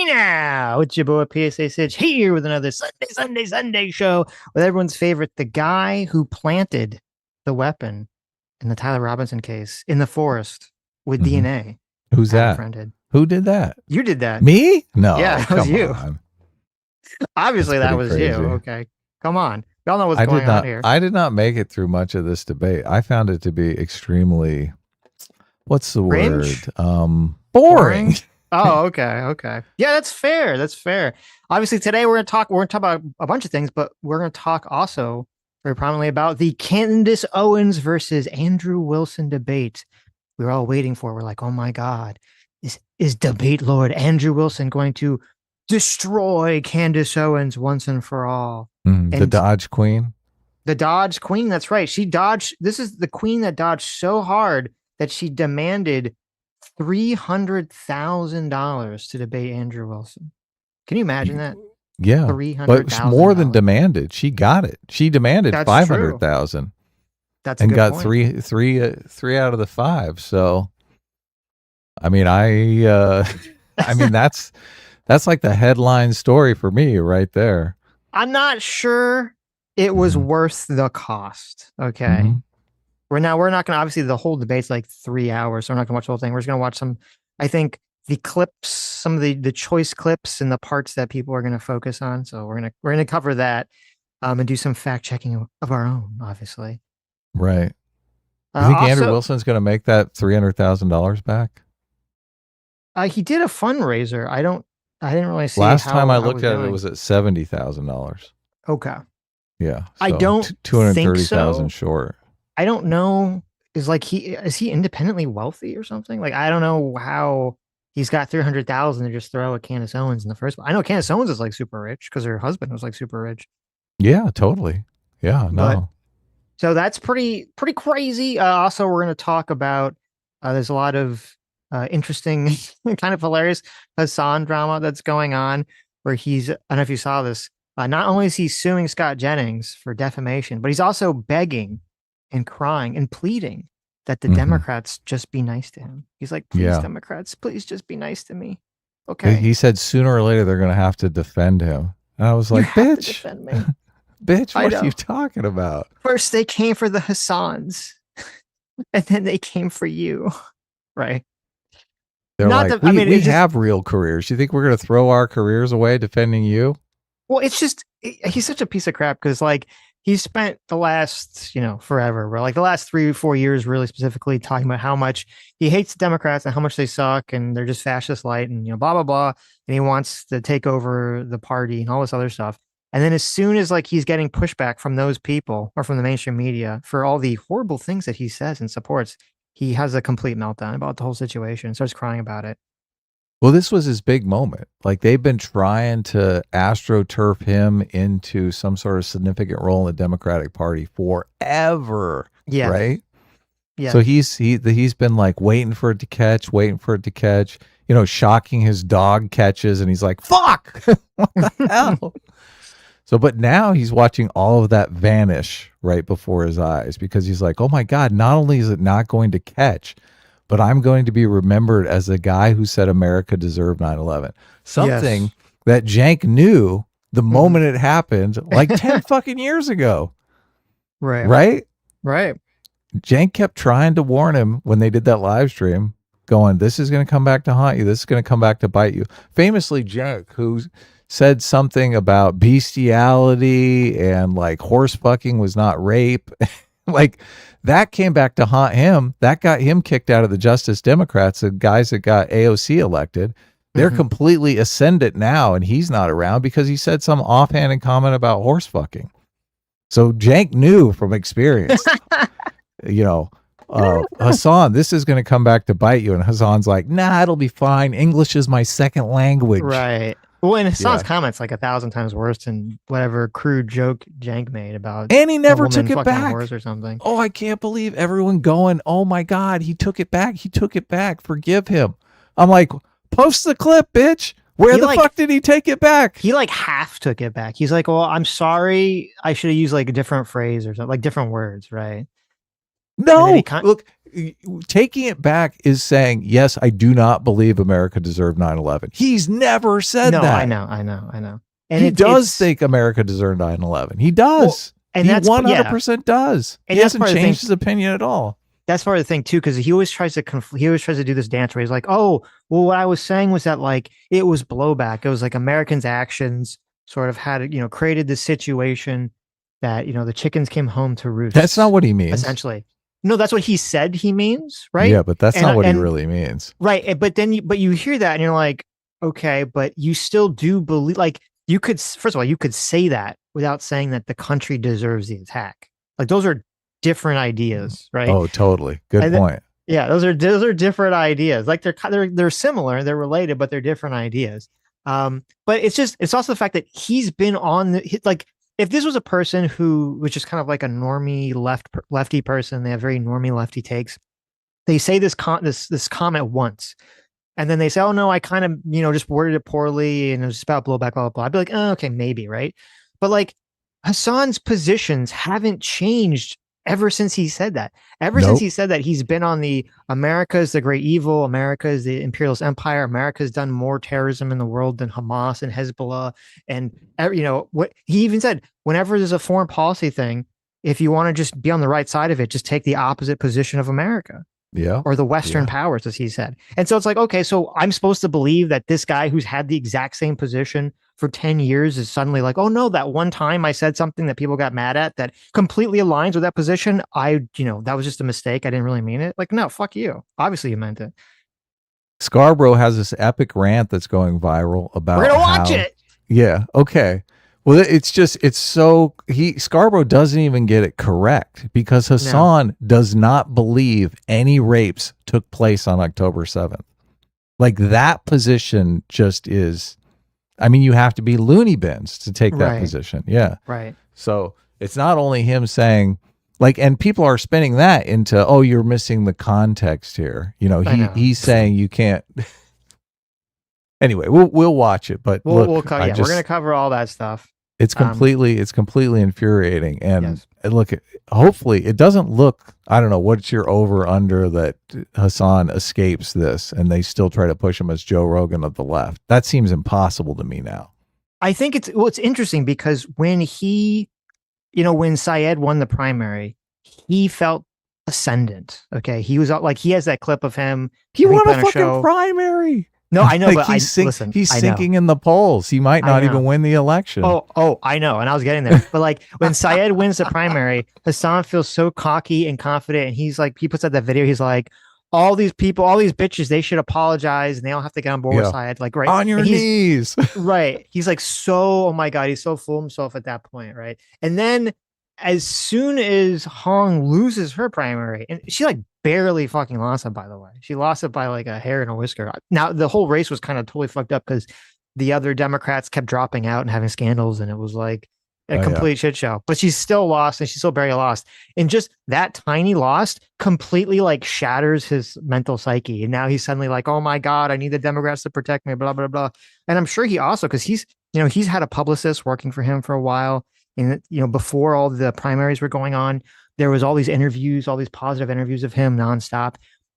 Now, it's your boy PSA Sitch here with another Sunday show with everyone's favorite, the guy who planted the weapon in the Tyler Robinson case in the forest with DNA. Who's Adam that? Friend did. Who did that? You did that. Me? No, Yeah, that was you. on. Obviously, that was crazy. you. Okay. Come on. Y'all know what's going on here. I did not make it through much of this debate. I found it to be extremely, what's the Cringe? word? Boring. Oh, okay. Yeah, that's fair. Obviously, today we're gonna talk about a bunch of things, but we're gonna talk also very prominently about the Candace Owens versus Andrew Wilson debate. We were all waiting for. We're like, oh my God, is debate lord Andrew Wilson going to destroy Candace Owens once and for all? The Dodge Queen. The Dodge Queen, that's right. She dodged. This is the queen that dodged so hard that she demanded $300,000 to debate Andrew Wilson. Can you imagine that? Yeah, but more than demanded. She got it. She demanded 500,000. That's and got point. three out of the 5. So, I mean, I mean that's like the headline story for me right there. I'm not sure it was worth the cost. Okay. We're not going to, obviously the whole debate's like 3 hours. So we're not going to watch the whole thing. We're just going to watch some, I think the clips, some of the choice clips and the parts that people are going to focus on. So we're going to cover that and do some fact checking of our own, obviously. Right. You think Andrew Wilson's going to make that $300,000 back? He did a fundraiser. I didn't really see. Last time I looked at it, it was at $70,000. Okay. Yeah. So I don't 230,000 short. I don't know. Is he independently wealthy or something? Like, I don't know how he's got 300,000 to just throw at Candace Owens in the first place. I know Candace Owens is like super rich because her husband was like super rich. Yeah, totally. Yeah, no. So that's pretty crazy. Also, we're going to talk about, there's a lot of interesting, kind of hilarious Hasan drama that's going on where I don't know if you saw this. Not only is he suing Scott Jennings for defamation, but he's also begging and crying and pleading that the Democrats just be nice to him. He's like, please, Democrats, please just be nice to me. Okay. He said sooner or later they're going to have to defend him. And I was like, bitch, defend me. Bitch, what are you talking about? First, they came for the Hasans, and then they came for you, right? They're like, we have real careers. You think we're going to throw our careers away defending you? Well, it's just, he's such a piece of crap because, like, he spent the last, forever, like the last 3 or 4 years, really specifically talking about how much he hates Democrats and how much they suck and they're just fascist light and, blah, blah, blah. And he wants to take over the party and all this other stuff. And then as soon as like he's getting pushback from those people or from the mainstream media for all the horrible things that he says and supports, he has a complete meltdown about the whole situation and starts crying about it. Well, this was his big moment. Like they've been trying to astroturf him into some sort of significant role in the Democratic Party forever. Yeah. Right. Yeah. So he's been like waiting for it to catch, shocking his dog catches. And he's like, fuck, what the hell? So, but now he's watching all of that vanish right before his eyes because he's like, oh my God, not only is it not going to catch, but I'm going to be remembered as the guy who said America deserved 9/11. Something that Cenk knew the moment it happened, like 10 fucking years ago. Right. Cenk kept trying to warn him when they did that live stream, going, this is going to come back to haunt you. This is going to come back to bite you. Famously, Cenk, who said something about bestiality and like horse fucking was not rape. Like that came back to haunt him. That got him kicked out of the Justice Democrats, the guys that got AOC elected. They're completely ascendant now, and he's not around because he said some offhanded comment about horse fucking. So Cenk knew from experience, Hasan, this is going to come back to bite you. And Hasan's like, nah, it'll be fine. English is my second language. Right. Well, and Hasan's comments like 1,000 times worse than whatever crude joke Cenk made about. And he never took it back. Or something. Oh, I can't believe everyone going, oh my God, he took it back. He took it back. Forgive him. I'm like, post the clip, bitch. Where the fuck did he take it back? He like half took it back. He's like, well, I'm sorry. I should have used like a different phrase or something, like different words, right? And then he No, look, taking it back is saying, yes, I do not believe America deserved 9/11. He's never said no, I that. know, I know, I know. And He does it's think America deserved 9/11. He well, does. and He that's yeah, 100% does. He and that's hasn't part of the thing. changed his opinion at all. That's part of the thing too, because he always tries to do this dance where he's like, oh, well, what I was saying was that like it was blowback. It was like Americans' actions sort of had created this situation that the chickens came home to That's not roosts, what he means. essentially. No, that's what he said he means, right? Yeah, but that's And not what he and really means. right, but then you hear that and you're like, okay, but you still do believe like you could first of all you could say that without saying that the country deserves the attack. Like those are different ideas, right? Oh, totally. Good And th- point. yeah, those are different ideas. Like they're similar, they're related, but they're different ideas. But it's also the fact that he's been on like if this was a person who was just kind of like a normie lefty person, they have very normie lefty takes. They say this comment once, and then they say, "Oh no, I kind of just worded it poorly, and it was just about blowback, blah blah blah." I'd be like, "Oh, okay, maybe right," but like Hasan's positions haven't changed ever since he said that. Ever since Nope. he said that, he's been on the America is the great evil, America is the imperialist empire, America has done more terrorism in the world than Hamas and Hezbollah, and what he even said. Whenever there's a foreign policy thing, if you want to just be on the right side of it, just take the opposite position of America Yeah. or the Western Yeah. powers, as he said. And so it's like, okay, so I'm supposed to believe that this guy who's had the exact same position for 10 years is suddenly like, oh no, that one time I said something that people got mad at that completely aligns with that position. That was just a mistake. I didn't really mean it. Like, no, fuck you. Obviously you meant it. Scarborough has this epic rant that's going viral We're about going to watch how, it. yeah, okay. Well, it's so Scarborough doesn't even get it correct because No. Hasan does not believe any rapes took place on October 7th. Like that position just is, I mean, you have to be loony bins to take that Right. position. Yeah. Right. So it's not only him saying, like, and people are spinning that into, oh, you're missing the context here. I know. He's saying you can't. Anyway, we'll watch it, but look, We're going to cover all that stuff. it's completely infuriating, and Yes. look, hopefully it doesn't look. I don't know what's your over under that Hasan escapes this, and they still try to push him as Joe Rogan of the left. That seems impossible to me now. I think it's interesting because when when Syed won the primary, he felt ascendant. Okay. He was like, he has that clip of him. He I think won a on fucking show. primary. No, I know, Like but listen, he's I know. sinking in the polls. He might I not know. even win the election. Oh, I know. And I was getting there. But like when Syed wins the primary, Hasan feels so cocky and confident. And he's like, he puts out that video. He's like, all these people, all these bitches, they should apologize and they don't have to get on board with Yeah. Syed. Like, right. On your And knees. right. He's like, oh my God, he's so full of himself at that point. Right. And then as soon as Hong loses her primary, and she like barely fucking lost it, by the way. She lost it by like a hair and a whisker. Now, the whole race was kind of totally fucked up because the other Democrats kept dropping out and having scandals, and it was like a complete shit show. But she's still lost, and she's still barely lost. And just that tiny loss completely like shatters his mental psyche. And now he's suddenly like, oh my God, I need the Democrats to protect me, blah, blah, blah. And I'm sure he also, because he's had a publicist working for him for a while. And before all the primaries were going on, there was all these interviews, all these positive interviews of him nonstop.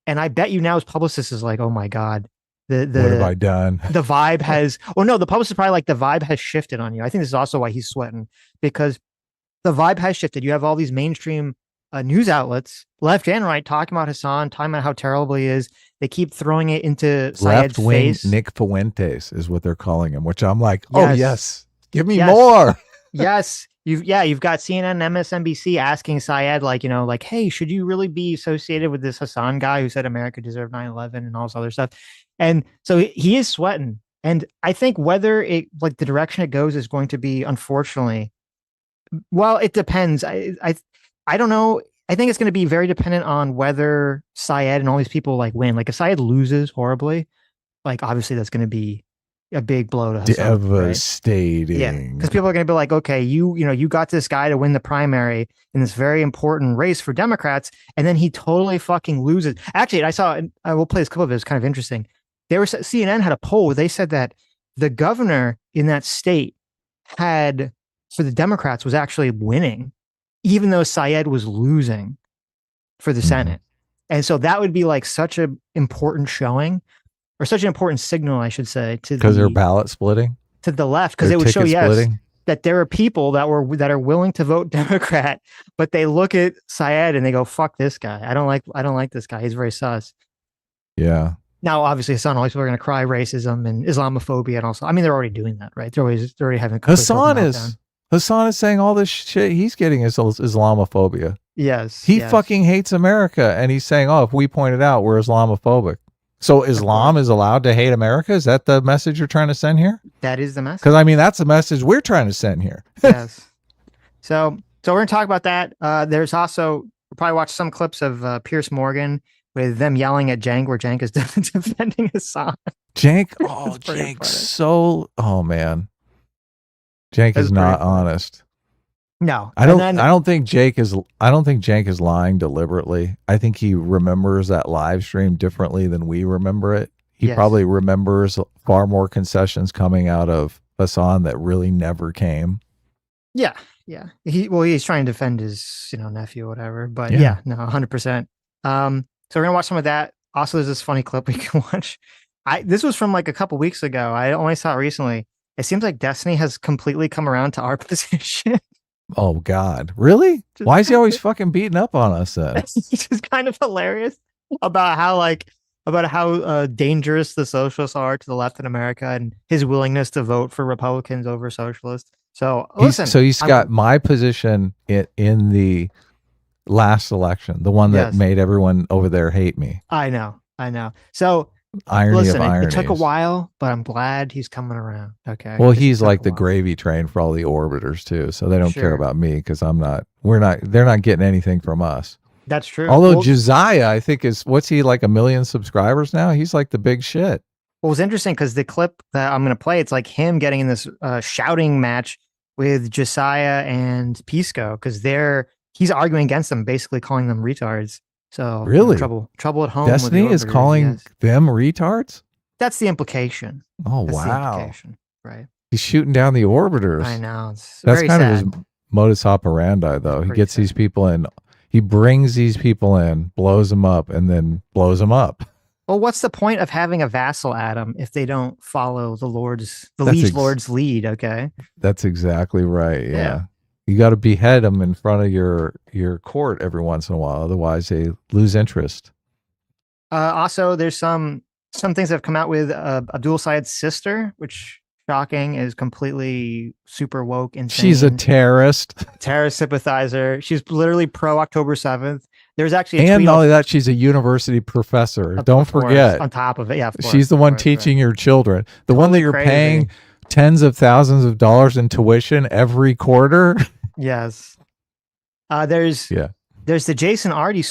And I bet you now his publicist is like, oh my God, what have I done? The vibe has, or no, the publicist is probably like the vibe has shifted on you. I think this is also why he's sweating, because the vibe has shifted. You have all these mainstream news outlets, left and right, talking about Hasan, talking about how terrible he is. They keep throwing it into Syed's Left-wing face. Nick Fuentes is what they're calling him, which I'm like, oh yes, give me Yes. more. Yes. You've got CNN and MSNBC asking Syed, like, hey, should you really be associated with this Hasan guy who said America deserved 9/11 and all this other stuff? And so he is sweating. And I think whether it like the direction it goes is going to be, unfortunately, well, it depends. I don't know. I think it's going to be very dependent on whether Syed and all these people like win. Like if Syed loses horribly, like obviously that's going to be a big blow to Hasan, Devastating. right? Yeah, because people are going to be like, okay, you got this guy to win the primary in this very important race for Democrats, and then he totally fucking loses. Actually, I will play this clip of it. It's kind of interesting. CNN had a poll where they said that the governor in that state had, for the Democrats, was actually winning, even though Syed was losing. for the Mhm. Senate. And so that would be like such an important showing, or such an important signal, I should say, Because they're ballot splitting, to the left, because they're it would show, ticket yes, splitting. that there are people that are willing to vote Democrat, but they look at Syed and they go, "Fuck this guy. I don't like this guy. He's very sus." Yeah. Now, obviously, Hasan, all these people are going to cry racism and Islamophobia, and also, I mean, they're already doing that, right? They're already having a complete total Hassan meltdown. is Hassan is saying all this shit he's getting is Islamophobia. Yes, He yes, fucking hates America, and he's saying, "Oh, if we point it out, we're Islamophobic." So of Islam course. is allowed to hate America? Is that the message you're trying to send here? That is the Because I message. mean, that's the message we're trying to send here. Yes. So we're gonna talk about that. There's also we'll probably watch some clips of Pierce Morgan with them yelling at Cenk, where Cenk is defending his son. Cenk, It's oh, pretty Cenk, funny. oh man, Cenk It's is pretty not funny. honest. No, I and don't, then I don't think Cenk is lying deliberately. I think he remembers that live stream differently than we remember it. He yes, probably remembers far more concessions coming out of Hassan that really never came. yeah, yeah. He's trying to defend his nephew or whatever. But Yeah. yeah, no, 100%. So we're gonna watch some of that. Also, there's this funny clip we can watch. This was from like a couple weeks ago. I only saw it recently. It seems like Destiny has completely come around to our position. Oh God, really? Just Why is he always fucking beating up on us then? It's just kind of hilarious about how dangerous the socialists are to the left in America, and his willingness to vote for Republicans over socialists. So listen, He's got my position in the last election, the one that yes, made everyone over there hate me. I know. So Irony of listen, it took a ironies. while, but I'm glad he's coming around. Okay, Well, just he's took like a the while. gravy train for all the orbiters too, so they don't care Sure, about me because I'm not. We're not. They're not getting anything from us. that's true. Although Well, Josiah, I think is what's he like 1 million subscribers now? He's like the big shit. what was interesting because the clip that I'm going to play, it's like him getting in this shouting match with Josiah and Pisco because he's arguing against them, basically calling them retards. So Really, trouble at home with the Destiny is orbiters. calling Yes, them retards. that's the implication. Oh That's the wow, implication, right? he's shooting down the I orbiters. know, it's That's very kind of his sad. modus operandi, though. He Pretty gets these sad. people in, he brings these people in, blows them up, and then blows them up. Well, what's the point of having a vassal, Adam, if they don't follow the That's liege lord's lead? Okay, that's exactly right. yeah. Yeah, you got to behead them in front of your court every once in a while, otherwise they lose interest. Also, there's some things that have come out with Abdul Sayed's sister, which shocking is completely super woke, insane. She's a terrorist, terrorist sympathizer. She's literally pro October 7th. There's actually a and tweet not only that, she's a university professor. Don't of course, forget, on top of it. Yeah, of course. she's the Of one course, teaching right. your children, the one that Totally you're crazy. paying tens of thousands of dollars in tuition every quarter. Yes. There's Yeah, there's the Jason Arday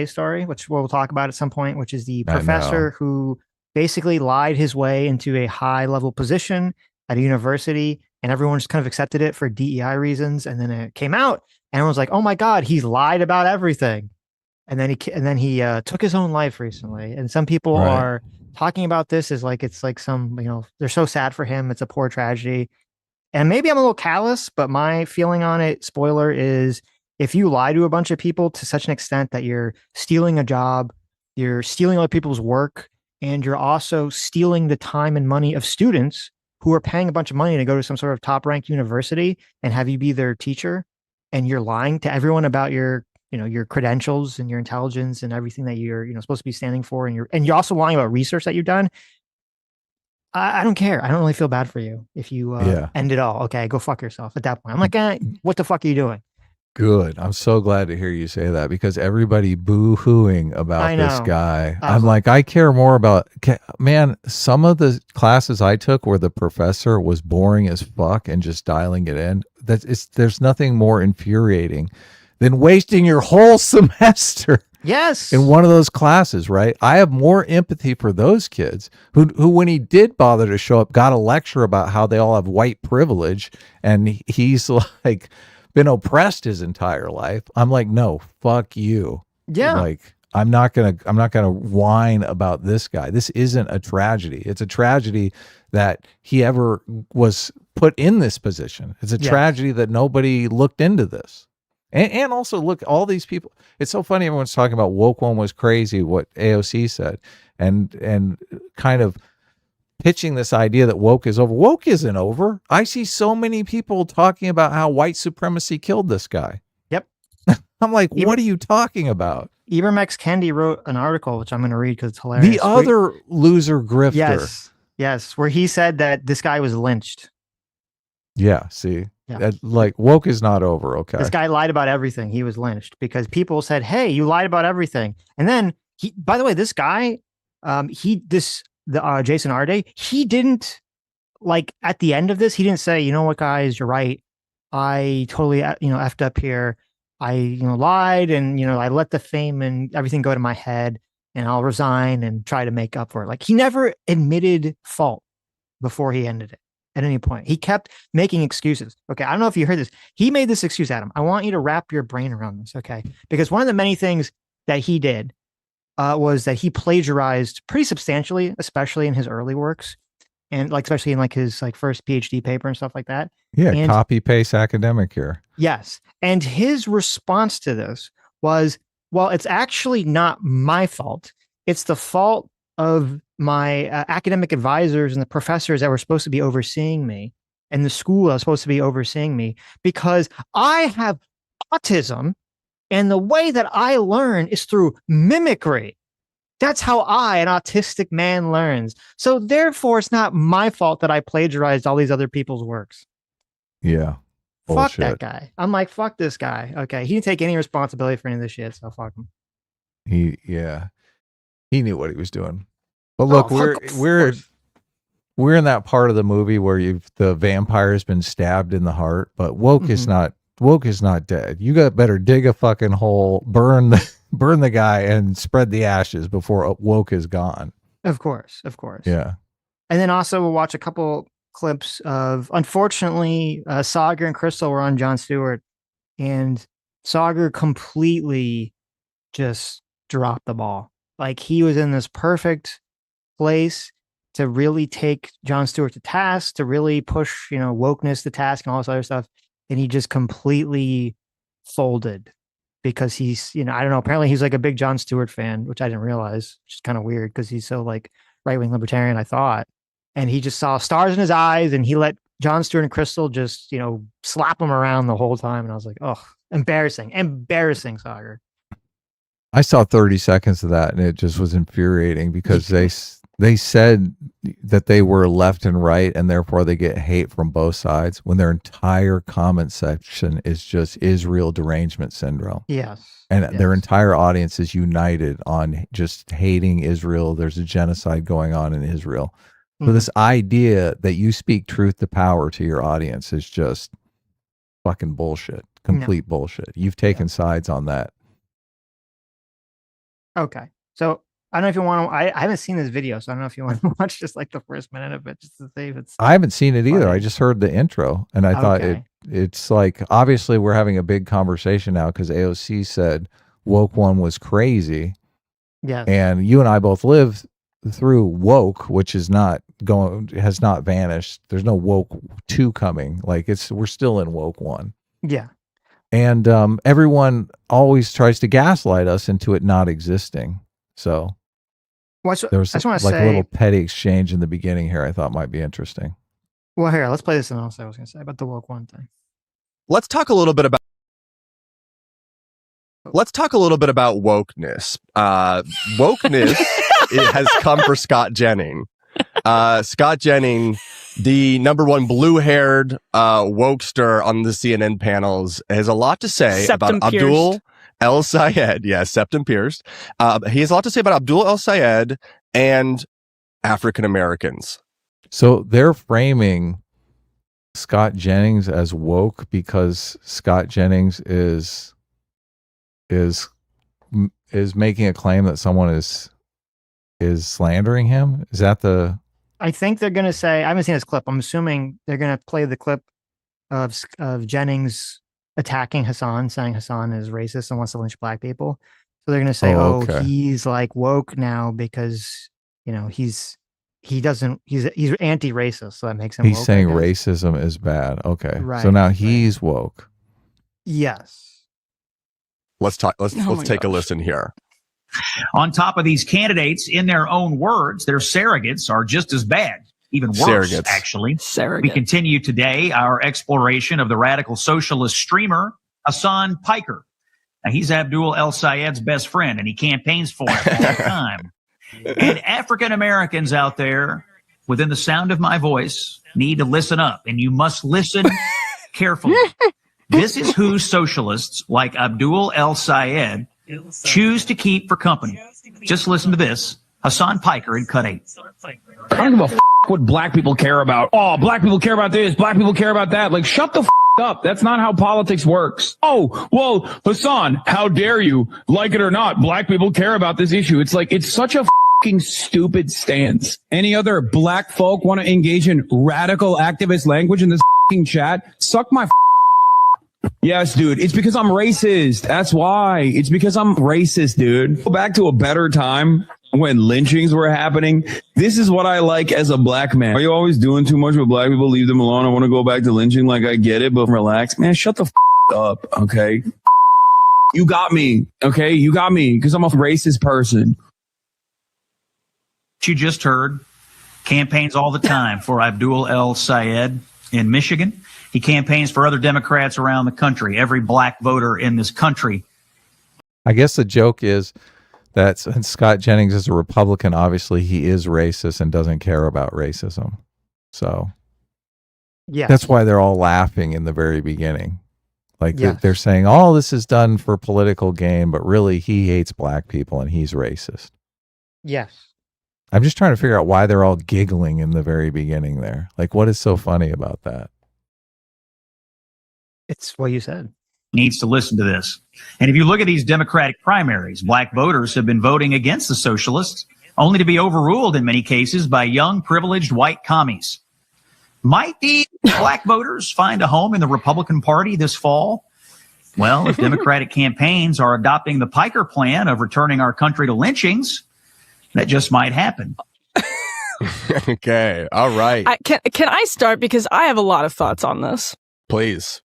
story, which we'll talk about at some point, which is the I professor know. who basically lied his way into a high level position at a university, and everyone just kind of accepted it for DEI reasons. And then it came out, and everyone's like, "Oh my God, he's lied about everything." And then he took his own life recently, and some people Right. are talking about this as like it's like some they're so sad for him, it's a poor tragedy. And maybe I'm a little callous, but my feeling on it, spoiler, is if you lie to a bunch of people to such an extent that you're stealing a job, you're stealing other people's work, and you're also stealing the time and money of students who are paying a bunch of money to go to some sort of top ranked university and have you be their teacher, and you're lying to everyone about your credentials and your intelligence and everything that you're supposed to be standing for, and you're also lying about research that you've done. I don't care. I don't really feel bad for you if you Yeah. end it all. Okay, go fuck yourself at that point. I'm like, what the fuck are you doing? Good. I'm so glad to hear you say that because everybody boo-hooing about I this know. guy. I was I'm like, I care more about, man, some of the classes I took where the professor was boring as fuck and just dialing it in. There's nothing more infuriating than wasting your whole semester Yes. in one of those classes, right? I have more empathy for those kids who when he did bother to show up, got a lecture about how they all have white privilege and he's like been oppressed his entire life. I'm like, no, fuck you. Yeah. Like, I'm not gonna whine about this guy. This isn't a tragedy. It's a tragedy that he ever was put in this position. It's a Yes. tragedy that nobody looked into this. And also look, all these people. It's so funny. Everyone's talking about woke one was crazy. What AOC said, and kind of pitching this idea that woke is over. Woke isn't over. I see so many people talking about how white supremacy killed this guy. Yep. I'm like, what are you talking about? Ibermex Kendi wrote an article, which I'm going to read because it's hilarious. The other loser grifter. Yes, where he said that this guy was lynched. Yeah, see, Yeah. like woke is not over. Okay, this guy lied about everything. He was lynched because people said, "Hey, you lied about everything." And then he, by the way, this guy, Jason Arde, he didn't like at the end of this, he didn't say, "You know what, guys, you're right. I totally, effed up here. I, lied, and I let the fame and everything go to my head, and I'll resign and try to make up for it." Like he never admitted fault before he ended it at any point. He kept making excuses. Okay, I don't know if you heard this. He made this excuse, Adam. I want you to wrap your brain around this, okay? Because one of the many things that he did was that he plagiarized pretty substantially, especially in his early works, and like especially in like his like first PhD paper and stuff like that. Yeah, and, copy paste academic here. Yes, and his response to this was, "Well, it's actually not my fault. It's the fault of my academic advisors and the professors that were supposed to be overseeing me, and the school that was supposed to be overseeing me, because I have autism, and the way that I learn is through mimicry. That's how an autistic man, learns. So therefore, it's not my fault that I plagiarized all these other people's works." Yeah. Fuck that guy. I'm like, fuck this guy. Okay. He didn't take any responsibility for any of this shit, so fuck him. He knew what he was doing. But look, we're in that part of the movie where the vampire's been stabbed in the heart, but woke is not dead. You got better dig a fucking hole, burn the guy, and spread the ashes before woke is gone. Of course. Yeah. And then also we'll watch a couple clips of, unfortunately, Sagar and Crystal were on Jon Stewart, and Sagar completely just dropped the ball. Like he was in this perfect place to really take Jon Stewart to task, to really push, wokeness to task and all this other stuff. And he just completely folded because he's, I don't know, apparently he's like a big Jon Stewart fan, which I didn't realize, which is kind of weird because he's so like right-wing libertarian, I thought. And he just saw stars in his eyes, and he let Jon Stewart and Crystal just, slap him around the whole time. And I was like, oh, embarrassing, Sagar. I saw 30 seconds of that, and it just was infuriating because they said that they were left and right, and therefore they get hate from both sides, when their entire comment section is just Israel derangement syndrome. Yes. And their entire audience is united on just hating Israel. There's a genocide going on in Israel. So this idea that you speak truth to power to your audience is just fucking bullshit. Complete bullshit. You've taken sides on that. Okay. So I don't know if you want to, I haven't seen this video, so I don't know if you want to watch just like the first minute of it, just to see if it's. I haven't seen it either. I just heard the intro, and I thought it's like, obviously we're having a big conversation now because AOC said woke one was crazy. Yes. And you and I both live through woke, which has not vanished. There's no woke 2 coming. Like we're still in woke 1. Yeah. And everyone always tries to gaslight us into it not existing. So there was like a little petty exchange in the beginning here I thought might be interesting. Well, here, let's play this, and else I was going to say about the woke 1 thing. Let's talk a little bit about wokeness. Wokeness it has come for Scott Jennings. Scott Jennings, the =1 blue-haired wokester on the CNN panels, has a lot to say about Abdul El Sayed. Yeah, septum pierced. He has a lot to say about Abdul El Sayed and African Americans. So they're framing Scott Jennings as woke because Scott Jennings is making a claim that someone is slandering him. Is that the? I think they're going to say, I haven't seen this clip. I'm assuming they're going to play the clip of Jennings attacking Hasan, saying Hasan is racist and wants to lynch black people. So they're going to say, he's like woke now because, he's anti-racist. So that makes him He's woke, saying racism is bad. Okay. Right. So now he's woke. Yes. Let's take a listen here. On top of these candidates, in their own words, their surrogates are just as bad, even worse, actually. We continue today our exploration of the radical socialist streamer, Hasan Piker. Now, he's Abdul El Sayed's best friend, and he campaigns for him all the time. And African Americans out there, within the sound of my voice, need to listen up, and you must listen carefully. This is who socialists like Abdul El Sayed choose to keep for company. Just listen to this. Hasan Piker in Cut 8. I don't give a what black people care about. Oh, black people care about this. Black people care about that. Like, shut the up. That's not how politics works. Oh, well, Hasan, how dare you? Like it or not, black people care about this issue. It's like, it's such a stupid stance. Any other black folk want to engage in radical activist language in this chat? Suck my Yes, dude. It's because I'm racist. That's why. It's because I'm racist, dude. Go back to a better time when lynchings were happening. This is what I like as a black man. Are you always doing too much with black people? Leave them alone. I want to go back to lynching. Like, I get it, but relax. Man, shut the up, okay? You got me, okay? You got me because I'm a racist person. You just heard campaigns all the time for Abdul El Sayed in Michigan. He campaigns for other Democrats around the country, every black voter in this country. I guess the joke is that since Scott Jennings is a Republican, obviously he is racist and doesn't care about racism. So yeah, that's why they're all laughing in the very beginning. Like yes. They're saying, oh, this is done for political gain, but really he hates black people and he's racist. Yes. I'm just trying to figure out why they're all giggling in the very beginning there. Like, what is so funny about that? It's what you said. Needs to listen to this. And if you look at these Democratic primaries, black voters have been voting against the socialists, only to be overruled in many cases by young, privileged white commies. Might these black voters find a home in the Republican Party this fall? Well, if Democratic campaigns are adopting the Piker plan of returning our country to lynchings, that just might happen. Okay. All right. Can I start? Because I have a lot of thoughts on this. Please.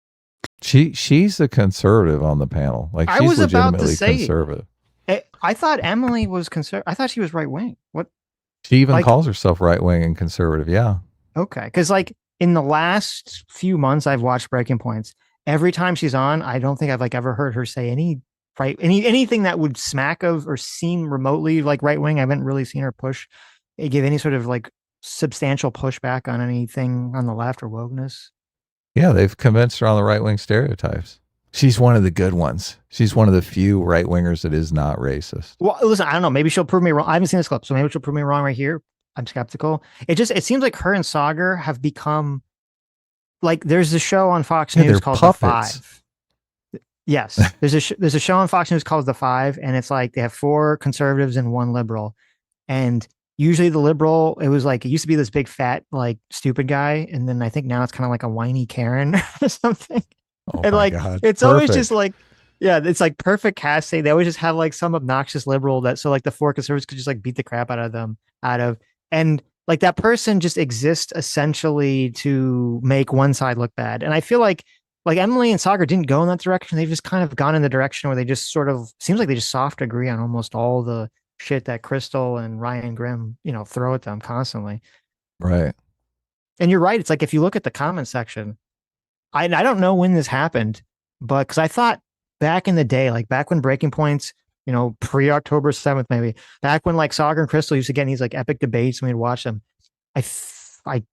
She's a conservative on the panel. Like, she's I was about to legitimately say, conservative. I thought Emily was conservative. I thought she was right wing. What? She even calls herself right wing and conservative. Yeah. Okay. Because like in the last few months, I've watched Breaking Points. Every time she's on, I don't think I've like ever heard her say anything that would smack of or seem remotely like right wing. I haven't really seen her give any sort of like substantial pushback on anything on the left or wokeness. Yeah, they've convinced her on the right-wing stereotypes. She's one of the good ones. She's one of the few right-wingers that is not racist. Well, listen, I don't know. Maybe she'll prove me wrong. I haven't seen this clip, so maybe she'll prove me wrong right here. I'm skeptical. It seems like her and Sagar have become like, there's a show on Fox News called The Five. Yes, there's a show on Fox News called The Five, and it's like they have 4 conservatives and 1 liberal, and usually the liberal, it used to be this big fat like stupid guy, and then I think now it's kind of like a whiny Karen or something. Oh, and like God. it's always just like, yeah, it's like perfect casting. They always just have like some obnoxious liberal that so like the 4 conservatives could just like beat the crap out of, and like that person just exists essentially to make one side look bad. And I feel like Emily and Sagar didn't go in that direction. They've just kind of gone in the direction where they just sort of seems like they just soft agree on almost all the shit that Crystal and Ryan Grimm, throw at them constantly. Right. And you're right. It's like, if you look at the comment section, I don't know when this happened, but because I thought back in the day, like back when Breaking Points, pre-October 7th, maybe back when like Sagar and Crystal used to get in these like epic debates and we'd watch them.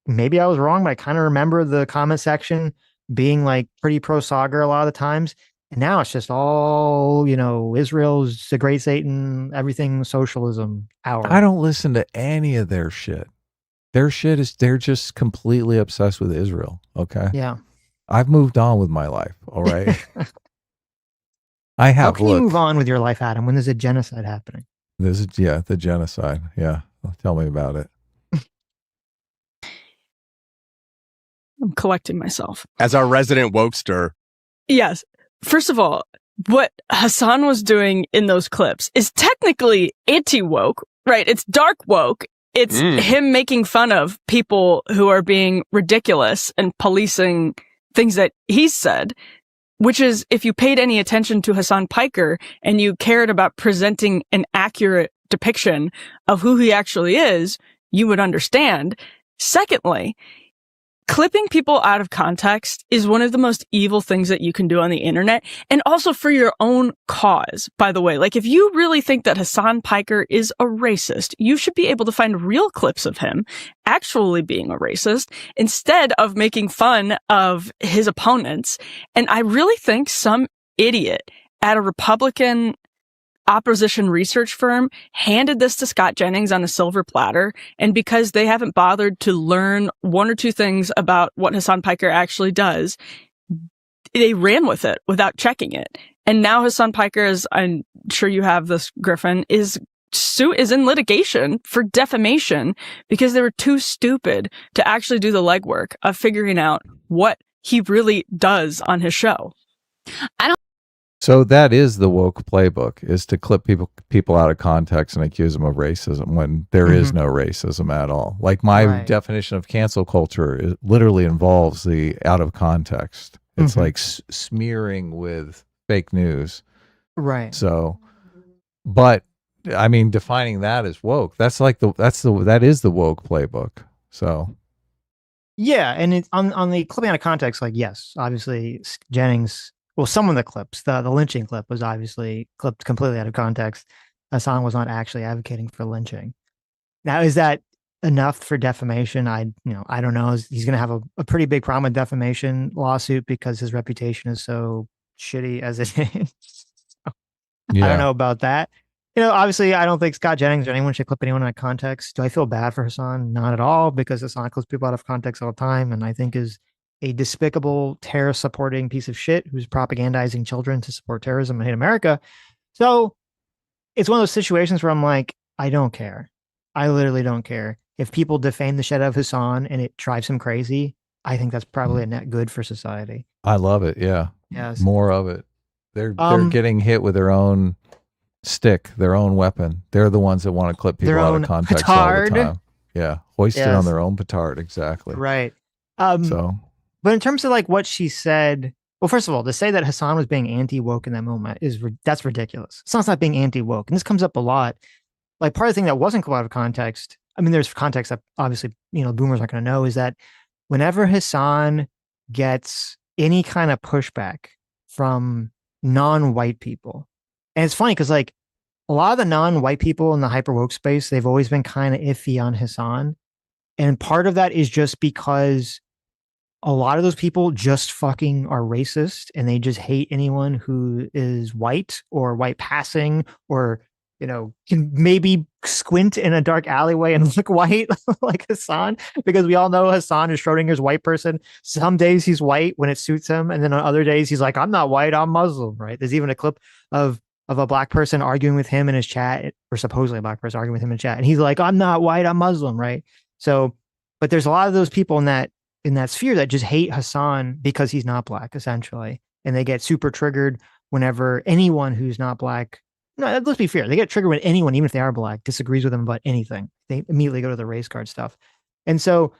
Maybe I was wrong, but I kind of remember the comment section being like pretty pro Sagar a lot of the times. And now it's just all, Israel's the great Satan, everything socialism hour. I don't listen to any of their shit. Their shit is, they're just completely obsessed with Israel. Okay. Yeah. I've moved on with my life. All right. I have. How can you move on with your life, Adam, when there's a genocide happening? The genocide. Yeah. Tell me about it. I'm collecting myself. As our resident wokester. Yes. First of all, what Hasan was doing in those clips is technically anti-woke, right? It's dark woke. It's him making fun of people who are being ridiculous and policing things that he's said. which is if you paid any attention to Hasan Piker and you cared about presenting an accurate depiction of who he actually is, you would understand. Secondly, clipping people out of context is one of the most evil things that you can do on the internet, and also for your own cause, by the way. Like, if you really think that Hasan Piker is a racist, you should be able to find real clips of him actually being a racist instead of making fun of his opponents. And I really think some idiot at a Republican opposition research firm handed this to Scott Jennings on a silver platter, and because they haven't bothered to learn one or two things about what Hasan Piker actually does, they ran with it without checking it. And now Hasan Piker, as I'm sure you have this, Griffin, is in litigation for defamation because they were too stupid to actually do the legwork of figuring out what he really does on his show. So that is the woke playbook, is to clip people out of context and accuse them of racism when there is no racism at all. Like my definition of cancel culture, it literally involves the out of context. It's like smearing with fake news. Right. So, but I mean, defining that as woke, that is the woke playbook. So. Yeah. And it's on the clipping out of context, like, yes, obviously Jennings, well, some of the clips, the lynching clip was obviously clipped completely out of context. Hasan was not actually advocating for lynching. Now, is that enough for defamation? I don't know. He's going to have a pretty big problem with defamation lawsuit because his reputation is so shitty as it is. So, I don't know about that. Obviously, I don't think Scott Jennings or anyone should clip anyone out of context. Do I feel bad for Hasan? Not at all, because Hasan clips people out of context all the time, and I think is a despicable, terror-supporting piece of shit who's propagandizing children to support terrorism and hate America. So it's one of those situations where I'm like, I don't care. I literally don't care. If people defame the shit out of Hasan and it drives him crazy, I think that's probably a net good for society. I love it. Yeah. Yes. More of it. They're getting hit with their own stick, their own weapon. They're the ones that want to clip people out of context petard. All the time. Yeah. Hoisted on their own petard. Exactly. Right. But in terms of like what she said, well, first of all, to say that Hasan was being anti-woke in that moment that's ridiculous. Hasan's not being anti-woke. And this comes up a lot. Like, part of the thing that wasn't out of context, I mean, there's context that obviously, boomers aren't going to know, is that whenever Hasan gets any kind of pushback from non-white people, and it's funny because like a lot of the non-white people in the hyper woke space, they've always been kind of iffy on Hasan. And part of that is just because a lot of those people just fucking are racist and they just hate anyone who is white or white passing or, can maybe squint in a dark alleyway and look white like Hasan, because we all know Hasan is Schrodinger's white person. Some days he's white when it suits him. And then on other days he's like, I'm not white, I'm Muslim, right? There's even a clip of a black person arguing with him in his chat, or supposedly a black person arguing with him in chat. And he's like, I'm not white, I'm Muslim, right? So, but there's a lot of those people in that sphere that just hate Hasan because he's not black, essentially. And they get super triggered whenever anyone who's not black, no, let's be fair, they get triggered when anyone, even if they are black, disagrees with them about anything. They immediately go to the race card stuff. And so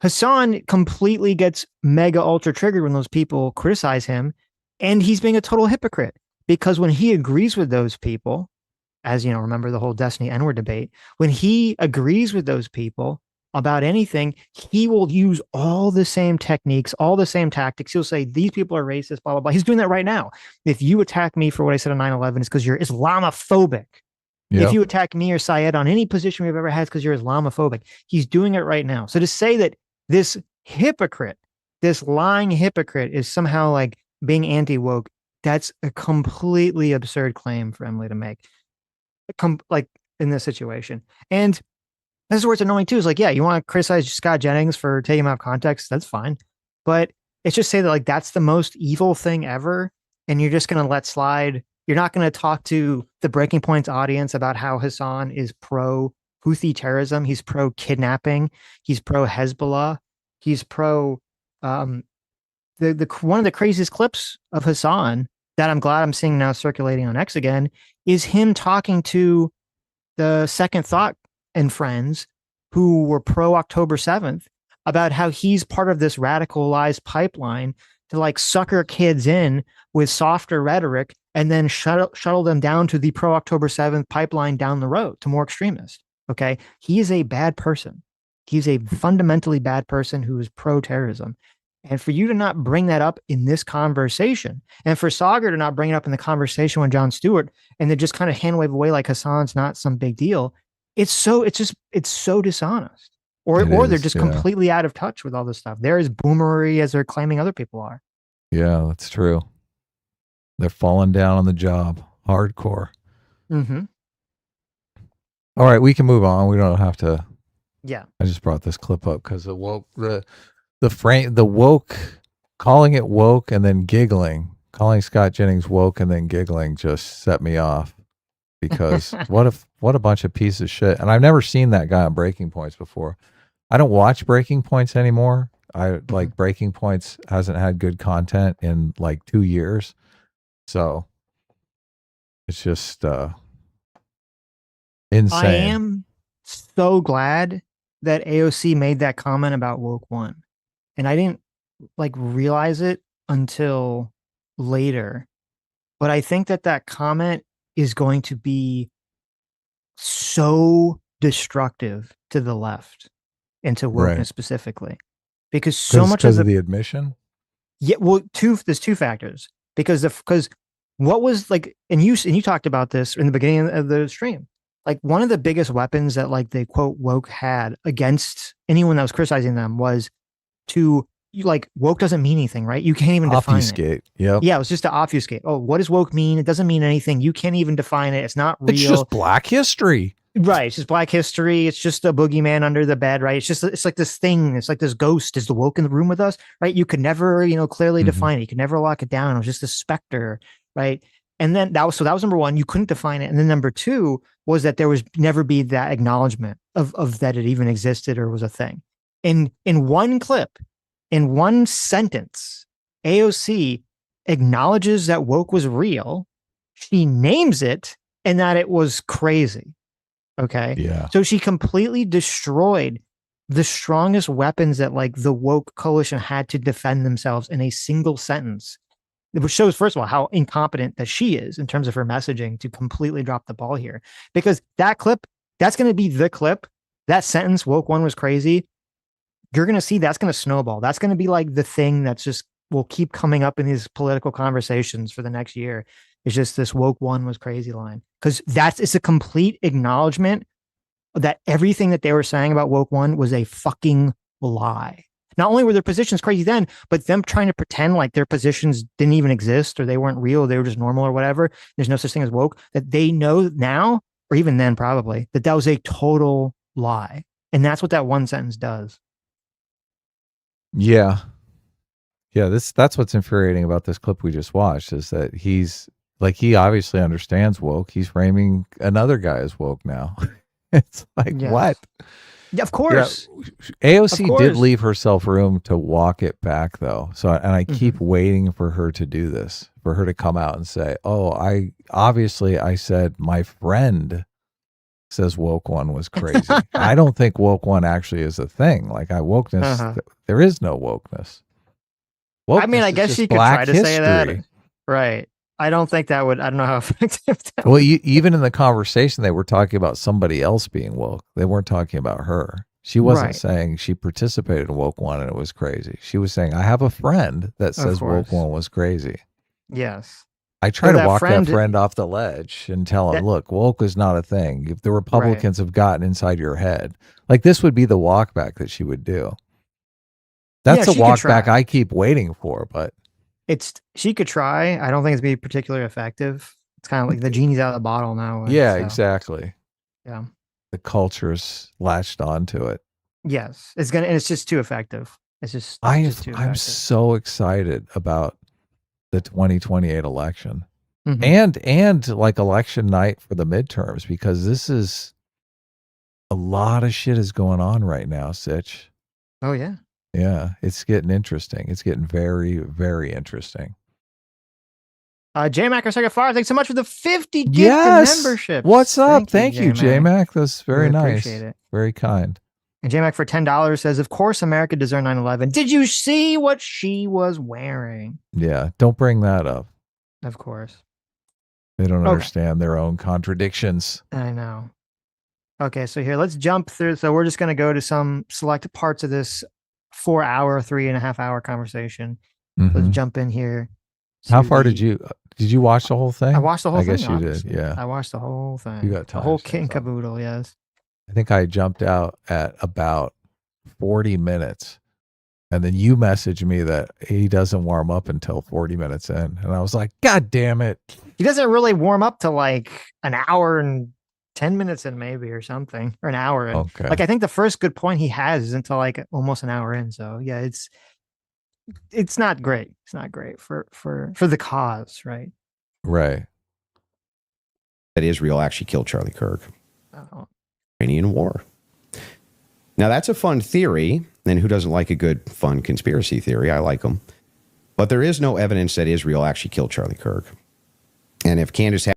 Hasan completely gets mega ultra triggered when those people criticize him, and he's being a total hypocrite, because when he agrees with those people, as remember the whole Destiny N-word debate, when he agrees with those people about anything, he will use all the same techniques, all the same tactics. He'll say, these people are racist, blah, blah, blah. He's doing that right now. If you attack me for what I said on 9/11, it's because you're Islamophobic. Yep. If you attack me or Syed on any position we've ever had, it's because you're Islamophobic. He's doing it right now. So to say that this hypocrite, this lying hypocrite, is somehow like being anti-woke, that's a completely absurd claim for Emily to make, like in this situation. And this is where it's annoying too, is like, yeah, you want to criticize Scott Jennings for taking him out of context, that's fine. But it's just say that like that's the most evil thing ever, and you're just going to let slide. You're not going to talk to the Breaking Point's audience about how Hasan is pro Houthi terrorism. He's pro kidnapping. He's pro Hezbollah. He's pro one of the craziest clips of Hasan that I'm glad I'm seeing now circulating on X again is him talking to the Second Thought and friends who were pro October 7th about how he's part of this radicalized pipeline to like sucker kids in with softer rhetoric and then shuttle them down to the pro October 7th pipeline down the road to more extremists. Okay. He is a bad person. He's a fundamentally bad person who is pro terrorism. And for you to not bring that up in this conversation, and for Saagar to not bring it up in the conversation with Jon Stewart, and to just kind of hand wave away like Hasan's not some big deal, it's so dishonest. Or they're just completely out of touch with all this stuff. They're as boomery as they're claiming other people are. Yeah, that's true. They're falling down on the job, hardcore. Mm-hmm. All right, we can move on. We don't have to. Yeah, I just brought this clip up because the woke, calling it woke and then giggling, calling Scott Jennings woke and then giggling just set me off, because what a bunch of pieces of shit. And I've never seen that guy on Breaking Points before. I don't watch Breaking Points anymore. Like Breaking Points hasn't had good content in like 2 years. So it's just insane. I am so glad that AOC made that comment about woke one. And I didn't like realize it until later. But I think that comment is going to be so destructive to the left and to wokeness specifically, because so much of the admission. Yeah, well, there's two factors, because what was like, and you talked about this in the beginning of the stream. Like, one of the biggest weapons that like they quote woke had against anyone that was criticizing them was to, like, woke doesn't mean anything, right? You can't even define it. Yep. Yeah, it was just to obfuscate. Oh, what does woke mean? It doesn't mean anything. You can't even define it. It's not real. It's just Black history. Right. It's just Black history. It's just a boogeyman under the bed, right? It's like this thing. It's like this ghost. Is the woke in the room with us, right? You could never, clearly define it. You could never lock it down. It was just a specter, right? And then that was number one. You couldn't define it. And then number two was that there was never be that acknowledgement of that it even existed or was a thing. In one clip, in one sentence, AOC acknowledges that woke was real. She names it, and that it was crazy. Okay. Yeah. So she completely destroyed the strongest weapons that like the woke coalition had to defend themselves in a single sentence, which shows, first of all, how incompetent that she is in terms of her messaging to completely drop the ball here. Because that clip, that's going to be the clip. That sentence, woke one was crazy. You're going to see that's going to snowball. That's going to be like the thing that's just will keep coming up in these political conversations for the next year. It's just this woke one was crazy line. Because it's a complete acknowledgement that everything that they were saying about woke one was a fucking lie. Not only were their positions crazy then, but them trying to pretend like their positions didn't even exist or they weren't real, they were just normal or whatever. There's no such thing as woke, that they know now, or even then probably, that was a total lie. And that's what that one sentence does. Yeah. Yeah, that's what's infuriating about this clip we just watched, is that he obviously understands woke. He's framing another guy as woke now. It's like, what? Yeah, of course. Yeah, AOC did leave herself room to walk it back, though. So, and I keep waiting for her to do this, for her to come out and say, "Oh, I said my friend says woke one was crazy." I don't think woke one actually is a thing. Like, wokeness, there is no wokeness. I mean, I guess she could try to say that, right? I don't think that would. I don't know how effective that would be. Even in the conversation, they were talking about somebody else being woke. They weren't talking about her. She wasn't saying she participated in woke one and it was crazy. She was saying, I have a friend that says woke one was crazy. Yes. I try to walk that friend off the ledge and tell him, look, woke is not a thing. If the Republicans have gotten inside your head, like, this would be the walk back that she would do. That's a walk back I keep waiting for, but she could try. I don't think it's be particularly effective. It's kind of like the genie's out of the bottle now. Yeah, exactly. Yeah. The culture's latched onto it. Yes. And it's just too effective. I'm so excited about the 2028 election and like election night for the midterms, because this is a lot of shit is going on right now, Sitch. Oh yeah. Yeah, it's getting interesting. It's getting very, very interesting. J-Mac or Second Fire, thanks so much for the 50 gift membership. What's up? Thank you, J-Mac. That's very nice. Appreciate it. Very kind. And J-Mac for $10 says, of course America deserved 9/11. Did you see what she was wearing? Yeah, don't bring that up. Of course. They don't understand their own contradictions. I know. Okay, so here, let's jump through. So we're just going to go to some select parts of this 3.5 hour conversation. Let's jump in here. How far did you watch the whole thing? I watched the whole thing. I guess you did, yeah. I watched the whole thing. You got time. The whole kit and caboodle, yes. I think I jumped out at about 40 minutes. And then you messaged me that he doesn't warm up until 40 minutes in. And I was like, God damn it. He doesn't really warm up to like an hour and 10 minutes in maybe or something, or an hour in. Okay. Like I think the first good point he has is until like almost an hour in. So yeah, it's not great. It's not great for the cause, right? Right. That Israel actually killed Charlie Kirk. Oh. Iranian war. Now that's a fun theory. And who doesn't like a good, fun conspiracy theory? I like them. But there is no evidence that Israel actually killed Charlie Kirk. And if Candace had...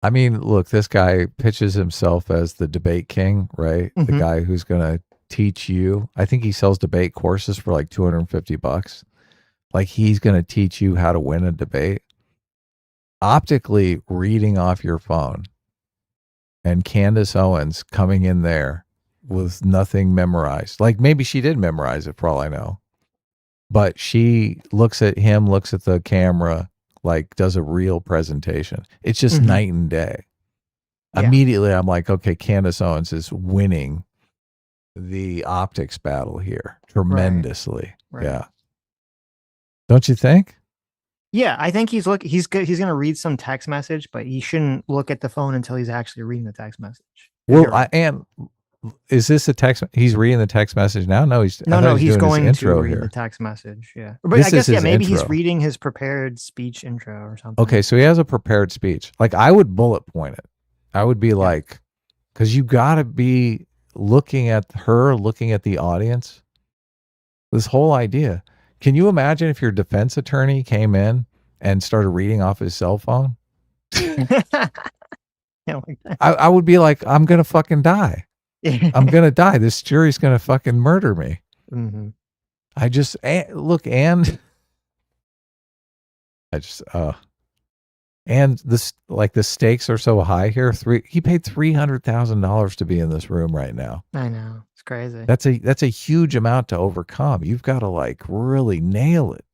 I mean, look, this guy pitches himself as the debate king, right? The guy who's going to teach you. I think he sells debate courses for like $250. Like he's going to teach you how to win a debate. Optically reading off your phone and Candace Owens coming in there with nothing memorized. Like maybe she did memorize it for all I know. But she looks at him, looks at the camera, like does a real presentation. It's just night and day. Yeah. Immediately I'm like, okay, Candace Owens is winning the optics battle here tremendously. Right. Yeah. Don't you think? Yeah, I think he's going to read some text message, but he shouldn't look at the phone until he's actually reading the text message. Well, and is this a text? He's reading the text message now? No, he's going to read the text message. Yeah, but I guess maybe he's reading his prepared speech intro or something. Okay, so he has a prepared speech. Like I would bullet point it. I would be like, because you got to be looking at her, looking at the audience. This whole idea. Can you imagine if your defense attorney came in and started reading off his cell phone? I would be like, I'm gonna fucking die. I'm gonna die. This jury's gonna fucking murder me. I just look, and this, like, the stakes are so high here. He paid $300,000 to be in this room right now. I know, it's crazy. That's a huge amount to overcome. You've got to like really nail it.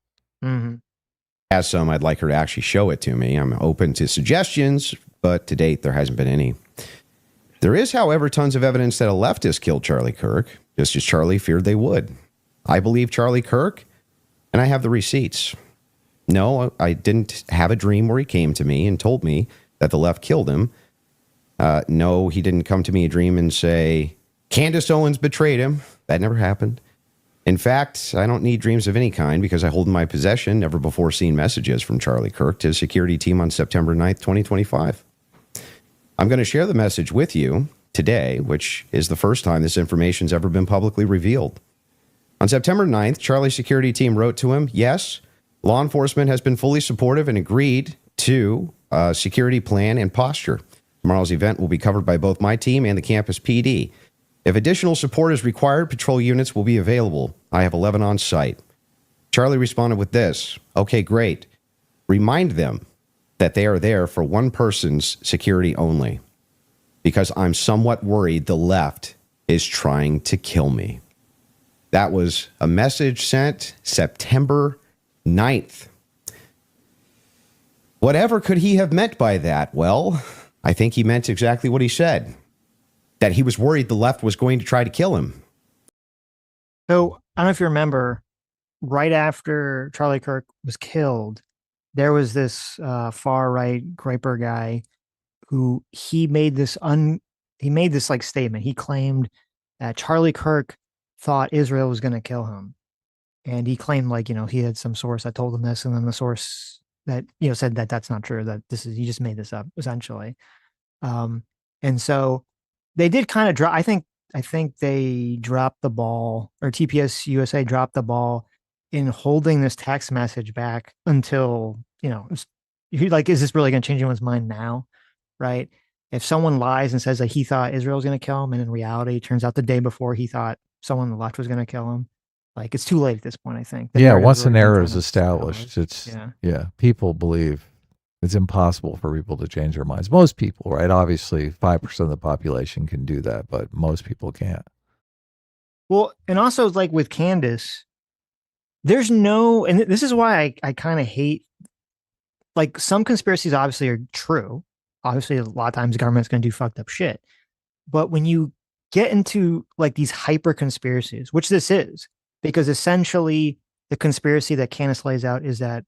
As some, I'd like her to actually show it to me. I'm open to suggestions, but to date, there hasn't been any. There is, however, tons of evidence that a leftist killed Charlie Kirk, just as Charlie feared they would. I believe Charlie Kirk, and I have the receipts. No, I didn't have a dream where he came to me and told me that the left killed him. No, he didn't come to me a dream and say, Candace Owens betrayed him. That never happened. In fact, I don't need dreams of any kind because I hold in my possession never before seen messages from Charlie Kirk to his security team on September 9th, 2025. I'm going to share the message with you today, which is the first time this information's ever been publicly revealed. On September 9th, Charlie's security team wrote to him, yes, law enforcement has been fully supportive and agreed to a security plan and posture. Tomorrow's event will be covered by both my team and the campus PD. If additional support is required, patrol units will be available. I have 11 on site. Charlie responded with this. Okay, great. Remind them that they are there for one person's security only, because I'm somewhat worried the left is trying to kill me. That was a message sent September 9th. Whatever could he have meant by that? Well, I think he meant exactly what he said, that he was worried the left was going to try to kill him. So I don't know if you remember, right after Charlie Kirk was killed, there was this far right Graper guy who he made this like statement. He claimed that Charlie Kirk thought Israel was going to kill him. And he claimed, like, he had some source that told him this, and then the source that, said that that's not true, that he just made this up, essentially. And so they did kind of drop, I think they dropped the ball, or TPS USA dropped the ball in holding this text message back until, is this really going to change anyone's mind now? Right. if someone lies and says that he thought Israel was going to kill him, and in reality, it turns out the day before he thought someone on the left was going to kill him, like it's too late at this point. I think. Once an error is established, people believe it's impossible for people to change their minds. Most people, right? Obviously, 5% of the population can do that, but most people can't. Well, and also like with Candace, there's no, and this is why I kind of hate, like some conspiracies obviously are true. Obviously, a lot of times the government's going to do fucked up shit. But when you get into like these hyper conspiracies, which this is, because essentially the conspiracy that Candace lays out is that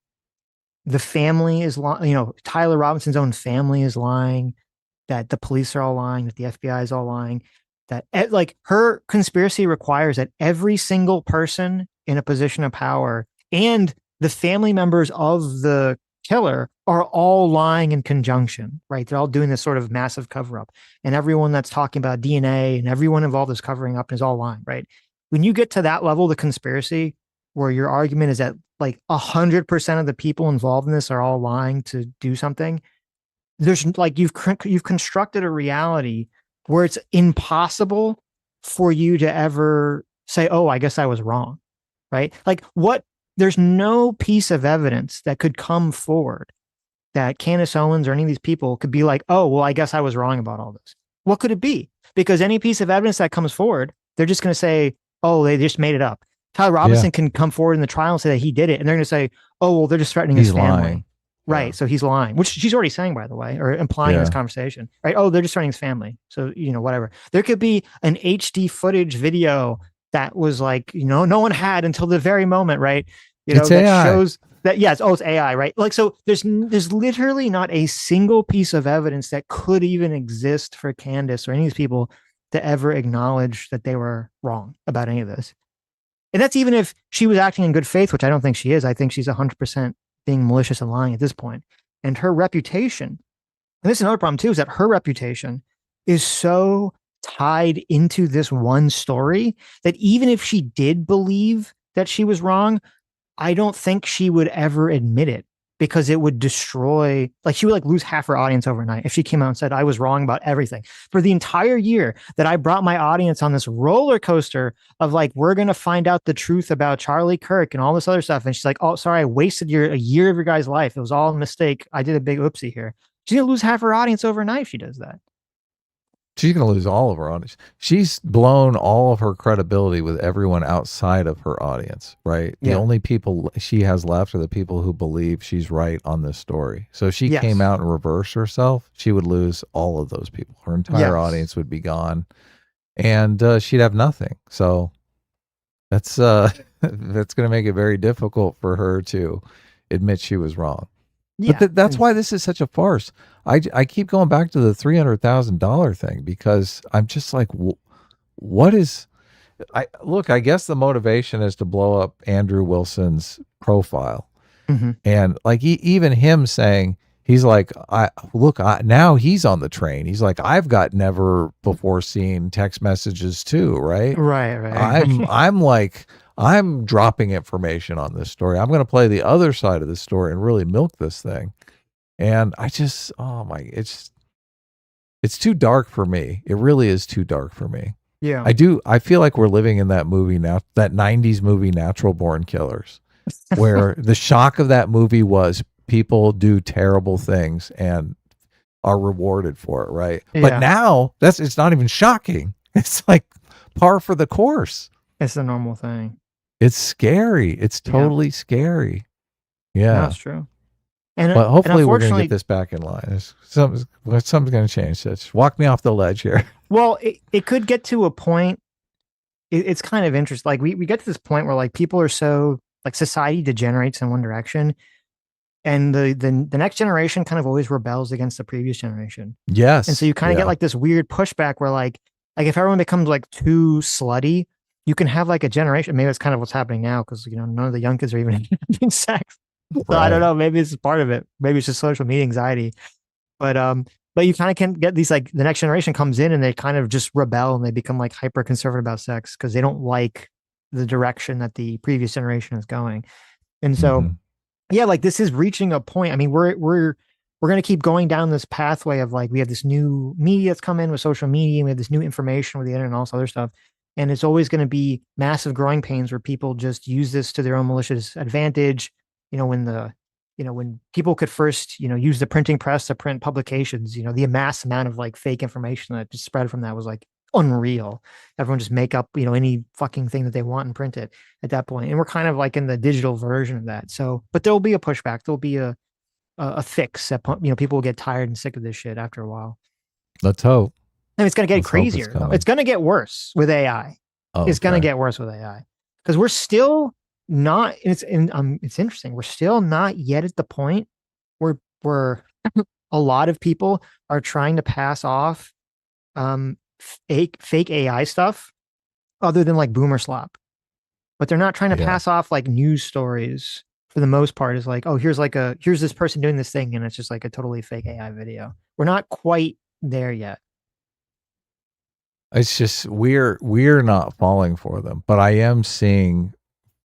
the family is lying, Tyler Robinson's own family is lying, that the police are all lying, that the FBI is all lying, that like her conspiracy requires that every single person in a position of power and the family members of the killer are all lying in conjunction, right? They're all doing this sort of massive cover up, and everyone that's talking about DNA and everyone involved is covering up is all lying, right? When you get to that level, the conspiracy, where your argument is that like 100% of the people involved in this are all lying to do something, there's like you've constructed a reality where it's impossible for you to ever say, oh, I guess I was wrong, right? Like there's no piece of evidence that could come forward that Candace Owens or any of these people could be like, oh, well, I guess I was wrong about all this. What could it be? Because any piece of evidence that comes forward, they're just going to say, oh, they just made it up. Tyler Robinson can come forward in the trial and say that he did it. And they're going to say, oh, well, they're just threatening his family. Lying. Right. Yeah. So he's lying, which she's already saying, by the way, or implying in this conversation, right? Oh, they're just threatening his family. So, whatever. There could be an HD footage video that was like, no one had until the very moment, right? It's that AI. shows that, it's AI, right? Like, so there's literally not a single piece of evidence that could even exist for Candace or any of these people to ever acknowledge that they were wrong about any of this. And that's even if she was acting in good faith, which I don't think she is. I think she's 100% being malicious and lying at this point. And her reputation, and this is another problem too, is that her reputation is so tied into this one story that even if she did believe that she was wrong, I don't think she would ever admit it, because it would destroy, like she would lose half her audience overnight if she came out and said, I was wrong about everything. For the entire year that I brought my audience on this roller coaster of we're going to find out the truth about Charlie Kirk and all this other stuff. And she's like, oh, sorry, I wasted a year of your guys' life. It was all a mistake. I did a big oopsie here. She's going to lose half her audience overnight if she does that. She's going to lose all of her audience. She's blown all of her credibility with everyone outside of her audience, right? Yeah. The only people she has left are the people who believe she's right on this story. So if she came out and reversed herself, she would lose all of those people. Her entire audience would be gone, and she'd have nothing. So that's going to make it very difficult for her to admit she was wrong. Yeah. But that's why this is such a farce. I keep going back to the $300,000 thing, because I'm just like, what is? I guess the motivation is to blow up Andrew Wilson's profile, and even him saying, he's like, now he's on the train. He's like, I've got never before seen text messages too, right? Right. I'm like, I'm dropping information on this story. I'm going to play the other side of the story and really milk this thing. And I just, it's too dark for me. It really is too dark for me. Yeah. I feel like we're living in that movie now, that 90s movie, Natural Born Killers, where the shock of that movie was people do terrible things and are rewarded for it, right? Yeah. But now it's not even shocking. It's like par for the course. It's the normal thing. It's scary. It's totally scary. Yeah. That's true. But hopefully we're going to get this back in line. Something's going to change. Just walk me off the ledge here. Well, it could get to a point. It's kind of interesting. Like we get to this point where people are so society degenerates in one direction, and the next generation kind of always rebels against the previous generation. Yes. And so you kind of get this weird pushback where if everyone becomes too slutty, you can have a generation. Maybe that's kind of what's happening now, because none of the young kids are even having sex. So I don't know. Maybe this is part of it. Maybe it's just social media anxiety. But you kind of can get these the next generation comes in and they kind of just rebel and they become hyper conservative about sex because they don't like the direction that the previous generation is going. And so, this is reaching a point. I mean, we're we're going to keep going down this pathway of like, we have this new media that's come in with social media, and we have this new information with the internet and all this other stuff. And it's always going to be massive growing pains where people just use this to their own malicious advantage. When people could first, use the printing press to print publications, the amass amount of like fake information that just spread from that was like unreal. Everyone just make up, any fucking thing that they want and print it at that point. And we're kind of like in the digital version of that. So, but there'll be a pushback. There'll be a fix that, people will get tired and sick of this shit after a while. Let's hope. And it's going to get crazier. It's going to get worse with AI. It's going to get worse with AI because we're still not. It's interesting. We're still not yet at the point where a lot of people are trying to pass off fake AI stuff, other than like boomer slop. But they're not trying to pass off like news stories. For the most part, is like, oh, here's this person doing this thing, and it's just like a totally fake AI video. We're not quite there yet. It's just we're not falling for them, but I am seeing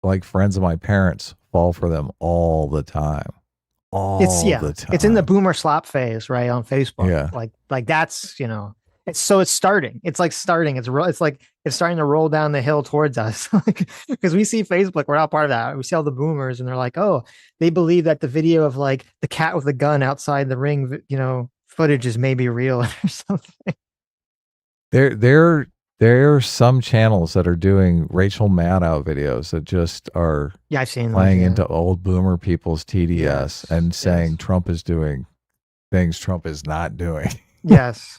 like friends of my parents fall for them all the time. The time. It's in the boomer slop phase, right, on Facebook. Yeah, like that's it's starting. It's like starting. It's like it's starting to roll down the hill towards us. Because we see Facebook, we're not part of that. We see all the boomers, and they're like, oh, they believe that the video of like the cat with the gun outside the ring, footage is maybe real or something. There are some channels that are doing Rachel Maddow videos that just are I've seen playing into old boomer people's TDS and saying Trump is doing things Trump is not doing. Yes.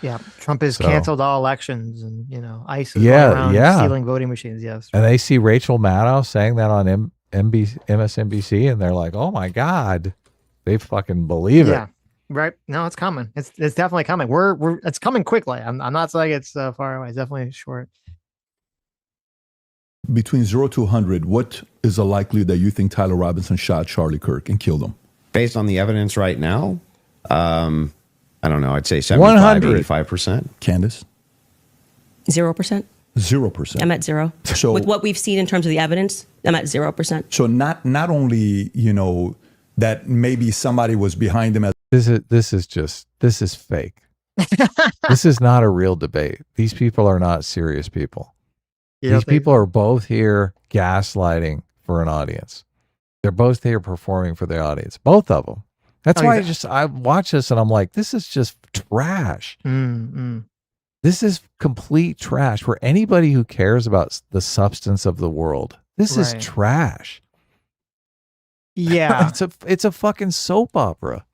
Yeah, Trump has canceled all elections, and ICE is going around stealing voting machines. Yes, and they see Rachel Maddow saying that on MSNBC, and they're like, "Oh my God," they fucking believe it. Yeah, right. No, it's coming. It's definitely coming. It's coming quickly. I'm not saying it's far away. It's definitely short. Between 0 to 100, what is the likelihood that you think Tyler Robinson shot Charlie Kirk and killed him? Based on the evidence right now, I don't know. I'd say 75, 85%. Candace? 0%. 0%. I'm at 0. So with what we've seen in terms of the evidence, I'm at 0%. So not only, that maybe somebody was behind him. This is fake. This is not a real debate. These people are not serious people. These people are both here gaslighting for an audience. They're both here performing for the audience. Both of them. That's why I watch this and I'm like, this is just trash. This is complete trash for anybody who cares about the substance of the world. This is trash. Yeah. it's a fucking soap opera.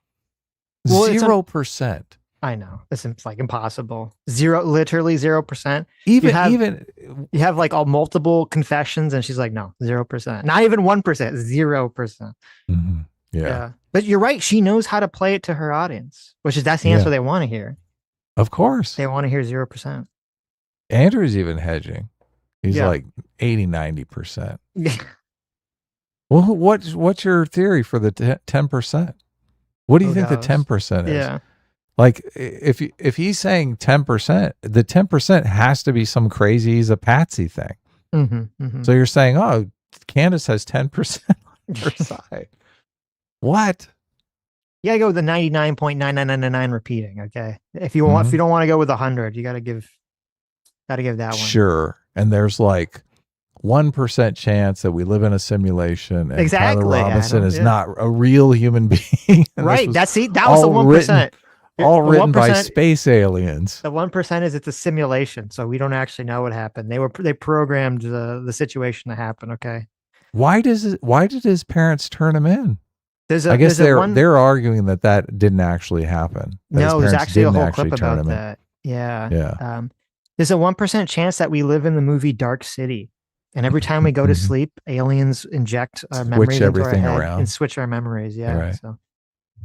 0%. I know. It's like impossible. Literally 0%. Even you have like all multiple confessions, and she's like, no, 0%. Not even 1%, 0%. Mm-hmm. Yeah. But you're right. She knows how to play it to her audience, that's the answer they want to hear. Of course. They want to hear 0%. Andrew's even hedging. He's like 80, 90%. Well, what's your theory for the 10%? What do you think the 10% is? Yeah. Like if he's saying 10%, the 10% has to be some crazy, he's a patsy thing. Mm-hmm, mm-hmm. So you're saying, oh, Candace has 10% on her side. What? You gotta go with the 99.9999 repeating. Okay, if you want, if you don't want to go with 100, you gotta give that one. Sure, and there's like 1% chance that we live in a simulation, and exactly. Tyler Robinson is not a real human being. Right. That was the 1%. All written by space aliens. The 1% is it's a simulation, so we don't actually know what happened. They programmed the situation to happen. Okay. Why did his parents turn him in? I guess they're arguing that didn't actually happen. No, there's actually a whole clip about that. Yeah. Yeah. There's a 1% chance that we live in the movie Dark City, and every time we go to sleep, aliens inject our memories into our head and switch our memories. Yeah. Right. So,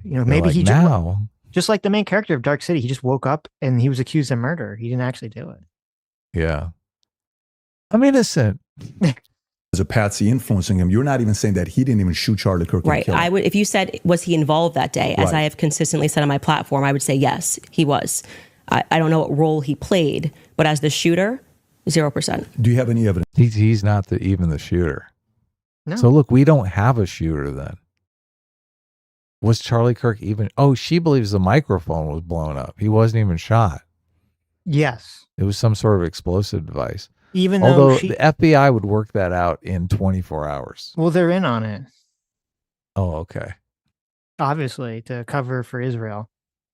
maybe he just like the main character of Dark City, he just woke up and he was accused of murder. He didn't actually do it. Yeah. I'm innocent. As a patsy influencing him, you're not even saying that he didn't even shoot Charlie Kirk. Right. I would, if you said, was he involved that day, as I have consistently said on my platform, I would say yes, he was. I don't know what role he played, but as the shooter, 0%. Do you have any evidence? He's not even the shooter. No. So look, we don't have a shooter then. Was Charlie Kirk even? Oh, she believes the microphone was blown up. He wasn't even shot. Yes. It was some sort of explosive device. Even Although though the FBI would work that out in 24 hours. Well, they're in on it. Oh, okay. Obviously, to cover for Israel.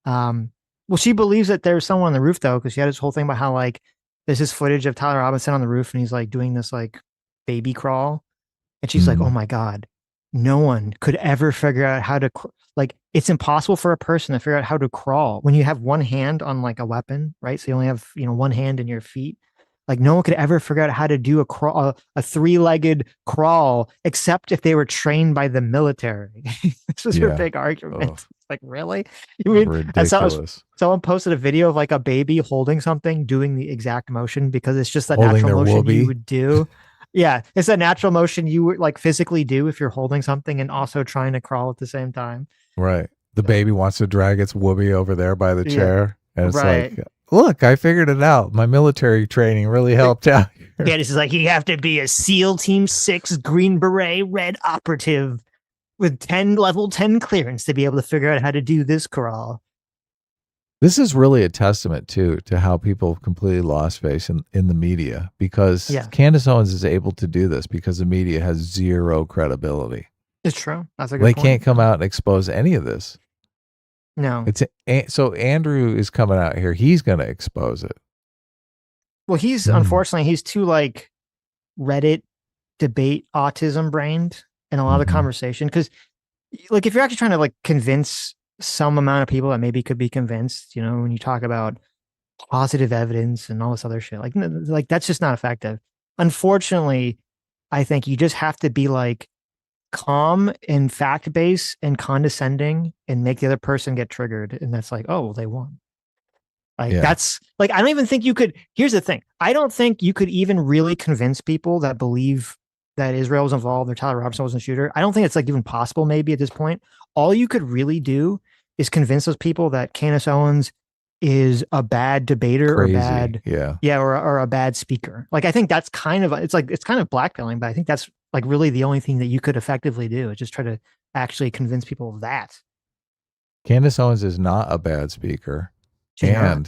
Well, she believes that there's someone on the roof, though, because she had this whole thing about how, like, there's this footage of Tyler Robinson on the roof, and he's, like, doing this, like, baby crawl. And she's like, oh, my God, no one could ever figure out how to, like, it's impossible for a person to figure out how to crawl when you have one hand on, like, a weapon, right? So you only have, one hand in your feet. Like, no one could ever figure out how to do a crawl, a three-legged crawl, except if they were trained by the military. This was her big argument. Oh. Like, really? You mean ridiculous? Someone posted a video of like a baby holding something, doing the exact motion because it's just the Holding natural their motion whoopee? you would do. Yeah, it's a natural motion you would like physically do if you're holding something and also trying to crawl at the same time. Right. The baby wants to drag its whoopee over there by the chair. And it's right. like, look, I figured it out. My military training really helped out here. Yeah, this is like, you have to be a SEAL Team 6 Green Beret Red operative with level 10 clearance to be able to figure out how to do this crawl. This is really a testament, too, to how people have completely lost faith in the media because Candace Owens is able to do this because the media has zero credibility. It's true. That's a good They point. can't come out and expose any of this. No. So Andrew is coming out here. He's going to expose it. Well, unfortunately, he's too like Reddit debate autism brained in a lot of the conversation. Because like, if you're actually trying to like convince some amount of people that maybe could be convinced, when you talk about positive evidence and all this other shit, like that's just not effective. Unfortunately, I think you just have to be like calm and fact-based and condescending and make the other person get triggered. And that's like, oh, well, they won. That's like, I don't even think you could. Here's the thing. I don't think you could even really convince people that believe that Israel was involved or Tyler Robinson was a shooter. I don't think it's like even possible maybe at this point. All you could really do is convince those people that Candace Owens is a bad debater or a bad speaker. Like, I think that's kind of, it's kind of blackmailing, but I think that's like really the only thing that you could effectively do is just try to actually convince people of that. Candace Owens is not a bad speaker. The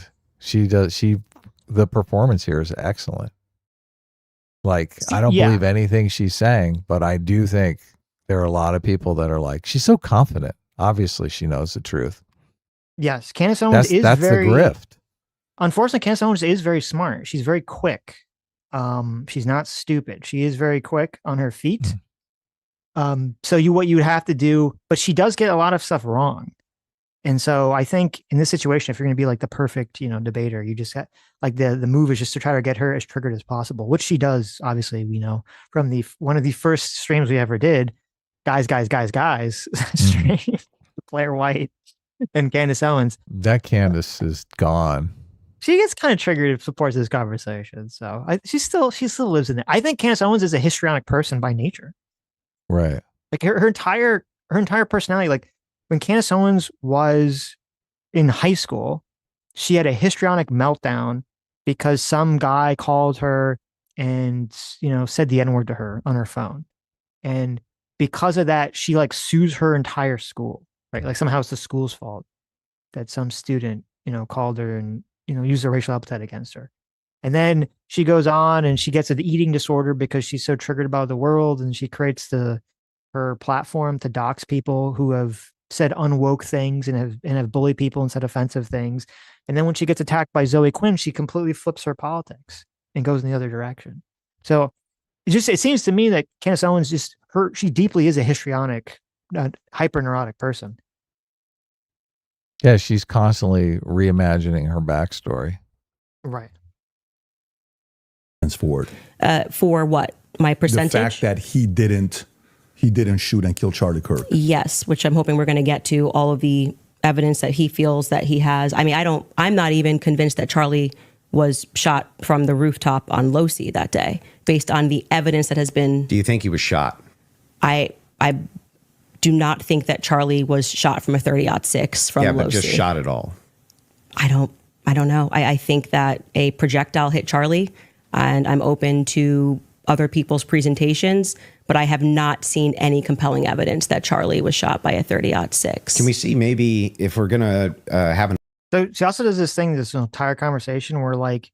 performance here is excellent. Like, I don't believe anything she's saying, but I do think there are a lot of people that are like, she's so confident. Obviously, she knows the truth. Yes, Candace Owens that's the grift. Unfortunately, Candace Owens is very smart. She's very quick. She's not stupid. She is very quick on her feet. So what you would have to do, but she does get a lot of stuff wrong. And so I think in this situation, if you're going to be like the perfect, debater, you just have, like the move is just to try to get her as triggered as possible, which she does. Obviously, we know from one of the first streams we ever did, guys stream, Blair White and Candace Owens. That Candace is gone. She gets kind of triggered if supports this conversation. So she still lives in it. I think Candace Owens is a histrionic person by nature. Right. Like her entire personality, like, when Candace Owens was in high school, she had a histrionic meltdown because some guy called her and, said the N-word to her on her phone. And because of that, she like sues her entire school, right? Like somehow it's the school's fault that some student, called her and, used a racial epithet against her. And then she goes on and she gets an eating disorder because she's so triggered about the world. And she creates her platform to dox people who have said unwoke things and have bullied people and said offensive things. And then when she gets attacked by Zoe Quinn, she completely flips her politics and goes in the other direction. So it seems to me that Candace Owens she deeply is a histrionic, hyper-neurotic person. Yeah, she's constantly reimagining her backstory. Right. Henceforward. For what? My percentage? The fact that he didn't shoot and kill Charlie Kirk. Yes, which I'm hoping we're going to get to all of the evidence that he feels that he has. I mean, I'm not even convinced that Charlie was shot from the rooftop on Losi that day based on the evidence that has been. Do you think he was shot? I do not think that Charlie was shot from a 30-06 from Losi. Yeah, but just shot at all. I don't know. I think that a projectile hit Charlie, and I'm open to other people's presentations, but I have not seen any compelling evidence that Charlie was shot by a 30-06. Can we see maybe if we're going to have an... So she also does this thing, this entire conversation where like,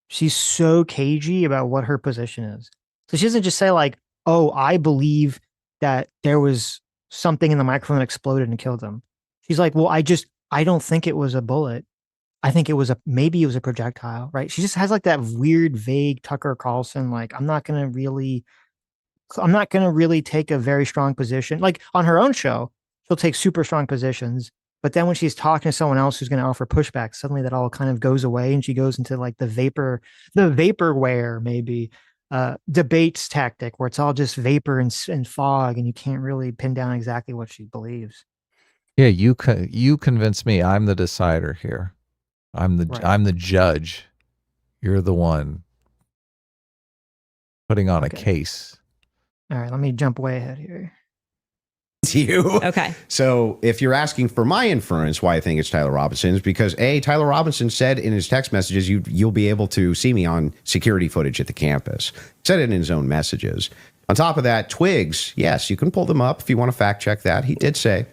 she's so cagey about what her position is. So she doesn't just say like, oh, I believe that there was something in the microphone that exploded and killed him. She's like, well, I don't think it was a bullet. I think maybe it was a projectile, right? She just has like that weird, vague Tucker Carlson, like, I'm not going to really take a very strong position. Like on her own show, she'll take super strong positions. But then when she's talking to someone else who's going to offer pushback, suddenly that all kind of goes away. And she goes into like the vaporware, maybe debates tactic where it's all just vapor and fog. And you can't really pin down exactly what she believes. Yeah. You convince me. I'm the decider here. I'm the judge. You're the one putting on a case. All right, let me jump way ahead here. You. Okay. So if you're asking for my inference, why I think it's Tyler Robinson is because Tyler Robinson said in his text messages, you'll be able to see me on security footage at the campus. Said it in his own messages. On top of that, Twigs, yes, you can pull them up if you want to fact check that. He did say.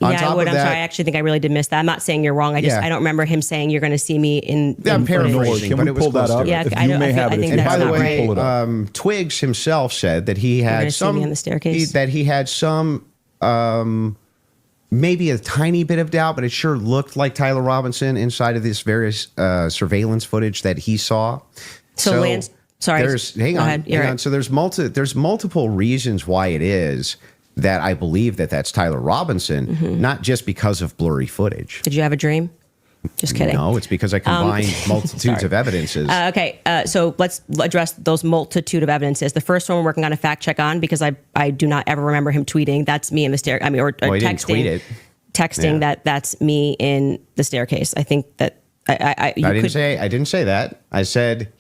Yeah, I would. I'm sorry. I actually think I really did miss that. I'm not saying you're wrong. I don't remember him saying you're going to see me in. I'm paraphrasing, can but we it was pull that up? Yeah, if you may have it. think by the way, pull it up. Twigs himself said that he had some on the staircase. That he had some maybe a tiny bit of doubt, but it sure looked like Tyler Robinson inside of this various surveillance footage that he saw. So Lance. Sorry. Hang on. So there's multiple reasons why it is that I believe that that's Tyler Robinson, not just because of blurry footage. Did you have a dream? Just kidding. No, it's because I combined multitudes of evidences. So let's address those multitude of evidences. The first one we're working on a fact check on because I do not ever remember him tweeting. That's me in the stair. Or texting. Didn't tweet it. Texting that's me in the staircase. I think that. I didn't say that. I said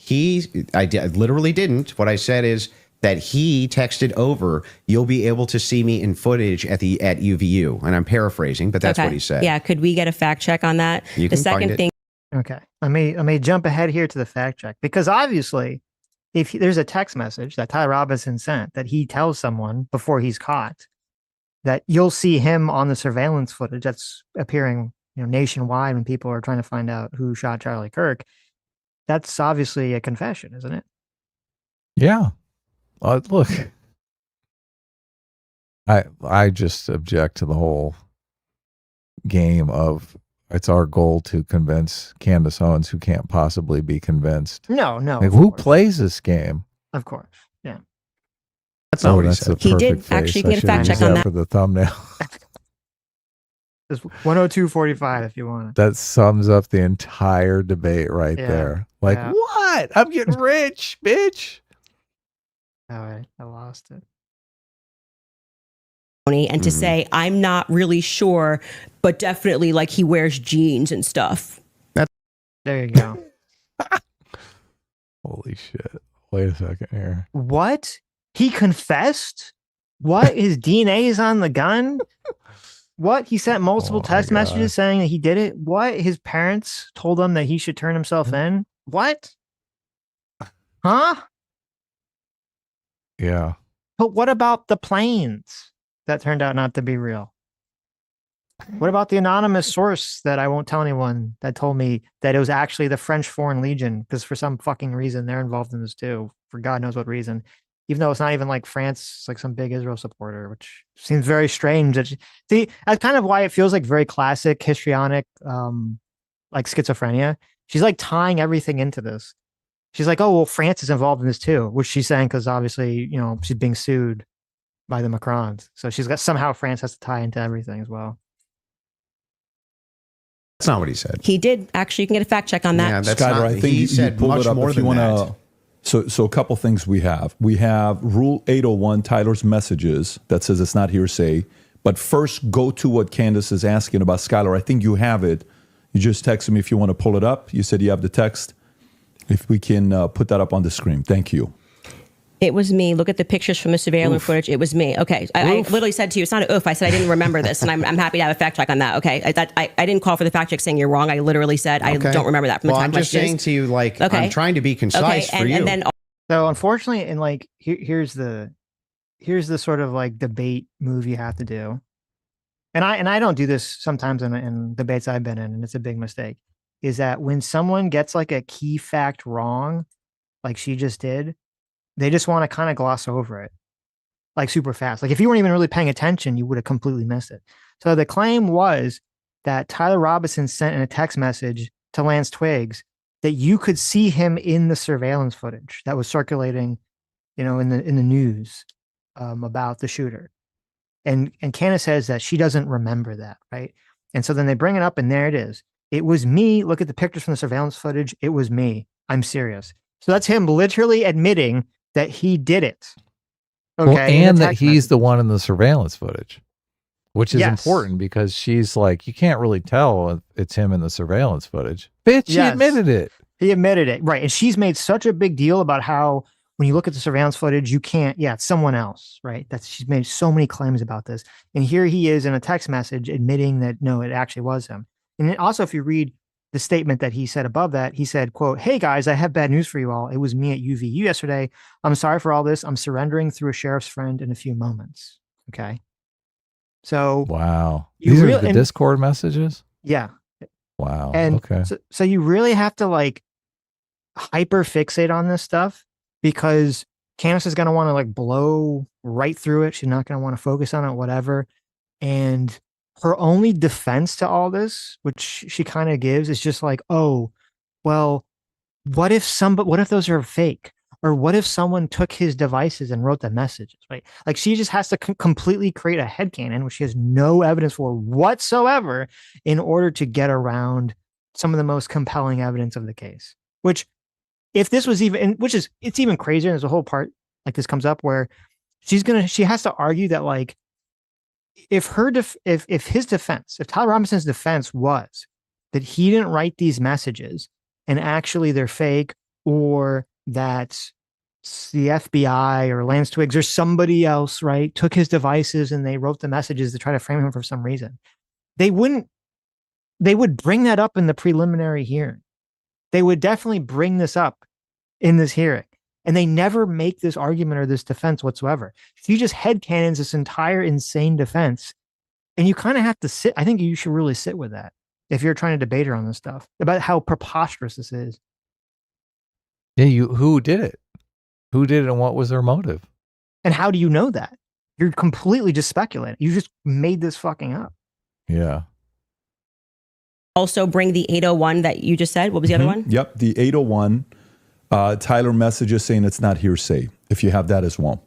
I literally didn't. What I said is that he texted over, you'll be able to see me in footage at UVU. And I'm paraphrasing, but that's what he said. Yeah. Could we get a fact check on that? The second thing. Okay. Let me jump ahead here to the fact check because obviously if there's a text message that Tyler Robinson sent that he tells someone before he's caught that you'll see him on the surveillance footage that's appearing nationwide when people are trying to find out who shot Charlie Kirk, that's obviously a confession, isn't it? Yeah. Look, I just object to the whole game of it's our goal to convince Candace Owens who can't possibly be convinced. No. Like, who plays this game? Of course. Yeah. That's not what he said. He did actually get a fact check on that for the thumbnail. It's 102.45 if you want it. That sums up the entire debate right there. Like, what? I'm getting rich, bitch. All right, I lost it. And to say, I'm not really sure, but definitely like he wears jeans and stuff. There you go. Holy shit. Wait a second here. What? He confessed? What? His DNA is on the gun? What? He sent multiple text messages saying that he did it? What? His parents told him that he should turn himself in? What? Huh? Yeah. But what about the planes that turned out not to be real? What about the anonymous source that I won't tell anyone that told me that it was actually the French Foreign Legion? Because for some fucking reason, they're involved in this too. For God knows what reason. Even though it's not even like France, it's like some big Israel supporter, which seems very strange. See, that's kind of why it feels like very classic histrionic, like schizophrenia. She's like tying everything into this. She's like, oh, well, France is involved in this too, which she's saying because obviously, she's being sued by the Macrons. So she's got somehow France has to tie into everything as well. That's not what he said. He did actually. You can get a fact check on that. Yeah, that's Skyler, not, I think he you said pull much it up more if you than want that. So a couple things we have. We have Rule 801, Tyler's messages, that says it's not hearsay. But first, go to what Candace is asking about. Skylar, I think you have it. You just text me if you want to pull it up. You said you have the text. If we can put that up on the screen. Thank you. It was me. Look at the pictures from the surveillance footage. It was me. Okay. I literally said to you, it's not an oof. I said I didn't remember this, and I'm happy to have a fact check on that. Okay. I didn't call for the fact check saying you're wrong. I literally said I don't remember that from the time. I'm just saying to you, like, I'm trying to be concise for you. And then So unfortunately, and like here's the sort of like debate move you have to do. And I don't do this sometimes in debates I've been in, and it's a big mistake, is that when someone gets like a key fact wrong, like she just did, they just want to kind of gloss over it like super fast. Like if you weren't even really paying attention, you would have completely missed it. So the claim was that Tyler Robinson sent in a text message to Lance Twiggs that you could see him in the surveillance footage that was circulating, in the news about the shooter. And Candace says that she doesn't remember that, right? And so then they bring it up, and there it is. It was me. Look at the pictures from the surveillance footage. It was me. I'm serious. So that's him literally admitting that he did it. Okay, well, and that he's the one in the surveillance footage, which is important because she's like, you can't really tell if it's him in the surveillance footage. Bitch, he admitted it. He admitted it, right? And she's made such a big deal about how when you look at the surveillance footage, you can't, it's someone else, right? She's made so many claims about this. And here he is in a text message admitting that, no, it actually was him. And then also, if you read the statement that he said above that, he said, quote, "Hey guys, I have bad news for you all. It was me at UVU yesterday. I'm sorry for all this. I'm surrendering through a sheriff's friend in a few moments." Okay. So. Wow. These are the Discord messages? Yeah. Wow. And okay. So you really have to like hyper fixate on this stuff because Candace is going to want to like blow right through it. She's not going to want to focus on it, whatever. And her only defense to all this, which she kind of gives, is just like, oh, well, what if those are fake? Or what if someone took his devices and wrote the messages, right? Like she just has to completely create a headcanon, which she has no evidence for whatsoever, in order to get around some of the most compelling evidence of the case. Which, if this was even, it's even crazier. There's a whole part like this comes up where she has to argue that like, if Tyler Robinson's defense was that he didn't write these messages and actually they're fake, or that the FBI or Lance Twiggs or somebody else, right, took his devices and they wrote the messages to try to frame him for some reason, they would bring that up in the preliminary hearing. They would definitely bring this up in this hearing. And they never make this argument or this defense whatsoever. She just headcanons this entire insane defense. And you kind of have to sit. I think you should really sit with that if you're trying to debate her on this stuff about how preposterous this is. Yeah, who did it? Who did it and what was their motive? And how do you know that? You're completely just speculating. You just made this fucking up. Yeah. Also bring the 801 that you just said. What was the other one? Yep, the 801. Tyler messages saying it's not hearsay, if you have that as well.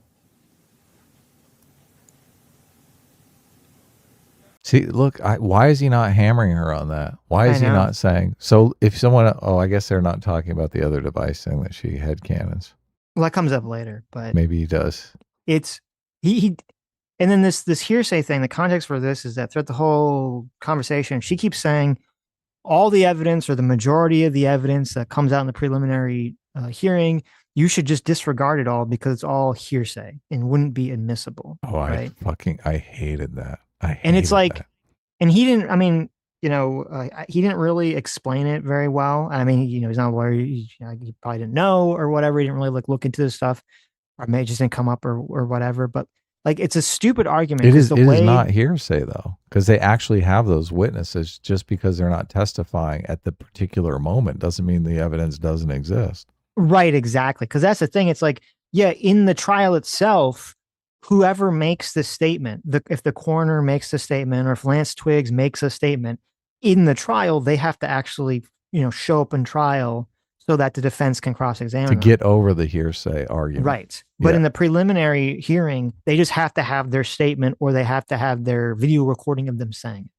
See, look, why is he not hammering her on that? Why is he not saying, so if someone, I guess they're not talking about the other device thing that she headcanons. Well, that comes up later, but maybe he does. It's, he and then this hearsay thing, the context for this is that throughout the whole conversation, she keeps saying all the evidence or the majority of the evidence that comes out in the preliminary hearing, you should just disregard it all because it's all hearsay and wouldn't be admissible. Oh, right? I hated that. And it's like, that. And he didn't, I mean, he didn't really explain it very well. I mean, he's not a lawyer. He probably didn't know or whatever. He didn't really look into this stuff, or maybe it just didn't come up or whatever. But like, it's a stupid argument. It is not hearsay though, because they actually have those witnesses. Just because they're not testifying at the particular moment doesn't mean the evidence doesn't exist. Right, exactly. Because that's the thing. It's like, yeah, in the trial itself, whoever makes the statement, if the coroner makes the statement, or if Lance Twiggs makes a statement in the trial, they have to actually, show up in trial so that the defense can cross-examine them. Get over the hearsay argument. Right. But in the preliminary hearing, they just have to have their statement, or they have to have their video recording of them saying it.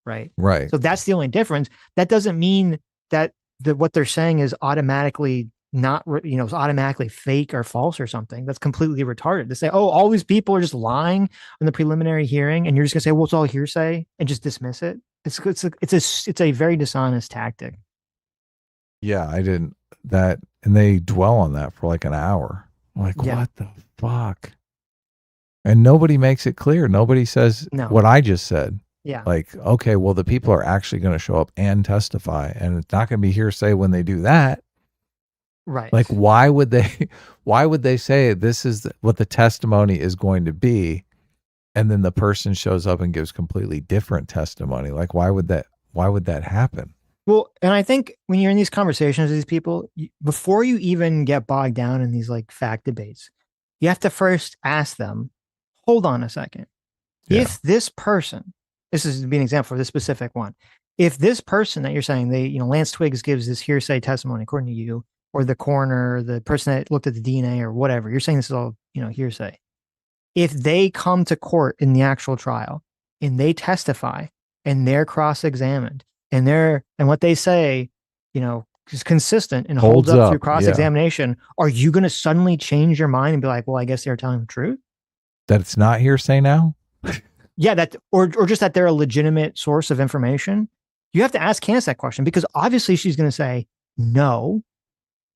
Right. Right. So that's the only difference. That doesn't mean that what they're saying is automatically not, is automatically fake or false or something. That's completely retarded to say, oh, all these people are just lying in the preliminary hearing, and you're just gonna say, well, it's all hearsay, and just dismiss it. It's a very dishonest tactic. Yeah, I didn't that, and they dwell on that for like an hour. I'm like, what the fuck? And nobody makes it clear. Nobody says what I just said. Yeah. Like, okay, well, the people are actually going to show up and testify, and it's not going to be hearsay when they do that. Right. Like, why would they why would they say this is what the testimony is going to be, and then the person shows up and gives completely different testimony? Like, why would that happen? Well, and I think when you're in these conversations with these people, before you even get bogged down in these like fact debates, you have to first ask them, hold on a second. Yeah. If this person, this is to be an example for this specific one, if this person that you're saying Lance Twiggs gives this hearsay testimony, according to you, or the coroner, the person that looked at the DNA or whatever, you're saying this is all, hearsay. If they come to court in the actual trial and they testify and they're cross-examined and what they say, is consistent and holds up through cross-examination, are you going to suddenly change your mind and be like, well, I guess they're telling the truth? That it's not hearsay now? Yeah, or just that they're a legitimate source of information. You have to ask Candace that question, because obviously she's going to say no.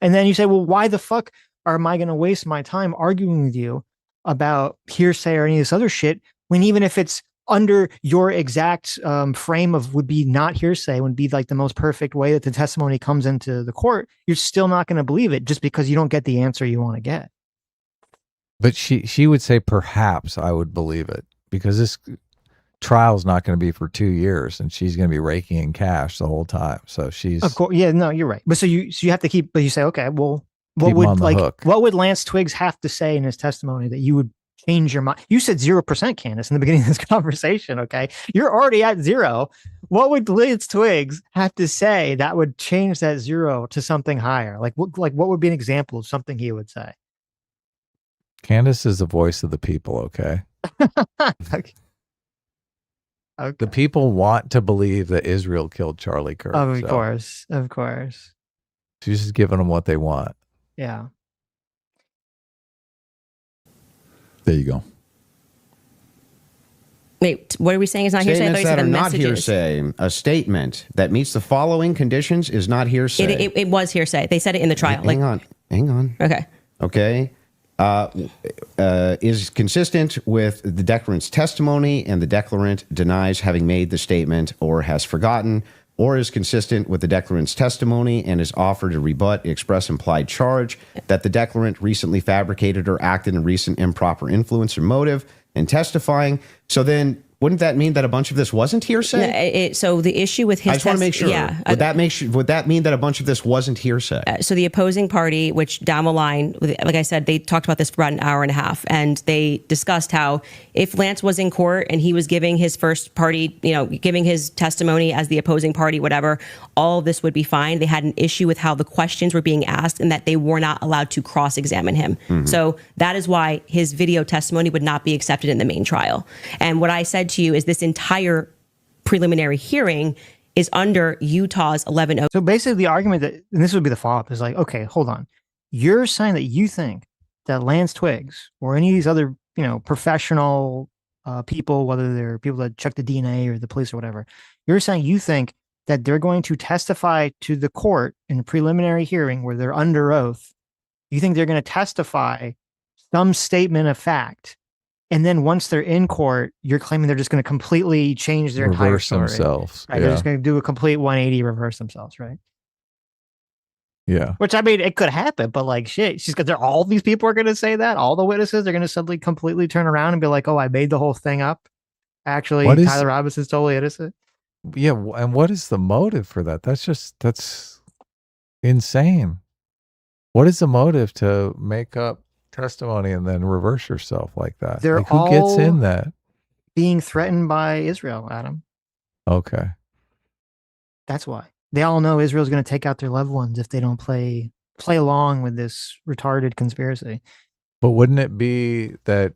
And then you say, well, why the fuck am I going to waste my time arguing with you about hearsay or any of this other shit, when even if it's under your exact frame of would be not hearsay, would be like the most perfect way that the testimony comes into the court, you're still not going to believe it just because you don't get the answer you want to get. But she would say, perhaps I would believe it, because this trial's not going to be for 2 years and she's going to be raking in cash the whole time. So she's, of course, yeah, no, you're right. But so you have to keep, but you say, okay, well, what would Lance Twiggs have to say in his testimony that you would change your mind? You said 0%, Candace, in the beginning of this conversation. Okay, you're already at 0. What would Lance Twiggs have to say that would change that 0 to something higher? Like what would be an example of something he would say? Candace is the voice of the people. Okay. Okay. The people want to believe that Israel killed Charlie Kirk. Of course. She's just giving them what they want. Yeah. There you go. Wait, what are we saying is not hearsay? Statements that are not hearsay. A statement that meets the following conditions is not hearsay. It was hearsay. They said it in the trial. Hang on. Okay. Is consistent with the declarant's testimony, and the declarant denies having made the statement or has forgotten, or is consistent with the declarant's testimony and is offered to rebut the express implied charge that the declarant recently fabricated or acted in recent improper influence or motive in testifying. So then, wouldn't that mean that a bunch of this wasn't hearsay? So the issue with his, I just want to make sure. Yeah, would that mean that a bunch of this wasn't hearsay? So the opposing party, which down the line, like I said, they talked about this for about an hour and a half, and they discussed how if Lance was in court and he was giving his first party, giving his testimony as the opposing party, whatever, all of this would be fine. They had an issue with how the questions were being asked and that they were not allowed to cross-examine him. Mm-hmm. So that is why his video testimony would not be accepted in the main trial. And what I said to you is this entire preliminary hearing is under Utah's 11. So basically the argument that, and this would be the follow-up, is like, okay, hold on. You're saying that you think that Lance Twiggs or any of these other, professional people, whether they're people that check the DNA or the police or whatever, you're saying you think that they're going to testify to the court in a preliminary hearing where they're under oath. You think they're going to testify some statement of fact, and then once they're in court, you're claiming they're just going to completely change their entire story. Themselves. Right? Yeah. They're just going to do a complete 180, reverse themselves, right? Yeah. Which, I mean, it could happen, but like shit, all these people are going to say that. All the witnesses are going to suddenly completely turn around and be like, "Oh, I made the whole thing up. Actually, Tyler Robinson's totally innocent." Yeah, and what is the motive for that? That's insane. What is the motive to make up testimony and then reverse yourself like that? They're who gets in that? Being threatened by Israel, Adam. Okay. That's why. They all know Israel's going to take out their loved ones if they don't play along with this retarded conspiracy. But wouldn't it be that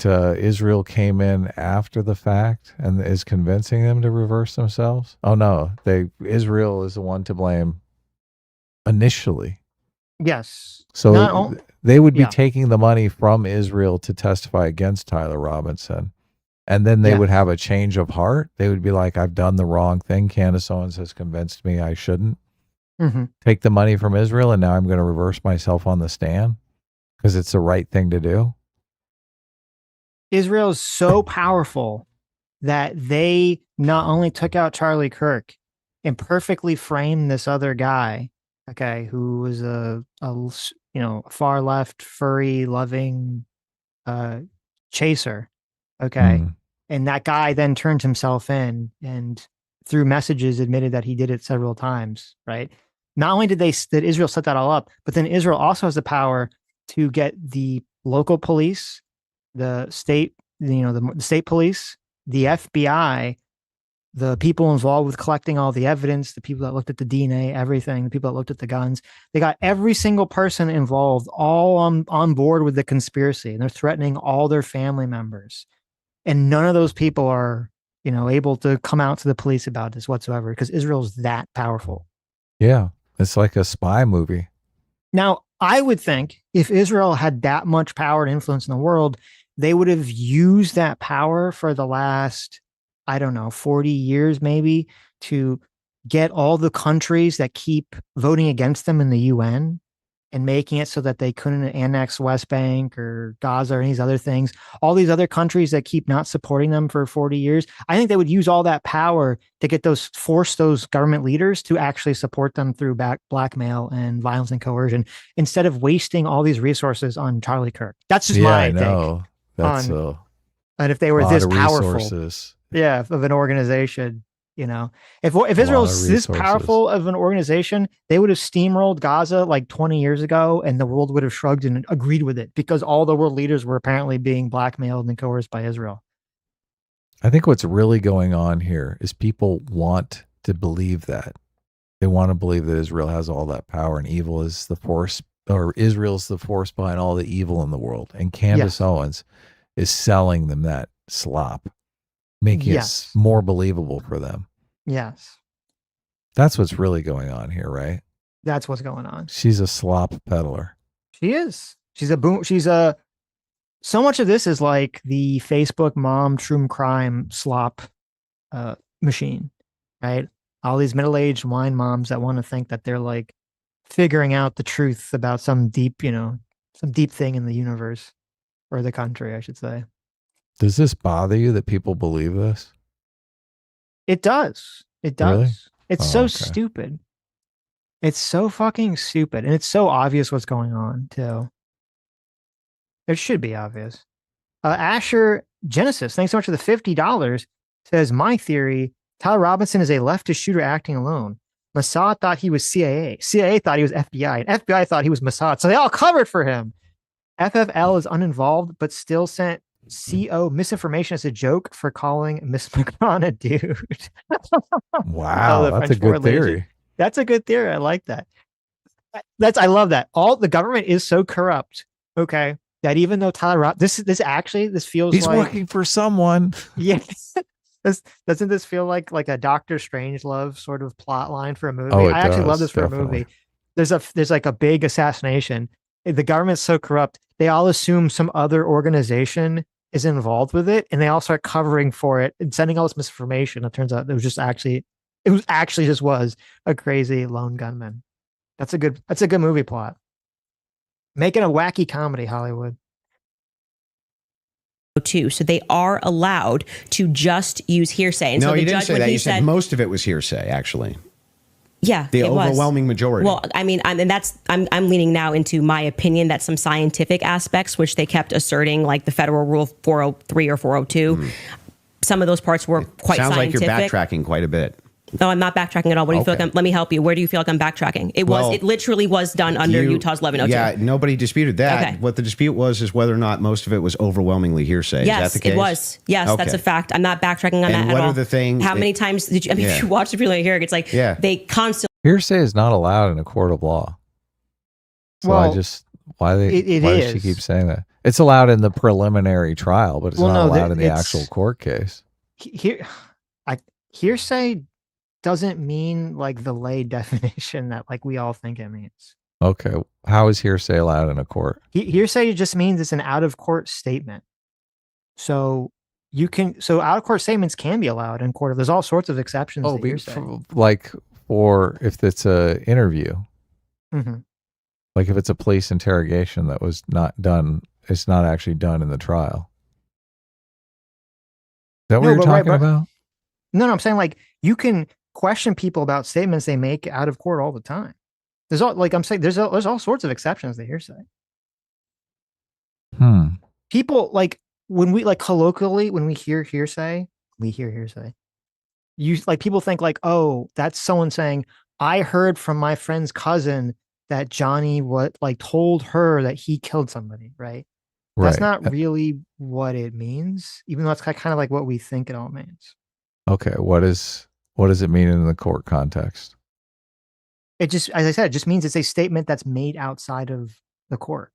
Israel came in after the fact and is convincing them to reverse themselves? Oh no, Israel is the one to blame initially. Yes. So they would be taking the money from Israel to testify against Tyler Robinson. And then they would have a change of heart. They would be like, I've done the wrong thing. Candace Owens has convinced me I shouldn't take the money from Israel, and now I'm going to reverse myself on the stand because it's the right thing to do. Israel is so powerful that they not only took out Charlie Kirk and perfectly framed this other guy okay, who was a far left, furry, loving chaser. Okay. Mm. And that guy then turned himself in and through messages admitted that he did it several times, right? Not only did Israel set that all up, but then Israel also has the power to get the local police, the state, the state police, the FBI, the people involved with collecting all the evidence, the people that looked at the DNA, everything, the people that looked at the guns. They got every single person involved all on board with the conspiracy, and they're threatening all their family members. And none of those people are, able to come out to the police about this whatsoever because Israel's that powerful. Yeah, it's like a spy movie. Now, I would think if Israel had that much power and influence in the world, they would have used that power for the last, I don't know, 40 years maybe to get all the countries that keep voting against them in the UN and making it so that they couldn't annex West Bank or Gaza or any of these other things. All these other countries that keep not supporting them for 40 years. I think they would use all that power to force those government leaders to actually support them through blackmail and violence and coercion instead of wasting all these resources on Charlie Kirk. That's just my take. No, that's and if they were this powerful, resources. Of an organization, if Israel was this powerful of an organization, they would have steamrolled Gaza like 20 years ago and the world would have shrugged and agreed with it because all the world leaders were apparently being blackmailed and coerced by Israel. I think what's really going on here is people want to believe that. They want to believe that Israel has all that power and evil is the force, or Israel's the force behind all the evil in the world. And Candace Owens is selling them that slop, making it more believable for them. Yes. That's what's really going on here, right? That's what's going on. She's a slop peddler. She is. So much of this is like the Facebook mom true crime slop machine, right? All these middle-aged wine moms that want to think that they're like figuring out the truth about some deep thing in the universe or the country, I should say. Does this bother you that people believe this? It does. It does. Really? It's so stupid. It's so fucking stupid. And it's so obvious what's going on, too. It should be obvious. Asher Genesis, thanks so much for the $50, says, my theory, Tyler Robinson is a leftist shooter acting alone. Mossad thought he was CIA. CIA thought he was FBI. And FBI thought he was Mossad. So they all covered for him. FFL is uninvolved, but still sent CO misinformation as a joke for calling Miss Macron a dude. Wow, that's a good theory. That's a good theory. I like that. I love that. All the government is so corrupt. Okay, that even though Tyler this feels he's working for someone. Yes. Doesn't this feel like a Doctor Strangelove sort of plot line for a movie? Oh, I actually love this for definitely. a movie. There's like a big assassination. The government's so corrupt, they all assume some other organization is involved with it, and they all start covering for it and sending all this misinformation. It turns out it was actually a crazy lone gunman. That's a good movie plot. Making a wacky comedy, Hollywood. Too, so they are allowed to just use hearsay. And no, so you didn't say that. You said most of it was hearsay, actually. Yeah, the overwhelming majority. Well, I mean, I'm leaning now into my opinion that some scientific aspects, which they kept asserting, like the federal rule 403 or 402, some of those parts were quite Sounds scientific. like you're backtracking quite a bit. No, I'm not backtracking at all. What do you feel like let me help you. Where do you feel like I'm backtracking? It literally was done under Utah's 1102. Yeah, nobody disputed that. Okay. What the dispute was is whether or not most of it was overwhelmingly hearsay. Yes, is that the case? It was. Yes, that's a fact. I'm not backtracking on that at all. What are the things? How many times did you, if you watch the video here, it's like they constantly. Hearsay is not allowed in a court of law. So why does she keep saying that? It's allowed in the preliminary trial, but it's not allowed in the actual court case. Hearsay doesn't mean like the lay definition that like we all think it means. Okay. How is hearsay allowed in a court? Hearsay just means it's an out of court statement. So out of court statements can be allowed in court. There's all sorts of exceptions to hearsay. Or if it's a interview, mm-hmm. Like if it's a police interrogation that was not done, it's not actually done in the trial. Is that what you're talking about? No, I'm saying like you can question people about statements they make out of court all the time. There's all, like I'm saying, there's all sorts of exceptions to hearsay. People, like, when we, like, colloquially, when we hear hearsay, you, like, people think like, oh, that's someone saying, I heard from my friend's cousin that Johnny told her that he killed somebody, right? That's not really what it means, even though it's kind of like what we think it all means. Okay, what does it mean in the court context? It just, as I said, it just means it's a statement that's made outside of the court.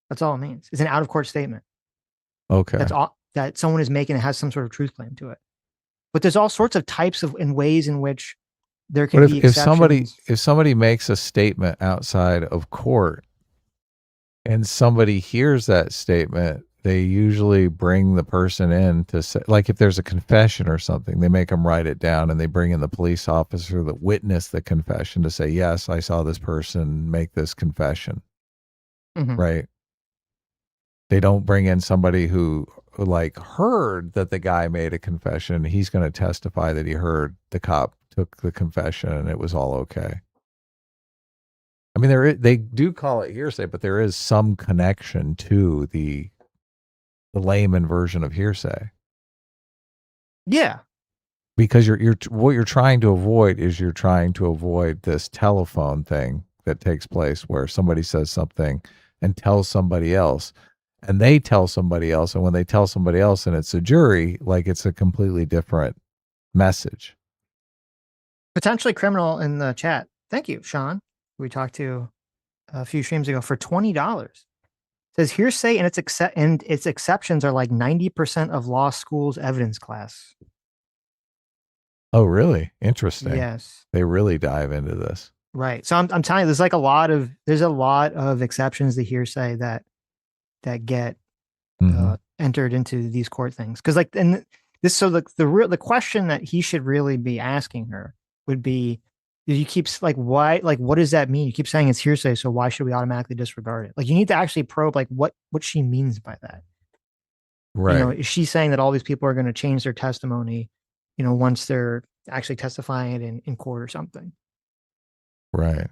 That's all it means. It's an out of court statement. Okay. That's all that someone is making that has some sort of truth claim to it. But there's all sorts of types of and ways in which there can be exceptions. If somebody makes a statement outside of court and somebody hears that statement, they usually bring the person in to say, like, if there's a confession or something, they make them write it down and they bring in the police officer that witnessed the confession to say, yes, I saw this person make this confession. Right. They don't bring in somebody who like heard that the guy made a confession. He's going to testify that he heard the cop took the confession and it was all okay. I mean, they do call it hearsay, but there is some connection to the layman version of hearsay. Yeah. Because what you're trying to avoid is you're trying to avoid this telephone thing that takes place where somebody says something and tells somebody else. And they tell somebody else, and when they tell somebody else and it's a jury, like, it's a completely different message. Potentially criminal in the chat. Thank you, Sean. We talked to a few streams ago for $20. Says hearsay and its exceptions are like 90% of law school's evidence class. Oh, really? Interesting. Yes. They really dive into this. Right. So I'm telling you, there's a lot of exceptions to hearsay that get entered into these court things. Because the question that he should really be asking her would be, you keep like, why, like, what does that mean? You keep saying it's hearsay, so why should we automatically disregard it? Like, you need to actually probe like what she means by that. Right. You know, is she saying that all these people are going to change their testimony, you know, once they're actually testifying in court or something? Right.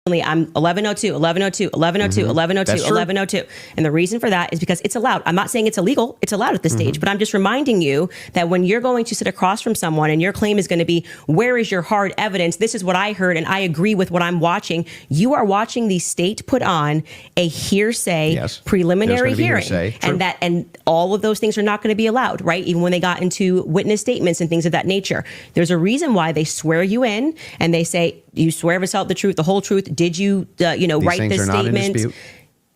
I'm 1102, 1102, 1102, 1102, 1102. And the reason for that is because it's allowed. I'm not saying it's illegal. It's allowed at this stage, but I'm just reminding you that when you're going to sit across from someone and your claim is going to be, where is your hard evidence? This is what I heard and I agree with what I'm watching. You are watching the state put on a hearsay preliminary hearing. And all of those things are not going to be allowed, right? Even when they got into witness statements and things of that nature. There's a reason why they swear you in and they say, you swear to tell the truth, the whole truth. Did you, write this statement?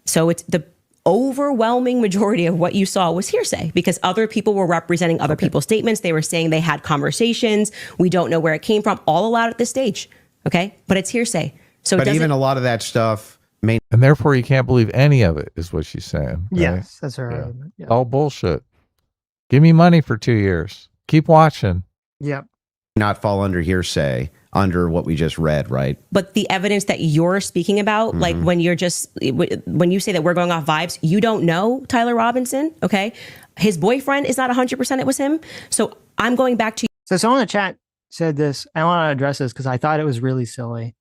So it's the overwhelming majority of what you saw was hearsay because other people were representing other people's statements. They were saying they had conversations. We don't know where it came from. All allowed at this stage. Okay. But it's hearsay. So but even a lot of that stuff may. And therefore you can't believe any of it is what she's saying. Right? Yes, that's her argument. Yeah. All bullshit. Give me money for 2 years. Keep watching. Yep. Not fall under hearsay under what we just read, right? But the evidence that you're speaking about, like when you say that we're going off vibes, you don't know Tyler Robinson, okay? His boyfriend is not 100% it was him. So I'm going back to. So someone in the chat said this. I want to address this because I thought it was really silly.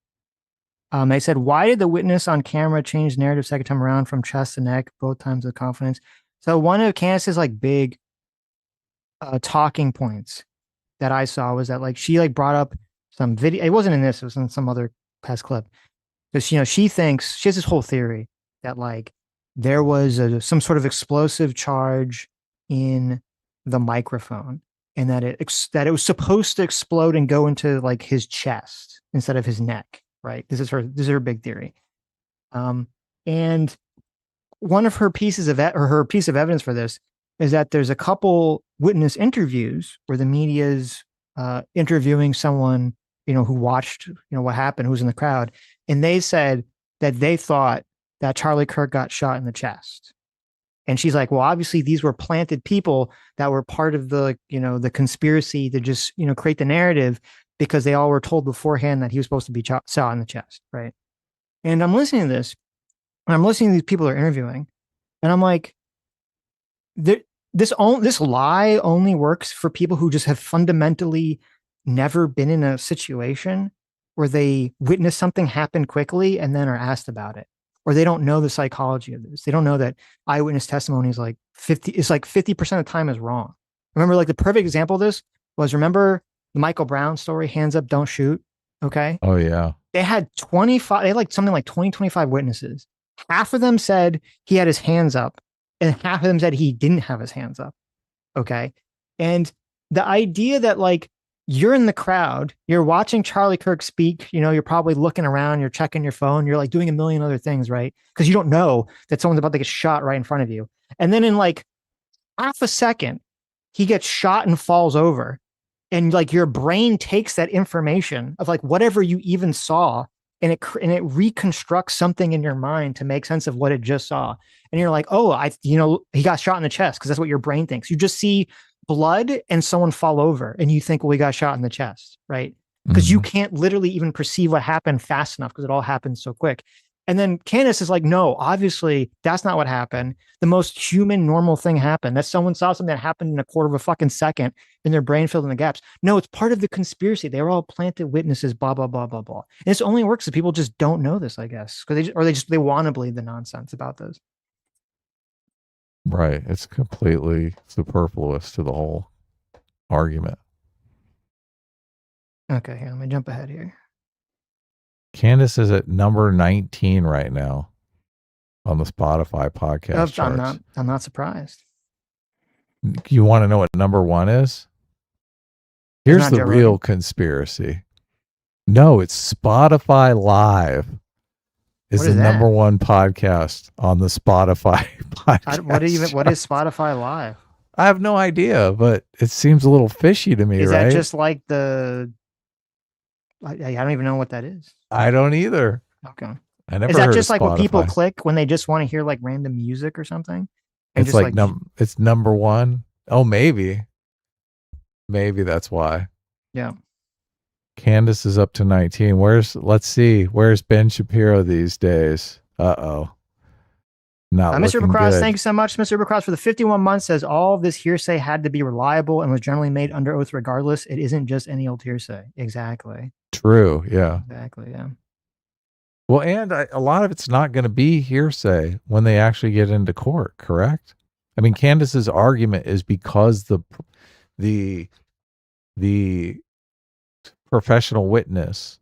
They said, why did the witness on camera change narrative second time around from chest to neck, both times with confidence? So one of Candace's like big talking points that I saw was that like she like brought up some video. It wasn't in this, it was in some other past clip. Because, you know, she thinks, she has this whole theory that like there was some sort of explosive charge in the microphone and that it was supposed to explode and go into like his chest instead of his neck, right? This is her big theory. And one of her pieces of her piece of evidence for this is that there's a couple witness interviews where the media's interviewing someone, you know, who watched, you know, what happened, who's in the crowd. And they said that they thought that Charlie Kirk got shot in the chest. And she's like, well, obviously these were planted people that were part of the, you know, the conspiracy to just, you know, create the narrative because they all were told beforehand that he was supposed to be shot in the chest. Right. And I'm listening to this and I'm listening to these people are interviewing and I'm like, this lie only works for people who just have fundamentally never been in a situation where they witness something happen quickly and then are asked about it, or they don't know the psychology of this. They don't know that eyewitness testimony is like 50% of the time is wrong. Remember, like the perfect example of this was, remember the Michael Brown story, hands up, don't shoot. Okay. Oh yeah. They had 25, they had like something like 20, 25 witnesses. Half of them said he had his hands up and half of them said he didn't have his hands up. Okay. And the idea that like you're in the crowd, you're watching Charlie Kirk speak, you know, you're probably looking around, you're checking your phone, you're like doing a million other things, right? Because you don't know that someone's about to get shot right in front of you. And then in like half a second, he gets shot and falls over. And like your brain takes that information of like whatever you even saw and it reconstructs something in your mind to make sense of what it just saw. And you're like, oh, he got shot in the chest, because that's what your brain thinks. You just see blood and someone fall over and you think, well, he got shot in the chest, right? Because you can't literally even perceive what happened fast enough because it all happens so quick. And then Candace is like, no, obviously that's not what happened. The most human, normal thing happened. That someone saw something that happened in a quarter of a fucking second and their brain filled in the gaps. No, it's part of the conspiracy. They were all planted witnesses, blah, blah, blah, blah, blah. And this only works if people just don't know this, I guess. Because they want to believe the nonsense about this. Right. It's completely superfluous to the whole argument. Okay, here, let me jump ahead here. Candace is at number 19 right now on the Spotify podcast charts. I'm not surprised. You want to know what number 1 is? Here's the real conspiracy. No, it's Spotify Live is the number 1 podcast on the Spotify podcast. What is Spotify Live? I have no idea, but it seems a little fishy to me, is right? Is that just like I don't even know what that is. I don't either. Okay. I never Is that heard just of like what people Spotify. click when they just want to hear like random music or something? It's like it's number 1. Oh, maybe that's why. Yeah. Candace is up to 19. Let's see. Where's Ben Shapiro these days? Uh-oh. Not Mr. looking Bacross, good. thank you so much. Mr. Bacross, for the 51 months, says all of this hearsay had to be reliable and was generally made under oath regardless. It isn't just any old hearsay. Exactly. True. Yeah. Exactly. Yeah. Well, and a lot of it's not going to be hearsay when they actually get into court, correct? I mean, Candace's argument is because the professional witness,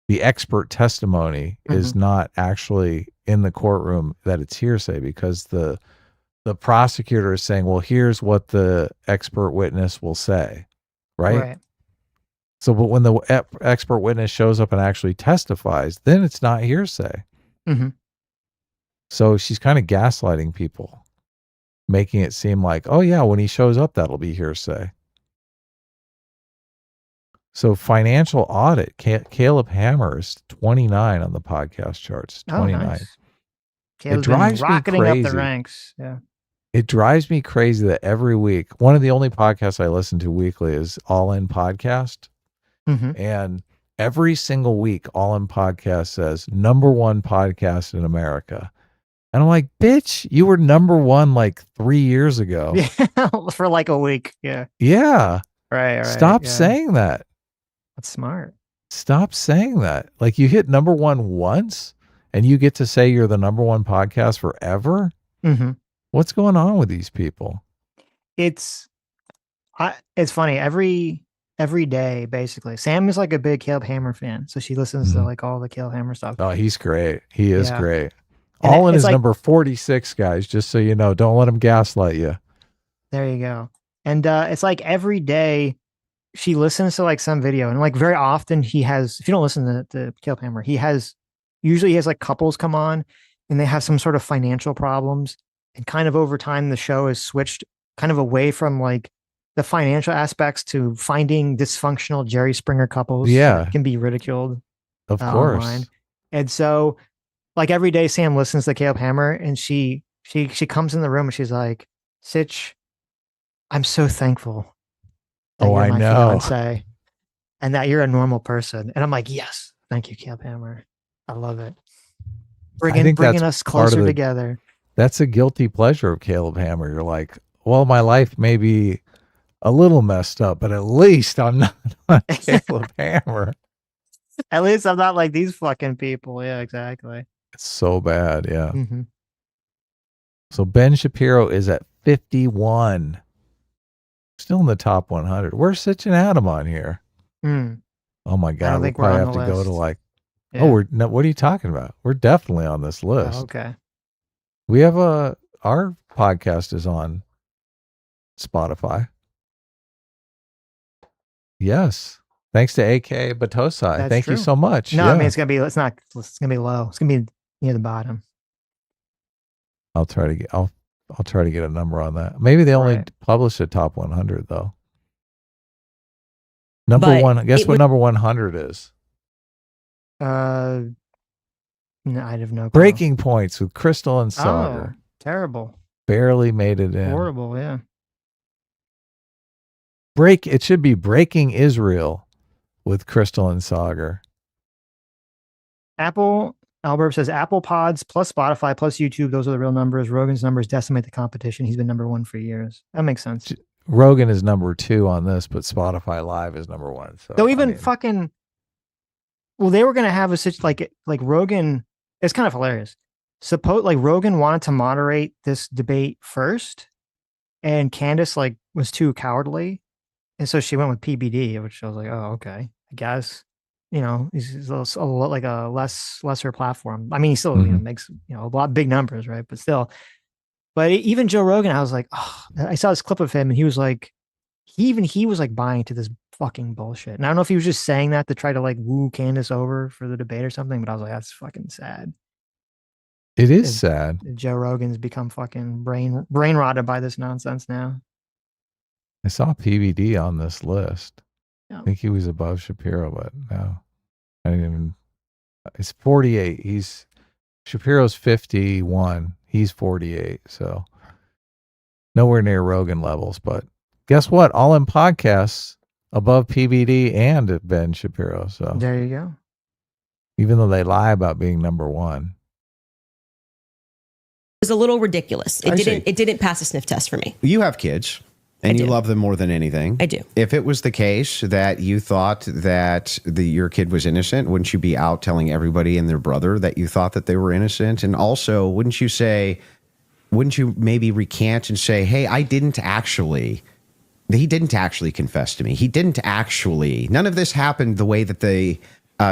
the expert testimony is not actually in the courtroom, that it's hearsay, because the prosecutor is saying, well, here's what the expert witness will say, right? So, but when the expert witness shows up and actually testifies, then it's not hearsay. So she's kind of gaslighting people, making it seem like, oh yeah, when he shows up, that'll be hearsay. So financial audit, Caleb Hammer is 29 on the podcast charts. 29. Nice. It drives me crazy. Up the ranks. Yeah. It drives me crazy that every week, one of the only podcasts I listen to weekly is All In Podcast. And every single week, All In Podcast says number 1 podcast in America. And I'm like, bitch, you were number 1 like 3 years ago. Yeah, for like a week. Yeah. Yeah. Right. Stop saying that. That's smart. Stop saying that. Like, you hit number 1 once and you get to say you're the number 1 podcast forever. What's going on with these people? It's funny. Every day, basically. Sam is like a big Caleb Hammer fan, so she listens to like all the Caleb Hammer stuff. Oh, he's great. He is great. All In is like, number 46, guys, just so you know. Don't let him gaslight you. There you go. And it's like every day she listens to like some video, and like very often he has, if you don't listen to Caleb Hammer, usually he has like couples come on and they have some sort of financial problems, and kind of over time the show has switched kind of away from like the financial aspects to finding dysfunctional Jerry Springer couples that can be ridiculed. Of course. Online. And so like every day Sam listens to Caleb Hammer, and she comes in the room and she's like, Sitch, I'm so thankful that you're my fiance and that you're a normal person. And I'm like, yes, thank you, Caleb Hammer. I love it. Bringing us closer together. That's a guilty pleasure of Caleb Hammer. You're like, well, my life may be a little messed up, but at least I'm not on Caleb Hammer. At least I'm not like these fucking people. Yeah, exactly. It's so bad. Yeah. Mm-hmm. So Ben Shapiro is at 51. Still in the top 100. Where's Sitch and Adam on here? Mm. Oh my God. We'll think we're probably on have the to go to list. like, Yeah. oh, what are you talking about? We're definitely on this list. Oh, okay. We have our podcast is on Spotify. Yes. Thanks to AK Batosai. That's Thank true. you so much. No, yeah. I mean, it's gonna be low. It's gonna be near the bottom. I'll try to get a number on that. Maybe they only publish a top 100 though. Number one. Guess what number 100 is? No, I have no clue. Breaking Points with Crystal and Sagar. Oh, terrible. Barely made it in. Horrible. Yeah. It should be Breaking Israel with Crystal and Sagar. Albert says Apple Pods plus Spotify plus YouTube. Those are the real numbers. Rogan's numbers decimate the competition. He's been number one for years. That makes sense. Rogan is number 2 on this, but Spotify Live is number 1. So though even they were going to have a situation like Rogan. It's kind of hilarious. Rogan wanted to moderate this debate first, and Candace was too cowardly, and so she went with PBD, which I was like, oh, okay, I guess. He's a lesser platform. I mean, he still makes a lot of big numbers, right? But still, even Joe Rogan, I was like, oh, I saw this clip of him, and he was like, he was like buying into this fucking bullshit. And I don't know if he was just saying that to try to woo Candace over for the debate or something, but I was like, that's fucking sad. It is sad. Joe Rogan's become fucking brain rotted by this nonsense now. I saw PBD on this list. Yeah. I think he was above Shapiro, but no. I didn't even. It's 48. Shapiro's 51. He's 48. So nowhere near Rogan levels. But guess what? All in podcasts above PBD and Ben Shapiro. So there you go. Even though they lie about being number 1. It was a little ridiculous. It didn't pass a sniff test for me. You have kids. And you love them more than anything. I do. If it was the case that you thought that your kid was innocent, wouldn't you be out telling everybody and their brother that you thought that they were innocent? And also, wouldn't you maybe recant and say, hey, he didn't actually confess to me. None of this happened the way that the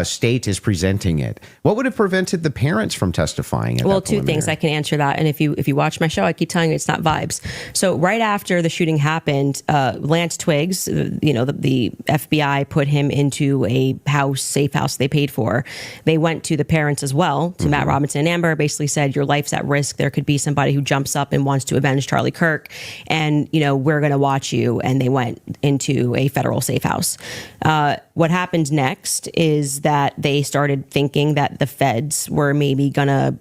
state is presenting it. What would have prevented the parents from testifying? Well, 2 things I can answer that. And if you watch my show, I keep telling you it's not vibes. So right after the shooting happened, Lance Twiggs, the FBI put him into a safe house they paid for. They went to the parents as well, to Matt Robinson and Amber, basically said, your life's at risk. There could be somebody who jumps up and wants to avenge Charlie Kirk. And, we're going to watch you. And they went into a federal safe house. What happened next is that they started thinking that the feds were maybe gonna,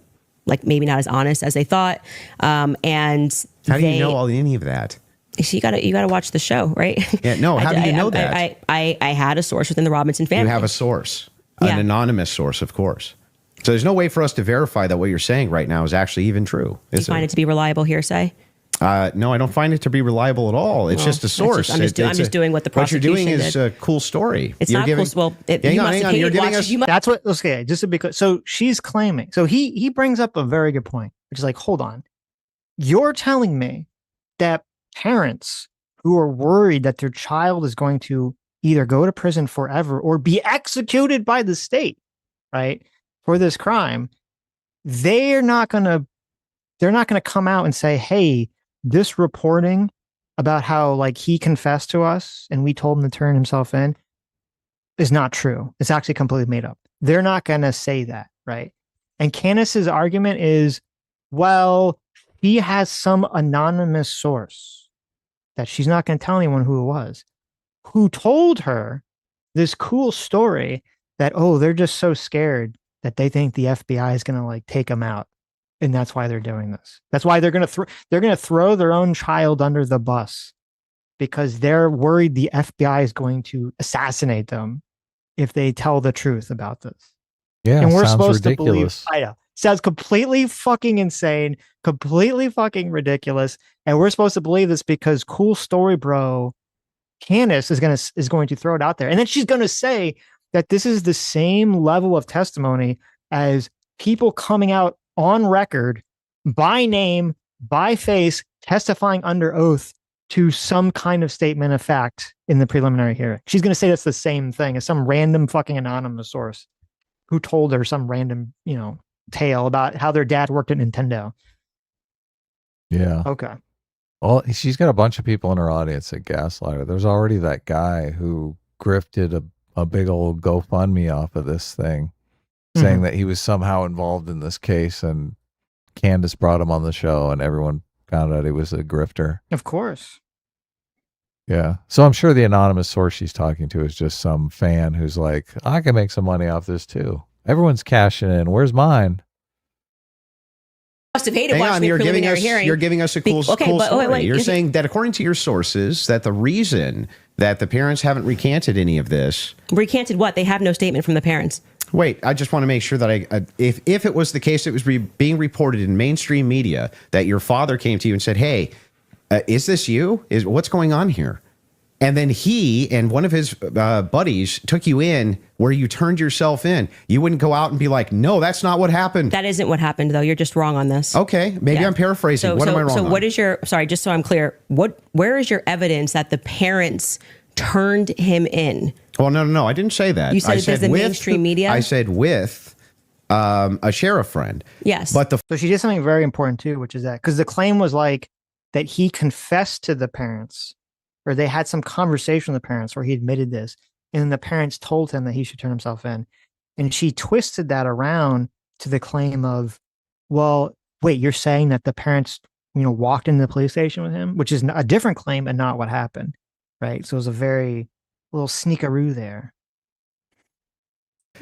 maybe not as honest as they thought. And how do you know any of that? So you gotta watch the show, right? Yeah, no. How do you know that? I had a source within the Robinson family. You have a source, an anonymous source, of course. So there's no way for us to verify that what you're saying right now is actually even true. Do you find it to be reliable hearsay? No, I don't find it to be reliable at all. It's just a source. I'm just doing what the prosecution What you're doing did. is a cool story. It's not cool. Well, hang on. You're giving us. That's what. Okay, just to be clear. So she's claiming. So he brings up a very good point, which is hold on. You're telling me that parents who are worried that their child is going to either go to prison forever or be executed by the state, right, for this crime, they're not going to come out and say, hey, this reporting about how he confessed to us and we told him to turn himself in is not true. It's actually completely made up. They're not going to say that, right? And Candace's argument is, well, he has some anonymous source that she's not going to tell anyone who it was, who told her this cool story that, oh, they're just so scared that they think the FBI is going to take them out. And that's why they're doing this. That's why they're going to throw their own child under the bus, because they're worried the FBI is going to assassinate them if they tell the truth about this. Yeah, and we're sounds supposed ridiculous. to believe. I know. Sounds completely fucking insane, completely fucking ridiculous. And we're supposed to believe this because Cool Story Bro Candace is going to throw it out there. And then she's going to say that this is the same level of testimony as people coming out on record by name, by face, testifying under oath to some kind of statement of fact in the preliminary hearing. She's going to say that's the same thing as some random fucking anonymous source who told her some random, tale about how their dad worked at Nintendo. Yeah. Okay. Well, she's got a bunch of people in her audience that gaslight her. There's already that guy who grifted a big old GoFundMe off of this thing, saying that he was somehow involved in this case, and Candace brought him on the show, and everyone found out he was a grifter. Of course. Yeah. So I'm sure the anonymous source she's talking to is just some fan who's like, I can make some money off this too. Everyone's cashing in. Where's mine? Must have hated watching the preliminary hearing. You're giving us a cool story. Wait, you're saying that according to your sources, that the reason that the parents haven't recanted any of this. Recanted what? They have no statement from the parents. Wait, I just want to make sure that if it was the case that was being reported in mainstream media, that your father came to you and said, hey, is this you? What's going on here? And then he and one of his buddies took you in where you turned yourself in. You wouldn't go out and be like, no, that's not what happened. That isn't what happened, though. You're just wrong on this. Okay. Maybe I'm paraphrasing. What am I wrong on? So what is your, sorry, just so I'm clear, where is your evidence that the parents turned him in? Well, no. I didn't say that. You said there's the mainstream media? I said with a sheriff friend. Yes. But so she did something very important too, which is that because the claim was like that he confessed to the parents, or they had some conversation with the parents where he admitted this, and then the parents told him that he should turn himself in. And she twisted that around to the claim of, well, wait, you're saying that the parents, walked into the police station with him, which is a different claim and not what happened, right? So it was a very little sneakaroo there.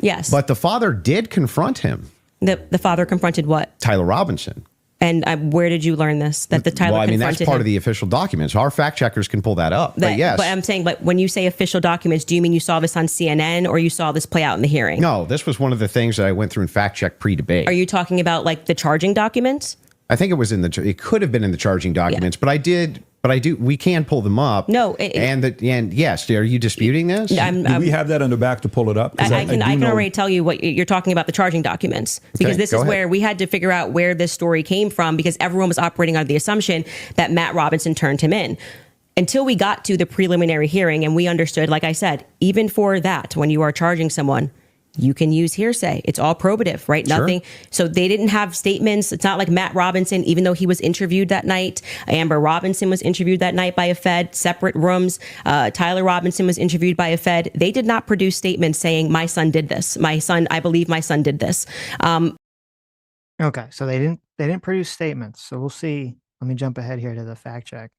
Yes. But the father did confront him. The father confronted what? Tyler Robinson. And where did you learn this? That the Tyler confronted him? That's part of the official documents. Our fact checkers can pull that up. But yes. But I'm saying, but when you say official documents, do you mean you saw this on CNN or you saw this play out in the hearing? No, this was one of the things that I went through and fact checked pre-debate. Are you talking about like the charging documents? I think it was it could have been in the charging documents, but we can pull them up. No. And yes, are you disputing this? Do we have that in the back to pull it up? I can already tell you what you're talking about, the charging documents, because this is where we had to figure out where this story came from, because everyone was operating under the assumption that Matt Robinson turned him in. Until we got to the preliminary hearing and we understood, like I said, even for that, when you are charging someone, you can use hearsay. It's all probative, right? Sure. Nothing. So they didn't have statements. It's not like Matt Robinson, even though he was interviewed that night. Amber Robinson was interviewed that night by a Fed, separate rooms. Tyler Robinson was interviewed by a Fed. They did not produce statements saying, my son did this. I believe my son did this. Okay. So they didn't produce statements. So we'll see. Let me jump ahead here to the fact check.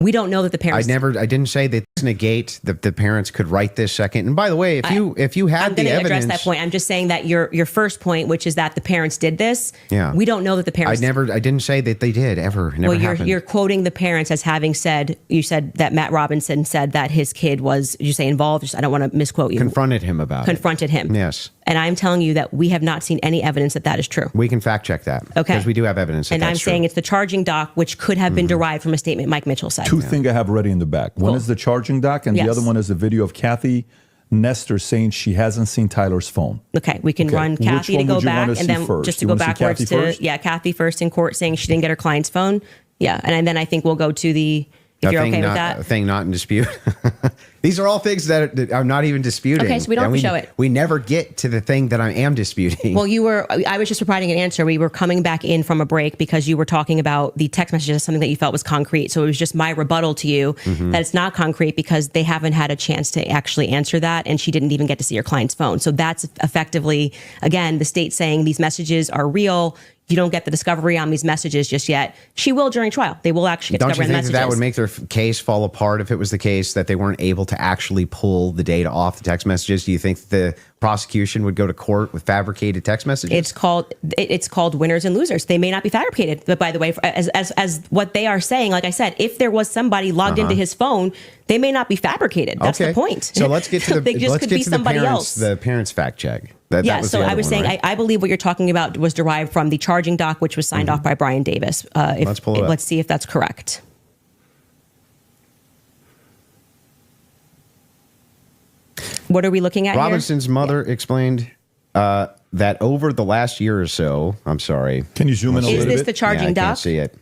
We don't know that the parents. I didn't say that negate that the parents could write this second. And by the way, if you had the evidence, I'm going to address that point. I'm just saying that your first point, which is that the parents did this. Yeah. We don't know that the parents. I didn't say that they did ever. Never happened. You're quoting the parents as having said. You said that Matt Robinson said that his kid was. Did you say involved? I don't want to misquote you. Confronted him about it. Confronted him. Yes. And I'm telling you that we have not seen any evidence that that is true. We can fact check that. Okay. Because we do have evidence. And I'm saying it's the charging doc, which could have been derived from a statement Mike Mitchell said. Two things I have ready in the back. One is the charging doc, and the other one is a video of Kathy Nestor saying she hasn't seen Tyler's phone. Okay, we can run Kathy to go back, and then just to go backwards to Kathy first in court saying she didn't get her client's phone. Yeah, and then I think we'll go to the. If you're okay with that, a thing not in dispute. These are all things that are not even disputing. Okay, so we don't have to show it. We never get to the thing that I am disputing. Well, I was just providing an answer. We were coming back in from a break because you were talking about the text messages as something that you felt was concrete. So it was just my rebuttal to you that it's not concrete because they haven't had a chance to actually answer that. And she didn't even get to see your client's phone. So that's effectively, again, the state saying these messages are real. You don't get the discovery on these messages just yet. She will during trial. They will actually get discovery on the messages. Don't you think that would make their case fall apart if it was the case that they weren't able to actually pull the data off the text messages? Do you think the prosecution would go to court with fabricated text messages? It's called winners and losers. They may not be fabricated, but by the way, as what they are saying, like I said, if there was somebody logged into his phone, they may not be fabricated. That's the point. So let's get to the parents fact check. So I was saying, right? I believe what you're talking about was derived from the charging doc, which was signed off by Brian Davis. Let's pull it up. Let's see if that's correct. What are we looking at Robinson's mother explained that over the last year or so, I'm sorry. Can you zoom in a little bit? Is this the charging doc? I can't see it.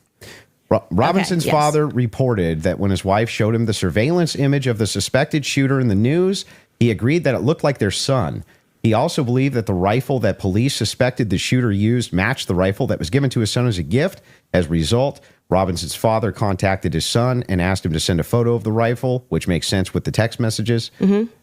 Robinson's father reported that when his wife showed him the surveillance image of the suspected shooter in the news, he agreed that it looked like their son. He also believed that the rifle that police suspected the shooter used matched the rifle that was given to his son as a gift. As a result, Robinson's father contacted his son and asked him to send a photo of the rifle, which makes sense with the text messages.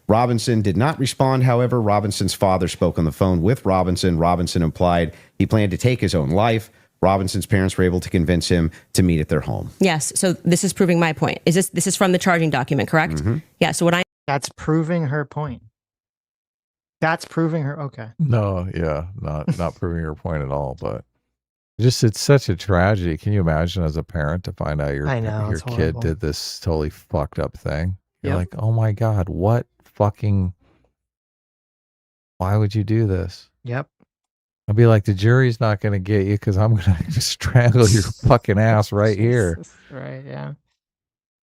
Robinson did not respond. However, Robinson's father spoke on the phone with Robinson. Robinson implied he planned to take his own life. Robinson's parents were able to convince him to meet at their home. Yes. So this is proving my point. This is from the charging document, correct? Yeah. So That's proving her point. That's proving her. Okay. No, yeah, not proving your point at all. But it's such a tragedy. Can you imagine as a parent to find out your kid did this totally fucked up thing? You're like, oh my God, why would you do this? Yep. I'd be like, the jury's not going to get you because I'm going to strangle your fucking ass right here. Right, yeah.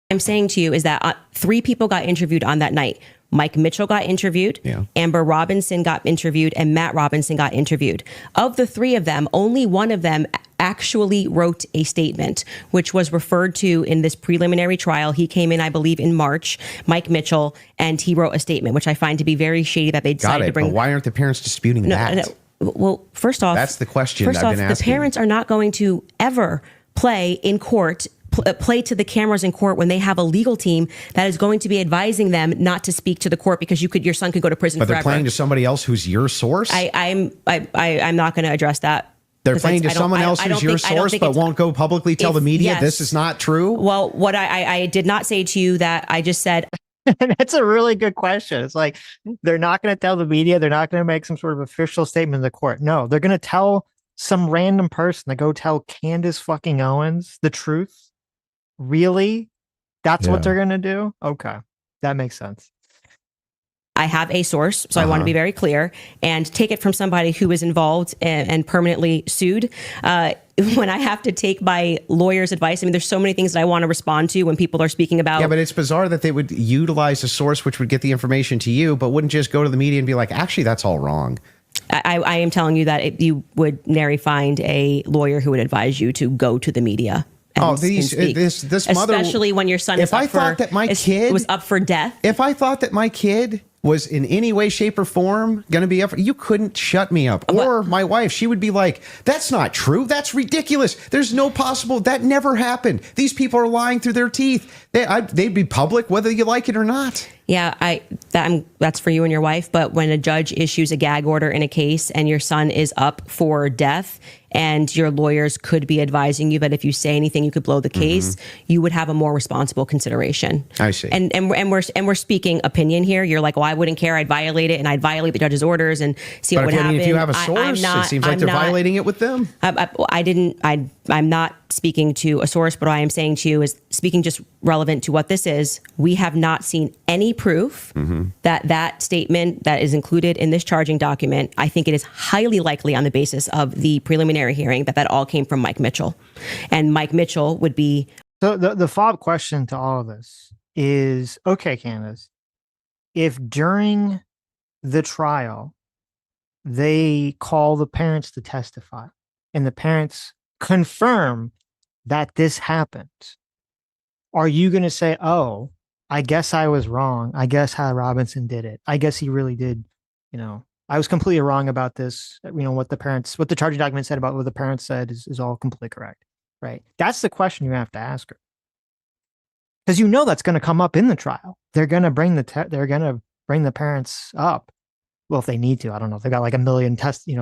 I'm saying to you is that 3 people got interviewed on that night. Mike Mitchell got interviewed, Amber Robinson got interviewed, and Matt Robinson got interviewed. Of the 3 of them, only one of them actually wrote a statement, which was referred to in this preliminary trial. He came in, I believe, in March, Mike Mitchell, and he wrote a statement, which I find to be very shady that they decided to bring. But why aren't the parents disputing that? No. Well, first off, that's the question I've been asking. The parents are not going to ever play in court, play to the cameras in court when they have a legal team that is going to be advising them not to speak to the court because your son could go to prison forever. But they're playing to somebody else who's your source? I'm not going to address that. They're playing to someone else who's your source, but won't go publicly tell the media this is not true? Well, what I did not say to you that I just said. That's a really good question. It's like, they're not going to tell the media. They're not going to make some sort of official statement in the court. No, they're going to tell some random person to go tell Candace fucking Owens the truth. Really? That's what they're going to do? Okay. That makes sense. I have a source, so I want to be very clear and take it from somebody who is involved and permanently sued. When I have to take my lawyer's advice, I mean, there's so many things that I want to respond to when people are speaking about. Yeah, but it's bizarre that they would utilize a source which would get the information to you, but wouldn't just go to the media and be like, actually, that's all wrong. I am telling you that you would nary find a lawyer who would advise you to go to the media. This mother, especially when your son was up for death. If I thought that my kid was in any way, shape, or form going to be up, you couldn't shut me up. Or my wife, she would be like, that's not true. That's ridiculous. There's no possible. That never happened. These people are lying through their teeth. They'd be public whether you like it or not. Yeah, that's for you and your wife. But when a judge issues a gag order in a case and your son is up for death and your lawyers could be advising you that if you say anything, you could blow the case, you would have a more responsible consideration. I see. And we're speaking opinion here. You're like, well, I wouldn't care. I'd violate it and I'd violate the judge's orders and see what would happen. If you have a source, it seems like they're violating it with them. I'm not speaking to a source, but what I am saying to you is speaking just relevant to what this is. We have not seen any proof that statement that is included in this charging document. I think it is highly likely on the basis of the preliminary hearing that all came from Mike Mitchell. And Mike Mitchell would be... So the follow-up question to all of this is, okay, Candace, if during the trial they call the parents to testify and the parents confirm that this happened, are you going to say, oh, I guess I was wrong. I guess how Robinson did it. I guess he really did. I was completely wrong about this. What the charging document said about what the parents said is all completely correct. Right. That's the question you have to ask her. Because that's going to come up in the trial. They're going to bring the parents up. Well, if they need to, I don't know. If they got like 1 million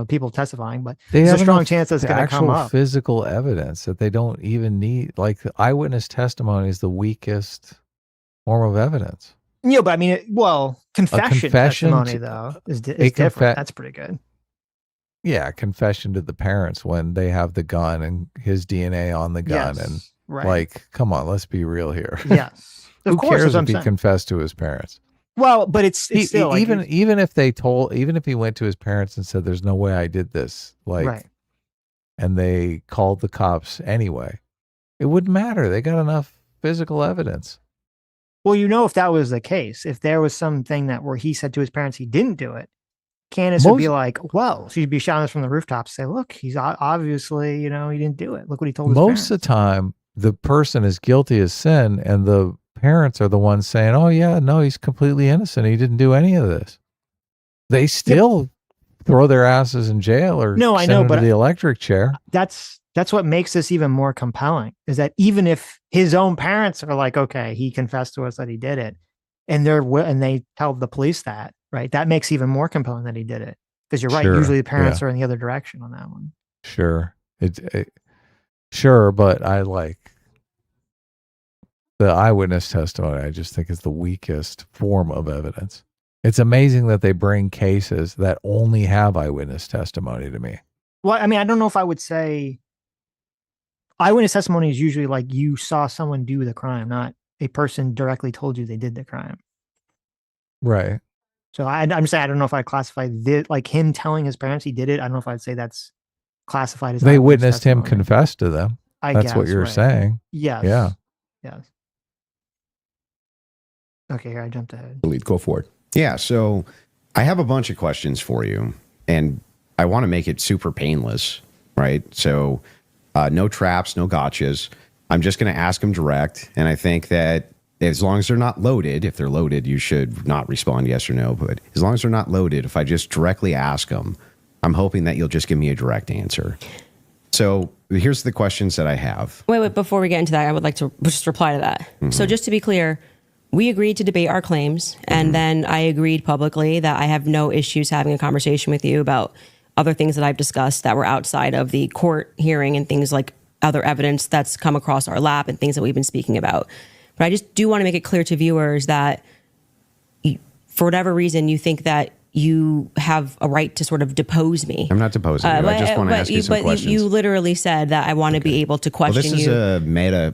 people testifying, but there's a strong chance that's going to come up. Physical evidence that they don't even need. Like eyewitness testimony is the weakest form of evidence. Yeah, but I mean, confession testimony though is different. That's pretty good. Yeah, confession to the parents when they have the gun and his DNA on the gun, and like, come on, let's be real here. Yes, Who cares if he confessed to his parents? Well, but it's still even if he went to his parents and said, "There's no way I did this," and they called the cops anyway, it wouldn't matter. They got enough physical evidence. Well, you know, if that was the case, if there was something that where he said to his parents he didn't do it, Candace would be like, well, she'd be shouting this from the rooftops, say, look, he's obviously, you know, he didn't do it. Look what he told his parents. Most of the time, the person is guilty as sin, and the parents are the ones saying, oh, yeah, no, he's completely innocent. He didn't do any of this. They still throw their asses in jail or send them to the electric chair. That's what makes this even more compelling, is that even if his own parents are like, okay, he confessed to us that he did it, and they tell the police that, right? That makes even more compelling that he did it. Because you're right. Usually the parents are in the other direction on that one. Sure. Sure. But I like the eyewitness testimony. I just think is the weakest form of evidence. It's amazing that they bring cases that only have eyewitness testimony to me. Well, I mean, I don't know if I would say eyewitness testimony is usually like you saw someone do the crime, not a person directly told you they did the crime. Right. So I'm saying I don't know if I classify this, like him telling his parents he did it. I don't know if I'd say that's classified as. They witnessed him confess to them. That's what you're saying. Yes. Yeah. Yes. Okay, here I jumped ahead. Go for it. Yeah. So I have a bunch of questions for you, and I want to make it super painless, right? So no traps, no gotchas. I'm just going to ask them direct, and I think that as long as they're not loaded, if they're loaded, you should not respond yes or no. But as long as they're not loaded, if I just directly ask them, I'm hoping that you'll just give me a direct answer. So here's the questions that I have. Wait, before we get into that, I would like to just reply to that. Mm-hmm. So just to be clear, we agreed to debate our claims, and then I agreed publicly that I have no issues having a conversation with you about other things that I've discussed that were outside of the court hearing and things like other evidence that's come across our lap and things that we've been speaking about. But I just do want to make it clear to viewers that for whatever reason, you think that you have a right to sort of depose me. I'm not deposing you. I just want to ask you some questions. You literally said that I want to be able to question you. This is a meta.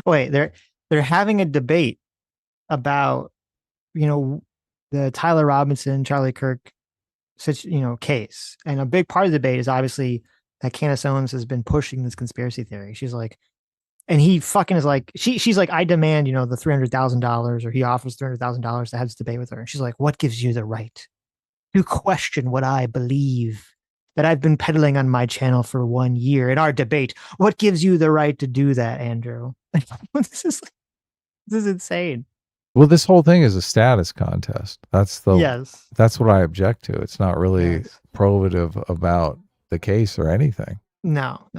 Wait, they're having a debate about, you know, the Tyler Robinson, Charlie Kirk, case. And a big part of the debate is obviously that Candace Owens has been pushing this conspiracy theory. She's like, and he fucking is like, she's like, I demand, the $300,000, or he offers $300,000 to have this debate with her. And she's like, what gives you the right to question what I believe that I've been peddling on my channel for 1 year in our debate? What gives you the right to do that, Andrew? This is insane. Well, this whole thing is a status contest. That's That's what I object to. It's not really probative about the case or anything. No.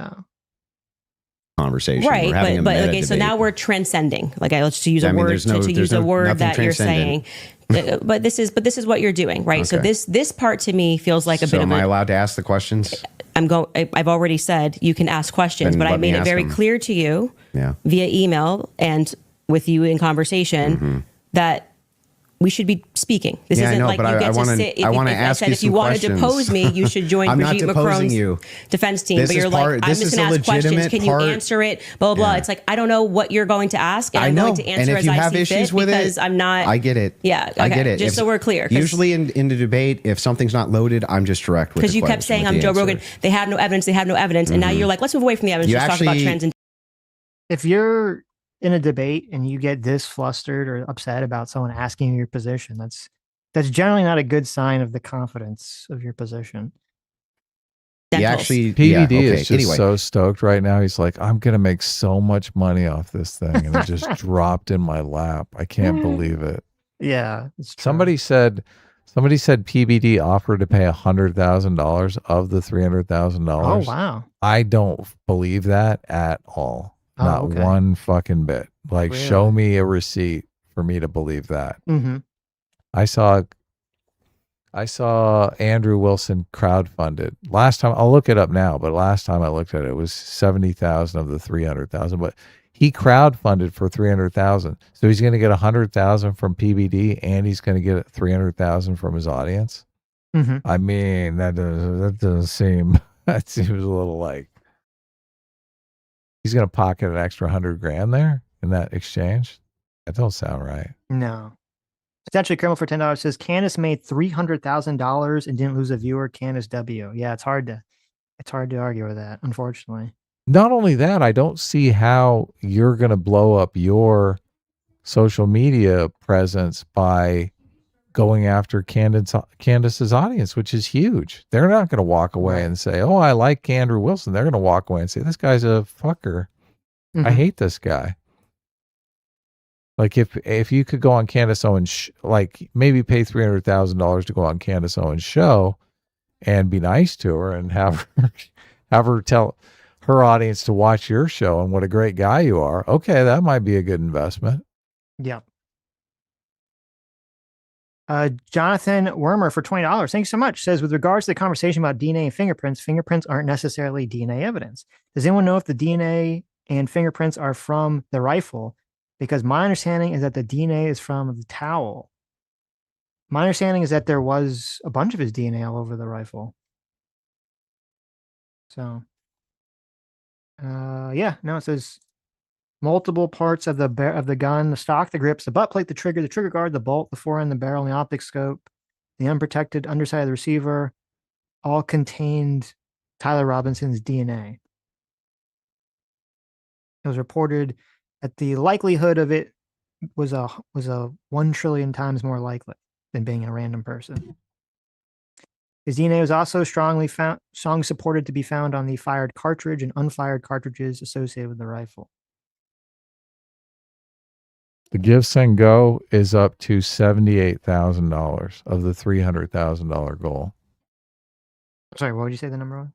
Conversation, right? But okay, so now we're transcending. Like, let's use a word to use a word that you're saying. but this is what you're doing, right? Okay. So this part to me feels like a bit of. Am I allowed to ask the questions? I've already said you can ask questions, but I made it very clear to you via email and with you in conversation that we should be speaking. This isn't like you get to sit. I said if you want to depose me, you should join Brigitte Macron's defense team. But you're like, I'm just going to ask questions. Can you answer it? Blah, blah, blah. It's like, I don't know what you're going to ask. And I'm going to answer as I see fit because I'm not. I get it. Yeah. Okay. I get it. Just so we're clear. Usually in the debate, if something's not loaded, I'm just direct with the question. Because you kept saying I'm Joe Rogan. They have no evidence. And now you're like, let's move away from the evidence. Let's talk about trends. If you're in a debate and you get this flustered or upset about someone asking your position, that's generally not a good sign of the confidence of your position. PVD is just so stoked right now. He's like, I'm gonna make so much money off this thing, and it just dropped in my lap. I can't believe it. Yeah, somebody said PVD offered to pay $100,000 of the $300,000. Oh wow! I don't believe that at all. Not one fucking bit. Like, really? Show me a receipt for me to believe that. Mm-hmm. I saw Andrew Wilson crowdfunded last time. I'll look it up now, but last time I looked at it, it was 70,000 of the 300,000. But he crowdfunded for 300,000, so he's going to get 100,000 from PBD, and he's going to get 300,000 from his audience. Mm-hmm. I mean, that doesn't seem. That seems a little like. He's going to pocket an extra $100,000 there in that exchange. That don't sound right. No. Potentially criminal for $10 says Candace made $300,000 and didn't lose a viewer. Candace W. Yeah, it's hard to argue with that, unfortunately. Not only that, I don't see how you're going to blow up your social media presence by going after Candace's audience, which is huge. They're not going to walk away and say, "Oh, I like Andrew Wilson." They're going to walk away and say, "This guy's a fucker. I hate this guy." Like if you could go on Candace Owens, like maybe pay $300,000 to go on Candace Owens' show and be nice to her and have her tell her audience to watch your show and what a great guy you are. Okay, that might be a good investment. Yeah. Jonathan Wormer for $20. Thanks so much. Says, with regards to the conversation about DNA and fingerprints aren't necessarily DNA evidence. Does anyone know if the DNA and fingerprints are from the rifle? Because my understanding is that the DNA is from the towel. My understanding is that there was a bunch of his DNA all over the rifle. So, yeah, no, it says multiple parts of the gun: the stock, the grips, the butt plate, the trigger guard, the bolt, the fore end, the barrel, and the optic scope, the unprotected underside of the receiver, all contained Tyler Robinson's DNA. It was reported that the likelihood of it was a 1 trillion times more likely than being a random person. His DNA was also strongly supported to be found on the fired cartridge and unfired cartridges associated with the rifle. The Give Send Go is up to $78,000 of the $300,000 goal. Sorry, what would you say the number was?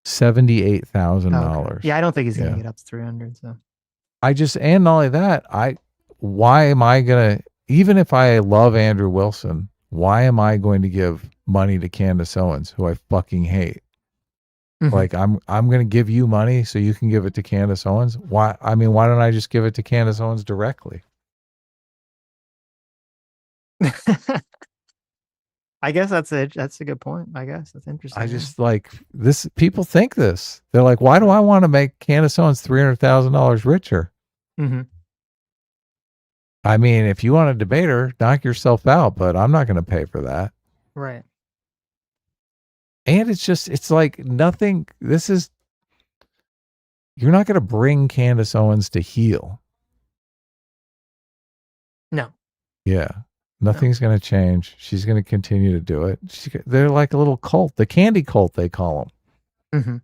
$78,000. Okay. Yeah, I don't think he's gonna get up to 300. So and not only that, why am I gonna, even if I love Andrew Wilson, why am I going to give money to Candace Owens, who I fucking hate? Like I'm going to give you money so you can give it to Candace Owens. Why don't I just give it to Candace Owens directly? I guess that's a good point. I guess that's interesting. I just like this. People think this. They're like, why do I want to make Candace Owens $300,000 richer? I mean, if you want to debate her, knock yourself out, but I'm not going to pay for that. Right. And it's like nothing. You're not going to bring Candace Owens to heel. No. Yeah. Nothing's going to change. She's going to continue to do it. They're like a little cult, the candy cult, they call them.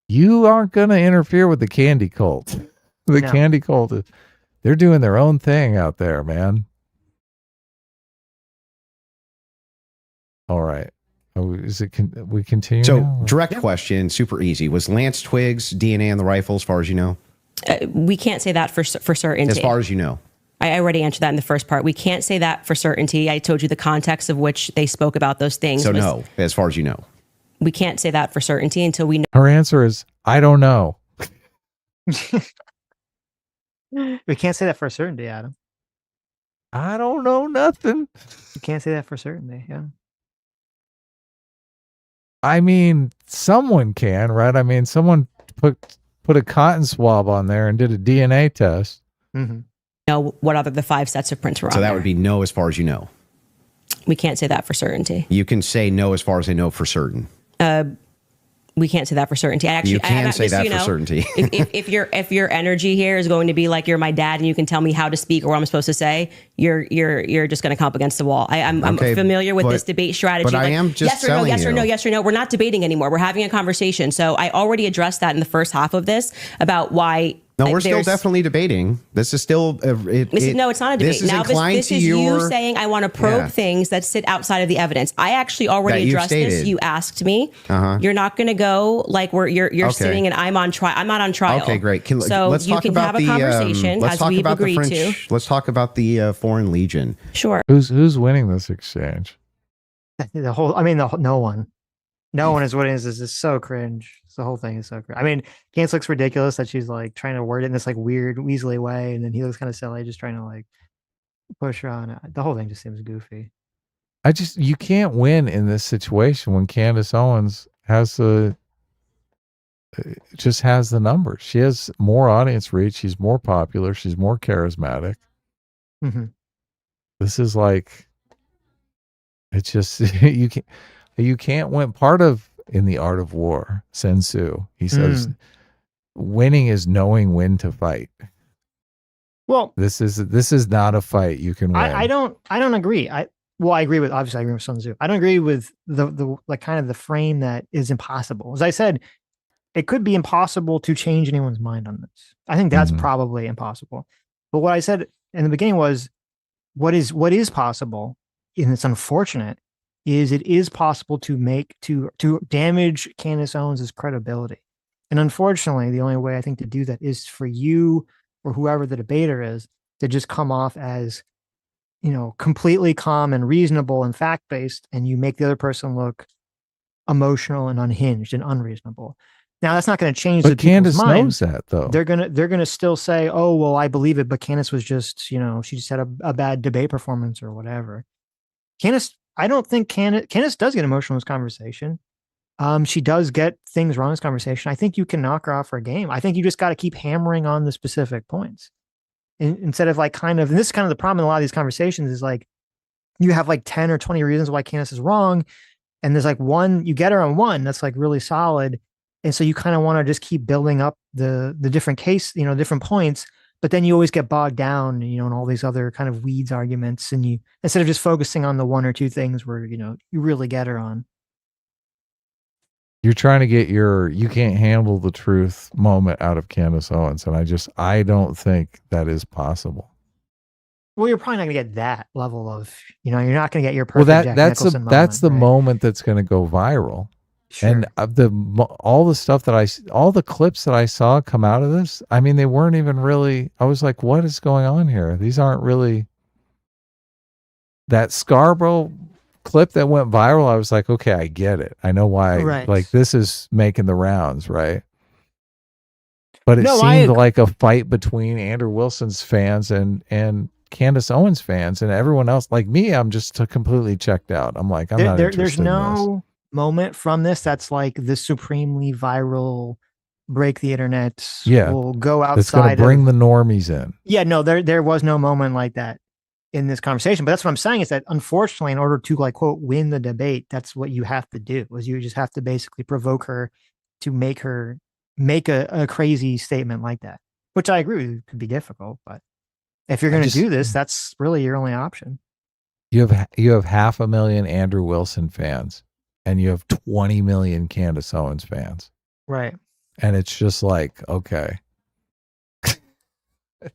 You aren't going to interfere with the candy cult. The candy cult, they're doing their own thing out there, man. All right. We continue? So, now? direct question, super easy. Was Lance Twiggs DNA on the rifle, as far as you know? We can't say that for certainty. As far as you know. I already answered that in the first part. We can't say that for certainty. I told you the context of which they spoke about those things. So no, as far as you know. We can't say that for certainty until we know. Her answer is, I don't know. We can't say that for certainty, Adam. I don't know nothing. You can't say that for certainty, yeah. I mean, someone can, right? I mean, someone put a cotton swab on there and did a DNA test. Know what other the 5 sets of prints were on. So that would be no as far as you know. We can't say that for certainty. You can say no as far as I know for certain. We can't say that for certainty. You can say that for certainty. if your energy here is going to be like you're my dad and you can tell me how to speak or what I'm supposed to say, you're just going to come up against the wall. I'm familiar with this debate strategy. But I am just yes or no, yes or no, yes or no. We're not debating anymore. We're having a conversation. So I already addressed that in the first half of this about why. No, we're still definitely debating. This is still no, it's not a debate. This is now this is you saying I want to probe things that sit outside of the evidence. I actually already addressed this. You asked me. You're not going to go like you're sitting and I'm on trial. I'm not on trial. Okay, great. So let's you talk can about have a conversation as we've agreed to. Let's talk about the Foreign Legion. Sure. Who's winning this exchange? No one. No one is winning. This is so cringe. The whole thing is so cringe. I mean, Candace looks ridiculous that she's like trying to word it in this like weird Weasley way, and then he looks kind of silly, just trying to like push her on. The whole thing just seems goofy. You can't win in this situation when Candace Owens just has the numbers. She has more audience reach. She's more popular. She's more charismatic. This is like, it's just you can't win. Part of in the art of war, Sun Tzu, he says, winning is knowing when to fight. Well, this is not a fight you can win. I don't agree. I agree with, obviously I agree with Sun Tzu. I don't agree with the like kind of the frame that is impossible. As I said, it could be impossible to change anyone's mind on this. I think that's probably impossible. But what I said in the beginning was what is possible, and it's unfortunate, is it is possible to damage Candace Owens' credibility. And unfortunately, the only way I think to do that is for you or whoever the debater is to just come off as, completely calm and reasonable and fact-based, and you make the other person look emotional and unhinged and unreasonable. Now that's not going to change the people's Candace minds. knows that though. They're gonna still say, "Oh, well, I believe it," but Candace was just, she just had a bad debate performance or whatever. Candace, I don't think Candace does get emotional in this conversation. She does get things wrong in this conversation. I think you can knock her off her game. I think you just got to keep hammering on the specific points instead of and this is kind of the problem in a lot of these conversations is like you have like 10 or 20 reasons why Candace is wrong, and there's like one, you get her on one that's like really solid. And so you kind of want to just keep building up the different different points, but then you always get bogged down, in all these other kind of weeds arguments, and you, instead of just focusing on the one or two things where, you really get her on. You're trying to get you can't handle the truth moment out of Candace Owens. And I don't think that is possible. Well, you're probably not going to get that level of, you're not going to get your perfect Jack Nicholson moment, that's the right? moment that's going to go viral. Sure. And all the clips that I saw come out of this, I mean, they weren't even really, I was like, what is going on here? These aren't really, that Scarborough clip that went viral, I was like, okay, I get it. I know why, right. Like this is making the rounds, right? But it No, seemed like a fight between Andrew Wilson's fans and Candace Owens fans, and everyone else, like me, I'm just completely checked out. I'm like, I'm not interested there's in no moment from this that's like the supremely viral, break the internet, will go outside. It's going to bring the normies in. Yeah, no, there was no moment like that in this conversation. But that's what I'm saying is that unfortunately, in order to like quote win the debate, that's what you have to do. Is you just have to basically provoke her to make her make a crazy statement like that. Which I agree with you, could be difficult, but if you're going to do this, that's really your only option. You have 500,000 Andrew Wilson fans, and you have 20 million Candace Owens fans. Right. And it's just like, okay.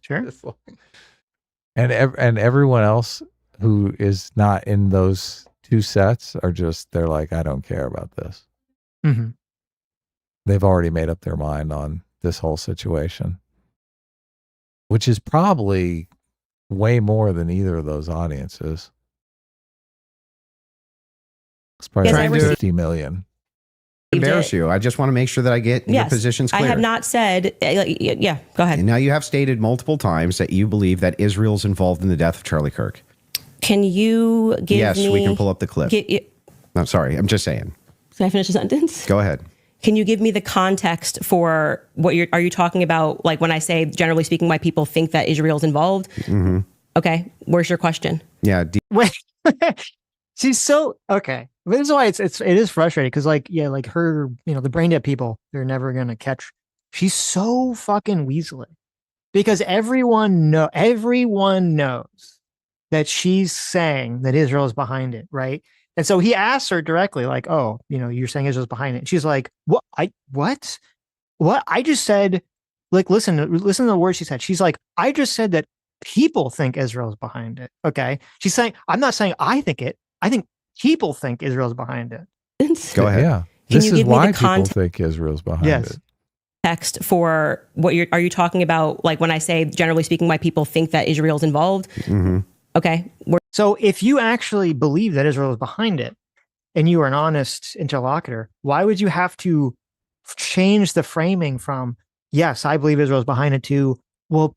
Sure. And everyone else who is not in those two sets are just, they're like, I don't care about this. Mm-hmm. They've already made up their mind on this whole situation, which is probably way more than either of those audiences. It's probably like 50 million. Embarrass you. I just want to make sure that I get your positions clear. I have not said, yeah, go ahead. And now you have stated multiple times that you believe that Israel's involved in the death of Charlie Kirk. Can you give me... Yes, we can pull up the clip. I'm sorry. I'm just saying. Can I finish the sentence? Go ahead. Can you give me the context for what are you talking about? Like when I say, generally speaking, why people think that Israel's involved? Mm-hmm. Okay. Where's your question? Yeah. Wait, she's so, okay. This is why it is frustrating. Cause like, yeah, like her, the brain dead people, they're never going to catch. She's so fucking weaselly because everyone knows that she's saying that Israel is behind it. Right. And so he asks her directly, like, oh, you're saying Israel's behind it. And she's like, what? What? I just said, like, listen to the words she said. She's like, I just said that people think Israel's behind it. Okay. She's saying, I'm not saying I think it. I think people think Israel's behind it. Go ahead. Yeah. This is why people think Israel's behind it. Text for what are you talking about? Like when I say, generally speaking, why people think that Israel's involved? Mm-hmm. Okay. So if you actually believe that Israel is behind it and you are an honest interlocutor, why would you have to change the framing from, yes, I believe Israel is behind it to, well,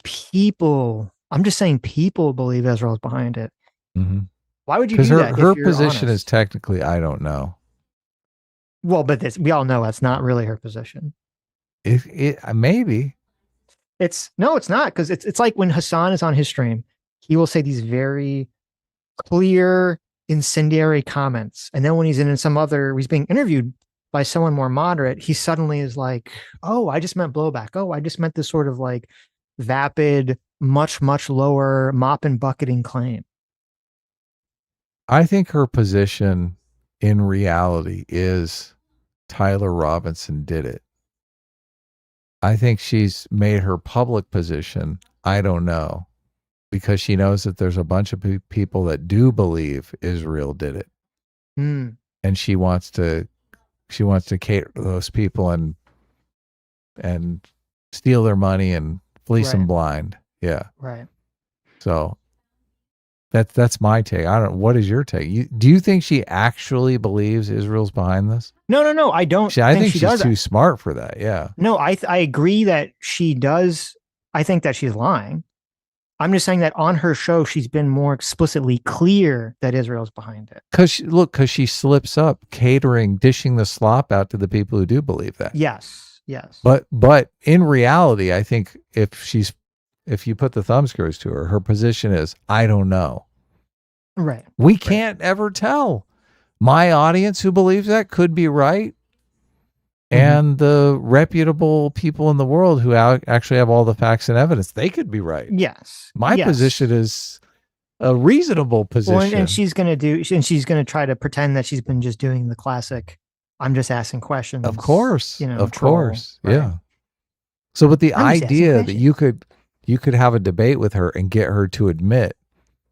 I'm just saying people believe Israel is behind it. Mm-hmm. Why would you do that? Her position is technically, I don't know. Well, but we all know that's not really her position. Maybe. It's not, because it's like when Hasan is on his stream, he will say these very clear incendiary comments, and then when he's he's being interviewed by someone more moderate, he suddenly is like, oh, I just meant blowback. Oh, I just meant this sort of like vapid, much, much lower mop and bucketing claim. I think her position in reality is Tyler Robinson did it. I think she's made her public position, I don't know, because she knows that there's a bunch of people that do believe Israel did it. Mm. And she wants to cater to those people and steal their money and fleece them blind. Yeah. Right. So that's my take. I don't. What is your take? Do you think she actually believes Israel's behind this? No. I don't. I think she she's does too smart for that. Yeah. No, I agree that she does. I think that she's lying. I'm just saying that on her show, she's been more explicitly clear that Israel's behind it. Because she slips up, catering, dishing the slop out to the people who do believe that. Yes. But in reality, I think if you put the thumb screws to her position is, I don't know. Right. We can't ever tell. My audience who believes that could be right. And the reputable people in the world who actually have all the facts and evidence, they could be right. Yes. My position is a reasonable position. Well, and she's going to try to pretend that she's been just doing the classic, I'm just asking questions. Of course. Of troll, course. right? Yeah. So with the I'm just idea asking that you could have a debate with her and get her to admit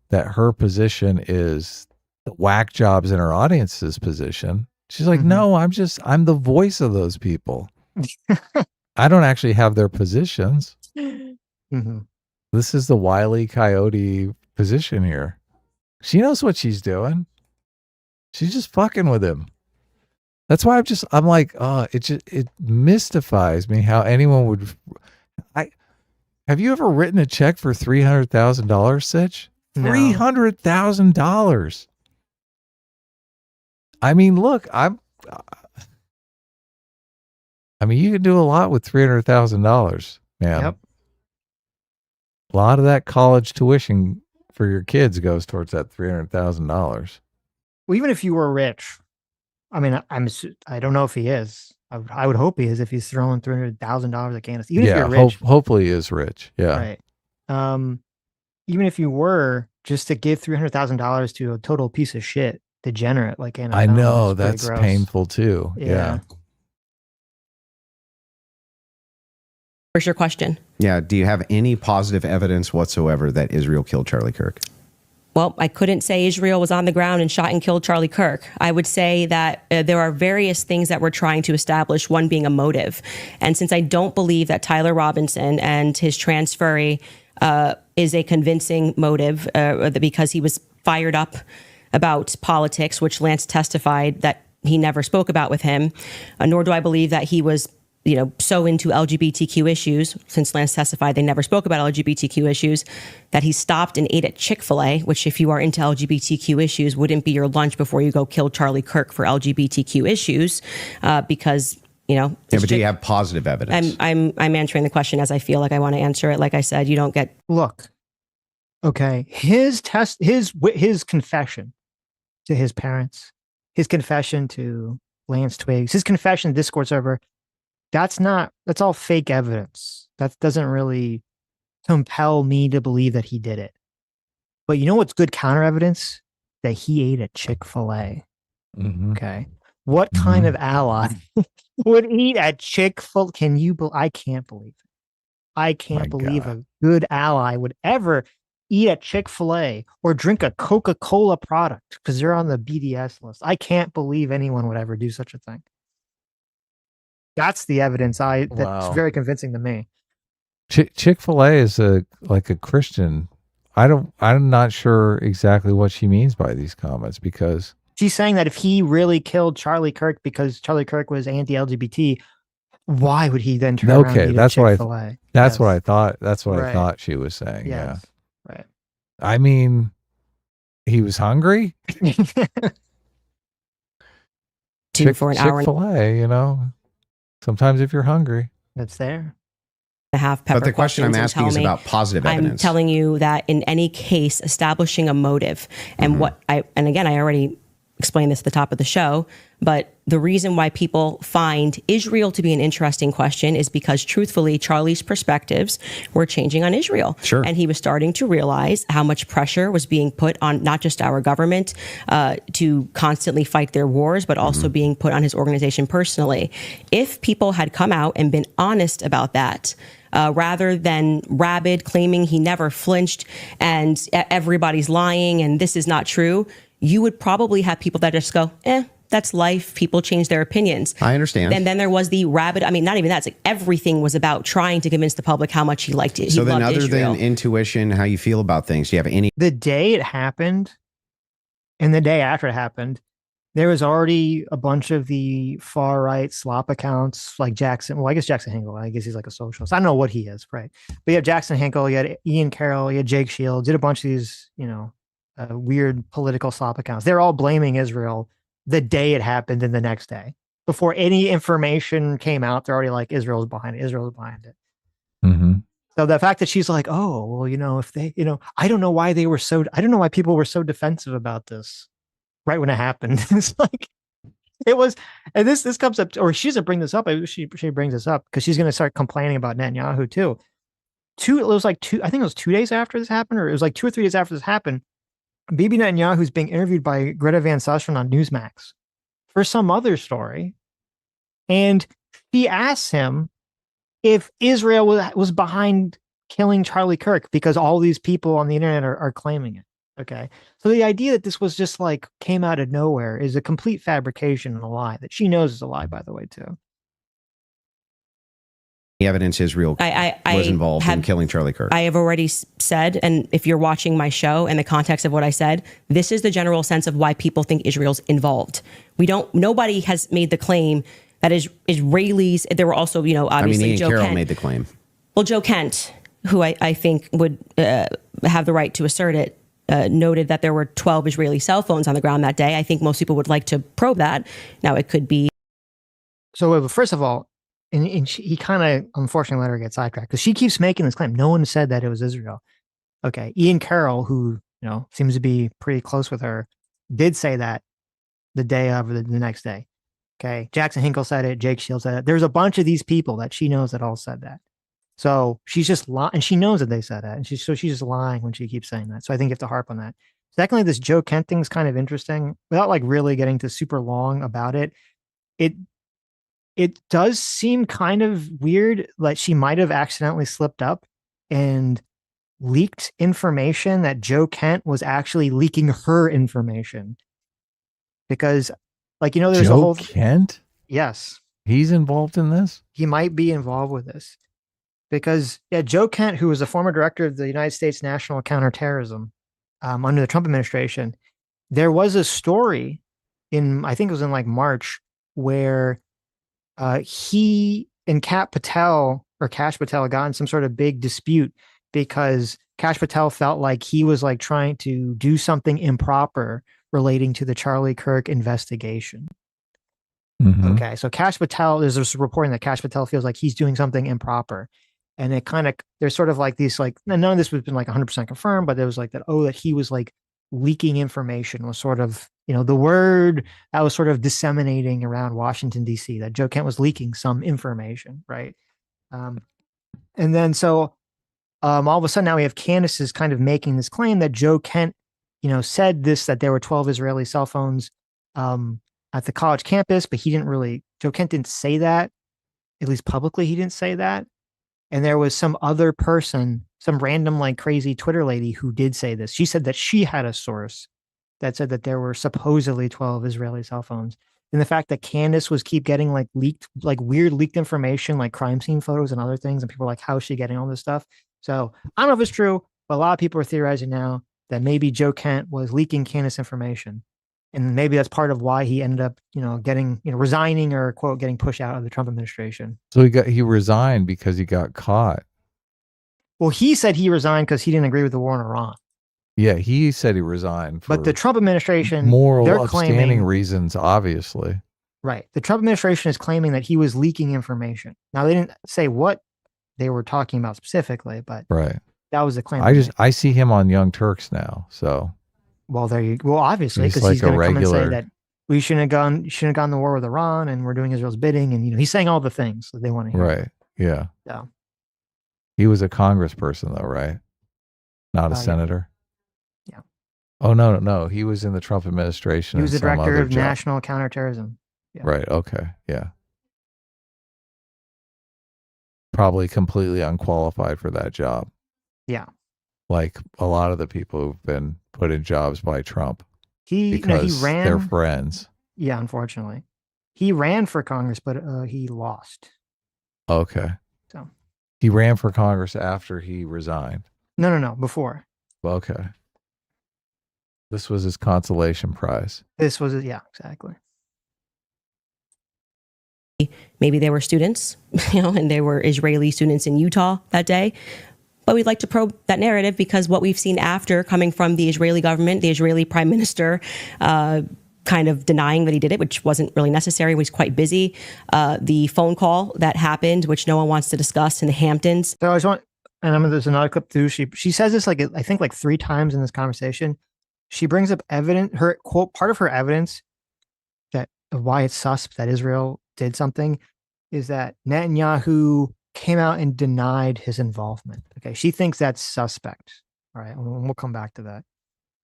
that her position is the whack jobs in her audience's position. She's like, no, I'm the voice of those people. I don't actually have their positions. This is the Wile E. Coyote position here. She knows what she's doing. She's just fucking with him. That's why I'm like, it mystifies me how anyone would. Have you ever written a check for $300,000, Sitch? No. $300,000. I mean, look, I mean, you can do a lot with $300,000, man. Yep. A lot of that college tuition for your kids goes towards that $300,000. Well, even if you were rich, I mean, I don't know if he is. I would hope he is if he's throwing $300,000 at Candace. Even if you're rich, hopefully he is rich. Yeah. Right. Even if you were, just to give $300,000 to a total piece of shit degenerate like Candace, I know that's painful too. Yeah. Where's your question? Yeah. Do you have any positive evidence whatsoever that Israel killed Charlie Kirk? Well, I couldn't say Israel was on the ground and shot and killed Charlie Kirk. I would say that there are various things that we're trying to establish, one being a motive. And since I don't believe that Tyler Robinson and his transferee is a convincing motive because he was fired up about politics, which Lance testified that he never spoke about with him, nor do I believe that he was so into LGBTQ issues, since Lance testified they never spoke about LGBTQ issues, that he stopped and ate at Chick-fil-A, which if you are into LGBTQ issues wouldn't be your lunch before you go kill Charlie Kirk for LGBTQ issues, because, Yeah, but do you have positive evidence? I'm answering the question as I feel like I want to answer it. Like I said, you don't get... Look, okay, his confession to his parents, his confession to Lance Twiggs, his confession to Discord server, that's all fake evidence. That doesn't really compel me to believe that he did it. But you know what's good counter evidence? That he ate at Chick-fil-A. Okay. What kind of ally would eat at Chick-fil-A? I can't believe it. I can't believe a good ally would ever eat at Chick-fil-A or drink a Coca-Cola product because they're on the BDS list. I can't believe anyone would ever do such a thing. That's the evidence that's very convincing to me. Chick-fil-A is like a Christian. I'm not sure exactly what she means by these comments, because she's saying that if he really killed Charlie Kirk because Charlie Kirk was anti-LGBT, why would he then turn around and eat at Chick-fil-A? That's what I thought. That's what I thought she was saying. Yes. Yeah. Right. I mean, he was hungry. For an hour. Chick-fil-A, sometimes if you're hungry, it's there. But the question I'm asking is about positive evidence. I'm telling you that in any case, establishing a motive and I already explained this at the top of the show, but the reason why people find Israel to be an interesting question is because, truthfully, Charlie's perspectives were changing on Israel. Sure. And he was starting to realize how much pressure was being put on not just our government to constantly fight their wars, but also being put on his organization personally. If people had come out and been honest about that, rather than rabid claiming he never flinched and everybody's lying and this is not true, you would probably have people that just go, that's life. People change their opinions. I understand. And then there was the rabid, I mean, not even that. It's like everything was about trying to convince the public how much he liked it. So then other than intuition, how you feel about things, do you have any? The day it happened and the day after it happened, there was already a bunch of the far right slop accounts like Jackson. Well, I guess Jackson Hinkle. I guess he's like a socialist. I don't know what he is, right? But you have Jackson Hinkle, you had Ian Carroll, you had Jake Shields, did a bunch of these, weird political slop accounts. They're all blaming Israel the day it happened and the next day. Before any information came out, they're already like, Israel's behind it. Israel's behind it. Mm-hmm. So the fact that she's like, oh, well, if they, I don't know why I don't know why people were so defensive about this right when it happened. It's like, it was, and this comes up, or she doesn't bring this up. She brings this up because she's going to start complaining about Netanyahu too. I think it was 2 days after this happened, or it was like 2 or 3 days after this happened. Bibi Netanyahu's being interviewed by Greta Van Susteren on Newsmax for some other story. And she asks him if Israel was behind killing Charlie Kirk because all these people on the internet are claiming it. Okay. So the idea that this was just like came out of nowhere is a complete fabrication and a lie that she knows is a lie, by the way, too. Evidence Israel was involved in killing Charlie Kirk. I have already said, and if you're watching my show in the context of what I said, this is the general sense of why people think Israel's involved. Nobody has made the claim that Israelis, there were also, obviously Ian Joe Carroll Kent made the claim. Well, Joe Kent, who I think would have the right to assert it, noted that there were 12 Israeli cell phones on the ground that day. I think most people would like to probe that. Now, it could be. So first of all, and he kind of unfortunately let her get sidetracked because she keeps making this claim. No one said that it was Israel. Okay. Ian Carroll, who, seems to be pretty close with her, did say that the day of the next day. Okay. Jackson Hinkle said it. Jake Shields said it. There's a bunch of these people that she knows that all said that. So she's just lying, and she knows that they said that. And she's just lying when she keeps saying that. So I think you have to harp on that. Secondly, this Joe Kent thing is kind of interesting without like really getting to super long about it. It does seem kind of weird, like she might have accidentally slipped up and leaked information that Joe Kent was actually leaking her information. Because, there's a whole Kent? Yes. He's involved in this? He might be involved with this. Because, Joe Kent, who was a former director of the United States National Counterterrorism under the Trump administration, there was a story I think it was in like March, where he and Kash Patel got in some sort of big dispute because Kash Patel felt like he was like trying to do something improper relating to the Charlie Kirk investigation. Mm-hmm. Okay. So Kash Patel, there's this reporting that Kash Patel feels like he's doing something improper. And it there's sort of like these, like, none of this has been like 100% confirmed, but there was like that he was like leaking information was sort of, the word that was sort of disseminating around Washington, D.C., that Joe Kent was leaking some information, right? And then so all of a sudden now we have Candace is kind of making this claim that Joe Kent, said that there were 12 Israeli cell phones at the college campus, but Joe Kent didn't say that, at least publicly he didn't say that. And there was some other person, some random like crazy Twitter lady who did say this. She said that she had a source that said that there were supposedly 12 Israeli cell phones. And the fact that Candace was keep getting like leaked, like weird leaked information, like crime scene photos and other things. And people are like, how is she getting all this stuff? So I don't know if it's true, but a lot of people are theorizing now that maybe Joe Kent was leaking Candace information. And maybe that's part of why he ended up, getting, resigning or quote, getting pushed out of the Trump administration. So he resigned because he got caught. Well, he said he resigned because he didn't agree with the war in Iran. Yeah, he said he resigned. But the Trump administration, moral, upstanding reasons, obviously. Right. The Trump administration is claiming that he was leaking information. Now, they didn't say what they were talking about specifically, but right. That was the claim. I see him on Young Turks now, so. Well, obviously, because he's going to come and say that we shouldn't have gone to war with Iran, and we're doing Israel's bidding, and he's saying all the things that they want to hear. Right. Yeah. Yeah. He was a congressperson though, right? Not a senator. Yeah. Oh no. He was in the Trump administration. He was the director of job. national counterterrorism. Yeah. Right. Okay. Yeah. Probably completely unqualified for that job. Yeah. Like a lot of the people who've been put in jobs by Trump. He ran. They're friends. Yeah, unfortunately. He ran for Congress, but he lost. Okay. So he ran for Congress after he resigned. No, before. Okay. This was his consolation prize. This was it. Yeah, exactly. Maybe they were students, and they were Israeli students in Utah that day. But we'd like to probe that narrative because what we've seen after coming from the Israeli government, the Israeli prime minister, kind of denying that he did it, which wasn't really necessary. He was quite busy. The phone call that happened, which no one wants to discuss in the Hamptons. So I just want, and there's another clip too. She says this I think 3 times in this conversation. She brings up evidence, her quote, part of her evidence that of why it's sus that Israel did something is that Netanyahu came out and denied his involvement. Okay. She thinks that's suspect. All right. We'll come back to that.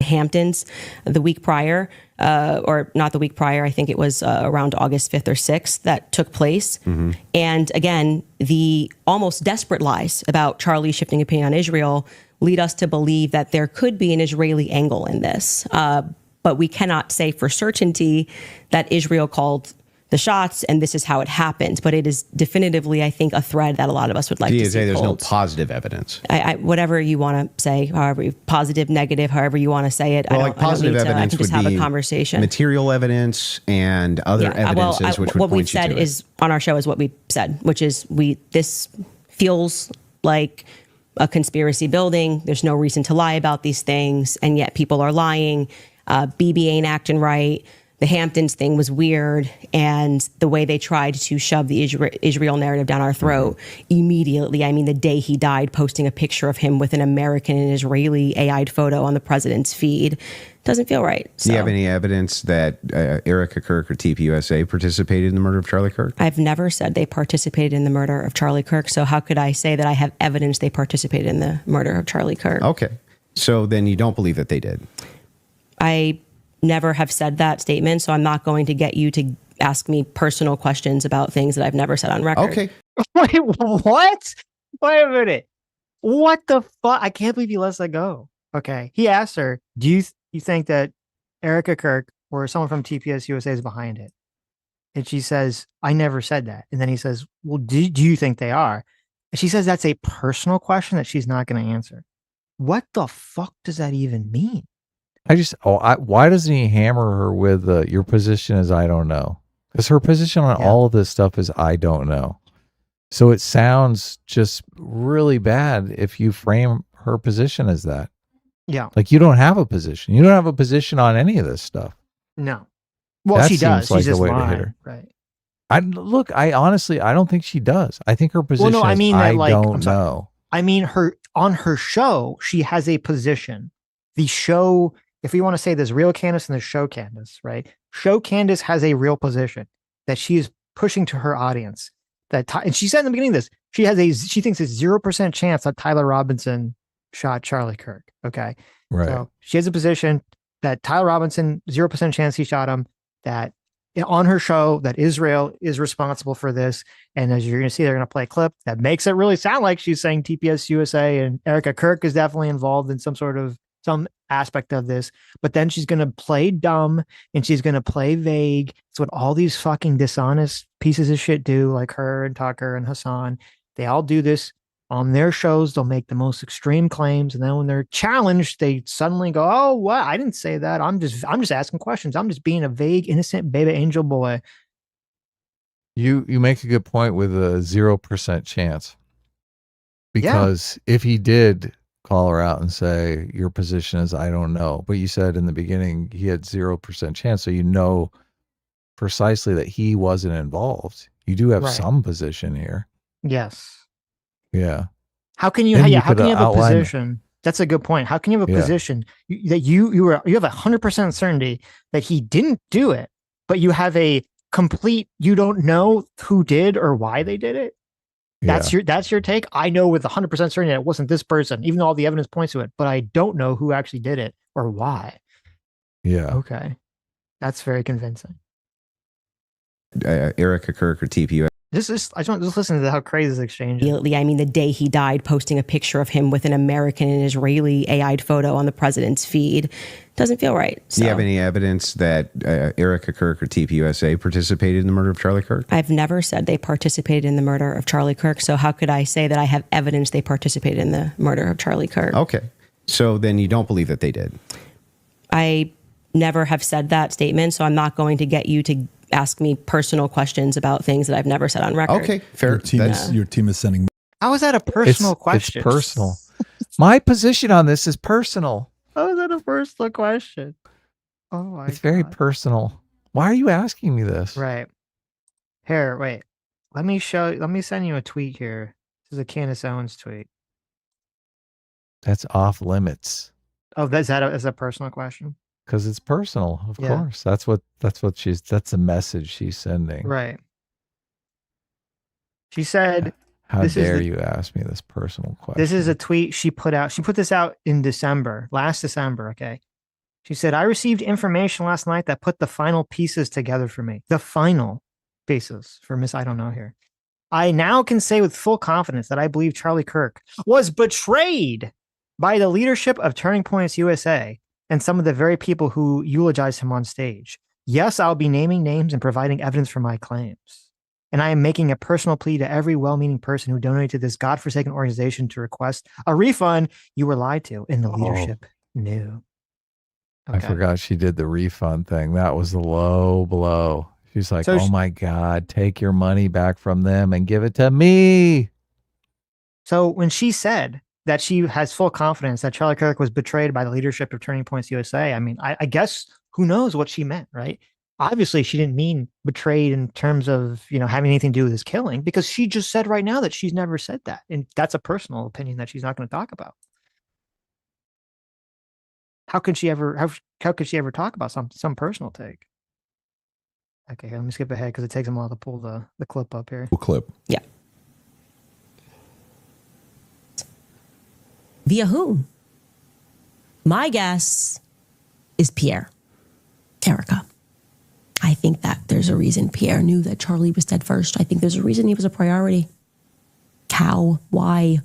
Hamptons the week prior, or not the week prior, I think it was around August 5th or 6th that took place. Mm-hmm. And again, the almost desperate lies about Charlie shifting opinion on Israel lead us to believe that there could be an Israeli angle in this. But we cannot say for certainty that Israel called the shots and this is how it happened. But it is definitively, I think, a thread that a lot of us would like to see. There's no positive evidence. Whatever you want to say, however, positive, negative, however you want to say it. Well, positive evidence I can just would have be a conversation. Material evidence and other evidences, which would what point we've said you to is on our show is what we said, which is this feels like a conspiracy building. There's no reason to lie about these things, and yet people are lying. BB ain't acting right. The Hamptons thing was weird, and the way they tried to shove the Israel narrative down our throat immediately. I mean, the day he died, posting a picture of him with an American and Israeli AI'd photo on the president's feed doesn't feel right. So, do you have any evidence that Erica Kirk or TPUSA participated in the murder of Charlie Kirk? I've never said they participated in the murder of Charlie Kirk, so how could I say that I have evidence they participated in the murder of Charlie Kirk? Okay, so then you don't believe that they did? I never have said that statement, so I'm not going to get you to ask me personal questions about things that I've never said on record. Okay. Wait, what? Wait a minute. What the fuck? I can't believe you let that go. Okay. He asked her, do you think that Erica Kirk or someone from TPS USA is behind it? And she says, I never said that. And then he says, well, do you think they are? And she says that's a personal question that she's not going to answer. What the fuck does that even mean? Why doesn't he hammer her with your position is I don't know? Because her position on all of this stuff is I don't know. So it sounds just really bad if you frame her position as that. Yeah. Like you don't have a position. You don't have a position on any of this stuff. No. Well, she does. Like She's just the way lying, to hit her. Right. I honestly don't think she does. I think her position is I don't know. I mean, on her show, she has a position. The show, if we want to say there's real Candace and there's show Candace, right? Show Candace has a real position that she is pushing to her audience. And she said in the beginning of this, she thinks it's 0% chance that Tyler Robinson shot Charlie Kirk. Okay. Right. So she has a position that Tyler Robinson, 0% chance he shot him, that on her show that Israel is responsible for this. And as you're going to see, they're going to play a clip that makes it really sound like she's saying TPS USA and Erica Kirk is definitely involved in some aspect of this, but then she's going to play dumb and she's going to play vague. It's what all these fucking dishonest pieces of shit do, like her and Tucker and Hasan. They all do this on their shows. They'll make the most extreme claims, and then when they're challenged, they suddenly go, "Oh, what? I didn't say that. I'm just asking questions. I'm just being a vague, innocent baby angel boy." You make a good point with a 0% chance, because if he did call her out and say your position is I don't know, but you said in the beginning he had 0% chance, so you know precisely that he wasn't involved. You do have some position here. Yes. Yeah. How can you have a position? That's a good point. How can you have a position that you have 100% certainty that he didn't do it, but you have a complete, you don't know who did or why they did it. That's your take. I know with 100% certainty that it wasn't this person, even though all the evidence points to it, but I don't know who actually did it or why. Yeah. Okay. That's very convincing. Erica Kirk or TPU. I just want to listen to how crazy this exchange is. I mean, the day he died, posting a picture of him with an American and Israeli AI'd photo on the president's feed doesn't feel right. So. Do you have any evidence that Erica Kirk or TPUSA participated in the murder of Charlie Kirk? I've never said they participated in the murder of Charlie Kirk. So how could I say that I have evidence they participated in the murder of Charlie Kirk? Okay. So then you don't believe that they did? I never have said that statement. So I'm not going to get you to ask me personal questions about things that I've never said on record. Okay, fair. Your team is sending. How is that a personal question? It's personal. My position on this is personal. How is that a personal question? Oh my God. It's very personal. Why are you asking me this? Right. Here, wait. Let me send you a tweet here. This is a Candace Owens tweet. That's off limits. Oh, is that a personal question? Because it's personal, of course. That's the message she's sending. Right. She said, How dare you ask me this personal question? This is a tweet she put out. She put this out in last December, okay? She said, I received information last night that put the final pieces together for me. The final pieces for Miss I don't know here. I now can say with full confidence that I believe Charlie Kirk was betrayed by the leadership of Turning Points USA and some of the very people who eulogized him on stage. Yes, I'll be naming names and providing evidence for my claims. And I am making a personal plea to every well-meaning person who donated to this godforsaken organization to request a refund. You were lied to, and the leadership knew. Okay. I forgot she did the refund thing. That was the low blow. She's like, oh my God, take your money back from them and give it to me. So when she said that she has full confidence that Charlie Kirk was betrayed by the leadership of Turning Points USA, I mean, I guess who knows what she meant, right? Obviously, she didn't mean betrayed in terms of, having anything to do with his killing, because she just said right now that she's never said that. And that's a personal opinion that she's not going to talk about. How could she ever talk about some personal take? Okay, here, let me skip ahead because it takes a while to pull the clip up here. Clip. Yeah. Via whom? My guess is Pierre. Erica. I think that there's a reason Pierre knew that Charlie was dead first. I think there's a reason he was a priority. How? Why? I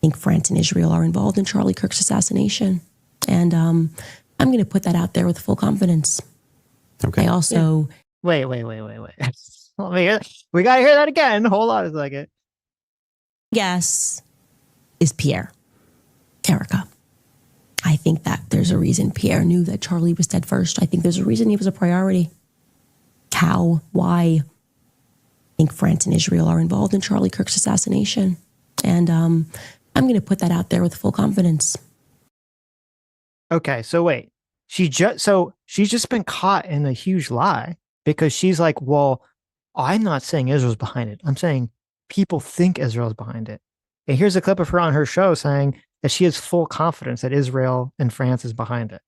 think France and Israel are involved in Charlie Kirk's assassination. And I'm going to put that out there with full confidence. Okay. I also... Wait. We got to hear that again. Hold on a second. Guess is Pierre. Erica. I think that there's a reason Pierre knew that Charlie was dead first. I think there's a reason he was a priority. How? Why? I think France and Israel are involved in Charlie Kirk's assassination. And I'm going to put that out there with full confidence. Okay, so wait. She's just been caught in a huge lie because she's like, well, I'm not saying Israel's behind it. I'm saying people think Israel's behind it. And here's a clip of her on her show saying that she has full confidence that Israel and France is behind it.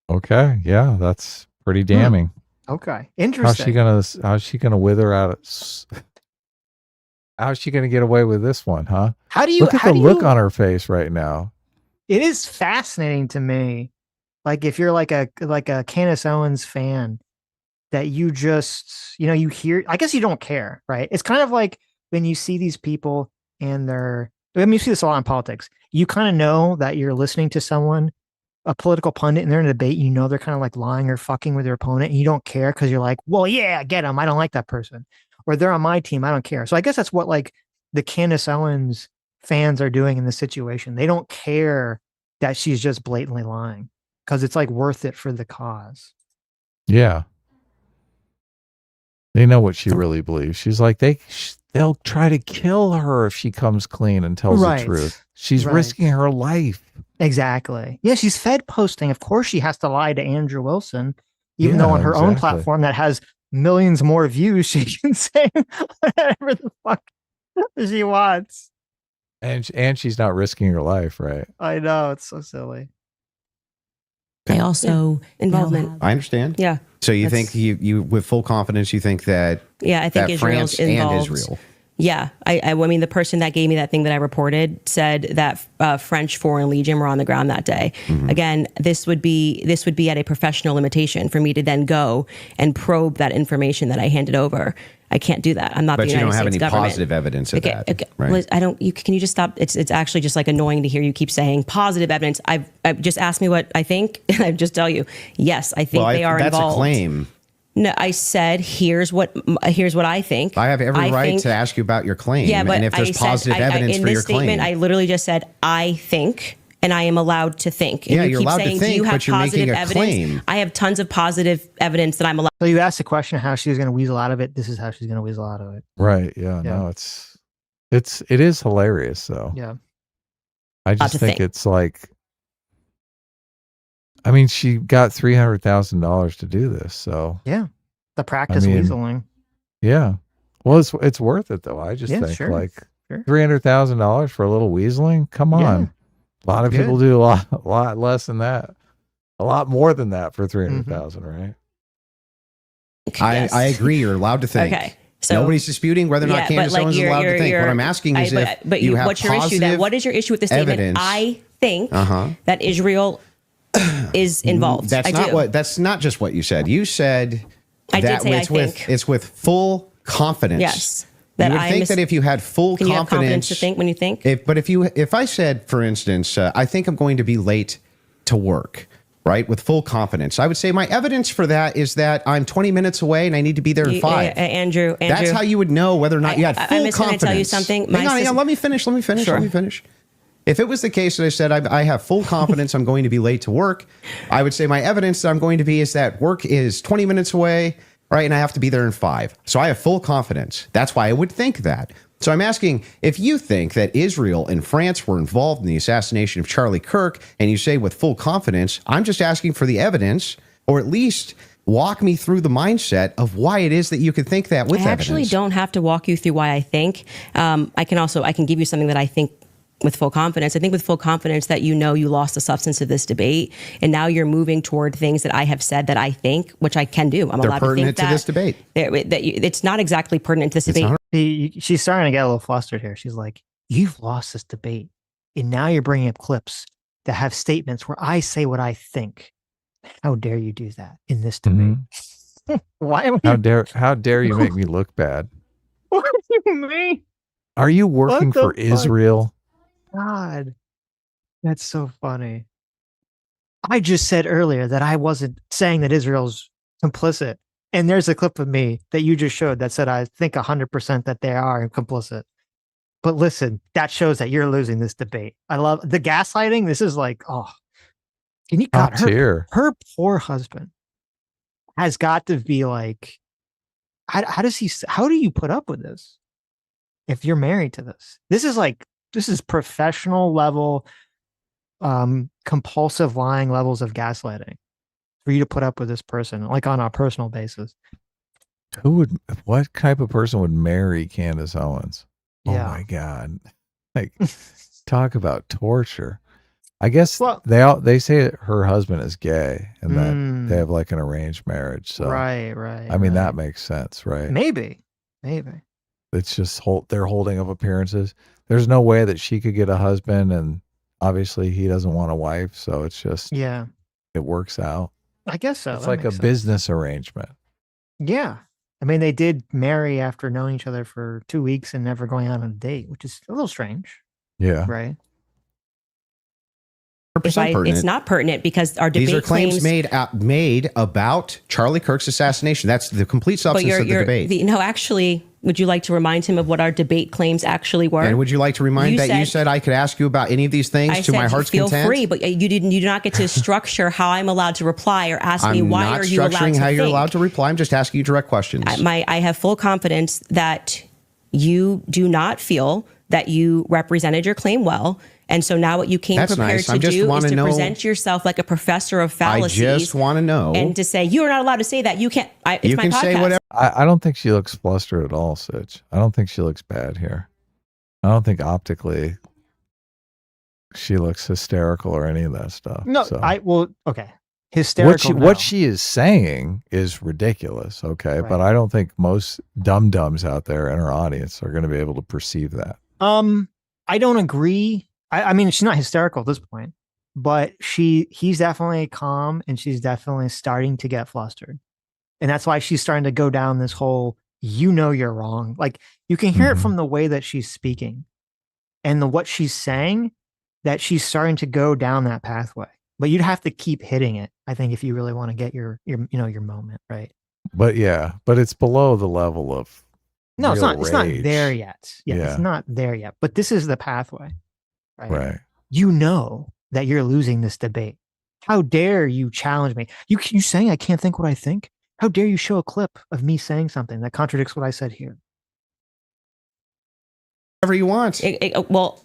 Okay, yeah, that's pretty damning. Okay, interesting. How's she gonna wither out? How's she gonna get away with this one, huh? Look at the look on her face right now. It is fascinating to me. Like if you're like a Candace Owens fan, that you just you hear. I guess you don't care, right? It's kind of like when you see these people and you see this a lot in politics. You kind of know that you're listening to someone, a political pundit, and they're in a debate. They're kind of like lying or fucking with their opponent, and you don't care because you're like, well, yeah, get them. I don't like that person, or they're on my team. I don't care. So I guess that's what like the Candace Owens fans are doing in this situation. They don't care that she's just blatantly lying because it's like worth it for the cause. Yeah. They know what she really believes. She's like, they'll try to kill her if she comes clean and tells the truth. She's risking her life. Exactly. Yeah, she's Fed posting. Of course she has to lie to Andrew Wilson, even though on her own platform that has millions more views, she can say whatever the fuck she wants. And she's not risking her life, right? I know, it's so silly. I I also involvement. I understand. Yeah. So you think you with full confidence, you think that I think that Israel's France involved. and Israel. Yeah, I mean, the person that gave me that thing that I reported said that French Foreign Legion were on the ground that day. Mm-hmm. Again, this would be at a professional limitation for me to then go and probe that information that I handed over. I can't do that. I'm not But the you United don't have States any government. positive evidence of Okay, that. okay. Right? Liz, I don't. Can you just stop? It's actually just like annoying to hear you keep saying positive evidence. I've just asked me what I think, and I just tell you, yes, I think they are that's involved. a claim. No, I said here's what I think. I have every right to ask you about your claim. Yeah, but and if there's positive evidence in for this your statement, claim. I literally just said I think, and I am allowed to think. And Yeah, you you're keep allowed to saying, think, do you have but you're positive making a evidence? claim. I have tons of positive evidence that I'm allowed. So you asked the question of how she was going to weasel out of it. This is how she's going to weasel out of it. Right. Yeah. No, it is hilarious though. Yeah. I just think it's like, I mean, she got $300,000 to do this. So yeah, the practice weaseling. Yeah. Well, it's worth it though. I just think like $300,000 for a little weaseling. Come on. A lot of people do a lot less than that. A lot more than that for 300,000, right? I agree. You're allowed to think. Okay. So nobody's disputing whether or not Candace Owens is allowed to think. What I'm asking is but you have what's your issue then? What is your issue with the statement? Evidence. I think that Israel is involved. That's not just what you said. You said I that did say it's with full confidence. Yes. You would think that if you had full Can you have confidence to think when you think? If I said, for instance, I think I'm going to be late to work, right, with full confidence, I would say my evidence for that is that I'm 20 minutes away and I need to be there in 5. Andrew, that's how you would know whether or not you had full confidence. I'm just going to tell you something. Hang on, let me finish. Sure. If it was the case that I said I have full confidence I'm going to be late to work, I would say my evidence that I'm going to be is that work is 20 minutes away, right, and I have to be there in 5. So I have full confidence. That's why I would think that. So I'm asking, if you think that Israel and France were involved in the assassination of Charlie Kirk, and you say with full confidence, I'm just asking for the evidence, or at least walk me through the mindset of why it is that you could think that with evidence. I actually don't have to walk you through why I think. I can give you something that I think with full confidence. I think with full confidence that you lost the substance of this debate, and now you're moving toward things that I have said that I think, which I can do. They're allowed pertinent to think this debate. It's not exactly pertinent to this debate. She's starting to get a little flustered here. She's like, you've lost this debate, and now you're bringing up clips that have statements where I say what I think. How dare you do that in this debate? Mm-hmm. Why am I? How dare you make me look bad? What do you mean? Are you working for Israel? God, that's so funny. I just said earlier that I wasn't saying that Israel's complicit. And there's a clip of me that you just showed that said, I think 100% that they are complicit. But listen, that shows that you're losing this debate. I love the gaslighting. This is like, can you cut her poor husband has got to be like, how do you put up with this? If you're married to this, this is professional level, compulsive lying levels of gaslighting for you to put up with this person, like on a personal basis. What type of person would marry Candace Owens? Yeah. Oh my God. Like, talk about torture. I guess they say her husband is gay and that they have like an arranged marriage. So right. I mean, that makes sense, right? Maybe. It's just they're holding up appearances. There's no way that she could get a husband, and obviously he doesn't want a wife. So it's just, it works out. I guess so. It's like a business arrangement. Yeah. I mean, they did marry after knowing each other for 2 weeks and never going out on a date, which is a little strange. Yeah. Right. It's not pertinent because our debate these are claims made about Charlie Kirk's assassination. That's the complete substance of the debate. Actually, would you like to remind him of what our debate claims actually were? And would you like to remind you said I could ask you about any of these things to my heart's content? Feel free, but you do not get to structure how I'm allowed to reply or ask me why are you allowed to I'm not structuring how you're allowed to reply. I'm just asking you direct questions. I have full confidence that you do not feel that you represented your claim well. And so now what you came prepared to do is to present yourself like a professor of fallacies. I just want to know. And to say, you're not allowed to say that. You can't. It's my podcast. Say whatever. I don't think she looks flustered at all, Sitch. I don't think she looks bad here. I don't think optically she looks hysterical or any of that stuff. No, so. okay. hysterical. What she is saying is ridiculous, okay? Right. But I don't think most dum-dums out there in our audience are going to be able to perceive that. I don't agree. I mean, she's not hysterical at this point, but he's definitely calm, and she's definitely starting to get flustered. And that's why she's starting to go down this whole, you're wrong. Like, you can hear it from the way that she's speaking and what she's saying, that she's starting to go down that pathway. But you'd have to keep hitting it, I think, if you really want to get your moment, right? But it's below the level of no, it's not. rage. It's not there yet. Yeah, it's not there yet. But this is the pathway, right? Right. You know that you're losing this debate. How dare you challenge me? You saying I can't think what I think? How dare you show a clip of me saying something that contradicts what I said here? Whatever you want.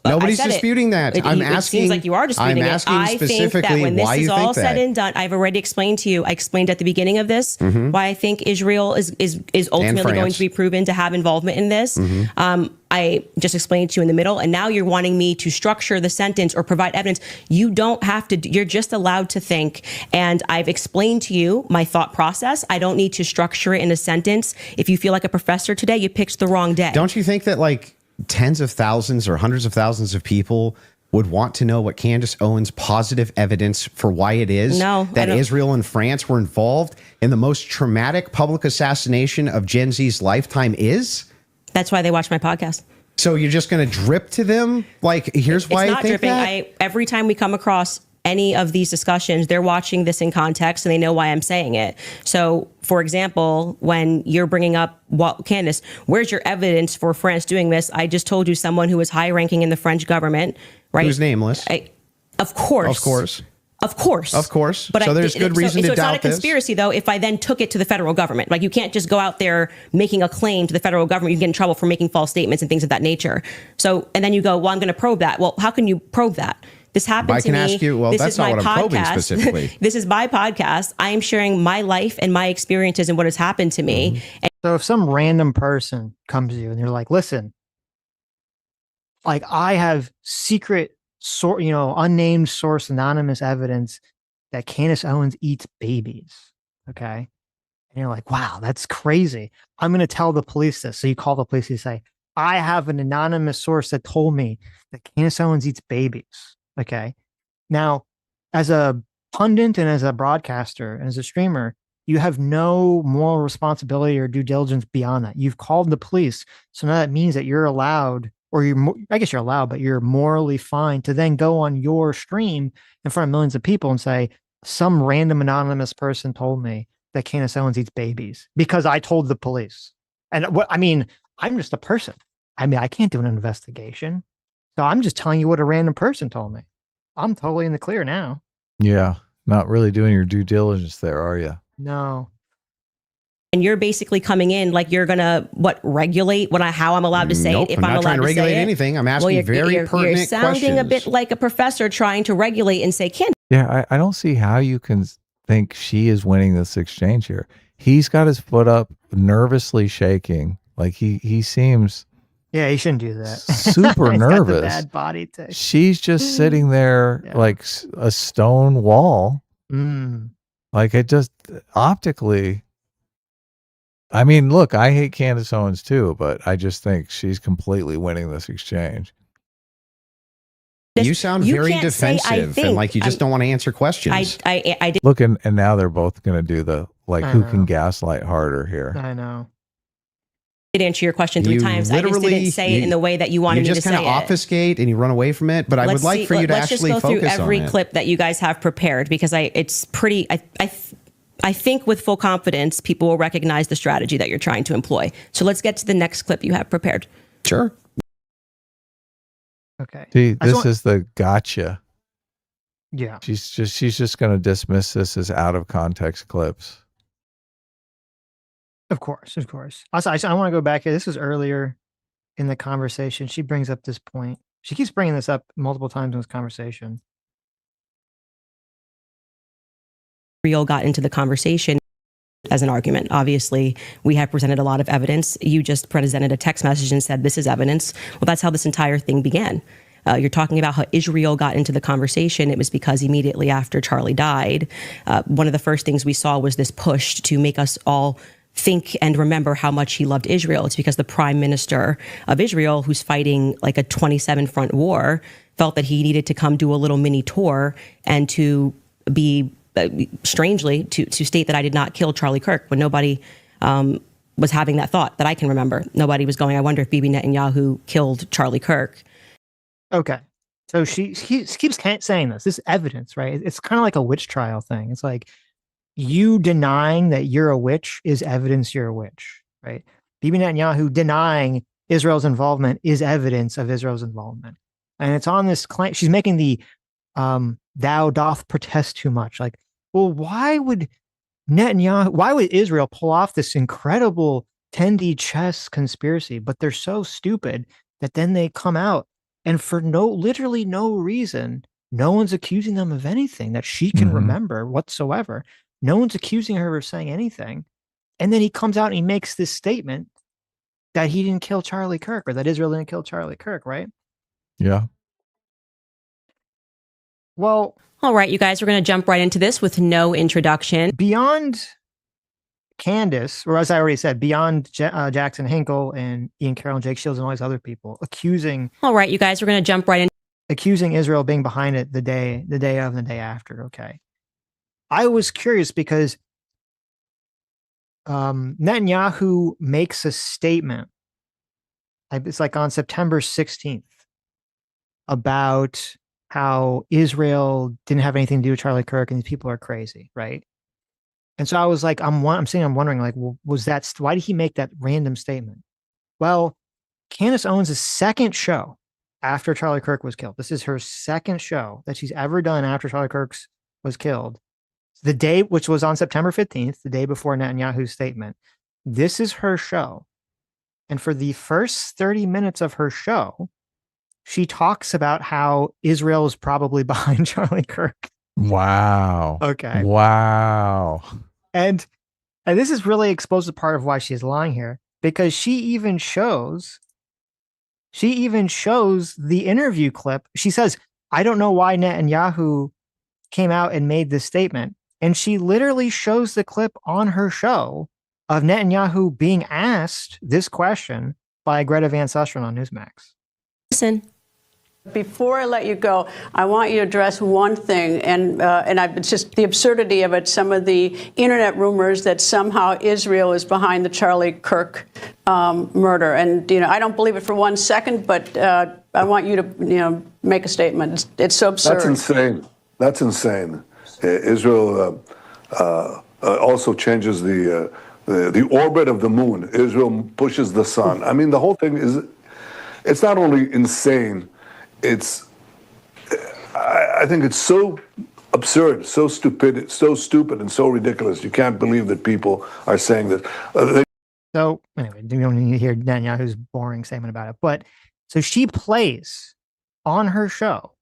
Nobody's disputing that. It seems like you are disputing it. I think that when this is all said and done, I've already explained to you. I explained at the beginning of this why I think Israel is ultimately going to be proven to have involvement in this. I just explained to you in the middle, and now you're wanting me to structure the sentence or provide evidence. You don't have to. You're just allowed to think. And I've explained to you my thought process. I don't need to structure it in a sentence. If you feel like a professor today, you picked the wrong day. Don't you think that like tens of thousands or hundreds of thousands of people would want to know what Candace Owens' positive evidence for why it is that Israel and France were involved in the most traumatic public assassination of Gen Z's lifetime is? That's why they watch my podcast. So you're just going to drip to them? Like, here's why I think that? Every time we come across any of these discussions, they're watching this in context and they know why I'm saying it. So, for example, when you're bringing up, Candace, where's your evidence for France doing this? I just told you someone who was high ranking in the French government, right? Who's nameless. Of course. But so there's good reason to doubt this. So it's not a conspiracy, though, if I then took it to the federal government. Like, you can't just go out there making a claim to the federal government. You can get in trouble for making false statements and things of that nature. So, and then you go, well, I'm going to probe that. Well, how can you probe that? This happened to me. I can ask you, well, that's not what I'm probing specifically. This is my podcast. I am sharing my life and my experiences and what has happened to me. So if some random person comes to you and they're like, listen, like, I have secret unnamed source, anonymous evidence that Candace Owens eats babies. Okay. And you're like, wow, that's crazy. I'm going to tell the police this. So you call the police and you say, I have an anonymous source that told me that Candace Owens eats babies. Okay. Now, as a pundit and as a broadcaster and as a streamer, you have no moral responsibility or due diligence beyond that. You've called the police. So now that means that you're allowed, or I guess you're allowed, but you're morally fine to then go on your stream in front of millions of people and say, some random anonymous person told me that Candace Owens eats babies because I told the police. And I'm just a person. I can't do an investigation. So I'm just telling you what a random person told me. I'm totally in the clear now. Yeah. Not really doing your due diligence there, are you? No. And you're basically coming in like you're going to, regulate how I'm allowed to say it. If I'm not trying to regulate anything. I'm asking very pertinent questions. You're sounding a bit like a professor trying to regulate and say, Yeah, I don't see how you can think she is winning this exchange here. He's got his foot up, nervously shaking. Like he seems... Yeah, he shouldn't do that. Super nervous. Got the bad body tape. She's just sitting there like a stone wall. Like, it just optically... I mean, look, I hate Candace Owens too, but I just think she's completely winning this exchange. You sound very defensive and like you just don't want to answer questions. I did. Look, and now they're both going to do the, who can gaslight harder here. I know. I did answer your question 3 times. I just didn't say it in the way that you wanted me to say it. You just kind of obfuscate and you run away from it, but I would like for you to actually focus on it. Let's just go through every clip that you guys have prepared, because it's pretty... I think with full confidence, people will recognize the strategy that you're trying to employ. So let's get to the next clip you have prepared. Sure. Okay. See, this is the gotcha. Yeah. She's just going to dismiss this as out of context clips. Of course. Also, I want to go back here. This was earlier in the conversation. She brings up this point. She keeps bringing this up multiple times in this conversation. Real got into the conversation as an argument. Obviously, we have presented a lot of evidence. You just presented a text message and said, this is evidence. Well, that's how this entire thing began. You're talking about how Israel got into the conversation. It was because immediately after Charlie died, one of the first things we saw was this push to make us all think and remember how much he loved Israel. It's because the prime minister of Israel, who's fighting like a 27 front war, felt that he needed to come do a little mini tour and to be, strangely, to state that I did not kill Charlie Kirk when nobody was having that thought that I can remember. Nobody was going, I wonder if Bibi Netanyahu killed Charlie Kirk. Okay. So she keeps saying this evidence, right? It's kind of like a witch trial thing. It's like, you denying that you're a witch is evidence you're a witch, right? Bibi Netanyahu denying Israel's involvement is evidence of Israel's involvement. And it's on this claim. She's making the thou doth protest too much. Like, well, why would Israel pull off this incredible 10D chess conspiracy? But they're so stupid that then they come out and for literally no reason, no one's accusing them of anything that she can remember whatsoever. No one's accusing her of saying anything. And then he comes out and he makes this statement that he didn't kill Charlie Kirk, or that Israel didn't kill Charlie Kirk, right? Yeah. Well, all right, you guys, we're going to jump right into this with no introduction. Beyond Candace, or as I already said, beyond Jackson Hinkle and Ian Carroll and Jake Shields and all these other people accusing. All right, you guys, we're going to jump right in. Accusing Israel of being behind it the day of and the day after. Okay. I was curious because Netanyahu makes a statement. It's like on September 16th about how Israel didn't have anything to do with Charlie Kirk and these people are crazy, right? And so I was like, I'm wondering, like, well, why did he make that random statement? Well, Candace Owens' second show after Charlie Kirk was killed. This is her second show that she's ever done after Charlie Kirk was killed. The day, which was on September 15th, the day before Netanyahu's statement. This is her show. And for the first 30 minutes of her show, she talks about how Israel is probably behind Charlie Kirk. Wow. Okay. Wow. And this is really exposed to part of why she's lying here, because she even shows the interview clip. She says, I don't know why Netanyahu came out and made this statement. And she literally shows the clip on her show of Netanyahu being asked this question by Greta Van Susteren on Newsmax. Listen. Before I let you go, I want you to address one thing, and it's just the absurdity of it. Some of the internet rumors that somehow Israel is behind the Charlie Kirk murder, and I don't believe it for 1 second, but I want you to make a statement. It's so absurd. That's insane. That's insane. Israel also changes the orbit of the moon. Israel pushes the sun. I mean, the whole thing it's not only insane. I think it's so absurd, so stupid, and so ridiculous. You can't believe that people are saying that. So anyway, you don't need to hear Netanyahu's boring statement about it. But so she plays on her show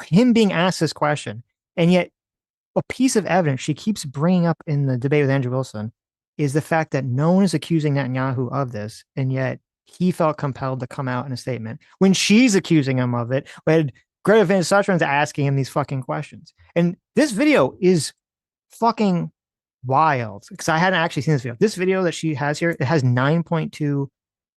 him being asked this question, and yet a piece of evidence she keeps bringing up in the debate with Andrew Wilson is the fact that no one is accusing Netanyahu of this, and yet he felt compelled to come out in a statement when she's accusing him of it, when Greta Van Susteren's asking him these fucking questions. And this video is fucking wild because I hadn't actually seen this video. This video that she has here, it has 9.2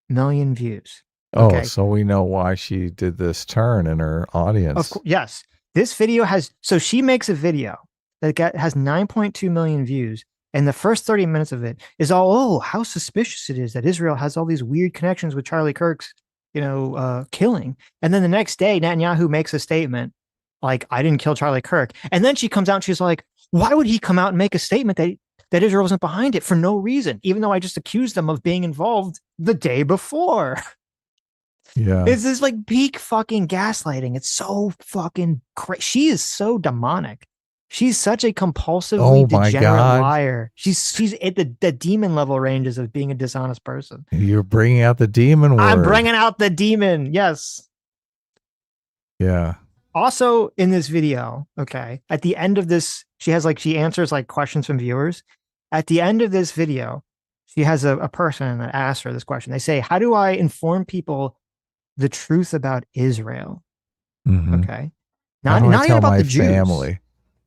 million views. Okay? Oh, so we know why she did this turn in her audience. Of course, yes. This video so she makes a video that has 9.2 million views. And the first 30 minutes of it is all, how suspicious it is that Israel has all these weird connections with Charlie Kirk's, killing. And then the next day, Netanyahu makes a statement like, I didn't kill Charlie Kirk. And then she comes out and she's like, why would he come out and make a statement that Israel wasn't behind it for no reason, even though I just accused them of being involved the day before? Yeah. It's this like peak fucking gaslighting. It's so fucking crazy. She is so demonic. She's such a compulsively degenerate liar. She's at the demon level ranges of being a dishonest person. You're bringing out the demon word. I'm bringing out the demon. Yes. Yeah. Also in this video, okay, at the end of this, she answers like questions from viewers. At the end of this video, she has a person that asks her this question. They say, how do I inform people the truth about Israel. Mm-hmm. Okay. How do I Not even tell about my the Jews. family?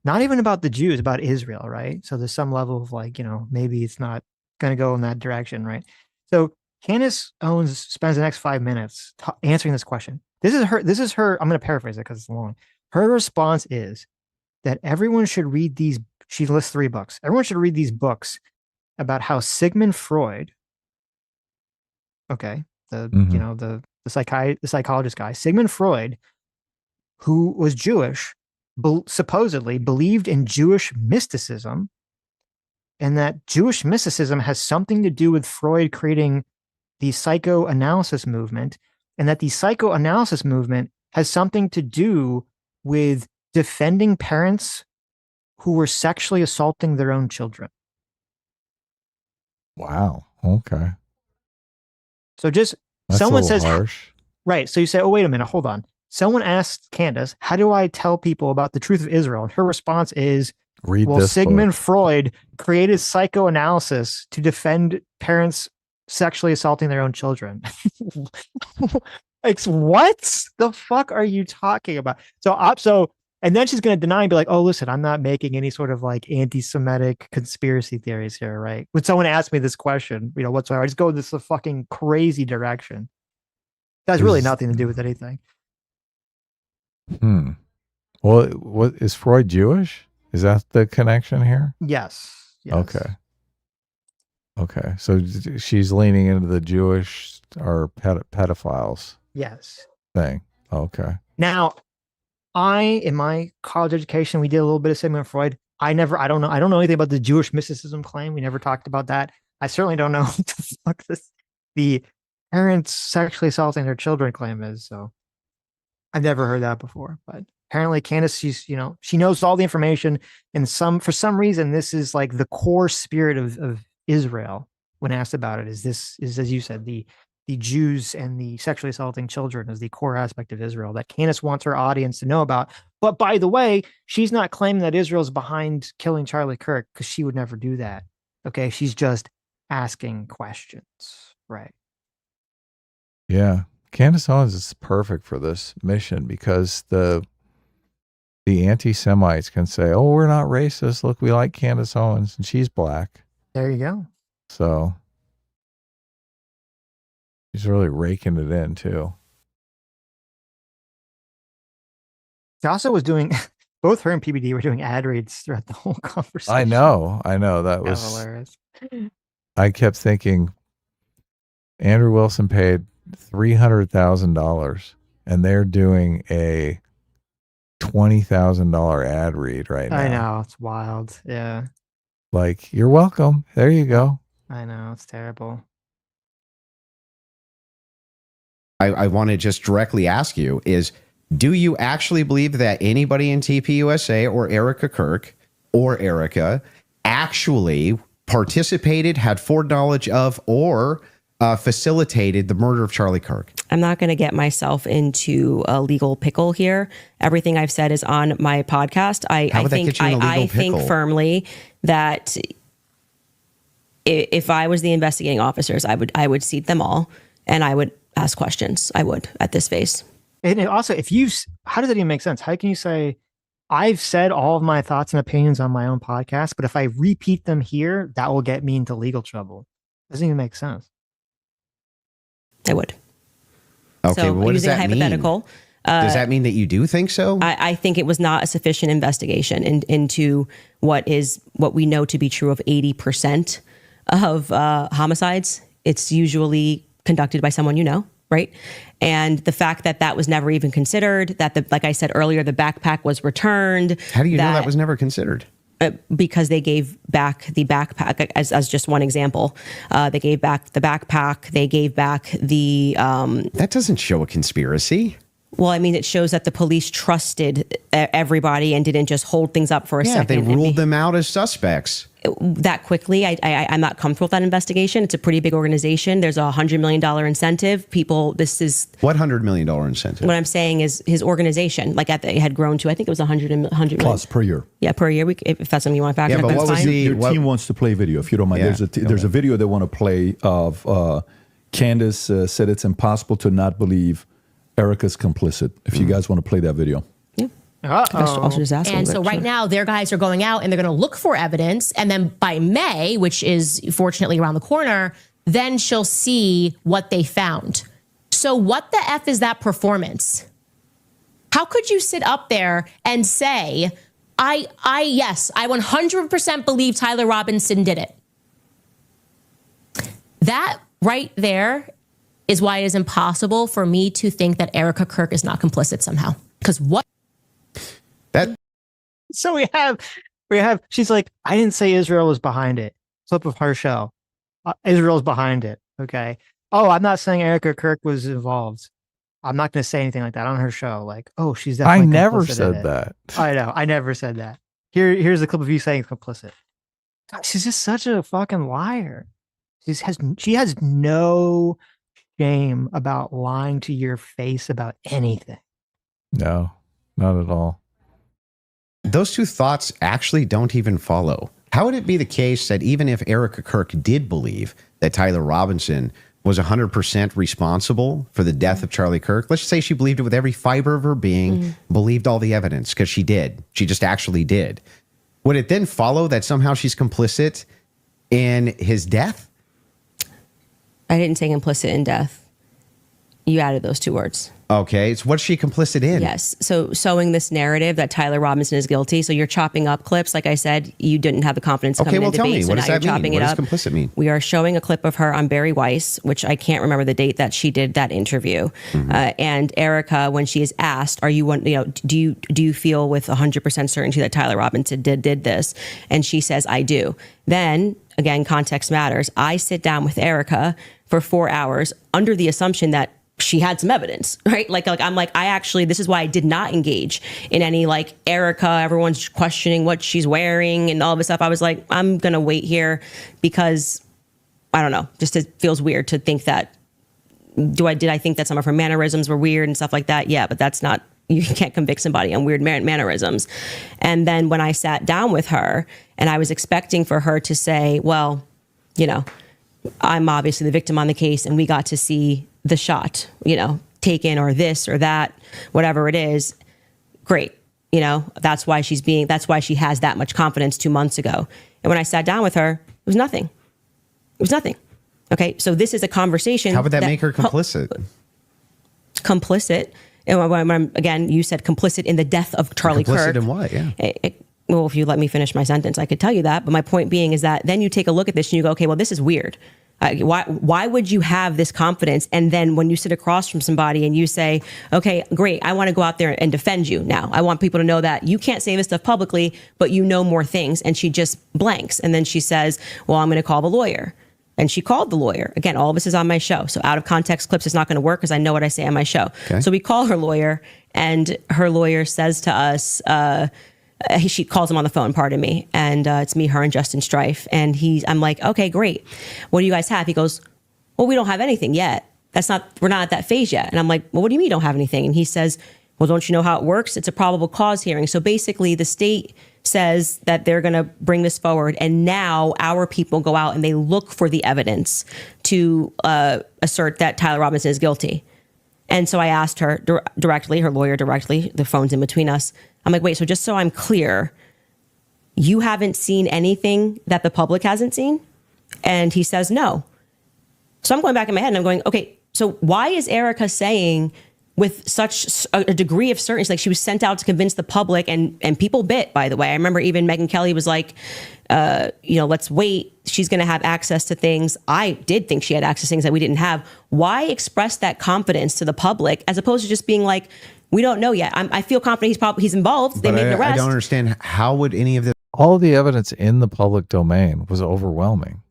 Not even about the Jews, about Israel, right? So there's some level of like, maybe it's not going to go in that direction, right? So Candace Owens spends the next 5 minutes answering this question. This is her. I'm going to paraphrase it because it's long. Her response is that everyone should read these. She lists 3 books. Everyone should read these books about how Sigmund Freud, okay, the psychologist guy, Sigmund Freud, who was Jewish, supposedly believed in Jewish mysticism, and that Jewish mysticism has something to do with Freud creating the psychoanalysis movement, and that the psychoanalysis movement has something to do with defending parents who were sexually assaulting their own children. Wow. Okay. So just That's someone a little says, harsh. right. So you say, oh, wait a minute, hold on. Someone asked Candace, how do I tell people about the truth of Israel? And her response is, Read well, this Sigmund book. Freud created psychoanalysis to defend parents sexually assaulting their own children. Like, what the fuck are you talking about? And then she's going to deny and be like, oh, listen, I'm not making any sort of like anti-Semitic conspiracy theories here, right? When someone asks me this question, whatsoever, I just go in this fucking crazy direction. That has really nothing to do with anything. Well, what is Freud Jewish? Is that the connection here? Yes. Okay. So she's leaning into the Jewish or pedophiles. Yes. Thing. Okay. Now, in my college education, we did a little bit of Sigmund Freud. I don't know anything about the Jewish mysticism claim. We never talked about that. I certainly don't know what the fuck the parents sexually assaulting their children claim is. So I've never heard that before, but apparently Candace, she knows all the information, and for some reason, this is like the core spirit of Israel when asked about it, is as you said, the Jews and the sexually assaulting children is the core aspect of Israel that Candace wants her audience to know about. But by the way, she's not claiming that Israel's behind killing Charlie Kirk, because she would never do that. Okay. She's just asking questions. Right. Yeah. Candace Owens is perfect for this mission because the anti-Semites can say, oh, we're not racist. Look, we like Candace Owens and she's black. There you go. So she's really raking it in too. She also was doing, both her and PBD were doing ad reads throughout the whole conversation. I know. That was hilarious. I kept thinking Andrew Wilson paid $300,000 and they're doing a $20,000 ad read right now. I know, it's wild. Yeah. Like, you're welcome. There you go. I know, it's terrible. I want to just directly ask you is, do you actually believe that anybody in TPUSA or Erica Kirk or Erica actually participated, had foreknowledge of, or facilitated the murder of Charlie Kirk? I'm not going to get myself into a legal pickle here. Everything I've said is on my podcast. I think firmly that if I was the investigating officers, I would seat them all and I would ask questions. I would at this phase. And also, how does it even make sense? How can you say, I've said all of my thoughts and opinions on my own podcast, but if I repeat them here, that will get me into legal trouble? Doesn't even make sense. I would. Okay, so, well, what does that hypothetical, mean? Does that mean that you do think so? I think it was not a sufficient investigation into what we know to be true of 80% of homicides. It's usually conducted by someone you know, right? And the fact that was never even considered, that like I said earlier, the backpack was returned. How do you know that was never considered? Because they gave back the backpack as just one example. They gave back the backpack. They gave back the... that doesn't show a conspiracy. Well, I mean, it shows that the police trusted everybody and didn't just hold things up for a second. They ruled them out as suspects. That quickly, I'm not comfortable with that investigation. It's a pretty big organization. There's a $100 million incentive. This is... What $100 million incentive? What I'm saying is his organization, like it had grown to, I think it was 100 million. Plus per year. Yeah, per year. If that's something you want to factor, but that's what was fine. Your team wants to play video, if you don't mind. Yeah, There's a video they want to play of Candace said it's impossible to not believe Erica's complicit. If you guys want to play that video. And so right now, their guys are going out and they're going to look for evidence. And then by May, which is fortunately around the corner, then she'll see what they found. So what the F is that performance? How could you sit up there and say, yes, I 100% believe Tyler Robinson did it. That right there is why it is impossible for me to think that Erica Kirk is not complicit somehow. Because what? So we have, she's like, I didn't say Israel was behind it. Clip of her show. Israel's behind it. Okay. Oh, I'm not saying Erica Kirk was involved. I'm not going to say anything like that on her show. Like, oh, she's definitely I never complicit in said it. that. I know. I never said that. Here's a clip of you saying complicit. God, she's just such a fucking liar. She has no shame about lying to your face about anything. No, not at all. Those two thoughts actually don't even follow. How would it be the case that even if Erica Kirk did believe that Tyler Robinson was 100% responsible for the death of Charlie Kirk, let's just say she believed it with every fiber of her being, believed all the evidence, because she did. She just actually did. Would it then follow that somehow she's complicit in his death? I didn't say complicit in death. You added those two words. Okay, so what's she complicit in? Yes, so sowing this narrative that Tyler Robinson is guilty. So you're chopping up clips. Like I said, you didn't have the confidence to come in and debate. So what now does you're that mean? chopping What it does up. complicit mean? We are showing a clip of her on Barry Weiss, which I can't remember the date that she did that interview. And Erica, when she is asked, "Are you do you feel with 100% certainty that Tyler Robinson did this?" And she says, "I do." Then again, context matters. I sit down with Erica for 4 hours under the assumption that she had some evidence, right? Like I'm like, this is why I did not engage in any like Erica, everyone's questioning what she's wearing and all this stuff. I was like, I'm going to wait here because I don't know, just it feels weird to think that, did I think that some of her mannerisms were weird and stuff like that? Yeah, but that's not, you can't convict somebody on weird mannerisms. And then when I sat down with her and I was expecting for her to say, well, I'm obviously the victim on the case and we got to see the shot, taken or this or that, whatever it is. Great. That's why she has that much confidence 2 months ago. And when I sat down with her, it was nothing. It was nothing. Okay. So this is a conversation. How would that make her complicit? Complicit. And again, you said complicit in the death of Charlie Kirk. Complicit in what? Yeah. Well, if you let me finish my sentence, I could tell you that. But my point being is that then you take a look at this and you go, okay, well, this is weird. Why would you have this confidence? And then when you sit across from somebody and you say, okay, great, I want to go out there and defend you now. I want people to know that you can't say this stuff publicly, but you know more things. And she just blanks. And then she says, well, I'm going to call the lawyer. And she called the lawyer. Again, all of this is on my show. So out of context clips is not going to work because I know what I say on my show. Okay. So we call her lawyer and her lawyer says to us, she calls him on the phone, pardon me. And it's me, her, and Justin Strife. And I'm like, okay, great. What do you guys have? He goes, well, we don't have anything yet. We're not at that phase yet. And I'm like, well, what do you mean you don't have anything? And he says, well, don't you know how it works? It's a probable cause hearing. So basically the state says that they're going to bring this forward. And now our people go out and they look for the evidence to assert that Tyler Robinson is guilty. And so I asked her directly, her lawyer directly, the phone's in between us. I'm like, wait, so just so I'm clear, you haven't seen anything that the public hasn't seen? And he says, no. So I'm going back in my head and I'm going, okay, so why is Erica saying with such a degree of certainty, like she was sent out to convince the public and people bit, by the way. I remember even Megyn Kelly was like, let's wait. She's going to have access to things. I did think she had access to things that we didn't have. Why express that confidence to the public as opposed to just being like, we don't know yet. I feel confident he's involved. They made an arrest. I don't understand how would any of this. All the evidence in the public domain was overwhelming.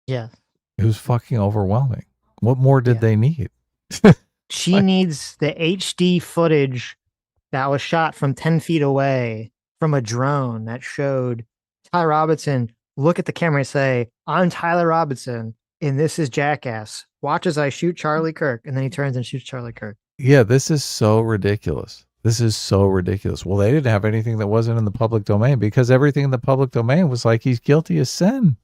Yeah. It was fucking overwhelming. What more did they need? She needs the HD footage that was shot from 10 feet away from a drone that showed Tyler Robinson look at the camera and say, I'm Tyler Robinson and this is Jackass. Watch as I shoot Charlie Kirk. And then he turns and shoots Charlie Kirk. Yeah, this is so ridiculous. This is so ridiculous. Well, they didn't have anything that wasn't in the public domain because everything in the public domain was like he's guilty as sin.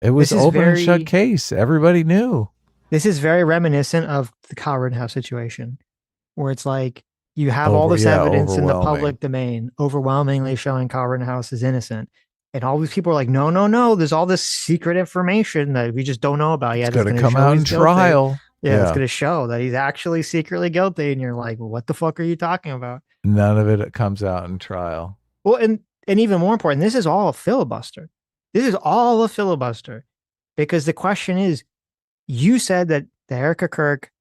It was open and shut case. Everybody knew. This is very reminiscent of the Kyle Rittenhouse situation. where it's like you have all this evidence in the overwhelming. public domain, overwhelmingly showing Kyle Rittenhouse is innocent. And all these people are like, no, no, no. There's all this secret information that we just don't know about yet. It's going to come out in trial. Yeah, it's going to show that he's actually secretly guilty. And you're like, well, what the fuck are you talking about? None of it comes out in trial. Well, and even more important, this is all a filibuster. This is all a filibuster. Because the question is, you said that Erica Kirk,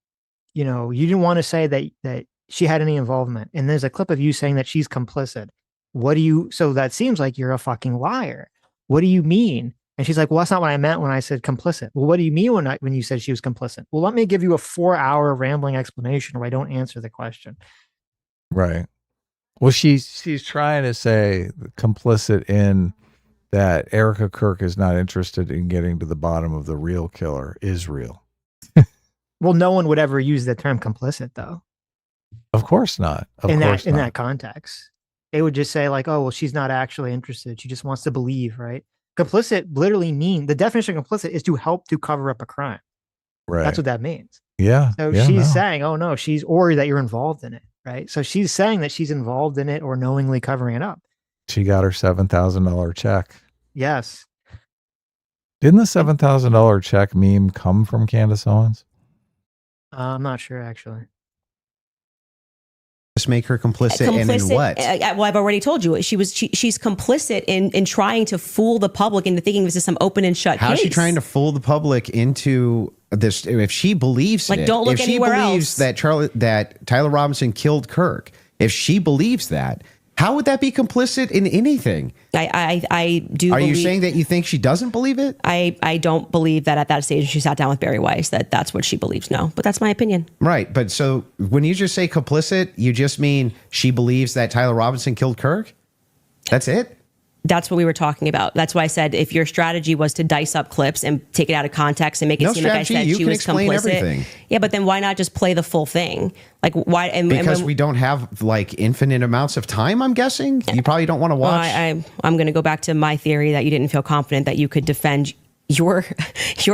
you didn't want to say that she had any involvement. And there's a clip of you saying that she's complicit. So that seems like you're a fucking liar. What do you mean? And she's like, well, that's not what I meant when I said complicit. Well, what do you mean when you said she was complicit? Well, let me give you a 4-hour rambling explanation where I don't answer the question. Right. Well, she's trying to say complicit in that Erica Kirk is not interested in getting to the bottom of the real killer, Israel. Well, no one would ever use the term complicit, though. Of course not. In that context. They would just say like, oh, well, she's not actually interested. She just wants to believe, right? Complicit literally the definition of complicit is to help to cover up a crime. Right. That's what that means. Yeah. So she's saying, oh no, or that you're involved in it, right? So she's saying that she's involved in it or knowingly covering it up. She got her $7,000 check. Yes. Didn't the $7,000 check meme come from Candace Owens? I'm not sure, actually. Just make her complicit and in what? Well, I've already told you. She's complicit in trying to fool the public into thinking this is some open and shut case. How is she trying to fool the public into this? If she believes don't look anywhere else. That Tyler Robinson killed Kirk, if she believes that, how would that be complicit in anything? I do. Are you saying that you think she doesn't believe it? I don't believe that at that stage she sat down with Barry Weiss that's what she believes. No, but that's my opinion. Right, but so when you just say complicit, you just mean she believes that Tyler Robinson killed Kirk? That's it? That's what we were talking about. That's why I said if your strategy was to dice up clips and take it out of context and make it seem like I said she was complicit. Everything. Yeah, but then why not just play the full thing? Like why? Because we don't have like infinite amounts of time. I'm guessing you probably don't want to watch. I'm going to go back to my theory that you didn't feel confident that you could defend your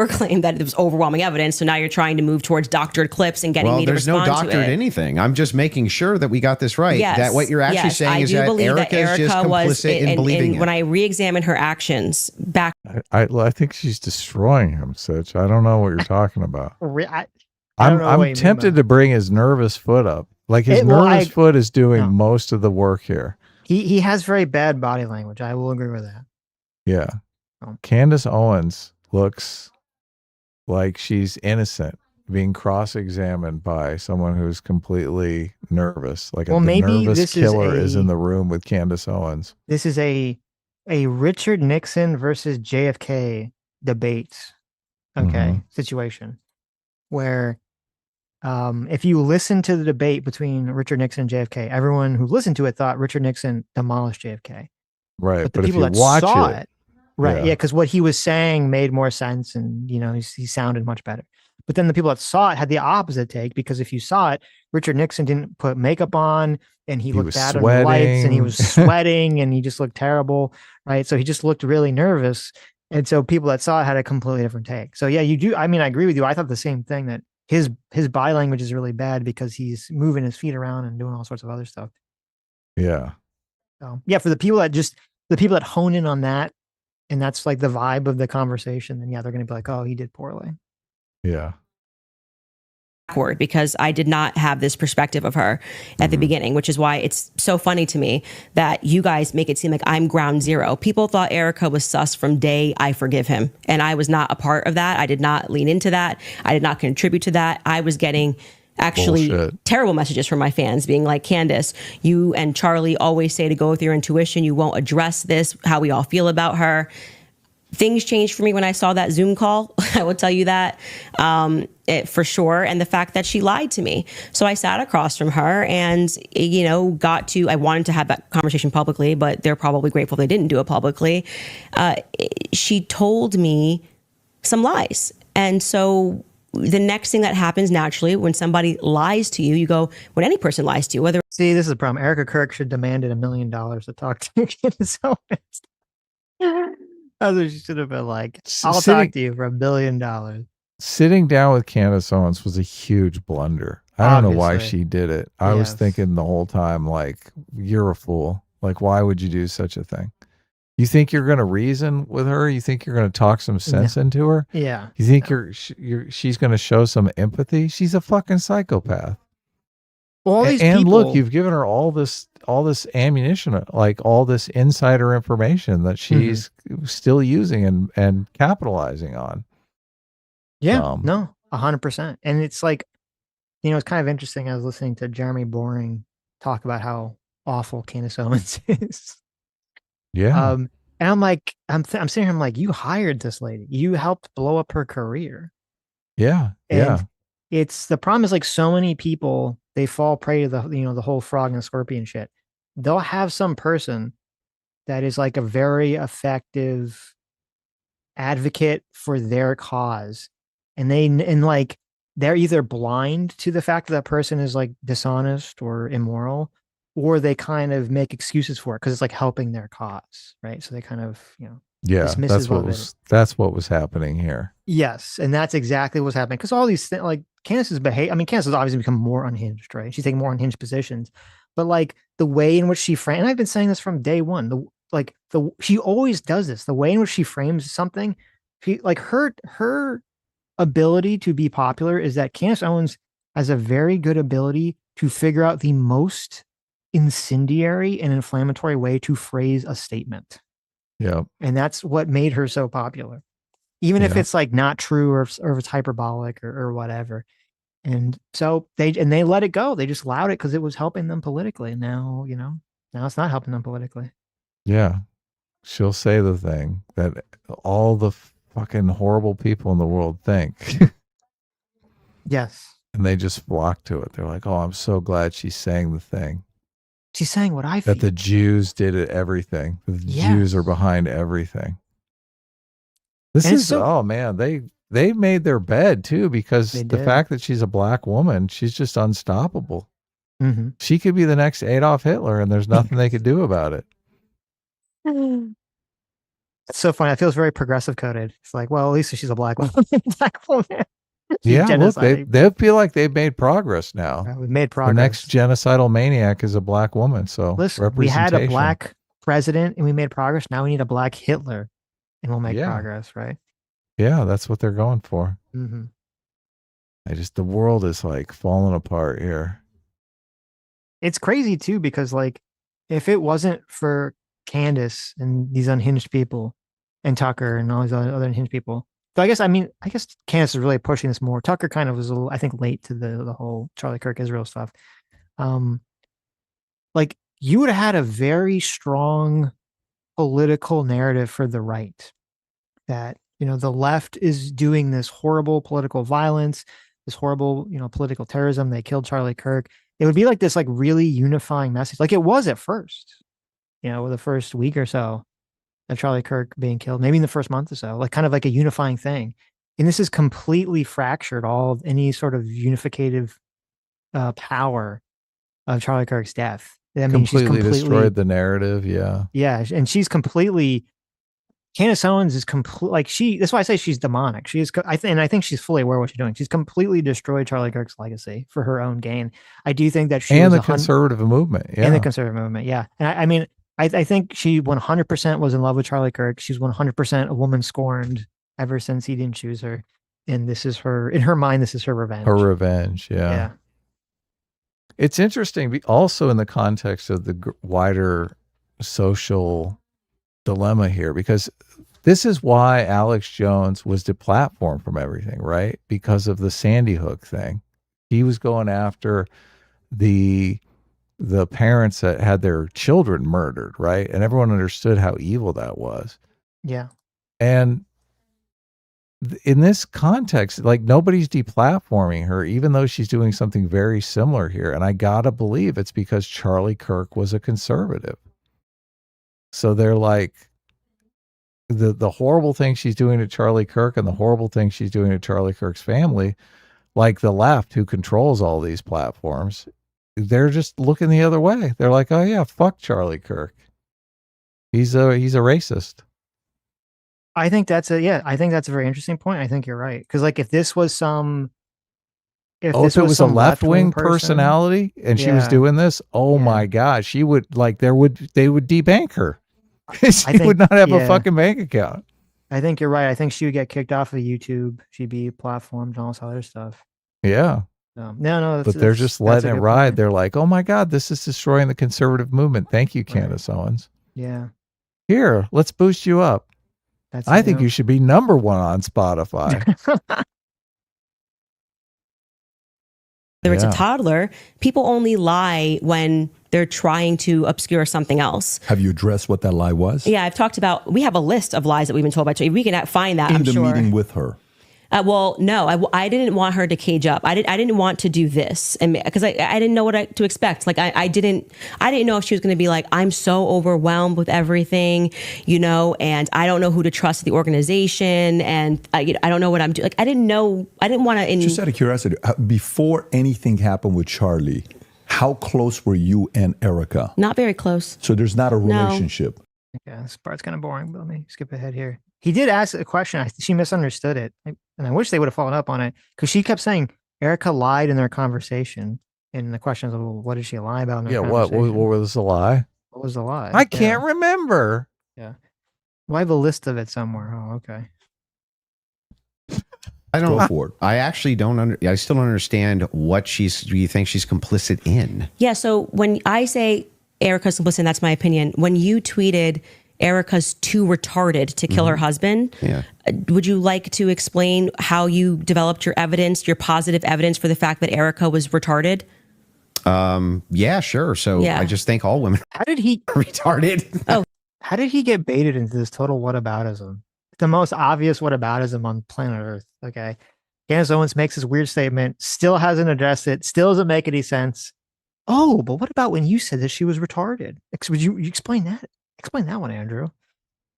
claim that it was overwhelming evidence. So now you're trying to move towards doctored clips and getting me to respond to it. There's no doctored anything. I'm just making sure that we got this right. Yes, that what you're actually saying is that Erica is just complicit in believing it. When I re-examine her actions back, I think she's destroying him, Sitch. I don't know what you're talking about. I'm tempted to bring his nervous foot up. Like his nervous foot is doing most of the work here. He has very bad body language. I will agree with that. Yeah. Candace Owens looks like she's innocent, being cross-examined by someone who's completely nervous. Like maybe nervous killer is in the room with Candace Owens. This is a Richard Nixon versus JFK debate, situation, where if you listen to the debate between Richard Nixon and JFK, everyone who listened to it thought Richard Nixon demolished JFK. Right, but the people that saw it. Right. Yeah. Because what he was saying made more sense and, he sounded much better. But then the people that saw it had the opposite take, because if you saw it, Richard Nixon didn't put makeup on and he looked bad under lights and he was sweating and he just looked terrible. Right. So he just looked really nervous. And so people that saw it had a completely different take. So, yeah, you do. I mean, I agree with you. I thought the same thing, that his body language is really bad because he's moving his feet around and doing all sorts of other stuff. Yeah. So, yeah, for the people that hone in on that, and that's like the vibe of the conversation, then they're going to be like, oh, he did poorly. Yeah. Because I did not have this perspective of her at the beginning, which is why it's so funny to me that you guys make it seem like I'm ground zero. People thought Erica was sus from day I forgive him. And I was not a part of that. I did not lean into that. I did not contribute to that. I was getting terrible messages from my fans being like, Candace, you and Charlie always say to go with your intuition. You won't address this, how we all feel about her. Things changed for me when I saw that Zoom call. I will tell you that for sure. And the fact that she lied to me. So I sat across from her and, I wanted to have that conversation publicly, but they're probably grateful they didn't do it publicly. She told me some lies. And so the next thing that happens naturally when somebody lies to you, you go, when any person lies to you, whether. See, this is the problem. Erica Kirk should demanded $1 million to talk to Candace Owens. That's what she should have been like. I'll talk to you for $1 billion. Sitting down with Candace Owens was a huge blunder. I don't know why Obviously. she did it. I was thinking the whole time, like, you're a fool. Like, why would you do such a thing? You think you're going to reason with her? You think you're going to talk some sense into her? Yeah. You think she's going to show some empathy? She's a fucking psychopath. All these and people, look, you've given her all this ammunition, like all this insider information that she's still using and capitalizing on. Yeah, no, 100%. And it's like, it's kind of interesting. I was listening to Jeremy Boring talk about how awful Candace Owens is. Yeah. And I'm like, I'm sitting here, I'm like, you hired this lady. You helped blow up her career. Yeah. And it's the problem is like so many people, they fall prey to the whole frog and scorpion shit. They'll have some person that is like a very effective advocate for their cause. And they're either blind to the fact that that person is like dishonest or immoral, or they kind of make excuses for it because it's like helping their cause, right? So they kind of, dismisses that's what was happening here. Yes, and that's exactly what's happening because all these things, like Candace's behavior. I mean, Candace has obviously become more unhinged, right? She's taking more unhinged positions, but like the way in which she frames, and I've been saying this from day one. She always does this. The way in which she frames something, her ability to be popular is that Candace Owens has a very good ability to figure out the most incendiary and inflammatory way to phrase a statement. Yeah. And that's what made her so popular. Even if it's like not true or if it's hyperbolic or whatever. And so they let it go. They just allowed it because it was helping them politically. And now, now it's not helping them politically. Yeah. She'll say the thing that all the fucking horrible people in the world think. Yes. And they just flock to it. They're like, oh, I'm so glad she's saying the thing. She's saying what I feel. That the Jews did everything. The Jews are behind everything. Oh man, they made their bed too, because the fact that she's a black woman, she's just unstoppable. Mm-hmm. She could be the next Adolf Hitler and there's nothing they could do about it. It's so funny. It feels very progressive coded. It's like, well, at least she's a black woman. Yeah, look, they feel like they've made progress now. We've made progress. The next genocidal maniac is a black woman. So listen, we had a black president and we made progress. Now we need a black Hitler and we'll make progress, right? Yeah, that's what they're going for. Mm-hmm. The world is like falling apart here. It's crazy too, because like, if it wasn't for Candace and these unhinged people and Tucker and all these other unhinged people, so I guess Candace is really pushing this more. Tucker kind of was a little, I think, late to the whole Charlie Kirk Israel stuff. Like you would have had a very strong political narrative for the right that, the left is doing this horrible political violence, this horrible, political terrorism. They killed Charlie Kirk. It would be like this, like really unifying message. Like it was at first, with the first week or so of Charlie Kirk being killed, maybe in the first month or so, like kind of like a unifying thing. And this has completely fractured any sort of unificative power of Charlie Kirk's death. I mean, completely destroyed the narrative. Yeah. Yeah. And Candace Owens is that's why I say she's demonic. She is, I think she's fully aware of what she's doing. She's completely destroyed Charlie Kirk's legacy for her own gain. I do think that and the conservative movement. Yeah. And the conservative movement. Yeah. And I mean, I think she 100% was in love with Charlie Kirk. She's 100% a woman scorned ever since he didn't choose her. And this is in her mind, this is her revenge. Her revenge. Yeah. It's interesting also in the context of the wider social dilemma here, because this is why Alex Jones was deplatformed from everything, right? Because of the Sandy Hook thing. He was going after the parents that had their children murdered, right? And everyone understood how evil that was. Yeah. And in this context, like nobody's deplatforming her, even though she's doing something very similar here. And I gotta believe it's because Charlie Kirk was a conservative. So they're like, the horrible thing she's doing to Charlie Kirk and the horrible thing she's doing to Charlie Kirk's family, like the left who controls all these platforms, they're just looking the other way. They're like, oh yeah, fuck Charlie Kirk. He's a racist. I think that's a very interesting point. I think you're right. Because like if this was some if if it was a some left-wing person, personality and she was doing this, my God, she would they would debank her. She would not have a fucking bank account. I think you're right. I think she would get kicked off of YouTube. She'd be platformed and all this other stuff. Yeah. No, but they're just letting it ride. Point. They're like, oh my God, this is destroying the conservative movement. Thank you, Candace Owens. Yeah. Here, let's boost you up. I think you should be number 1 on Spotify. Whether it's a toddler, people only lie when they're trying to obscure something else. Have you addressed what that lie was? Yeah, I've talked about, we have a list of lies that we've been told by Charlie. We can find that, I'm sure. In the meeting with her. Well, no, I didn't want her to cage up. I didn't want to do this, and because I didn't know what to expect. Like I didn't know if she was going to be like, I'm so overwhelmed with everything, and I don't know who to trust at the organization, and I don't know what I'm doing. Like I didn't know. I didn't want to. Just out of curiosity, before anything happened with Charlie, how close were you and Erica? Not very close. So there's not a relationship. Yeah, this part's kind of boring, but let me skip ahead here. He did ask a question. She misunderstood it. And I wish they would have followed up on it because she kept saying Erica lied in their conversation. And the question is, well, what did she lie about in their conversation? What was the lie? What was the lie? I can't remember. Yeah. Well, I have a list of it somewhere. Oh, okay. I don't. Go for it. I actually don't. I still don't understand what do you think she's complicit in? Yeah. So when I say Erica's complicit, that's my opinion. When you tweeted Erica's too retarded to kill her husband. Yeah. Would you like to explain how you developed your evidence, your positive evidence for the fact that Erica was retarded? Yeah, sure. So I just think all women are retarded. Oh. How did he get baited into this total whataboutism? The most obvious whataboutism on planet Earth. Okay. Candace Owens makes this weird statement, still hasn't addressed it, still doesn't make any sense. Oh, but what about when you said that she was retarded? Would you explain that? Explain that one, Andrew.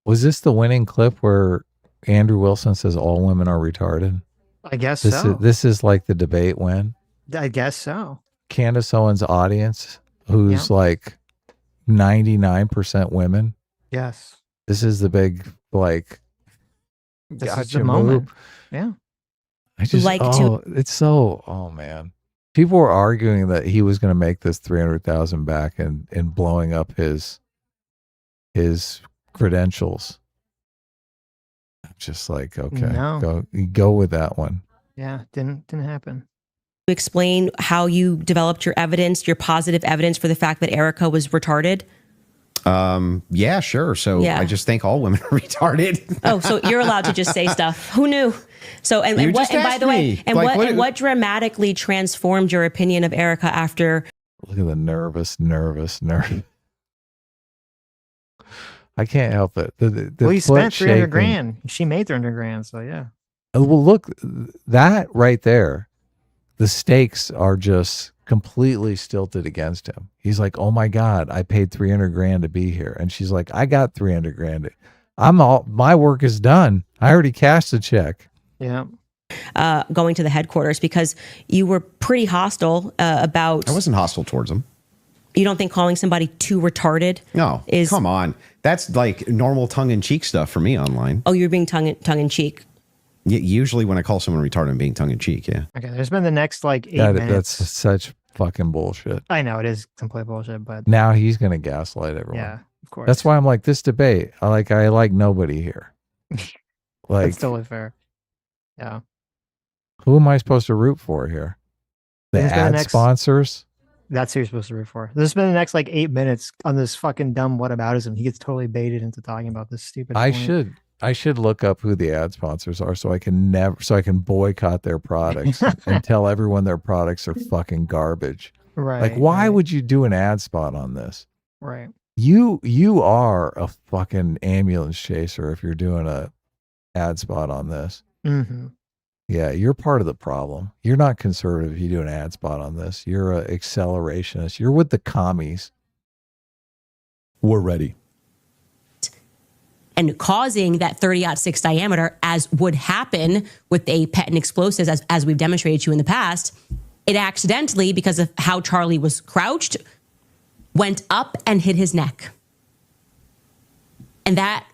Was this the winning clip where Andrew Wilson says all women are retarded? I guess so. This is like the debate win. I guess so. Candace Owens' audience, who's like 99% women. Yes. This is the big, this is the moment. Yeah. I just, it's so, oh man. People were arguing that he was going to make this 300,000 back and blowing up his credentials. Just like, okay, go with that one. Yeah, didn't happen. Explain how you developed your evidence, your positive evidence for the fact that Erica was retarded. Yeah, sure. So I just think all women are retarded. Oh, so you're allowed to just say stuff. Who knew? So and by the way, what dramatically transformed your opinion of Erica after? Look at the nervous. I can't help it. He spent 300 grand. She made 300 grand. So yeah. Well, look, that right there, the stakes are just completely stilted against him. He's like, oh my God, I paid 300 grand to be here. And she's like, I got 300 grand. My work is done. I already cashed the check. Yeah. Going to the headquarters because you were pretty hostile about. I wasn't hostile towards him. You don't think calling somebody too retarded? No, come on. That's like normal tongue-in-cheek stuff for me online. Oh, you're being tongue-in-cheek. Usually when I call someone retarded, I'm being tongue-in-cheek, yeah. Okay, there's been the next 8 minutes. That's such fucking bullshit. I know, it is complete bullshit, but... Now he's going to gaslight everyone. Yeah, of course. That's why I'm like, this debate, I like nobody here. That's totally fair. Yeah. Who am I supposed to root for here? The ad sponsors? That's who you're supposed to root for. This has been the next 8 minutes on this fucking dumb whataboutism. He gets totally baited into talking about this stupid point. I should look up who the ad sponsors are so I can boycott their products and tell everyone their products are fucking garbage. Right. Why would you do an ad spot on this? Right. You are a fucking ambulance chaser if you're doing a ad spot on this. Mm-hmm. Yeah, you're part of the problem. You're not conservative if you do an ad spot on this. You're an accelerationist. You're with the commies. We're ready. And causing that 30-06 diameter, as would happen with a patent explosives, as we've demonstrated to you in the past, it accidentally, because of how Charlie was crouched, went up and hit his neck. And that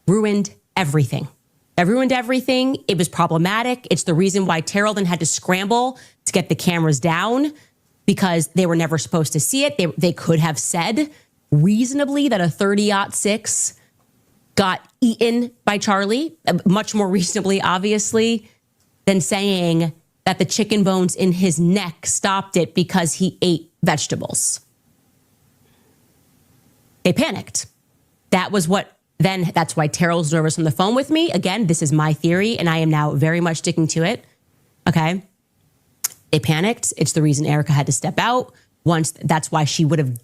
ruined everything. That ruined everything. It was problematic. It's the reason why Terrell then had to scramble to get the cameras down because they were never supposed to see it. They could have said reasonably that a 30-06 got eaten by Charlie, much more reasonably, obviously, than saying that the chicken bones in his neck stopped it because he ate vegetables. They panicked. That's why Terrell's nervous on the phone with me. Again, this is my theory, and I am now very much sticking to it. Okay. They panicked. It's the reason Erica had to step out. That's why she would have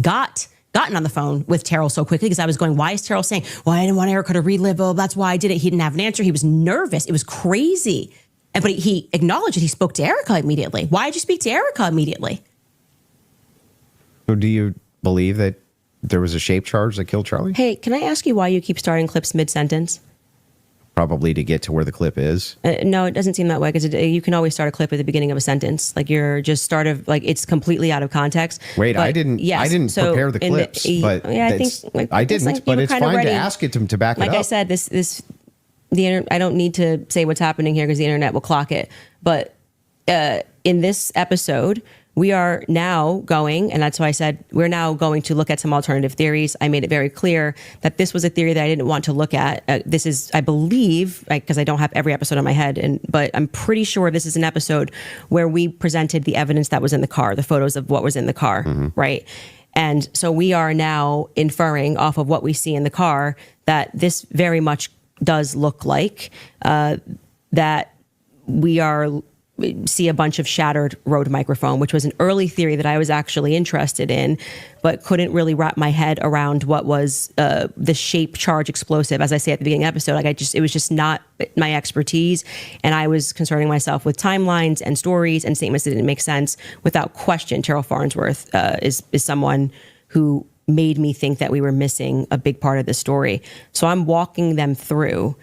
gotten on the phone with Terrell so quickly, because I was going, why is Terrell saying, well, I didn't want Erica to relive. Oh, that's why I did it. He didn't have an answer. He was nervous. It was crazy. But he acknowledged it. He spoke to Erica immediately. Why did you speak to Erica immediately? So do you believe that there was a shape charge that killed Charlie? Hey, can I ask you why you keep starting clips mid-sentence? Probably to get to where the clip is. No, it doesn't seem that way, because you can always start a clip at the beginning of a sentence. Like you're just it's completely out of context. Wait, but I didn't prepare the clips, but yeah, I think I didn't. But it's fine to ask it to back it up. Like I said, I don't need to say what's happening here because the internet will clock it. But in this episode, we are now going, and that's why I said we're now going to look at some alternative theories. I made it very clear that this was a theory that I didn't want to look at. This is, I believe, because I don't have every episode on my head, but I'm pretty sure this is an episode where we presented the evidence that was in the car, the photos of what was in the car, right? And so we are now inferring off of what we see in the car that this very much does look like that we see a bunch of shattered Rode microphone, which was an early theory that I was actually interested in, but couldn't really wrap my head around what was the shape charge explosive. As I say at the beginning of the episode, it was just not my expertise. And I was concerning myself with timelines and stories and statements that didn't make sense. Without question, Terrell Farnsworth is someone who made me think that we were missing a big part of the story. So I'm walking them through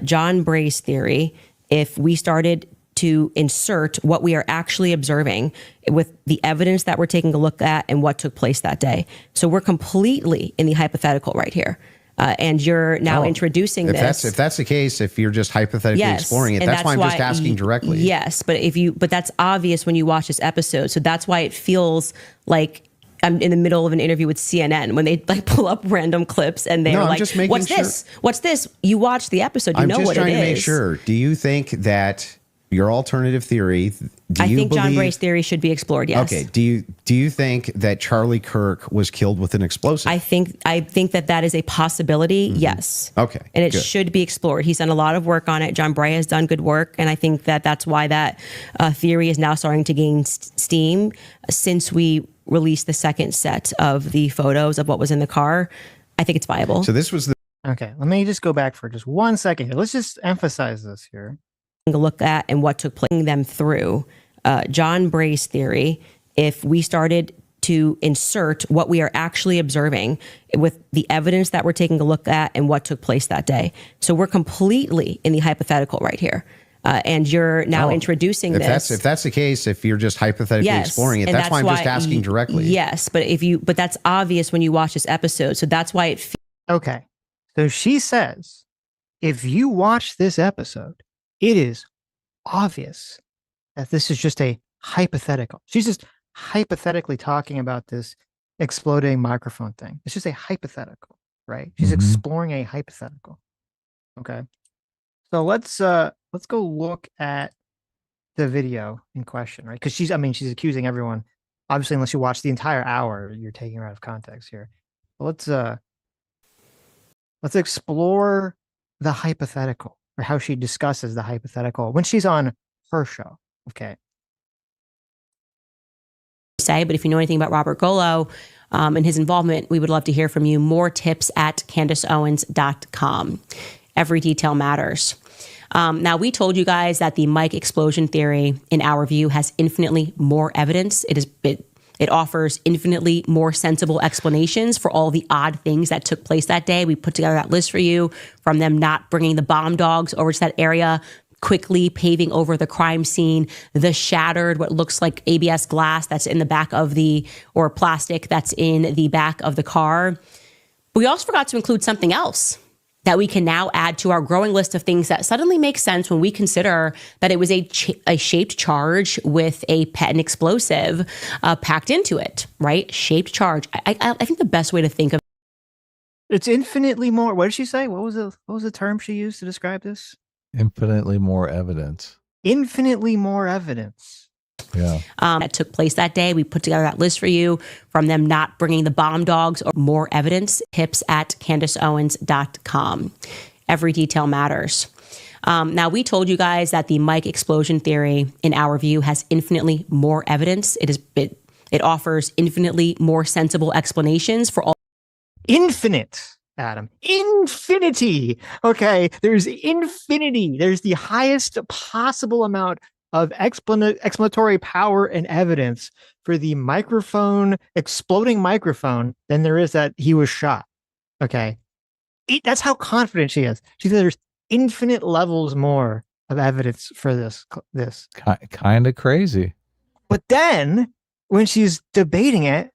John Bray's theory. If we started to insert what we are actually observing with the evidence that we're taking a look at and what took place that day. So we're completely in the hypothetical right here. And you're now introducing this. If that's the case, if you're just hypothetically exploring it, that's why I'm just asking directly. Yes, but that's obvious when you watch this episode. So that's why it feels like I'm in the middle of an interview with CNN when they pull up random clips and they're like, "What's this? What's this?" You watch the episode, you know what it is. I'm just trying to make sure. Do you think that your alternative theory? I think John Bray's theory should be explored. Yes. Okay. Do you think that Charlie Kirk was killed with an explosive? I think that is a possibility. Yes. Okay. And it should be explored. He's done a lot of work on it. John Bray has done good work, and I think that's why that theory is now starting to gain steam since we released the second set of the photos of what was in the car. I think it's viable. So this was Okay, let me just go back for just 1 second here. Let's just emphasize this here. Look at and what took place them through John Bray's theory. If we started to insert what we are actually observing with the evidence that we're taking a look at and what took place that day. So we're completely in the hypothetical right here. And you're now introducing this. If that's the case, if you're just hypothetically exploring it, that's why I'm just asking directly. Yes, but that's obvious when you watch this episode. So that's why it. Okay, so she says, if you watch this episode, it is obvious that this is just a hypothetical. She's just hypothetically talking about this exploding microphone thing. It's just a hypothetical, right? She's exploring a hypothetical. Okay. So let's go look at the video in question, right? Because she's accusing everyone. Obviously, unless you watch the entire hour, you're taking her out of context here. But let's explore the hypothetical, or how she discusses the hypothetical when she's on her show. Okay. But if you know anything about Robert Golo and his involvement, we would love to hear from you. More tips at CandaceOwens.com. Every detail matters. Now, we told you guys that the mic explosion theory, in our view, has infinitely more evidence. It offers infinitely more sensible explanations for all the odd things that took place that day. We put together that list for you, from them not bringing the bomb dogs over to that area, quickly paving over the crime scene, the shattered, what looks like ABS glass that's in the back of or plastic that's in the back of the car. We also forgot to include something else. that we can now add to our growing list of things that suddenly make sense when we consider that it was a shaped charge with a patent explosive packed into it, right? Shaped charge. I think the best way to think of it's infinitely more. What did she say? What was the term she used to describe this? Infinitely more evidence. Infinitely more evidence. Yeah. That took place that day. We put together that list for you, from them not bringing the bomb dogs or more evidence. Tips at CandaceOwens.com. Every detail matters. Now, we told you guys that the Mike explosion theory, in our view, has infinitely more evidence. It offers infinitely more sensible explanations for all. Infinite, Adam. Infinity. Okay, there's infinity. There's the highest possible amount of explanatory power and evidence for the exploding microphone than there is that he was shot. Okay. That's how confident she is. She said there's infinite levels more of evidence for this. Kind of crazy. But then when she's debating it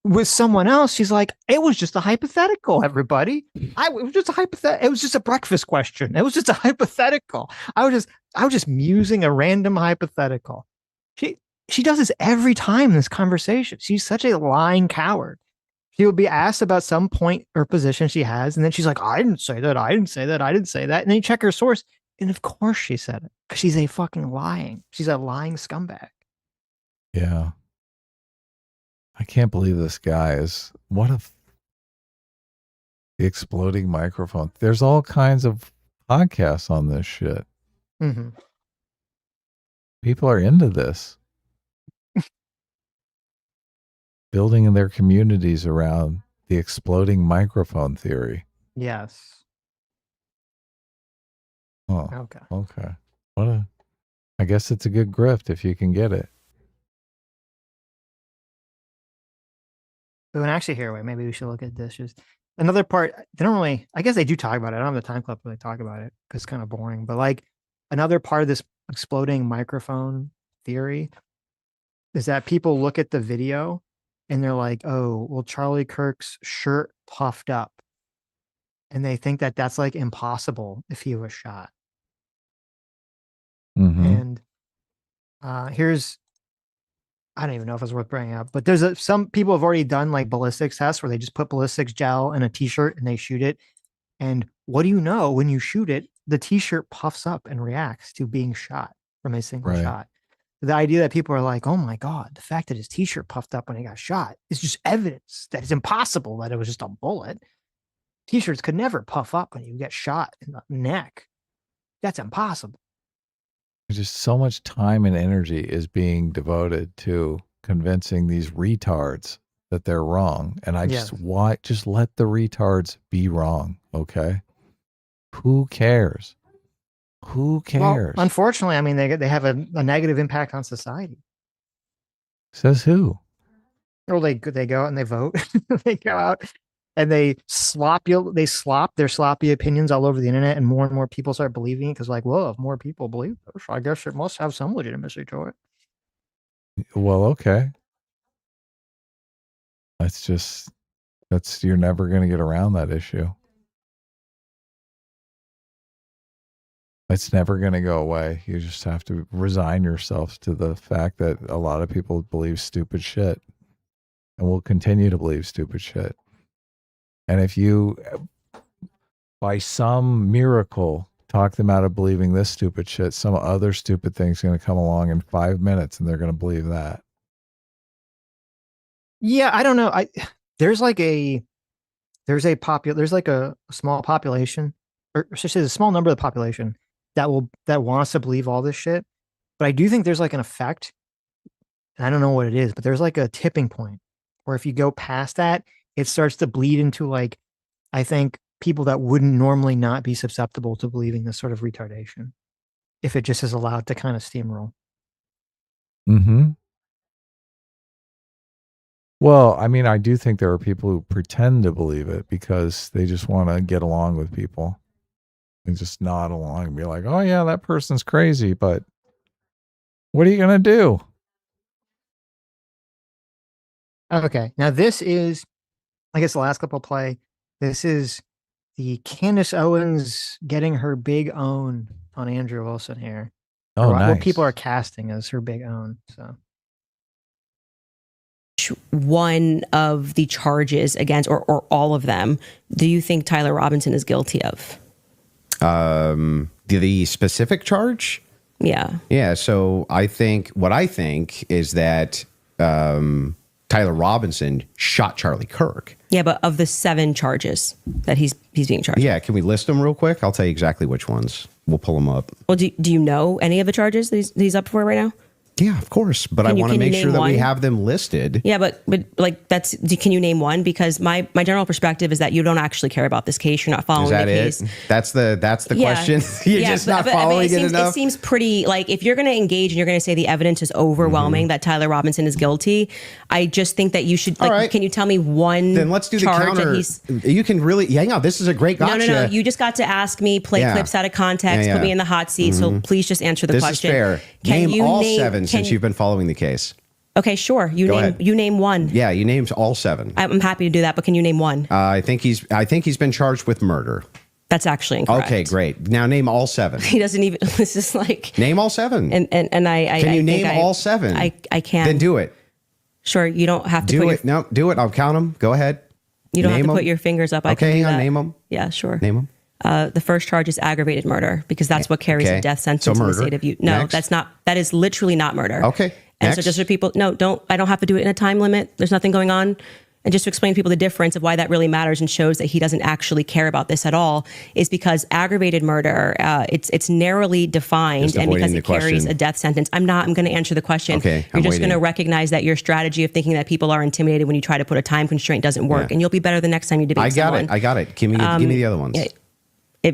with someone else, she's like, it was just a hypothetical, everybody. It was just a hypothetical. It was just a breakfast question. It was just a hypothetical. I was just musing a random hypothetical. She does this every time in this conversation. She's such a lying coward. She will be asked about some point or position she has, and then she's like, I didn't say that. I didn't say that. I didn't say that. And then you check her source, and of course she said it, because she's a fucking she's a lying scumbag. Yeah. I can't believe this guy is the exploding microphone. There's all kinds of podcasts on this shit. Mm-hmm. People are into this. Building their communities around the exploding microphone theory. Yes. Oh, okay. I guess it's a good grift if you can get it. But actually, here, wait, maybe we should look at this. Just another part. They don't really, I guess they do talk about it. I don't have the time clip where they talk about it because it's kind of boring. But like another part of this exploding microphone theory is that people look at the video and they're like, oh, well, Charlie Kirk's shirt puffed up. And they think that that's like impossible if he was shot. Mm-hmm. And here's, I don't even know if it's worth bringing up, but there's some people have already done like ballistics tests where they just put ballistics gel in a t-shirt and they shoot it. And what do you know, when you shoot it, the t-shirt puffs up and reacts to being shot from a single shot. The idea that people are like, oh my God, the fact that his t-shirt puffed up when he got shot is just evidence that it's impossible that it was just a bullet. T-shirts could never puff up when you get shot in the neck. That's impossible. There's just so much time and energy is being devoted to convincing these retards that they're wrong. And I just let the retards be wrong. Okay. Who cares? Who cares? Well, unfortunately, I mean, they have a negative impact on society. Says who? Well, they go out and they vote. They go out and they slop their sloppy opinions all over the internet, and more people start believing it because, like, well, if more people believe this, I guess it must have some legitimacy to it. Well, okay. You're never going to get around that issue. It's never going to go away. You just have to resign yourself to the fact that a lot of people believe stupid shit and will continue to believe stupid shit. And if you, by some miracle, talk them out of believing this stupid shit, some other stupid thing's going to come along in 5 minutes and they're going to believe that. Yeah, I don't know. There's like a small population, or I should say a small number of the population that wants to believe all this shit. But I do think there's like an effect, and I don't know what it is, but there's like a tipping point where if you go past that, it starts to bleed into, like, I think people that wouldn't normally not be susceptible to believing this sort of retardation, if it just is allowed to kind of steamroll. Mm-hmm. Well, I mean, I do think there are people who pretend to believe it because they just want to get along with people and just nod along and be like, oh yeah, that person's crazy, but what are you going to do? Okay. Now this is, I guess, the last clip I'll play. This is the Candace Owens getting her big own on Andrew Wilson here. Oh, what nice. people are casting as her big own. So one of the charges against, or all of them, do you think Tyler Robinson is guilty of? The specific charge? Yeah. Yeah. So I think is that Tyler Robinson shot Charlie Kirk. Yeah, but of the 7 charges that he's being charged. Yeah. Can we list them real quick? I'll tell you exactly which ones. We'll pull them up. Well, do you know any of the charges that he's up for right now? Yeah, of course. But I want to make sure that we have them listed. Yeah, but like can you name one? Because my general perspective is that you don't actually care about this case. You're not following the case. That's the question. You're just not following it enough. It seems pretty, like, if you're going to engage and you're going to say the evidence is overwhelming that Tyler Robinson is guilty, I just think that you should, like, right. Can you tell me one? Then let's do the counter. You can really, hang on. This is a great gotcha. No. You just got to ask me, play clips out of context, put me in the hot seat. So please just answer the question. This is fair. Name all 7 since you've been following the case. Okay, sure. You name one. Yeah, you named all 7. I'm happy to do that, but can you name one? I think he's been charged with murder. That's actually incorrect. Okay, great. Now name all 7. He doesn't even. This is like name all 7. And I can you name all 7? I can. Then do it. Sure. You don't have to do it. No, do it. I'll count them. Go ahead. You don't have to put your fingers up. Okay, hang on. Name them. Yeah, sure. Name them. The first charge is aggravated murder because that's what carries a death sentence in the state of Utah. No, Next. that's not. That is literally not murder. Okay. And Next. so just for people, I don't have to do it in a time limit. There's nothing going on. And just to explain to people the difference of why that really matters and shows that he doesn't actually care about this at all is because aggravated murder, it's narrowly defined and because it carries a death sentence. I'm going to answer the question. Okay, You're just going to recognize that your strategy of thinking that people are intimidated when you try to put a time constraint doesn't work, and you'll be better the next time you debate someone. I got it. Give me the other ones.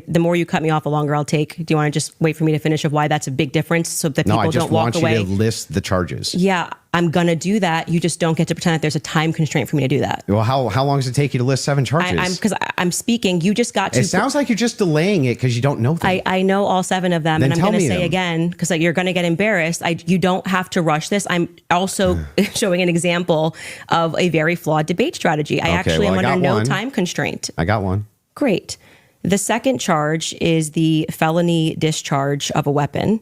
The more you cut me off, the longer I'll take. Do you want to just wait for me to finish of why that's a big difference so that people don't walk away? No, I just want you to list the charges. Yeah, I'm going to do that. You just don't get to pretend that there's a time constraint for me to do that. Well, how long does it take you to list 7 charges? Because I'm speaking. You just got to. It sounds like you're just delaying it because you don't know them. I know all 7 of them. Then and I'm going to say them. again, because you're going to get embarrassed. You don't have to rush this. I'm also showing an example of a very flawed debate strategy. I am under no time constraint. I got one. Great. The second charge is the felony discharge of a weapon.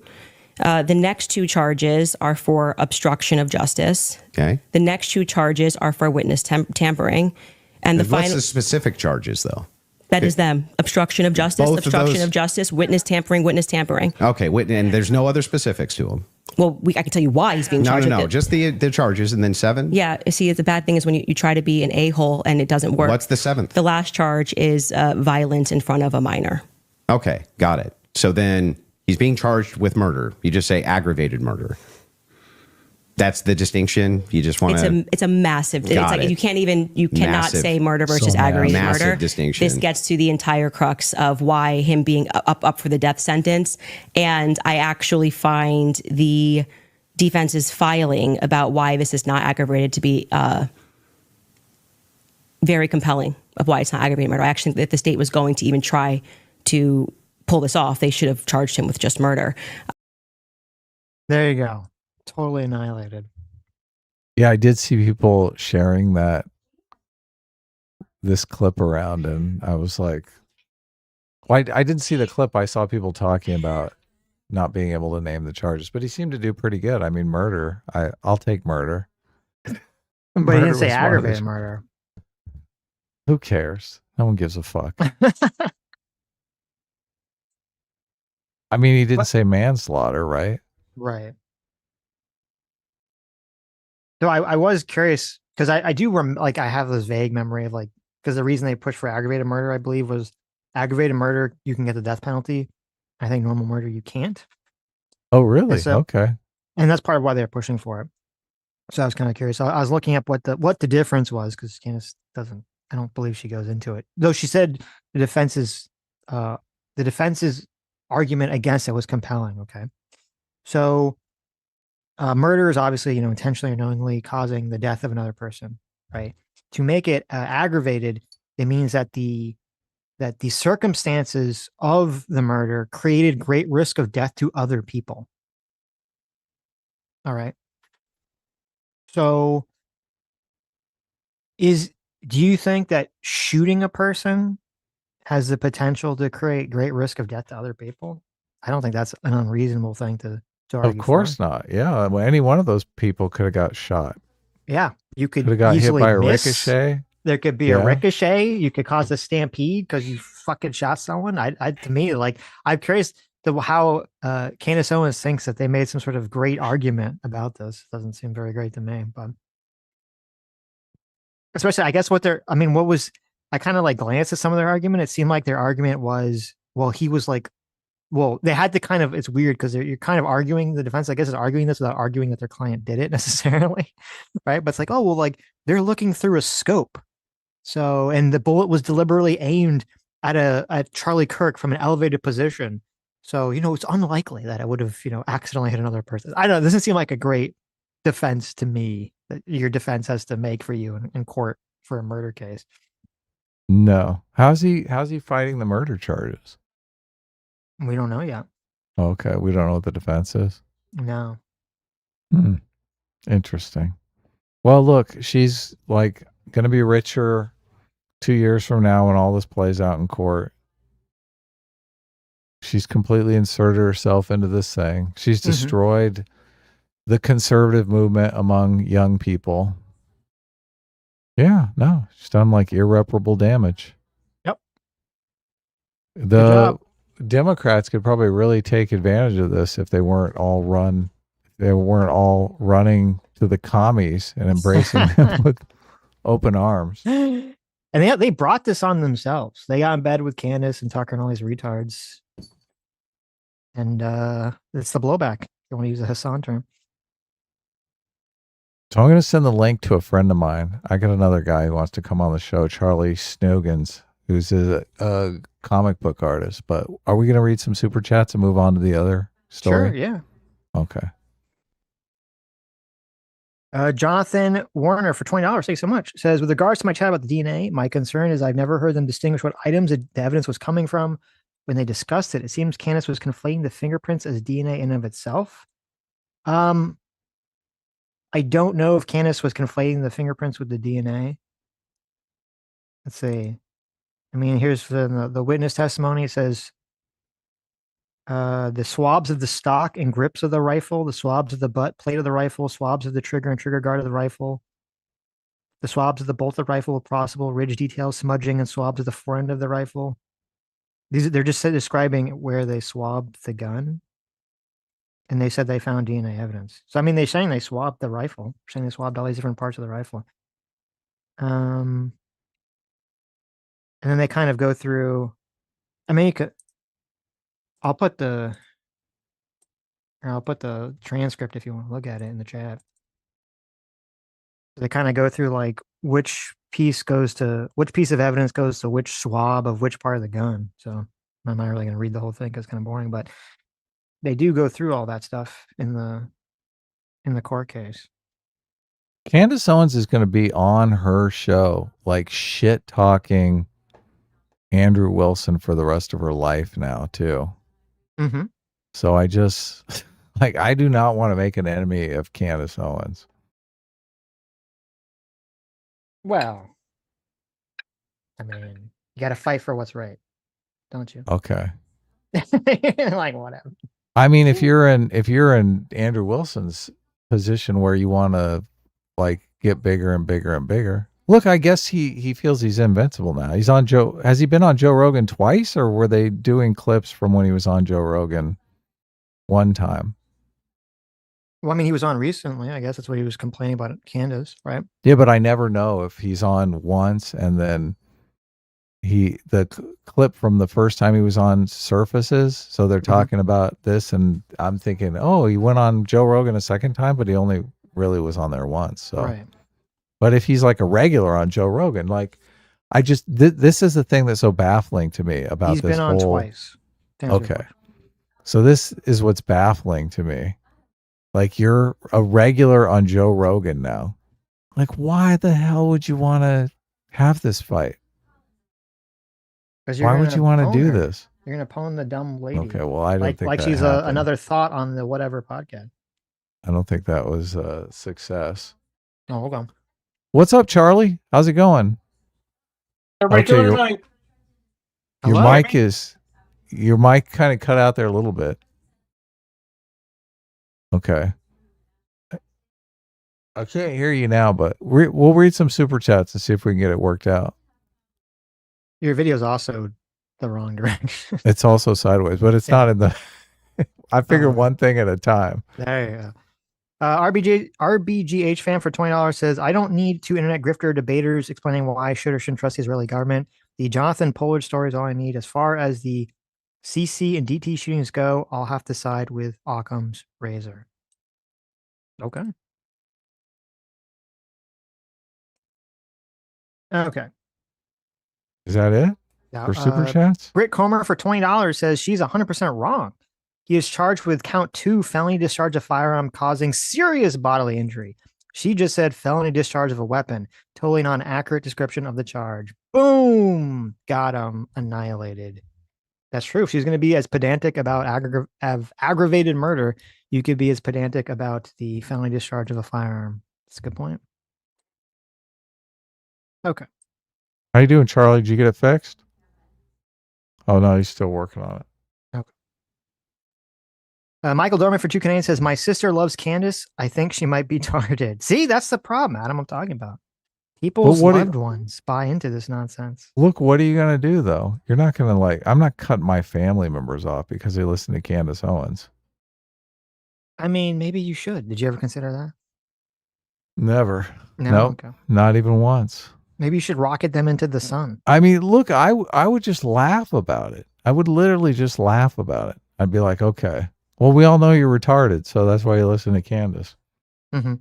The next 2 charges are for obstruction of justice. Okay. The next 2 charges are for witness tampering. And what's the specific charges, though? That is them. Obstruction of justice, obstruction of justice, witness tampering. Okay, and there's no other specifics to them. Well, I can tell you why he's being charged. No, just the charges and then 7? Yeah, see, the bad thing is when you try to be an a-hole and it doesn't work. What's the 7th? The last charge is violence in front of a minor. Okay, got it. So then he's being charged with murder. You just say aggravated murder. That's the distinction. You just want to. It's a massive. It's like you cannot say murder versus aggravated murder. Distinction. This gets to the entire crux of why him being up for the death sentence. And I actually find the defense's filing about why this is not aggravated to be very compelling of why it's not aggravated murder. I actually think that if the state was going to even try to pull this off, they should have charged him with just murder. There you go. Totally annihilated. Yeah, I did see people sharing this clip around, and I was like, well, I didn't see the clip. I saw people talking about not being able to name the charges, but he seemed to do pretty good. I mean, murder. I'll take murder. But he didn't say aggravated murder. Who cares? No one gives a fuck. I mean, he didn't say manslaughter, right? Right. So I was curious because I do I have this vague memory of because the reason they pushed for aggravated murder, I believe, was aggravated murder, you can get the death penalty. I think normal murder, you can't. Oh, really? Okay. And that's part of why they're pushing for it. So I was kind of curious. I was looking up what the difference was because Candace I don't believe she goes into it. Though she said the defense's argument against it was compelling. Okay. So murder is obviously, intentionally or knowingly causing the death of another person, right? To make it aggravated, it means that the circumstances of the murder created great risk of death to other people. All right. So do you think that shooting a person has the potential to create great risk of death to other people, I don't think that's an unreasonable thing to argue. Of course not. Yeah, well, any one of those people could have got shot. Yeah, you could have got hit easily by a miss. Ricochet. There could be a ricochet. You could cause a stampede because you fucking shot someone. To me, like, I'm curious how Candace Owens thinks that they made some sort of great argument about this. Doesn't seem very great to me, but especially, I guess what was, I kind of like glanced at some of their argument. It seemed like their argument was, well, he was like, well, they had to kind of, it's weird because you're kind of arguing, the defense, I guess, is arguing this without arguing that their client did it necessarily. Right. But it's like, oh, well, like they're looking through a scope. So, and the bullet was deliberately aimed at Charlie Kirk from an elevated position. So, it's unlikely that it would have, accidentally hit another person. I don't know. This doesn't seem like a great defense to me that your defense has to make for you in court for a murder case. No. How's he fighting the murder charges? We don't know yet. Okay. We don't know what the defense is. No. Interesting. Well, look, she's like going to be richer 2 years from now when all this plays out in court. She's completely inserted herself into this thing. She's destroyed the conservative movement among young people. Yeah, no, she's done like irreparable damage. Yep. The Democrats could probably really take advantage of this if they weren't all running to the commies and embracing them with open arms. And they brought this on themselves. They got in bed with Candace and Tucker and all these retards. And it's the blowback. You want to use a Hasan term. So I'm going to send the link to a friend of mine. I got another guy who wants to come on the show, Charlie Snogans, who's a comic book artist. But are we going to read some super chats and move on to the other story? Sure, yeah. Okay. Jonathan Warner for $20. Thanks so much. Says, with regards to my chat about the DNA, my concern is I've never heard them distinguish what items the evidence was coming from when they discussed it. It seems Candace was conflating the fingerprints as DNA in and of itself. I don't know if Candace was conflating the fingerprints with the DNA. Let's see. I mean, here's the witness testimony. It says, the swabs of the stock and grips of the rifle, the swabs of the butt plate of the rifle, swabs of the trigger and trigger guard of the rifle, the swabs of the bolt of the rifle with possible ridge details, smudging, and swabs of the forend of the rifle. They're just describing where they swabbed the gun. And they said they found DNA evidence. So, I mean, they're saying they swabbed the rifle. They're saying they swabbed all these different parts of the rifle. And then they kind of go through, I mean, I'll put the transcript if you want to look at it in the chat. They kind of go through like which piece of evidence goes to which swab of which part of the gun. So I'm not really going to read the whole thing because it's kind of boring, but they do go through all that stuff in the court case. Candace Owens is going to be on her show, like shit talking Andrew Wilson for the rest of her life now too. Mm-hmm. So I just I do not want to make an enemy of Candace Owens. Well, I mean, you got to fight for what's right, don't you? Okay. Like whatever. I mean, if you're in Andrew Wilson's position where you want to like get bigger and bigger and bigger. Look, I guess he feels he's invincible now. He's on Joe. Has he been on Joe Rogan twice, or were they doing clips from when he was on Joe Rogan one time? Well, I mean, he was on recently. I guess that's what he was complaining about Candace, right? Yeah, but I never know if he's on once and then the clip from the first time he was on surfaces. So they're talking about this, and I'm thinking, oh, he went on Joe Rogan a second time, but he only really was on there once. So, right. But if he's like a regular on Joe Rogan, like I just this is the thing that's so baffling to me about He's this been on whole. twice. Okay, so this is what's baffling to me. Like you're a regular on Joe Rogan now. Like, why the hell would you want to have this fight? Why would you want to do this? You're going to pwn the dumb lady. Okay, well, I don't think like that she's happened. another thought on the whatever podcast. I don't think that was a success. Oh, hold on. What's up, Charlie? How's it going? Everybody doing tonight? Your mic kind of cut out there a little bit. Okay. I can't hear you now, but we'll read some super chats and see if we can get it worked out. Your video's also the wrong direction. It's also sideways, but it's not in the. I figure one thing at a time. There you go. RBGH fan for $20 says, I don't need two internet grifter debaters explaining why I should or shouldn't trust the Israeli government. The Jonathan Pollard story is all I need. As far as the CC and DT shootings go, I'll have to side with Occam's razor. Okay. Okay. Is that it for super chats? Britt Comer for $20 says she's 100% wrong. He is charged with count 2 felony discharge of firearm causing serious bodily injury. She just said felony discharge of a weapon. Totally non-accurate description of the charge. Boom! Got him. Annihilated. That's true. If she's going to be as pedantic about aggravated murder, you could be as pedantic about the felony discharge of a firearm. That's a good point. Okay. How you doing, Charlie? Did you get it fixed? Oh, no, he's still working on it. Michael Dorman for 2 Canadians says, my sister loves Candace. I think she might be targeted. See, that's the problem, Adam, I'm talking about. People's loved ones buy into this nonsense. Look, what are you going to do, though? You're not going to I'm not cutting my family members off because they listen to Candace Owens. I mean, maybe you should. Did you ever consider that? Never. No, nope. Okay. Not even once. Maybe you should rocket them into the sun. I mean, look, I would just laugh about it. I would literally just laugh about it. I'd be like, okay, well, we all know you're retarded, so that's why you listen to Candace. Mm-hmm.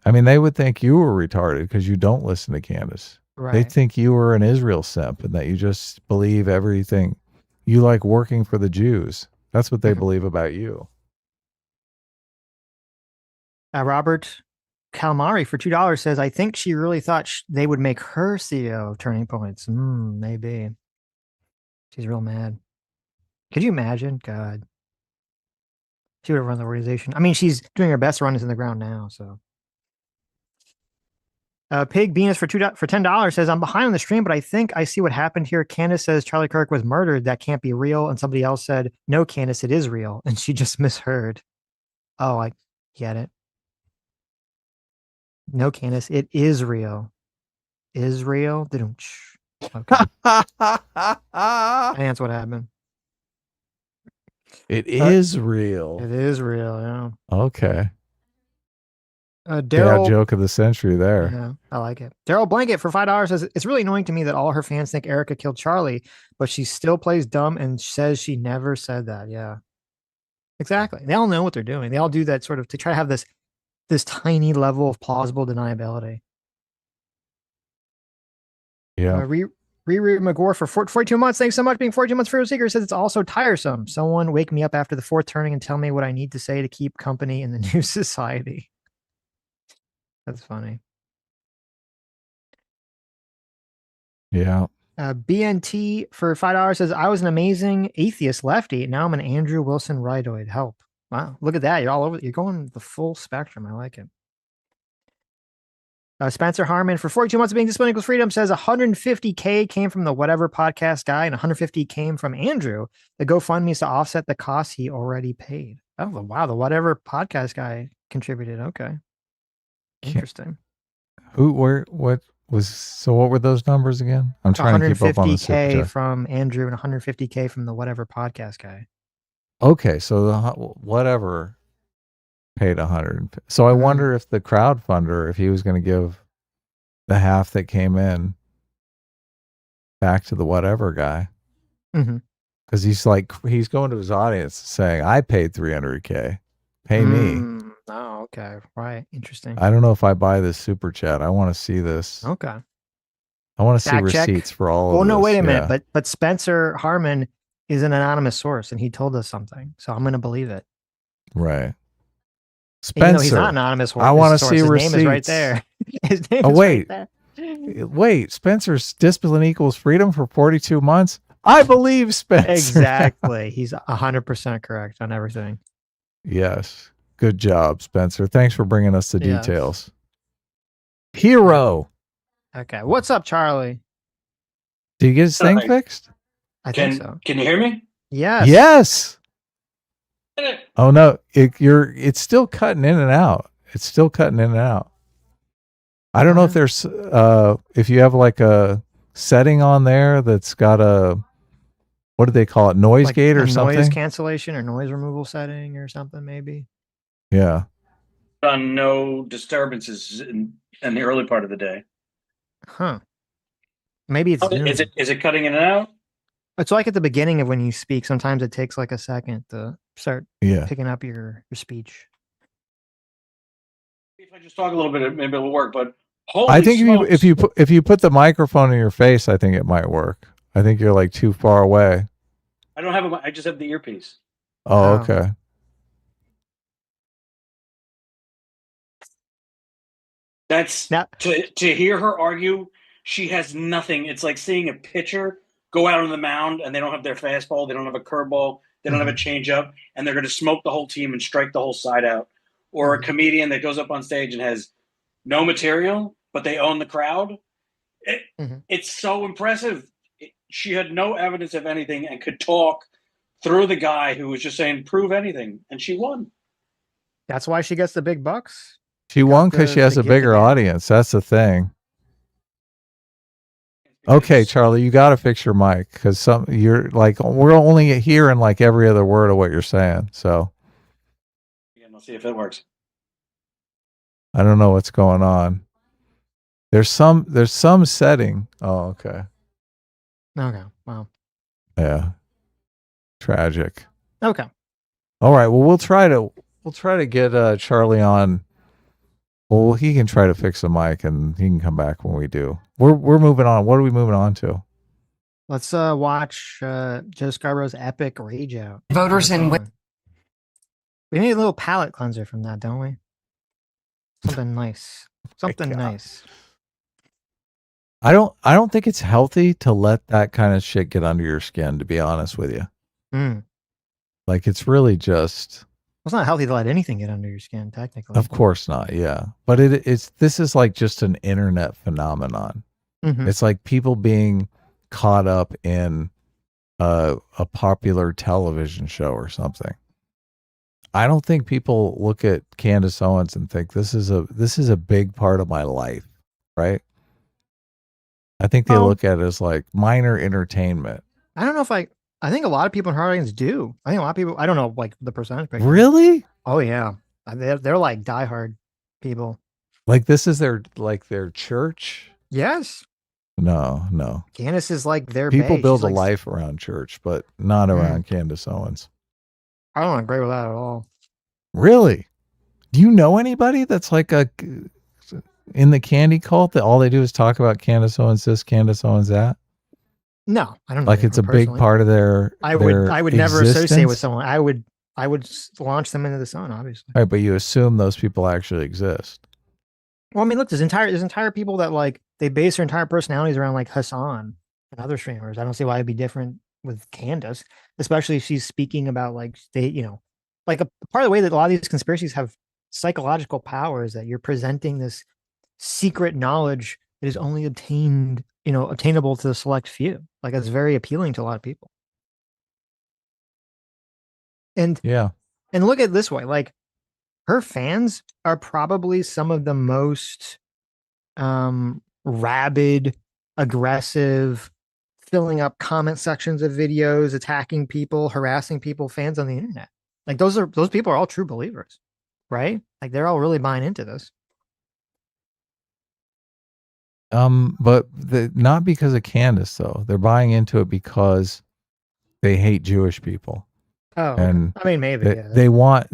I mean, they would think you were retarded because you don't listen to Candace. Right. They think you were an Israel simp and that you just believe everything. You like working for the Jews. That's what they believe about you. Robert Calamari for $2 says, I think she really thought they would make her CEO of Turning Points. Maybe. She's real mad. Could you imagine? God. She would have run the organization. I mean, she's doing her best to run this in the ground now, so. Pig Venus for $10 says, I'm behind on the stream, but I think I see what happened here. Candace says Charlie Kirk was murdered. That can't be real. And somebody else said, no, Candace, it is real. And she just misheard. Oh, I get it. No, Candace, it is real. Israel? Okay. That's what happened. It is real. It is real, yeah. Okay. Daryl, joke of the century there. Yeah, I like it. Daryl Blanket for $5 says, it's really annoying to me that all her fans think Erica killed Charlie, but she still plays dumb and says she never said that. Yeah. Exactly. They all know what they're doing. They all do that sort of to try to have this tiny level of plausible deniability. Yeah. Riri McGore for 42 months. Thanks so much. Being 42 months for a seeker says it's also tiresome. Someone wake me up after the 4th turning and tell me what I need to say to keep company in the new society. That's funny. Yeah. BNT for $5 says, I was an amazing atheist lefty. Now I'm an Andrew Wilson rightoid. Help. Wow. Look at that. You're all over. You're going the full spectrum. I like it. Spencer Harmon for 42 months of being disciplined equals freedom says $150K came from the whatever podcast guy and $150 came from Andrew. The GoFundMe is to offset the costs he already paid. Oh, wow. The whatever podcast guy contributed. Okay. Interesting. What were those numbers again? I'm trying to keep up on the $150K from Andrew and $150K from the whatever podcast guy. Okay. So the whatever paid 100. So I wonder if the crowdfunder, if he was going to give the half that came in back to the whatever guy. Because he's going to his audience saying, I paid $300K. Pay me. Oh, okay. Right. Interesting. I don't know if I buy this super chat. I want to see this. Okay. I want to see receipts for all of this. Well, no, wait a minute. But Spencer Harmon is an anonymous source and he told us something. So I'm going to believe it. Right. Spencer. He's not anonymous. I want to see His receipts. name is right there. His name is wait. right there. Wait. Spencer's discipline equals freedom for 42 months. I believe Spencer. Exactly. He's 100% correct on everything. Yes. Good job, Spencer. Thanks for bringing us the details. Hero. Okay. What's up, Charlie? Did you get his thing fixed? I think so. Can you hear me? Yes. Yes. Oh no, it's still cutting in and out. It's still cutting in and out. I don't know if there's if you have like a setting on there that's got a, what do they call it, noise gate or something? Noise cancellation or noise removal setting or something, maybe. Yeah. On no disturbances in the early part of the day. Huh. Maybe it's Zoom. Is it cutting in and out? It's like at the beginning of when you speak. Sometimes it takes like a second to start picking up your speech. If I just talk a little bit, maybe it'll work. But I think if you put the microphone in your face, I think it might work. I think you're like too far away. I don't have I just have the earpiece. Oh, okay. That's to hear her argue. She has nothing. It's like seeing a pitcher go out on the mound and they don't have their fastball, they don't have a curveball, they don't have a changeup, and they're going to smoke the whole team and strike the whole side out. Or a comedian that goes up on stage and has no material, but they own the crowd. It's so impressive. She had no evidence of anything and could talk through the guy who was just saying, prove anything. And she won. That's why she gets the big bucks. She won because she has a bigger audience. That's the thing. Okay, Charlie, you got to fix your mic because you're like, we're only hearing like every other word of what you're saying. So again, we'll see if it works. I don't know what's going on. There's some setting. Oh, okay. Okay. Wow. Yeah. Tragic. Okay. All right. Well, we'll try to get Charlie on. Well, he can try to fix the mic and he can come back when we do. We're moving on. What are we moving on to? Let's watch Joe Scarborough's epic rage out. Voters in we need a little palate cleanser from that, don't we? Something nice. Something nice. I don't think it's healthy to let that kind of shit get under your skin, to be honest with you. Like it's really just, it's not healthy to let anything get under your skin, technically. Of course not, yeah. But this is like just an internet phenomenon. It's like people being caught up in a popular television show or something. I don't think people look at Candace Owens and think this is a big part of my life, right? I think they look at it as like minor entertainment. I don't know if I think a lot of people in her audience do. I think a lot of people, I don't know like the percentage. Really? Oh yeah. They're like diehard people. Like this is their church? Yes. No. Candace is like their people base. build She's a like, life around church, but not around Candace Owens. I don't agree with that at all. Really? Do you know anybody that's like in the candy cult that all they do is talk about Candace Owens this, Candace Owens that? No, I don't know. Like it's a big part of their I would never existence? associate with someone. I would launch them into the sun, obviously. Right, but you assume those people actually exist. Well, I mean, look, there's entire people that like they base their entire personalities around like Hasan and other streamers. I don't see why it'd be different with Candace, especially if she's speaking about like like a part of the way that a lot of these conspiracies have psychological powers, that you're presenting this secret knowledge that is only obtainable to the select few. Like it's very appealing to a lot of people. And look at it this way, like her fans are probably some of the most rabid, aggressive, filling up comment sections of videos, attacking people, harassing people, fans on the internet. Like those people are all true believers, right? Like they're all really buying into this. But not because of Candace though. They're buying into it because they hate Jewish people. Oh, and I mean, maybe they want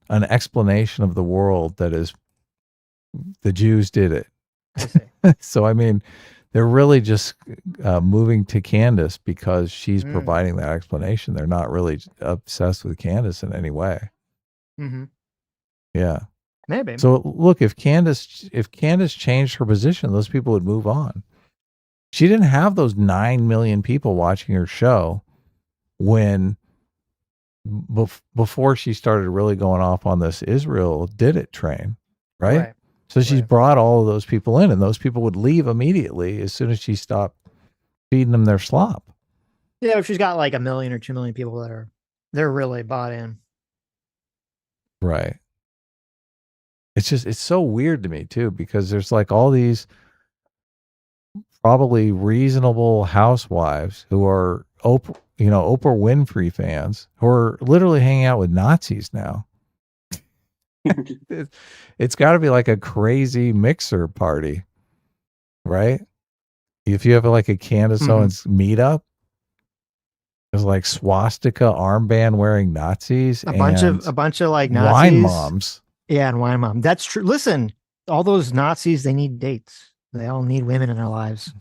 an explanation of the world that is the Jews did it. So I mean, they're really just moving to Candace because she's providing that explanation. They're not really obsessed with Candace in any way. Yeah. Maybe. So look, if Candace changed her position, those people would move on. She didn't have those 9 million people watching her show when before she started really going off on this Israel did it train, right? So she's brought all of those people in, and those people would leave immediately as soon as she stopped feeding them their slop. Yeah, she's got like 1 million or 2 million people they're really bought in. Right. It's so weird to me too, because there's like all these probably reasonable housewives who are Oprah Winfrey fans who are literally hanging out with Nazis now. It's got to be like a crazy mixer party, right? If you have like a Candace Owens meetup, there's like swastika armband wearing Nazis, a bunch of like Nazis, wine moms. Yeah, and wine mom. That's true. Listen, all those Nazis, they need dates. They all need women in their lives.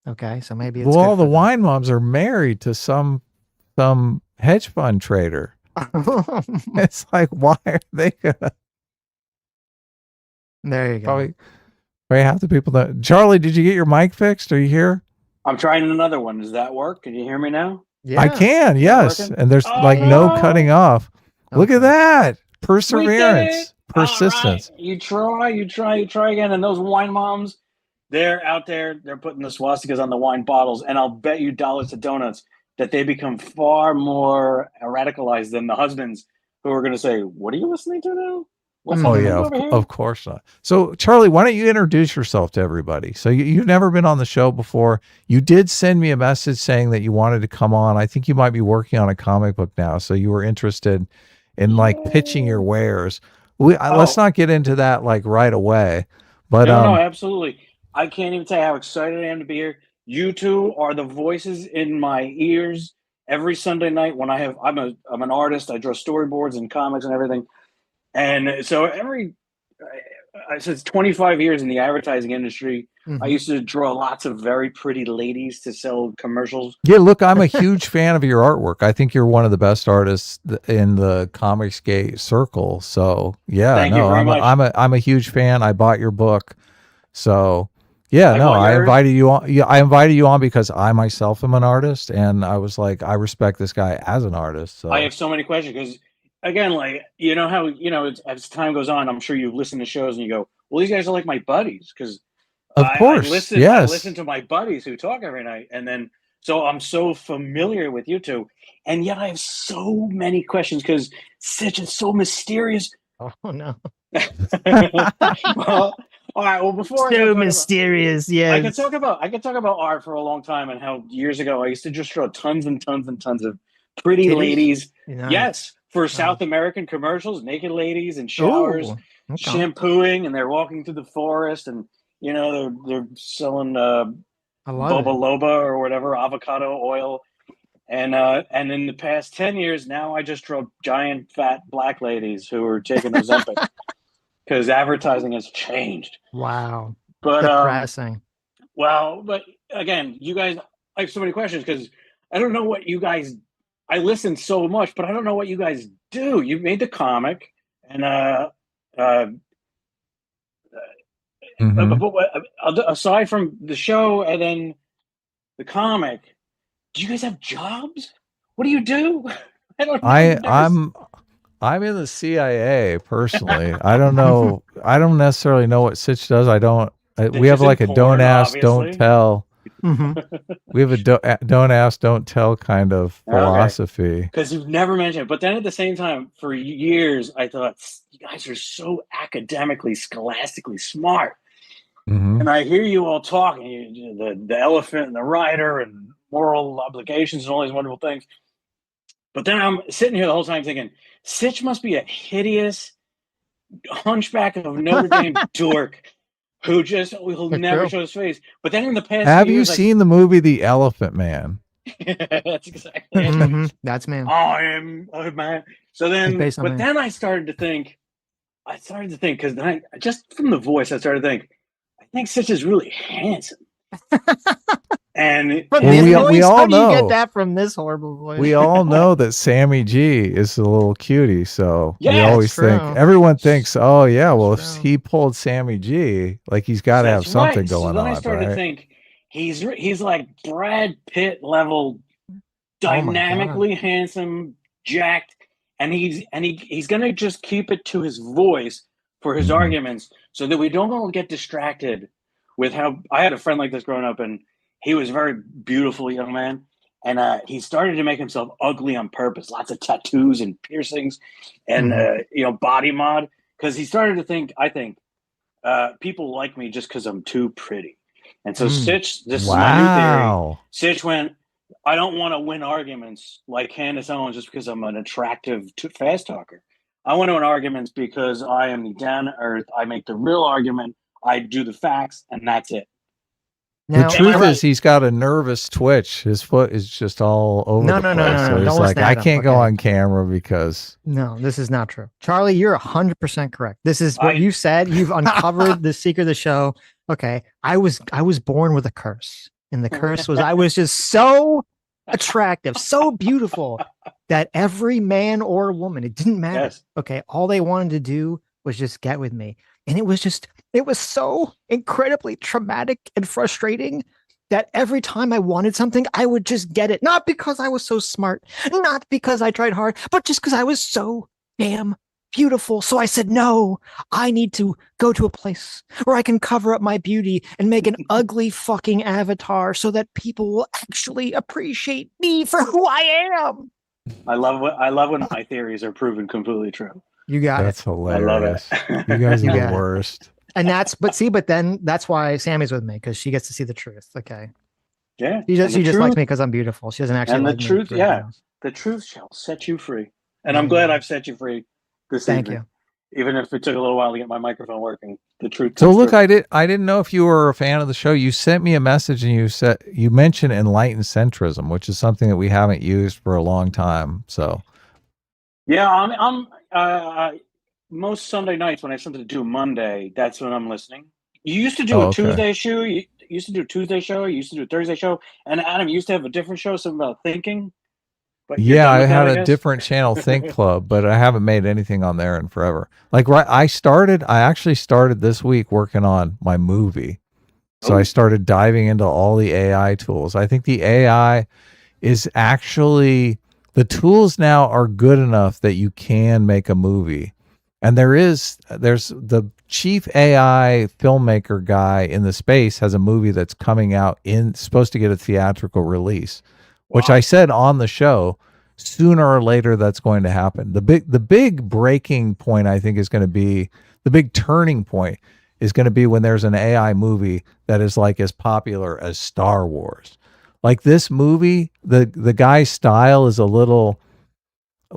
Okay, so maybe it's well, the wine moms are married to some hedge fund trader. It's like, why are they gonna? There you go. Probably half the people that. Charlie, did you get your mic fixed? Are you here? I'm trying another one. Does that work? Can you hear me now? Yeah, I can. Yes, and there's like no cutting off. Look at that perseverance, persistence. Right. You try again. And those wine moms, they're out there. They're putting the swastikas on the wine bottles, and I'll bet you dollars to donuts that they become far more radicalized than the husbands who are going to say, "What are you listening to now?" Oh yeah, of course not. So Charlie, why don't you introduce yourself to everybody? So you've never been on the show before. You did send me a message saying that you wanted to come on. I think you might be working on a comic book now, so you were interested in like pitching your wares. Let's not get into that like right away. But no, absolutely. I can't even tell you how excited I am to be here. You two are the voices in my ears every Sunday night when I'm an artist. I draw storyboards and comics and everything. And so since 25 years in the advertising industry, I used to draw lots of very pretty ladies to sell commercials. Yeah, look, I'm a huge fan of your artwork. I think you're one of the best artists in the comics circle. So yeah, Thank you very much. I'm a huge fan. I bought your book. So yeah, I invited you on. Yeah, I invited you on because I myself am an artist, and I was like, I respect this guy as an artist. So I have so many questions because, again, like, you know how, as time goes on, I'm sure you've listened to shows and you go, well, these guys are like my buddies because I listen to my buddies who talk every night. And then, so I'm so familiar with you two. And yet I have so many questions because Sitch is so mysterious. Oh, no. Well, all right. Well, before so mysterious, yeah. I could talk about art for a long time and how years ago I used to just draw tons and tons and tons of pretty ladies. Nice. Yes, for South American commercials, naked ladies in showers, shampooing, and they're walking through the forest, and they're selling boba loba or whatever, avocado oil, and in the past 10 years now I just draw giant fat black ladies who are taking Ozempic. Because advertising has changed. Wow. But depressing. But again, you guys, I have so many questions because I don't know what you guys. I listen so much, but I don't know what you guys do. You made the comic, and aside from the show and then the comic, do you guys have jobs? What do you do? I don't know. I'm in the CIA personally. I don't know. I don't necessarily know what Sitch does. We have like a don't ask, don't tell. We have a don't ask, don't tell kind of philosophy. Because you've never mentioned it. But then at the same time, for years, I thought, you guys are so academically, scholastically smart. And I hear you all talking, the elephant and the rider and moral obligations and all these wonderful things. But then I'm sitting here the whole time thinking, Sitch must be a hideous hunchback of Notre Dame dork who will never show his face. But then in the past, have you seen the movie The Elephant Man? That's exactly it. That's man. I am a man. So then, but then I started to think because then just from the voice, I started to think, I think Sitch is really handsome. And we all know. You get that from this horrible voice. We all know that Sammy G is a little cutie, so we always think everyone thinks, oh yeah, well if he pulled Sammy G, like he's got to have something going on. Then I started to think he's like Brad Pitt level, dynamically handsome, jacked, and he's gonna just keep it to his voice for his arguments, so that we don't all get distracted with how I had a friend like this growing up and. He was a very beautiful young man, And he started to make himself ugly on purpose. Lots of tattoos and piercings, and body mod. Because he started to think, I think, people like me just because I'm too pretty. And so Sitch, this is my new theory. Sitch went, I don't want to win arguments like Candace Owens just because I'm an attractive fast talker. I want to win arguments because I am the down to earth. I make the real argument. I do the facts, and that's it. Now, the truth is, he's got a nervous twitch. His foot is just all over the place. So he's like, I can't go on camera because. No, this is not true. Charlie, you're 100% correct. This is what you said. You've uncovered the secret of the show. Okay. I was born with a curse. And the curse was I was just so attractive, so beautiful that every man or woman, it didn't matter. Yes. Okay. All they wanted to do was just get with me. And it was so incredibly traumatic and frustrating that every time I wanted something, I would just get it. Not because I was so smart, not because I tried hard, but just because I was so damn beautiful. So I said, no, I need to go to a place where I can cover up my beauty and make an ugly fucking avatar so that people will actually appreciate me for who I am. I love when my theories are proven completely true. You got That's hilarious. I love it. You guys are the worst. And but then that's why Sammy's with me, because she gets to see the truth. Okay. Yeah. She just likes me because I'm beautiful. She doesn't actually like the truth, me. The truth shall set you free. And I'm glad I've set you free this evening. Thank you. Even if it took a little while to get my microphone working, the truth. So look, I didn't know if you were a fan of the show. You sent me a message and you mentioned enlightened centrism, which is something that we haven't used for a long time. So yeah, I'm most Sunday nights when I have something to do Monday, that's when I'm listening. You used to do a Tuesday show. You used to do a Tuesday show. You used to do a Thursday show. And Adam, you used to have a different show, something about thinking. But yeah, I had a different channel, Think Club, but I haven't made anything on there in forever. Like, I actually started this week working on my movie. So I started diving into all the AI tools. I think the AI is actually, the tools now are good enough that you can make a movie. And there's the chief AI filmmaker guy in the space has a movie that's coming out supposed to get a theatrical release, which I said on the show, sooner or later that's going to happen. The big breaking point, I think, is going to be, the big turning point is going to be when there's an AI movie that is like as popular as Star Wars. Like this movie, the guy's style is a little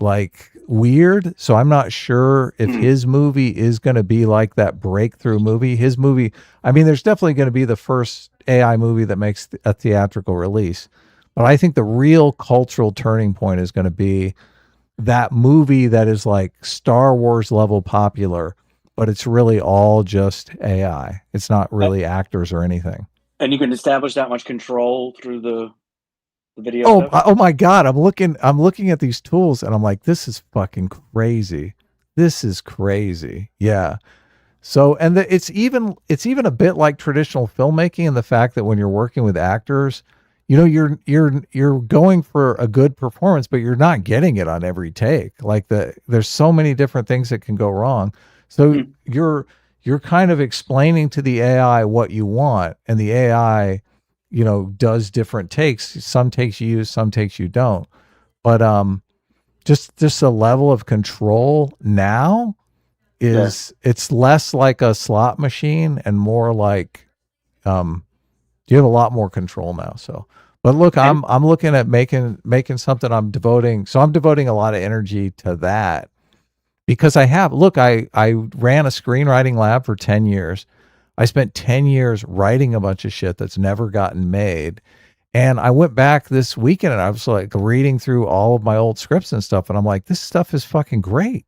like weird, so I'm not sure if his movie is going to be like that breakthrough movie. His movie, I mean, there's definitely going to be the first AI movie that makes a theatrical release, but I think the real cultural turning point is going to be that movie that is like Star Wars level popular, but it's really all just AI. It's not really actors or anything. And you can establish that much control through the video. Oh my God. I'm looking at these tools and I'm like, this is fucking crazy. This is crazy. Yeah. So, and it's even a bit like traditional filmmaking in the fact that when you're working with actors, you know, you're going for a good performance, but you're not getting it on every take. Like there's so many different things that can go wrong. So you're kind of explaining to the AI what you want, and the AI, you know, does different takes. Some takes you use, some takes you don't. But just a level of control now is it's less like a slot machine and more like you have a lot more control now. So, but look, I'm looking at making something. I'm devoting a lot of energy to that because I ran a screenwriting lab for 10 years. I spent 10 years writing a bunch of shit that's never gotten made. And I went back this weekend and I was like reading through all of my old scripts and stuff. And I'm like, this stuff is fucking great.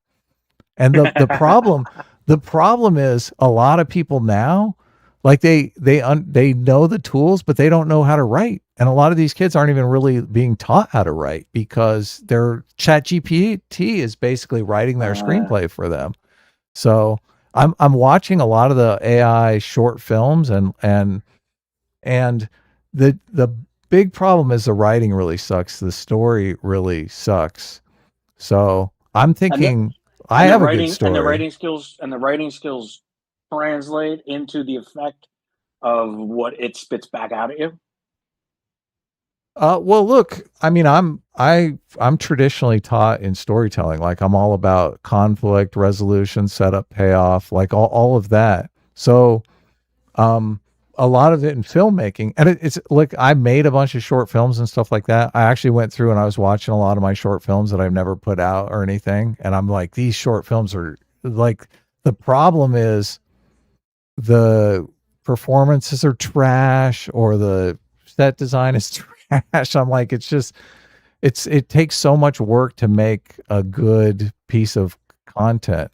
And the problem is a lot of people now, like they know the tools, but they don't know how to write. And a lot of these kids aren't even really being taught how to write because their ChatGPT is basically writing their screenplay for them. So I'm watching a lot of the AI short films and the big problem is the writing really sucks. The story really sucks. So I'm thinking I have a good story. And the writing skills translate into the effect of what it spits back out at you. Well, look, I mean, I'm traditionally taught in storytelling. Like I'm all about conflict resolution, setup, payoff, like all of that. So, a lot of it in filmmaking, and it's like I made a bunch of short films and stuff like that. I actually went through and I was watching a lot of my short films that I've never put out or anything, and I'm like, these short films are like, the problem is the performances are trash or the set design is trash. I'm like, it takes so much work to make a good piece of content.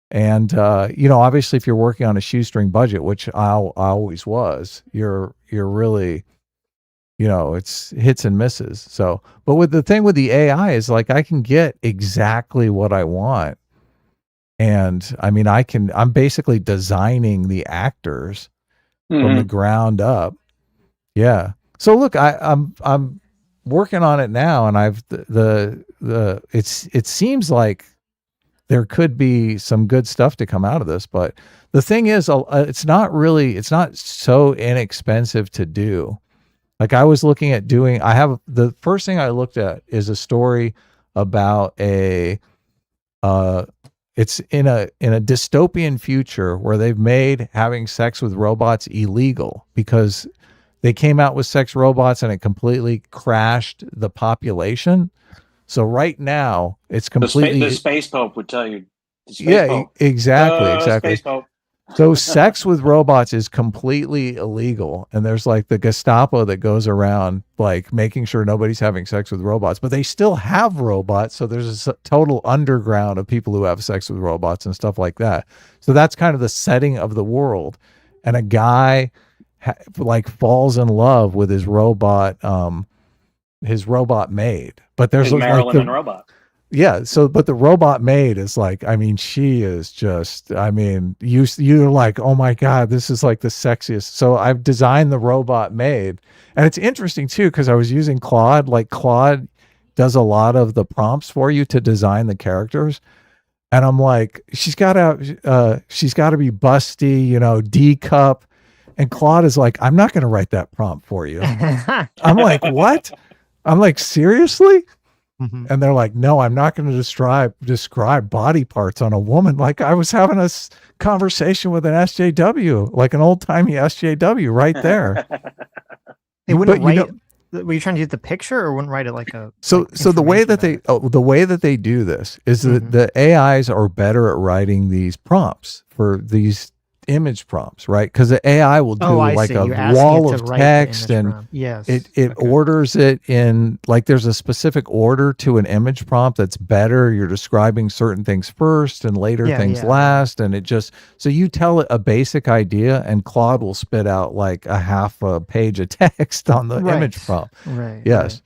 And obviously if you're working on a shoestring budget, which I always was, you're really, it's hits and misses. So, but with the thing with the AI is like, I can get exactly what I want. And I mean, I'm basically designing the actors from the ground up. Yeah. So look, I'm working on it now, and it seems like there could be some good stuff to come out of this, but the thing is, it's not so inexpensive to do. Like I was looking at the first thing I looked at is a story about it's in a dystopian future where they've made having sex with robots illegal because they came out with sex robots and it completely crashed the population. So right now it's completely the space pope would tell you. Exactly. Space pope. So sex with robots is completely illegal, and there's like the Gestapo that goes around like making sure nobody's having sex with robots, but they still have robots. So there's a total underground of people who have sex with robots and stuff like that. So that's kind of the setting of the world. And a guy like falls in love with his robot maid, but there's Marilyn and robot. Yeah. So, but the robot maid is like, I mean, she is just, I mean, you're like, oh my God, this is like the sexiest. So I've designed the robot maid, and it's interesting too, because I was using Claude. Like Claude does a lot of the prompts for you to design the characters. And I'm like, she's got to be busty, D cup. And Claude is like, I'm not going to write that prompt for you. I'm like, what? I'm like, seriously? Mm-hmm. And they're like, no, I'm not going to describe body parts on a woman. Like I was having a conversation with an SJW, like an old timey SJW right there. They wouldn't write. Were you trying to get the picture, or wouldn't write it like a? So the way that they do this is that the AIs are better at writing these prompts for these image prompts, right? Because the AI will do like a wall of text, and it orders it in, like there's a specific order to an image prompt that's better. You're describing certain things first and later things last, and it just, so you tell it a basic idea and Claude will spit out like a half a page of text on the image prompt. Right. Yes. Right.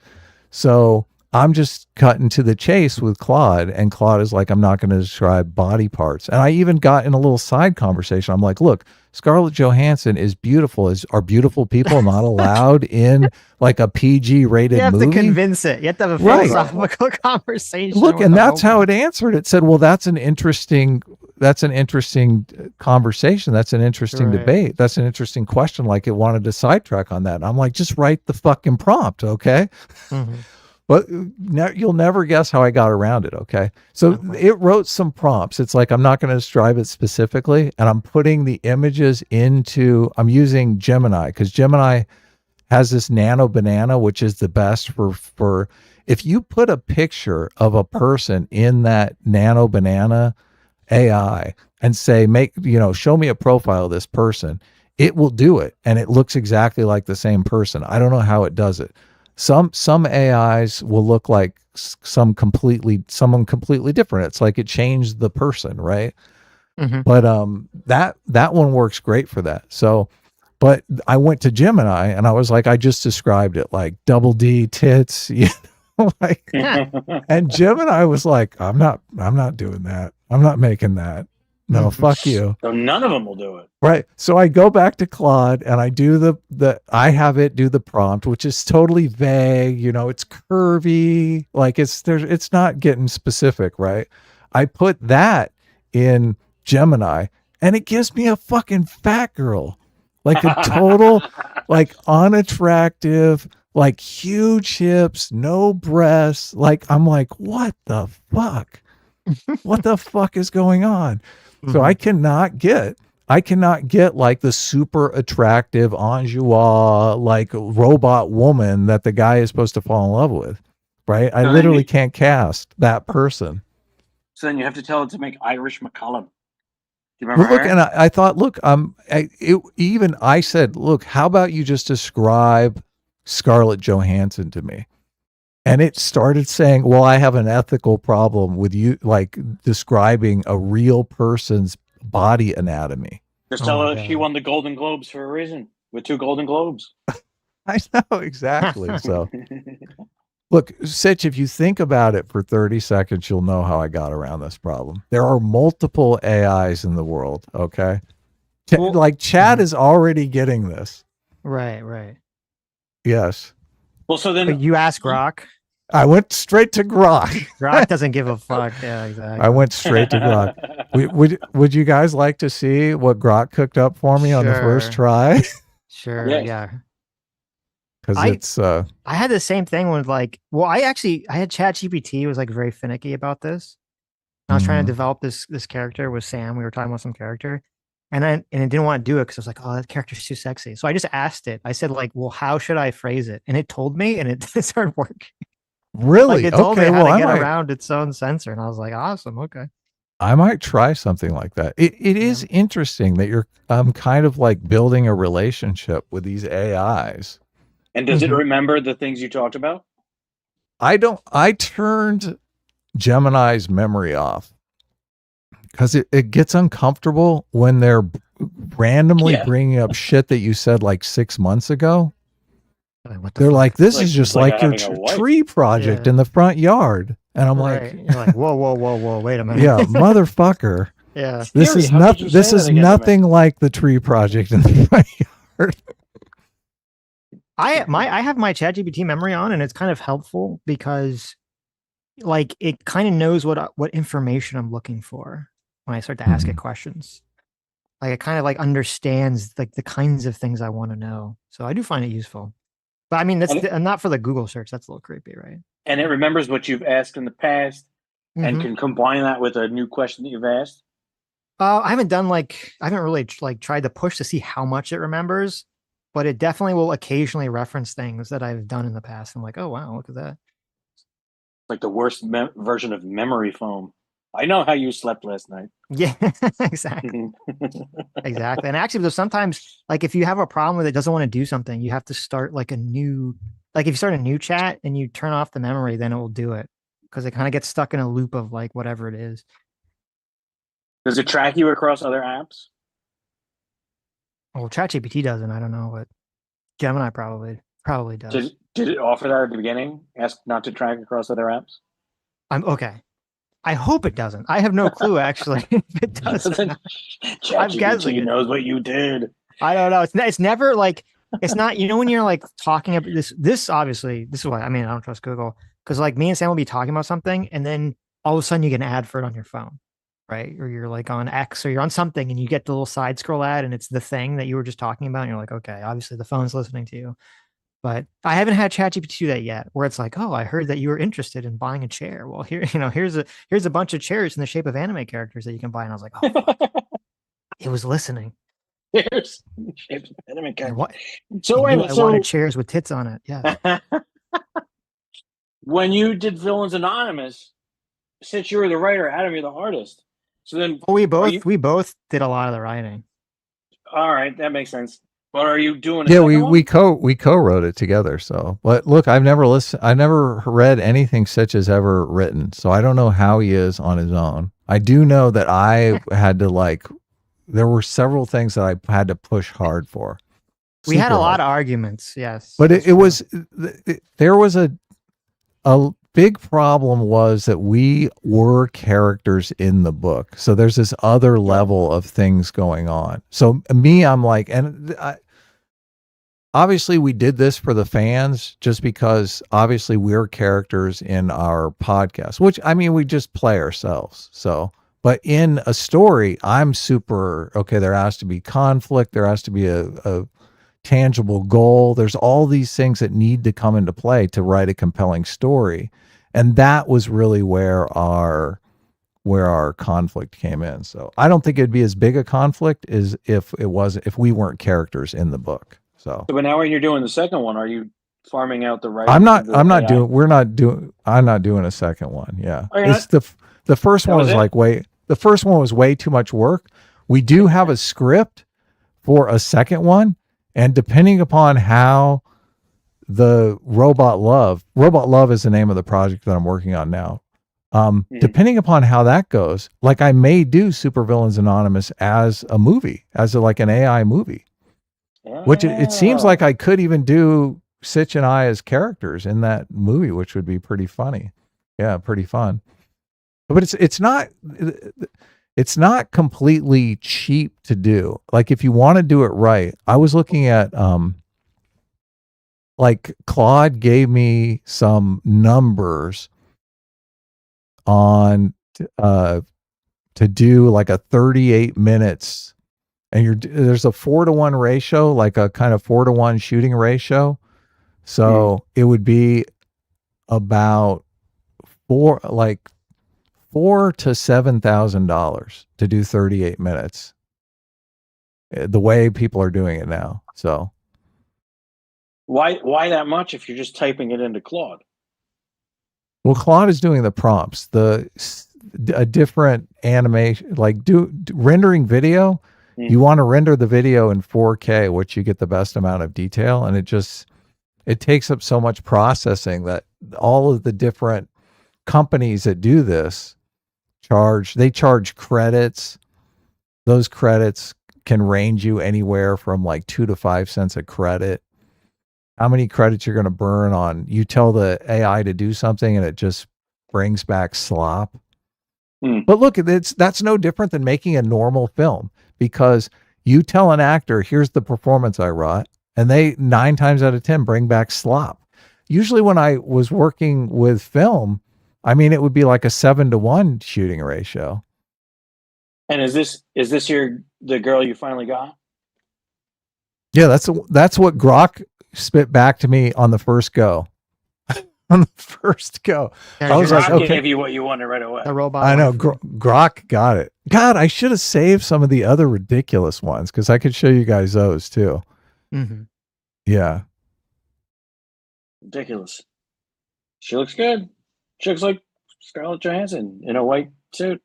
So I'm just cutting to the chase with Claude, and Claude is like, I'm not going to describe body parts. And I even got in a little side conversation. I'm like, look, Scarlett Johansson is beautiful. Are beautiful people not allowed in like a PG rated movie? You have to convince it. You have to have a philosophical conversation. Look, and that's how it answered. It said, well, that's an interesting conversation. That's an interesting debate. That's an interesting question. Like it wanted to sidetrack on that. And I'm like, just write the fucking prompt. Okay. Mm-hmm. But you'll never guess how I got around it, okay? So it wrote some prompts. It's like, I'm not going to describe it specifically, and I'm putting the images I'm using Gemini, because Gemini has this nano banana, which is the best for if you put a picture of a person in that nano banana AI and say, show me a profile of this person, it will do it, and it looks exactly like the same person. I don't know how it does it. Some AIs will look like someone completely different. It's like it changed the person, right? Mm-hmm. But that one works great for that. So, but I went to Gemini and I was like, I just described it like double D tits, like, and Gemini was like, I'm not doing that. I'm not making that. No, fuck you. So none of them will do it. Right. So I go back to Claude and I do I have it do the prompt, which is totally vague. It's curvy. Like it's not getting specific. Right. I put that in Gemini and it gives me a fucking fat girl, like a total, like unattractive, like huge hips, no breasts. Like, I'm like, what the fuck? What the fuck is going on? So I cannot get like the super attractive ingenue, like robot woman that the guy is supposed to fall in love with. Right? I literally can't cast that person. So then you have to tell it to make Irish McCollum. Do you remember Well, look, her? and I thought, look, I said, look, how about you just describe Scarlett Johansson to me? And it started saying, well, I have an ethical problem with you, like describing a real person's body anatomy. Just tell her she won the Golden Globes for a reason, with 2 Golden Globes. I know, exactly. So, look, Sitch, if you think about it for 30 seconds, you'll know how I got around this problem. There are multiple AIs in the world, okay? Like Chad is already getting this. Right. Yes. Well, so then But you ask Grok. I went straight to Grok. Grok doesn't give a fuck. Yeah, exactly. I went straight to Grok. Would you guys like to see what Grok cooked up for me on the first try? Sure. Yeah. Because it's I had the same thing with like, well, I had ChatGPT was like very finicky about this. I was trying to develop this character with Sam. We were talking about some character, and it didn't want to do it because I was like, oh, that character's too sexy. So I just asked it. I said like, well, how should I phrase it? And it told me, and it started working. Really? Like it told me Okay, how well, to get around its own censor, and I was like, awesome, okay. I might try something like that. It is interesting that you're kind of like building a relationship with these AIs. And does it remember the things you talked about? I turned Gemini's memory off because it gets uncomfortable when they're randomly bringing up shit that you said like 6 months ago. They're like, this is just like your tree project in the front yard. And I'm like, you're like, whoa, wait a minute. Yeah, motherfucker. Yeah. This is nothing. This is nothing like the tree project in the front yard. I have my ChatGPT memory on, and it's kind of helpful because like it kind of knows what information I'm looking for when I start to ask it questions. Like it kind of like understands like the kinds of things I want to know. So I do find it useful. But I mean, that's not for the Google search. That's a little creepy, right? And it remembers what you've asked in the past and can combine that with a new question that you've asked. I haven't really like tried to push to see how much it remembers, but it definitely will occasionally reference things that I've done in the past. I'm like, oh wow, look at that. Like the worst version of memory foam. I know how you slept last night. Yeah, exactly. Exactly. And actually, there's sometimes like if you have a problem with it doesn't want to do something, you have to start like if you start a new chat and you turn off the memory, then it will do it because it kind of gets stuck in a loop of like whatever it is. Does it track you across other apps? Well, ChatGPT doesn't. I don't know, but Gemini probably does. Did it offer that at the beginning? Ask not to track across other apps? I'm okay. I hope it doesn't. I have no clue actually if it doesn't. ChatGPT knows what you did. I don't know. It's never like it's not. You know when you're like talking about this obviously this is why I don't trust Google because like me and Sam will be talking about something and then all of a sudden you get an ad for it on your phone, right? Or you're like on X or you're on something and you get the little side scroll ad and it's the thing that you were just talking about and you're like, okay, obviously the phone's listening to you. But I haven't had ChatGPT do that yet, where it's like, oh, I heard that you were interested in buying a chair. Well, here's a bunch of chairs in the shape of anime characters that you can buy. And I was like, oh, it was listening. Here's the shape of anime characters. So I wanted chairs with tits on it. Yeah. When you did Villains Anonymous, since you were the writer, Adam, you're the artist. So then we both did a lot of the writing. All right, that makes sense. What are you doing? Yeah, we co-wrote it together. So, but look, I've never read anything Sitch has ever written, so I don't know how he is on his own. I do know that I had to there were several things that I had to push hard for. We had a lot of arguments, yes. But there was a big problem was that we were characters in the book. So there's this other level of things going on. So I'm like, obviously we did this for the fans just because obviously we're characters in our podcast, which we just play ourselves. So, but in a story, I'm super, okay, there has to be conflict. There has to be a tangible goal. There's all these things that need to come into play to write a compelling story. And that was really where our conflict came in. So I don't think it'd be as big a conflict as if we weren't characters in the book. So but now when you're doing the second one, are you farming out the rights? I'm not doing a second one. Yeah. It's the first one was like the first one was way too much work. We do have a script for a second one, and depending upon how the Robot Love is the name of the project that I'm working on now. Depending upon how that goes, like I may do Supervillains Anonymous as a movie, like an AI movie, which it seems like I could even do Sitch and I as characters in that movie, which would be pretty funny. Yeah, pretty fun. But it's not completely cheap to do. Like if you want to do it right, I was looking at like Claude gave me some numbers on to do like a 38 minutes, and there's a 4-to-1 ratio, like a kind of 4-to-1 shooting ratio. So it would be about $4,000 to $7,000 to do 38 minutes. The way people are doing it now. So why that much if you're just typing it into Claude? Well, Claude is doing the prompts, a different animation, like rendering video. You want to render the video in 4K, which you get the best amount of detail, and it takes up so much processing that all of the different companies that do this charge credits. Those credits can range you anywhere from like 2 to 5 cents a credit. How many credits you're going to burn on, you tell the AI to do something and it just brings back slop. But look, that's no different than making a normal film, because you tell an actor, here's the performance I wrought, and they 9 times out of 10 bring back slop. Usually when I was working with film, I mean, it would be like a 7-to-1 shooting ratio. And is this the girl you finally got? Yeah, that's what Grok spit back to me on the first go. On the first go. I was like, okay, gave you what you wanted right away. The robot. I know. Grok got it. God, I should have saved some of the other ridiculous ones, because I could show you guys those too. Mm-hmm. Yeah. Ridiculous. She looks good. She looks like Scarlett Johansson in a white suit.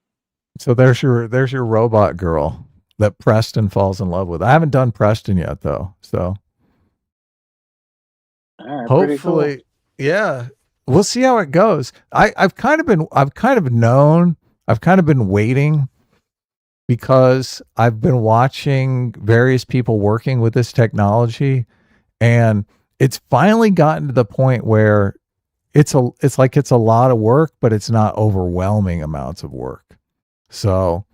So there's your robot girl that Preston falls in love with. I haven't done Preston yet though. So all right, hopefully, cool. Yeah, we'll see how it goes. I've kind of been waiting, because I've been watching various people working with this technology, and it's finally gotten to the point where it's a lot of work, but it's not overwhelming amounts of work. So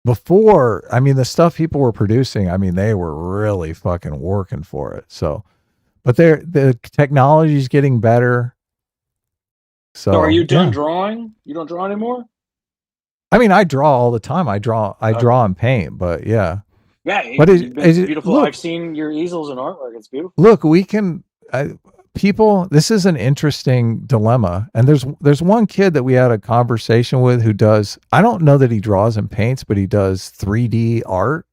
before, I mean, the stuff people were producing, I mean, they were really fucking working for it. So, but the technology is getting better. So are you done drawing? You don't draw anymore? I mean, I draw all the time. I draw in paint, but yeah. Yeah, but it's beautiful. Look, I've seen your easels and artwork. It's beautiful. Look, we can people. This is an interesting dilemma, and there's one kid that we had a conversation with who does. I don't know that he draws and paints, but he does 3D art.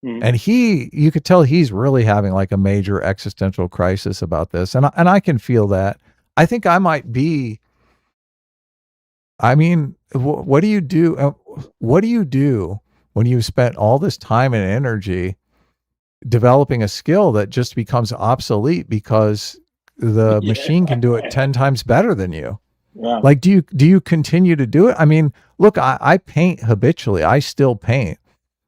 And you could tell he's really having like a major existential crisis about this. And I can feel that. I think I might be, I mean, what do you do? What do you do when you've spent all this time and energy developing a skill that just becomes obsolete because the machine can do it 10 times better than you? Yeah. Like, do you continue to do it? I mean, look, I paint habitually. I still paint.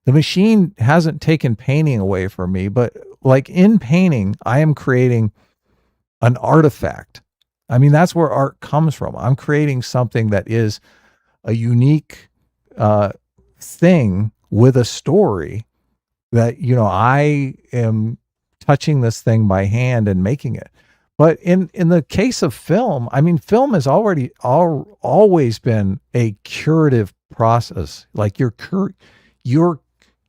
The machine hasn't taken painting away from me, but like in painting, I am creating an artifact. I mean, that's where art comes from. I'm creating something that is a unique thing with a story that, I am touching this thing by hand and making it. But in the case of film, I mean, film has always been a curative process. Like you're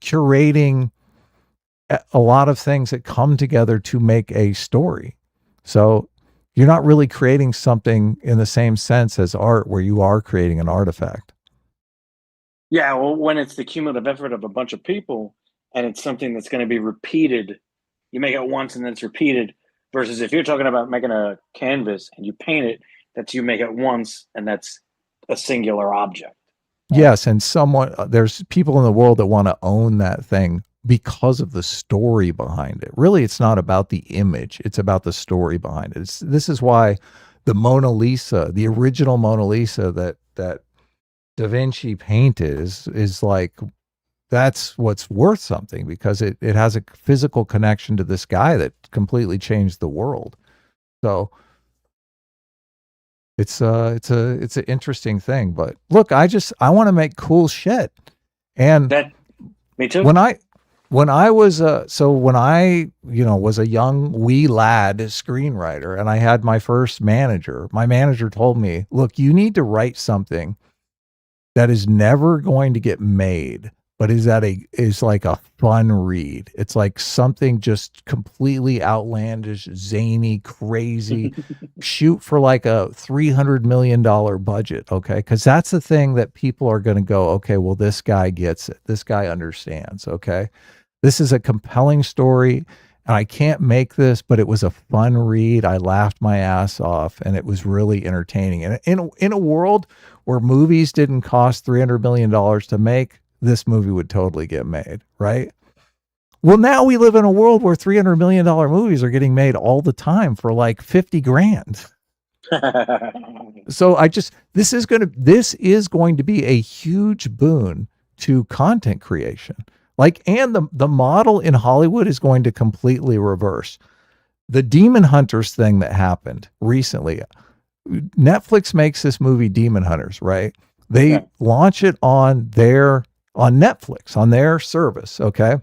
curating a lot of things that come together to make a story. So you're not really creating something in the same sense as art, where you are creating an artifact. Yeah, well, when it's the cumulative effort of a bunch of people and it's something that's going to be repeated, you make it once and then it's repeated, versus if you're talking about making a canvas and you paint it, that's you make it once and that's a singular object. Yes, and there's people in the world that want to own that thing because of the story behind it. Really, it's not about the image, it's about the story behind it. This is why the Mona Lisa, the original Mona Lisa that Da Vinci painted is like, that's what's worth something, because it has a physical connection to this guy that completely changed the world. So it's an interesting thing. But look, I want to make cool shit. And me too. When I was when I was a young wee lad screenwriter and I had my first manager, my manager told me, look, you need to write something that is never going to get made, but is like a fun read. It's like something just completely outlandish, zany, crazy. Shoot for like a $300 million budget, okay? Because that's the thing that people are going to go, okay, well, this guy gets it. This guy understands, okay? This is a compelling story, and I can't make this, but it was a fun read. I laughed my ass off, and it was really entertaining. And in a world where movies didn't cost $300 million to make, this movie would totally get made, right? Well, now we live in a world where $300 million movies are getting made all the time for like 50 grand. So this is going to be a huge boon to content creation. And the model in Hollywood is going to completely reverse. The Demon Hunters thing that happened recently, Netflix makes this movie Demon Hunters, right? They launch it on Netflix, on their service, okay?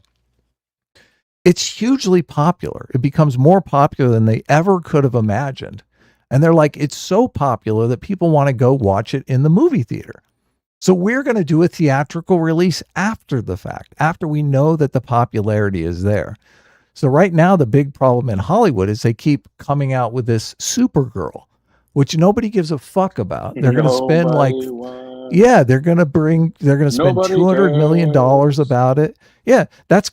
It's hugely popular. It becomes more popular than they ever could have imagined. And they're like, it's so popular that people want to go watch it in the movie theater. So we're going to do a theatrical release after the fact, after we know that the popularity is there. So right now, the big problem in Hollywood is they keep coming out with this Supergirl, which nobody gives a fuck about. They're going to spend they're going to spend $200 million about it. Yeah, that's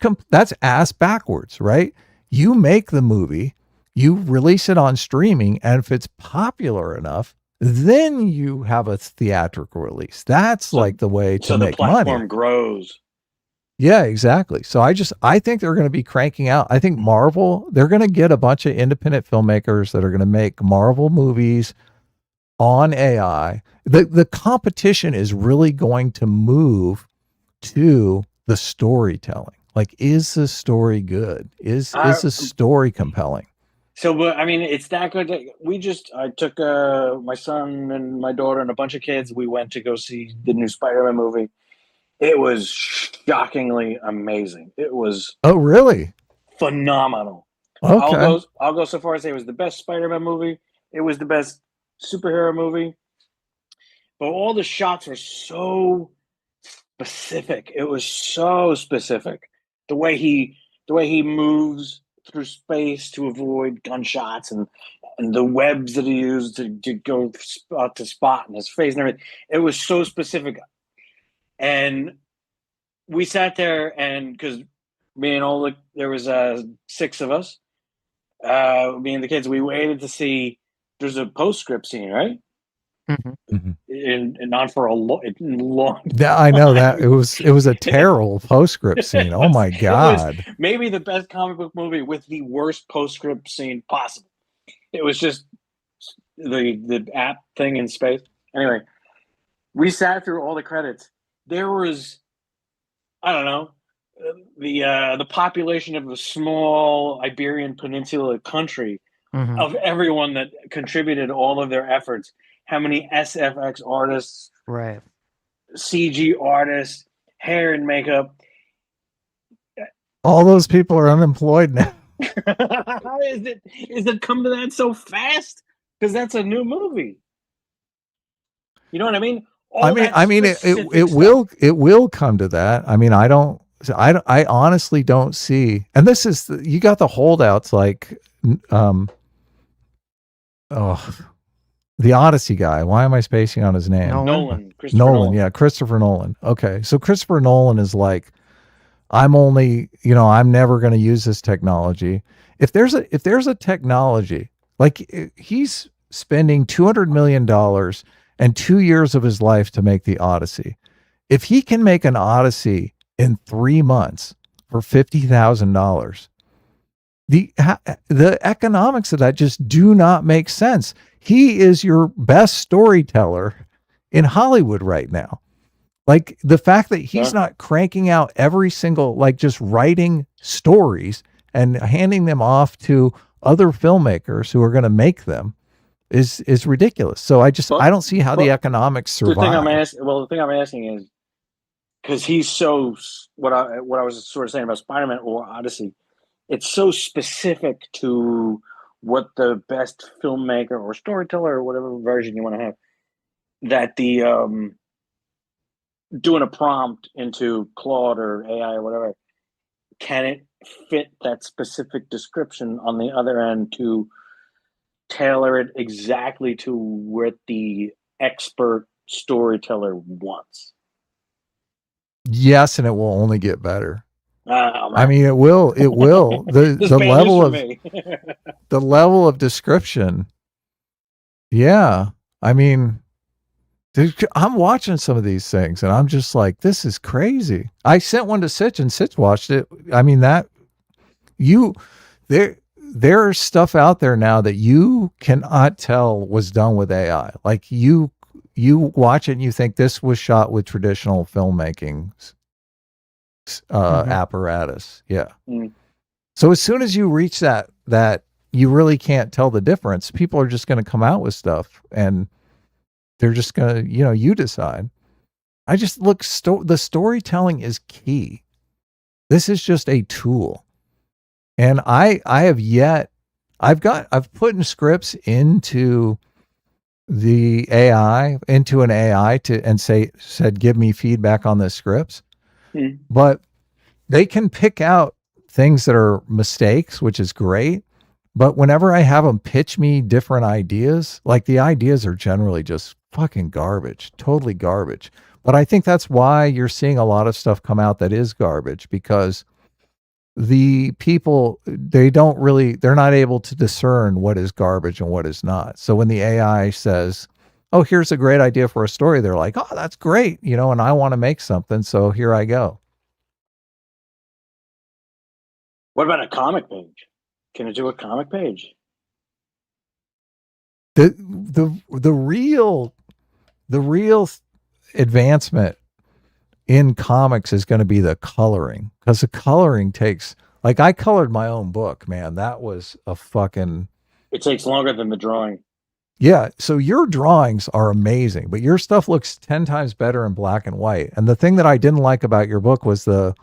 ass backwards, right? You make the movie, you release it on streaming, and if it's popular enough, then you have a theatrical release. That's like the way to make money. So the platform grows. Yeah, exactly. So I think they're going to be cranking out. I think Marvel, they're going to get a bunch of independent filmmakers that are going to make Marvel movies on AI. The competition is really going to move to the storytelling. Like, is the story good? Is the story compelling? So, but I mean, it's that good. I took my son and my daughter and a bunch of kids. We went to go see the new Spider-Man movie. It was shockingly amazing. It was really phenomenal. Okay. I'll go so far as say it was the best Spider-Man movie. It was the best superhero movie. But all the shots were so specific. It was so specific. The way he moves through space to avoid gunshots and the webs that he used to go spot to spot in his face and everything. It was so specific. And we sat there, and because me and there was 6 of us, me and the kids, we waited to see, there's a postscript scene, right? Mm-hmm. And not for a long Yeah, I know that it was a terrible postscript scene. Oh my God. It was maybe the best comic book movie with the worst postscript scene possible. It was just the app thing in space. Anyway, we sat through all the credits. There was, I don't know, the population of a small Iberian Peninsula country of everyone that contributed all of their efforts. How many SFX artists, right? CG artists, hair and makeup. All those people are unemployed now. How is it come to that so fast? Because that's a new movie. You know what I mean? It will come to that. I mean, I don't I honestly don't see, and this is you got the holdouts like the Odyssey guy. Why am I spacing on his name? Nolan. Nolan. Yeah, Christopher Nolan. Okay, so Christopher Nolan is like, I'm never going to use this technology. If there's a technology, like he's spending $200 million and 2 years of his life to make the Odyssey. If he can make an Odyssey in 3 months for $50,000, the economics of that just do not make sense. He is your best storyteller in Hollywood right now. Like the fact that he's not cranking out every single, like just writing stories and handing them off to other filmmakers who are going to make them is ridiculous. So I don't see how the economics survive. The thing I'm asking is, because he's so, what I was sort of saying about Spider-Man or Odyssey, it's so specific to what the best filmmaker or storyteller or whatever version you want to have, that the doing a prompt into Claude or AI or whatever, can it fit that specific description on the other end to tailor it exactly to what the expert storyteller wants? Yes, and it will only get better. I mean, it will. The level of the level of description. Yeah, I mean, I'm watching some of these things, and I'm just like, this is crazy. I sent one to Sitch, and Sitch watched it. I mean, there's stuff out there now that you cannot tell was done with AI. Like you watch it and you think this was shot with traditional filmmaking apparatus. Yeah. So as soon as you reach that you really can't tell the difference, people are just going to come out with stuff and they're just going to, you decide. I just look, the storytelling is key. This is just a tool. And I've put in scripts into the AI, into an AI said, give me feedback on the scripts. But they can pick out things that are mistakes, which is great. But whenever I have them pitch me different ideas, like the ideas are generally just fucking garbage, totally garbage. But I think that's why you're seeing a lot of stuff come out that is garbage, because the people, they're not able to discern what is garbage and what is not. So when the AI says, oh, here's a great idea for a story, they're like, oh, that's great, and I want to make something, so here I go. What about a comic page? Can it do a comic page? The real advancement in comics is going to be the coloring, because the coloring takes, like, I colored my own book, man. That was a fucking... It takes longer than the drawing. Yeah, so your drawings are amazing, but your stuff looks 10 times better in black and white. And the thing that I didn't like about your book was the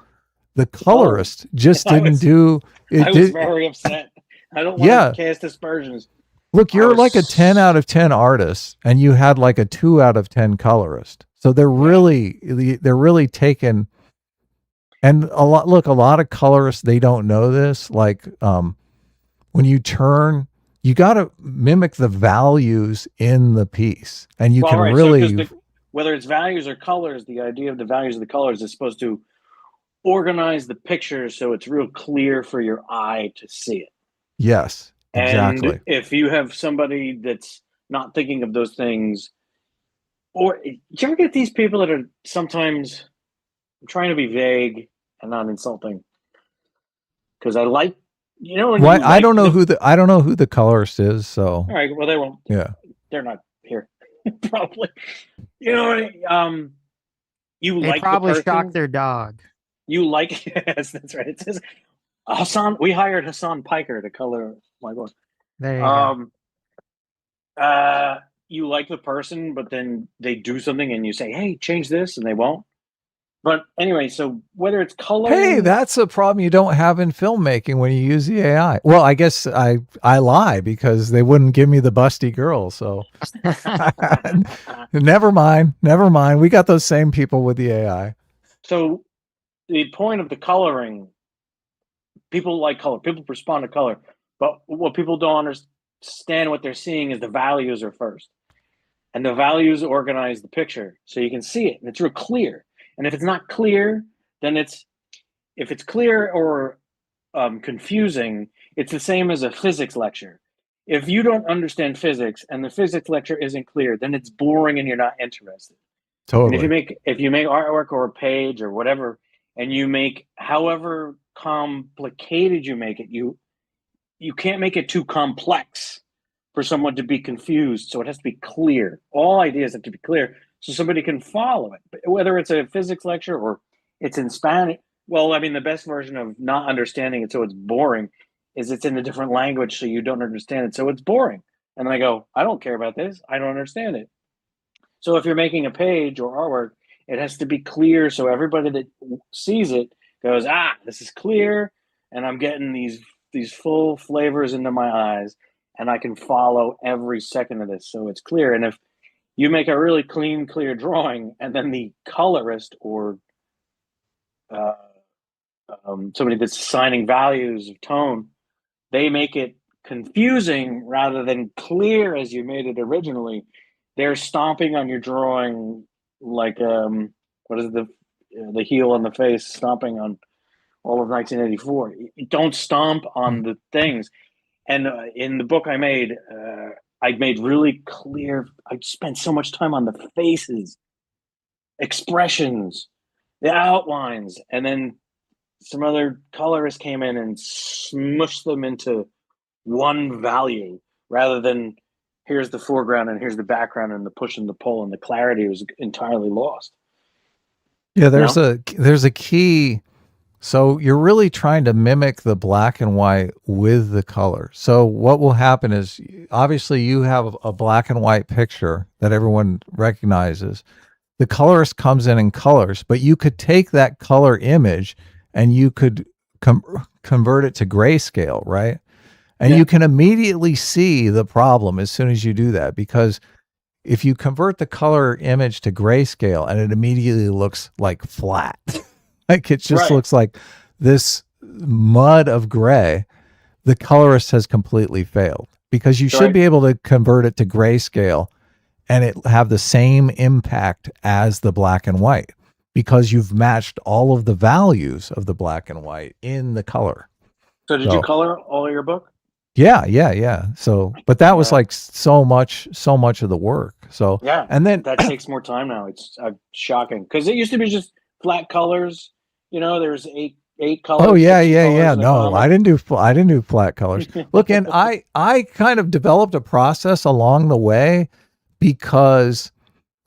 colorist just didn't do it. I was very upset. I don't want to cast aspersions. Look, you're like a 10 out of 10 artist, and you had like a 2 out of 10 colorist. So they're really taking, and a lot of colorists, they don't know this. Like, when you turn, you got to mimic the values in the piece, and you can really, whether it's values or colors, the idea of the values of the colors is supposed to organize the picture so it's real clear for your eye to see it. Yes, exactly. And if you have somebody that's not thinking of those things, or do you ever get these people that are sometimes, I'm trying to be vague and not insulting, because I like, I don't know who the colorist is. So all right, well, they won't. Yeah, they're not here, probably. You They like probably the shocked their dog. You like, yes, that's right. It says Hasan. We hired Hasan Piker to color my book. There you go. You like the person, but then they do something and you say, hey, change this, and they won't. But anyway, so whether it's color, hey, that's a problem you don't have in filmmaking when you use the AI. Well, I guess I lie, because they wouldn't give me the busty girl. So never mind. We got those same people with the AI. So the point of the coloring, people like color. People respond to color. But what people don't understand what they're seeing is the values are first. And the values organize the picture. So you can see it. And it's real clear. And if it's not clear, then if it's clear or confusing, it's the same as a physics lecture. If you don't understand physics and the physics lecture isn't clear, then it's boring and you're not interested. Totally. And if you make artwork or a page or whatever, and you make however complicated you make it, you can't make it too complex for someone to be confused. So it has to be clear. All ideas have to be clear so somebody can follow it. But whether it's a physics lecture or it's in Spanish. Well, I mean, the best version of not understanding it so it's boring is it's in a different language so you don't understand it. So it's boring. And I go, I don't care about this. I don't understand it. So if you're making a page or artwork, it has to be clear so everybody that sees it goes, this is clear, and I'm getting these full flavors into my eyes, and I can follow every second of this, so it's clear. And if you make a really clean, clear drawing, and then the colorist or somebody that's assigning values of tone, they make it confusing rather than clear as you made it originally, they're stomping on your drawing like what is the heel on the face stomping on all of 1984. You don't stomp on the things. And in the book I made really clear. I spent so much time on the faces, expressions, the outlines, and then some other colorists came in and smushed them into one value rather than here's the foreground and here's the background and the push and the pull, and the clarity was entirely lost. Yeah, there's a key. So you're really trying to mimic the black and white with the color. So what will happen is, obviously you have a black and white picture that everyone recognizes. The colorist comes in and colors, but you could take that color image and you could convert it to grayscale, right? And you can immediately see the problem as soon as you do that, because if you convert the color image to grayscale and it immediately looks like flat, like it just looks like this mud of gray, the colorist has completely failed, because you should be able to convert it to grayscale and it have the same impact as the black and white, because you've matched all of the values of the black and white in the color. So did you color all of your book? Yeah. So, but that was like so much of the work. So, and then that takes more time now. It's shocking, because it used to be just flat colors. You know, there's eight colors. Oh yeah. No, I didn't do flat colors. Look, and I kind of developed a process along the way, because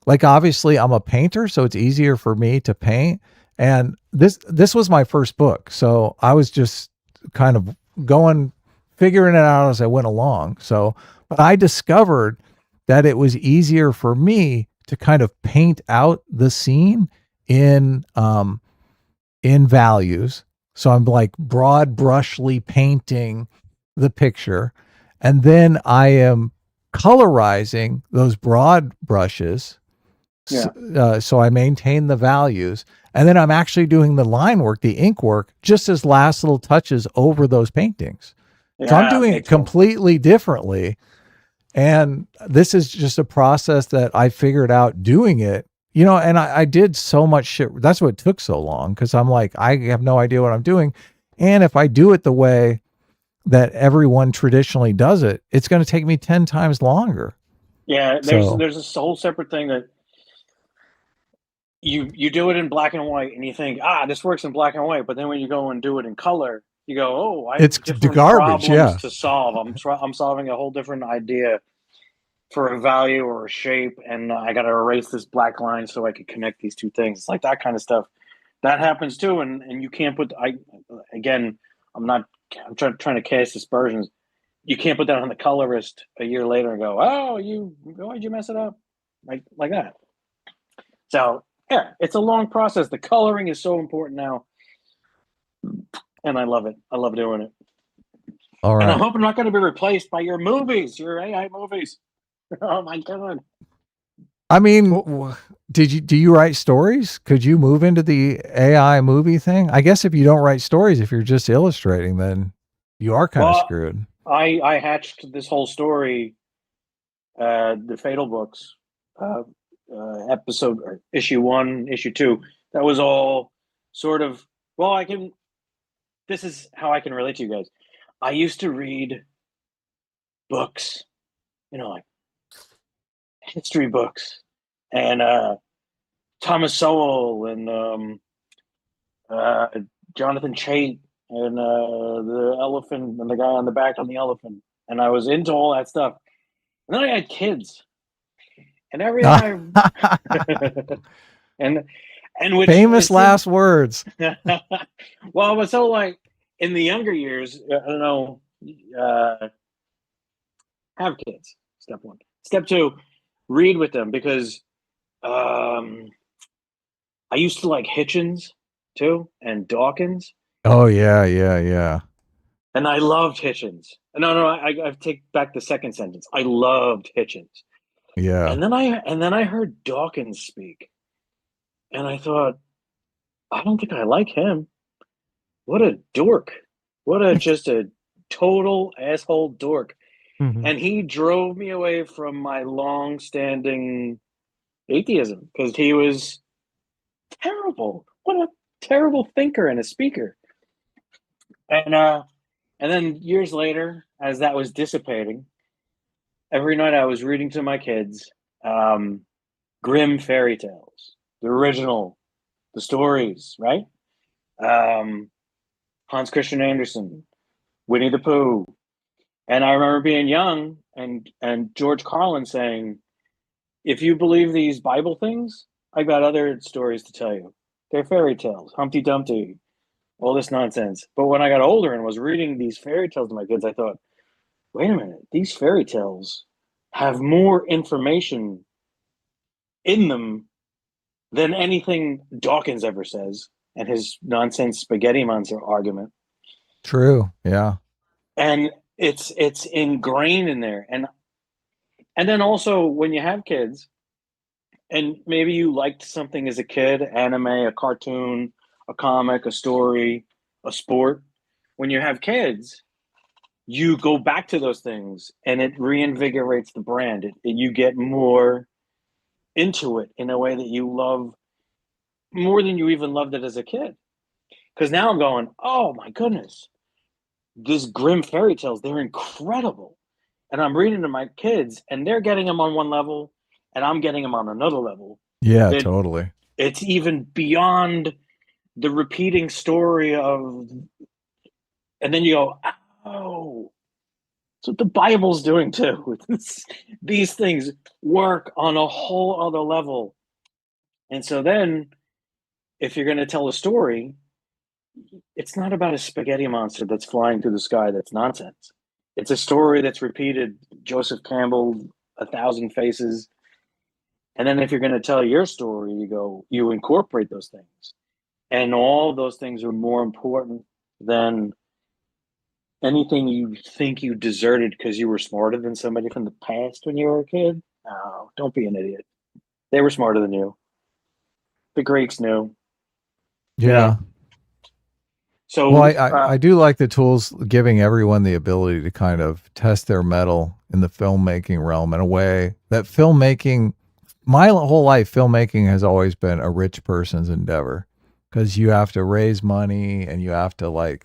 like, obviously I'm a painter, so it's easier for me to paint. And this was my first book. So I was just kind of figuring it out as I went along. So, but I discovered that it was easier for me to kind of paint out the scene in values. So I'm like broad brushly painting the picture, and then I am colorizing those broad brushes. So I maintain the values, and then I'm actually doing the line work, the ink work, just as last little touches over those paintings. So I'm doing it completely differently. And this is just a process that I figured out doing it, and I did so much shit. That's what took so long, because I'm like, I have no idea what I'm doing. And if I do it the way that everyone traditionally does it, it's going to take me 10 times longer. Yeah, there's this whole separate thing that you do it in black and white, and you think, this works in black and white. But then when you go and do it in color, you go, I have different garbage, problems to solve. I'm solving a whole different idea for a value or a shape, and I got to erase this black line so I can connect these two things. It's like that kind of stuff that happens too, and you can't put. I'm trying to cast aspersions. You can't put that on the colorist a year later and go, why'd you mess it up like that? So yeah, it's a long process. The coloring is so important now. And I love it. I love doing it. All right. And I hope I'm not going to be replaced by your movies, your AI movies. Oh my God. I mean, do you write stories? Could you move into the AI movie thing? I guess if you don't write stories, if you're just illustrating, then you are kind of screwed. I hatched this whole story, the Fatal books, episode or issue 1, issue 2. That was all sort of, well, this is how I can relate to you guys. I used to read books, like history books and Thomas Sowell and Jonathan Chait and the elephant and the guy on the back on the elephant. And I was into all that stuff. And then I had kids. And every time and which famous last words. Well, but so like in the younger years, I don't know, have kids. Step 1. Step 2, read with them because I used to like Hitchens too and Dawkins. Oh yeah. And I loved Hitchens. No, I take back the second sentence. I loved Hitchens. Yeah. And then I heard Dawkins speak, and I thought, I don't think I like him. What a dork! Just a total asshole dork. Mm-hmm. And he drove me away from my long-standing atheism because he was terrible. What a terrible thinker and a speaker. And then years later, as that was dissipating, every night I was reading to my kids Grimm fairy tales, the original, the stories, right? Hans Christian Andersen, Winnie the Pooh. And I remember being young and George Carlin saying, if you believe these Bible things, I've got other stories to tell you. They're fairy tales, Humpty Dumpty, all this nonsense. But when I got older and was reading these fairy tales to my kids, I thought, wait a minute, these fairy tales have more information in them than anything Dawkins ever says and his nonsense spaghetti monster argument. True. Yeah. And it's ingrained in there. And then also when you have kids and maybe you liked something as a kid, anime, a cartoon, a comic, a story, a sport, when you have kids, you go back to those things and it reinvigorates the brand. You get more into it in a way that you love more than you even loved it as a kid. Because now I'm going, oh my goodness, these Grimm fairy tales, they're incredible. And I'm reading to my kids and they're getting them on one level and I'm getting them on another level. Yeah, totally. It's even beyond the repeating story of, and then you go, oh, that's what the Bible's doing too. These things work on a whole other level. And so then if you're going to tell a story, it's not about a spaghetti monster that's flying through the sky. That's nonsense. It's a story that's repeated. Joseph Campbell, 1,000 Faces. And then if you're going to tell your story, you incorporate those things. And all those things are more important than anything you think you deserted because you were smarter than somebody from the past when you were a kid. No, don't be an idiot. They were smarter than you. The Greeks knew. Yeah. So, well, I do like the tools giving everyone the ability to kind of test their mettle in the filmmaking realm in a way that filmmaking, my whole life, filmmaking has always been a rich person's endeavor because you have to raise money and you have to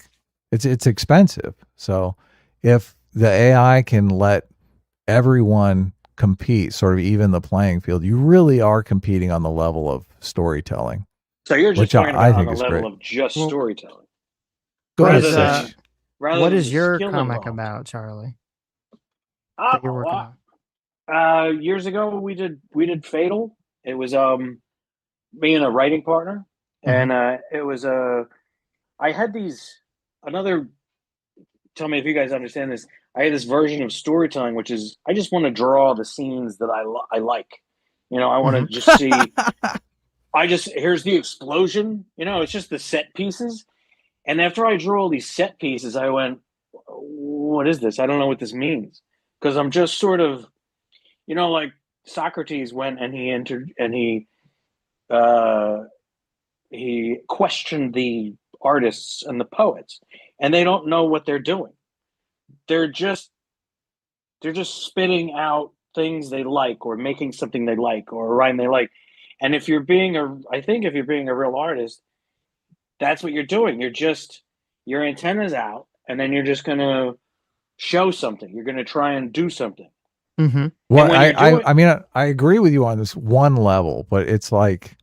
it's expensive. So if the AI can let everyone compete, sort of even the playing field, you really are competing on the level of storytelling. So you're just talking about on the level of just storytelling. Go ahead. What is your comic about, Charlie? That you're working on? Years ago, we did Fatal. It was me and a writing partner, and it was I had tell me if you guys understand this. I had this version of storytelling, which is I just want to draw the scenes that I like. I want to just see. Here's the explosion. It's just the set pieces. And after I drew all these set pieces, I went, what is this? I don't know what this means. Because I'm just sort of, like Socrates went and he questioned the artists and the poets, and they don't know what they're doing. They're just spitting out things they like, or making something they like, or a rhyme they like. And if you're being a real artist, that's what you're doing. Your antenna's out, and then you're just gonna show something. You're gonna try and do something. Mm-hmm. Well, I mean, I agree with you on this one level, but it's like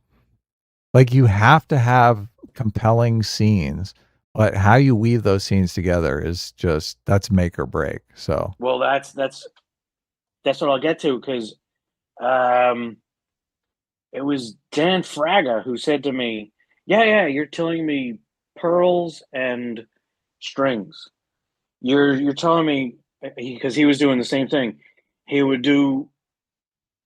you have to have compelling scenes, but how you weave those scenes together is that's make or break. So, well, that's what I'll get to, because it was Dan Fraga who said to me, yeah, you're telling me pearls and strings. You're telling me, because he was doing the same thing. He would do,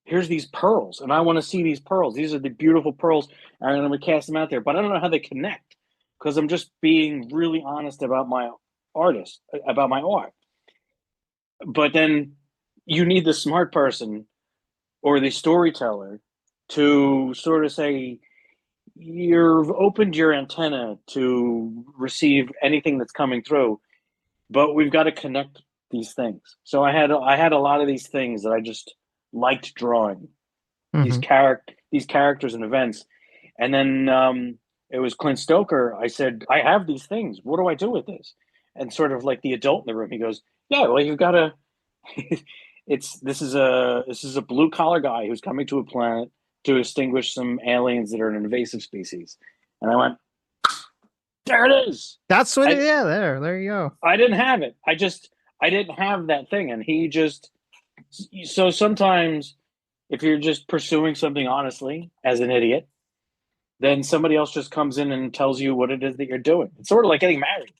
here's these pearls, and I want to see these pearls. These are the beautiful pearls, and I'm going to cast them out there. But I don't know how they connect, because I'm just being really honest about my art. But then you need the smart person or the storyteller to sort of say, you've opened your antenna to receive anything that's coming through, but we've got to connect these things. So I had a lot of these things that I just liked drawing, these characters and events. And then it was Clint Stoker. I said, I have these things. What do I do with this? And sort of like the adult in the room, he goes, yeah, well, you've got to. This is a blue collar guy who's coming to a planet to extinguish some aliens that are an invasive species. And I went, there it is. That's what. There you go. I didn't have it. I didn't have that thing, and he just. So sometimes, if you're just pursuing something honestly as an idiot, then somebody else just comes in and tells you what it is that you're doing. It's sort of like getting married.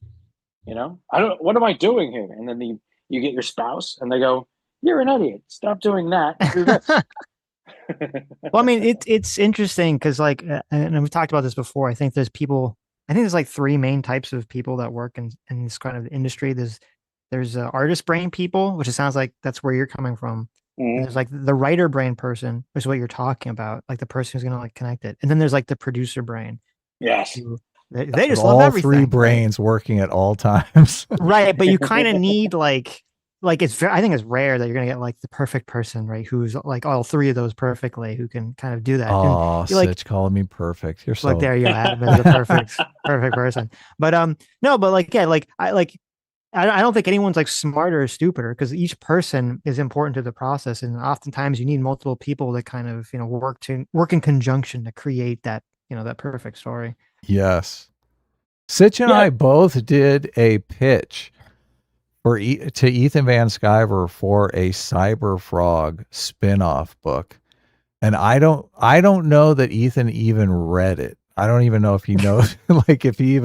What am I doing here? And then you get your spouse, and they go, you're an idiot. Stop doing that. Do this. Well, I mean, it's interesting because, like, and we've talked about this before. I think there's like three main types of people that work in this kind of industry. There's artist brain people, which it sounds like that's where you're coming from. Mm-hmm. And there's like the writer brain person, which is what you're talking about, like the person who's gonna like connect it. And then there's like the producer brain. Yes. They just all love everything. Three brains working at all times. Right, but you kind of need like I think it's rare that you're gonna get like the perfect person, right? Who's like all three of those perfectly, who can kind of do that. Oh, Sitch like, calling me perfect. You're so like there you go. Adam is the perfect person. But no, but like yeah, like I don't think anyone's like smarter or stupider, because each person is important to the process, and oftentimes you need multiple people that kind of work in conjunction to create that that perfect story. Yes. Sitch and I both did a pitch to Ethan Van Sciver for a Cyber Frog spin-off book. And I don't know that Ethan even read it. I don't even know if he knows like if he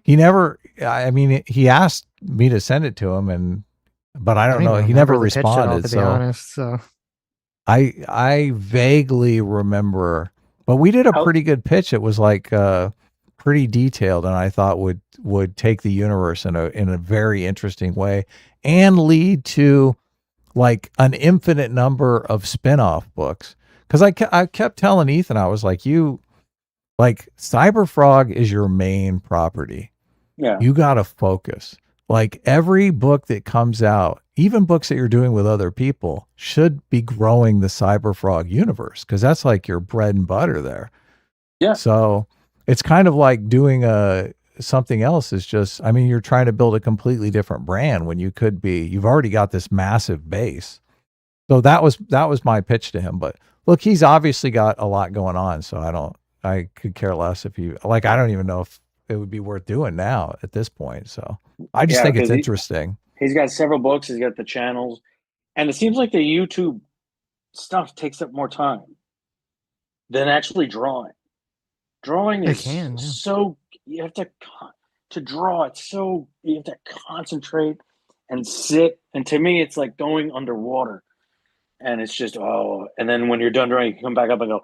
never, I mean, he asked me to send it to him, but I don't know. He never responded. To be honest, so I vaguely remember, but we did a pretty good pitch. It was like pretty detailed, and I thought would take the universe in a very interesting way and lead to like an infinite number of spin-off books. Because I kept telling Ethan, I was like, Cyber Frog is your main property. Yeah. You got to focus. Like every book that comes out, even books that you're doing with other people, should be growing the Cyber Frog universe, because that's like your bread and butter there. Yeah. So it's kind of like doing something else is just, I mean, you're trying to build a completely different brand when you've already got this massive base. So that was my pitch to him. But look, he's obviously got a lot going on. So I could care less if I don't even know if it would be worth doing now at this point. So I just think it's interesting. He's got several books. He's got the channels, and it seems like the YouTube stuff takes up more time than actually drawing. Drawing is so you have to draw. It's so you have to concentrate and sit. And to me, it's like going underwater, and it's just and then when you're done drawing, you come back up and go,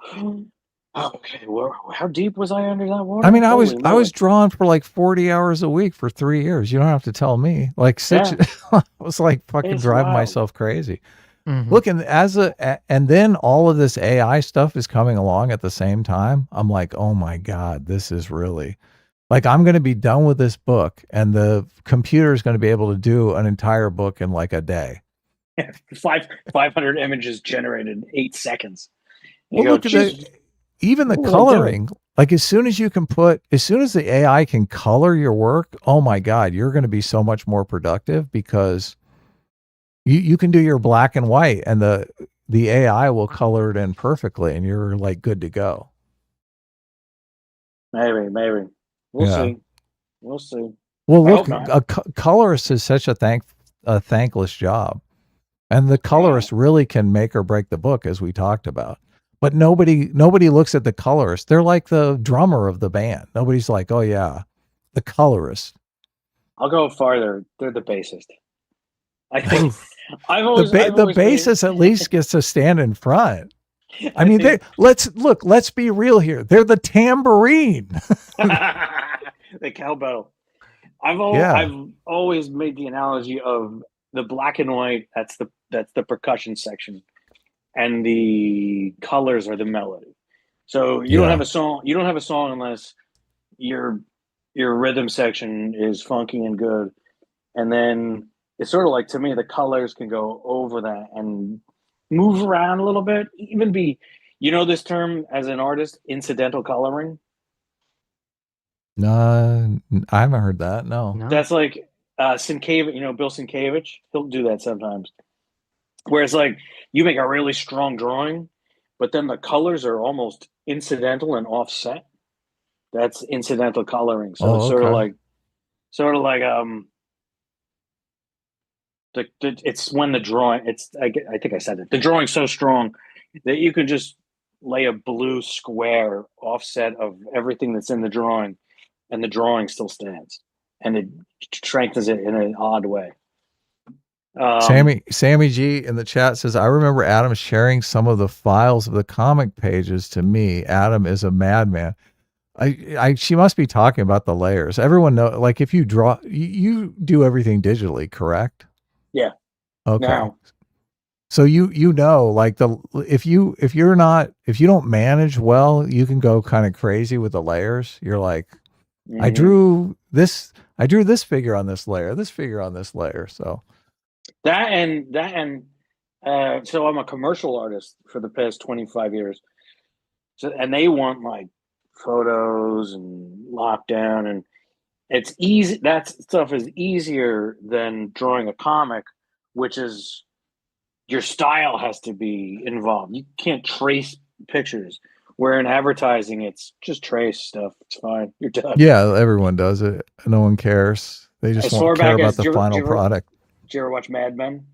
oh, okay, well, how deep was I under that water? I mean, I was drawing for like 40 hours a week for 3 years. You don't have to tell me. Like Sitch, I was like fucking driving myself crazy. Look, and and then all of this AI stuff is coming along at the same time. I'm like, oh my God, this is really like, I'm going to be done with this book and the computer is going to be able to do an entire book in like a day. 500 images generated in 8 seconds. Well, look at even the coloring. Like as soon as the AI can color your work, oh my God, you're going to be so much more productive because you can do your black and white and the AI will color it in perfectly and you're like good to go. Maybe. We'll see. We'll see. Well, look, a colorist is such a thankless job. And the colorist really can make or break the book, as we talked about. But nobody looks at the colorist. They're like the drummer of the band. Nobody's like, oh yeah, the colorist. I'll go farther. They're the bassist. I think the bassist at least gets to stand in front. I mean, let's be real here. They're the tambourine. The cowbell. I've always made the analogy of the black and white. That's the percussion section, and the colors are the melody. So you don't have a song. You don't have a song unless your rhythm section is funky and good, and then it's sort of like, to me, the colors can go over that and move around a little bit. Even be, this term as an artist, incidental coloring. No, I haven't heard that. No. That's like Sienkiewicz, Bill Sienkiewicz. He'll do that sometimes. Whereas like you make a really strong drawing, but then the colors are almost incidental and offset. That's incidental coloring. So it's sort of like it's when the drawing. I think I said it. The drawing's so strong that you can just lay a blue square offset of everything that's in the drawing, and the drawing still stands, and it strengthens it in an odd way. Sammy G in the chat says, I remember Adam sharing some of the files of the comic pages to me. Adam is a madman. She must be talking about the layers. Everyone know, like if you draw, you do everything digitally, correct? Yeah. Okay. Now. So you know, like if you don't manage well, you can go kind of crazy with the layers. You're like, I drew this figure on this layer, this figure on this layer. So that and so I'm a commercial artist for the past 25 years. So, and they want like photos and lockdown, and it's easy. That stuff is easier than drawing a comic, which is your style has to be involved. You can't trace pictures. Where in advertising, it's just trace stuff. It's fine. You're done. Yeah, everyone does it. No one cares. They just won't care about the final product. Did you ever watch Mad Men?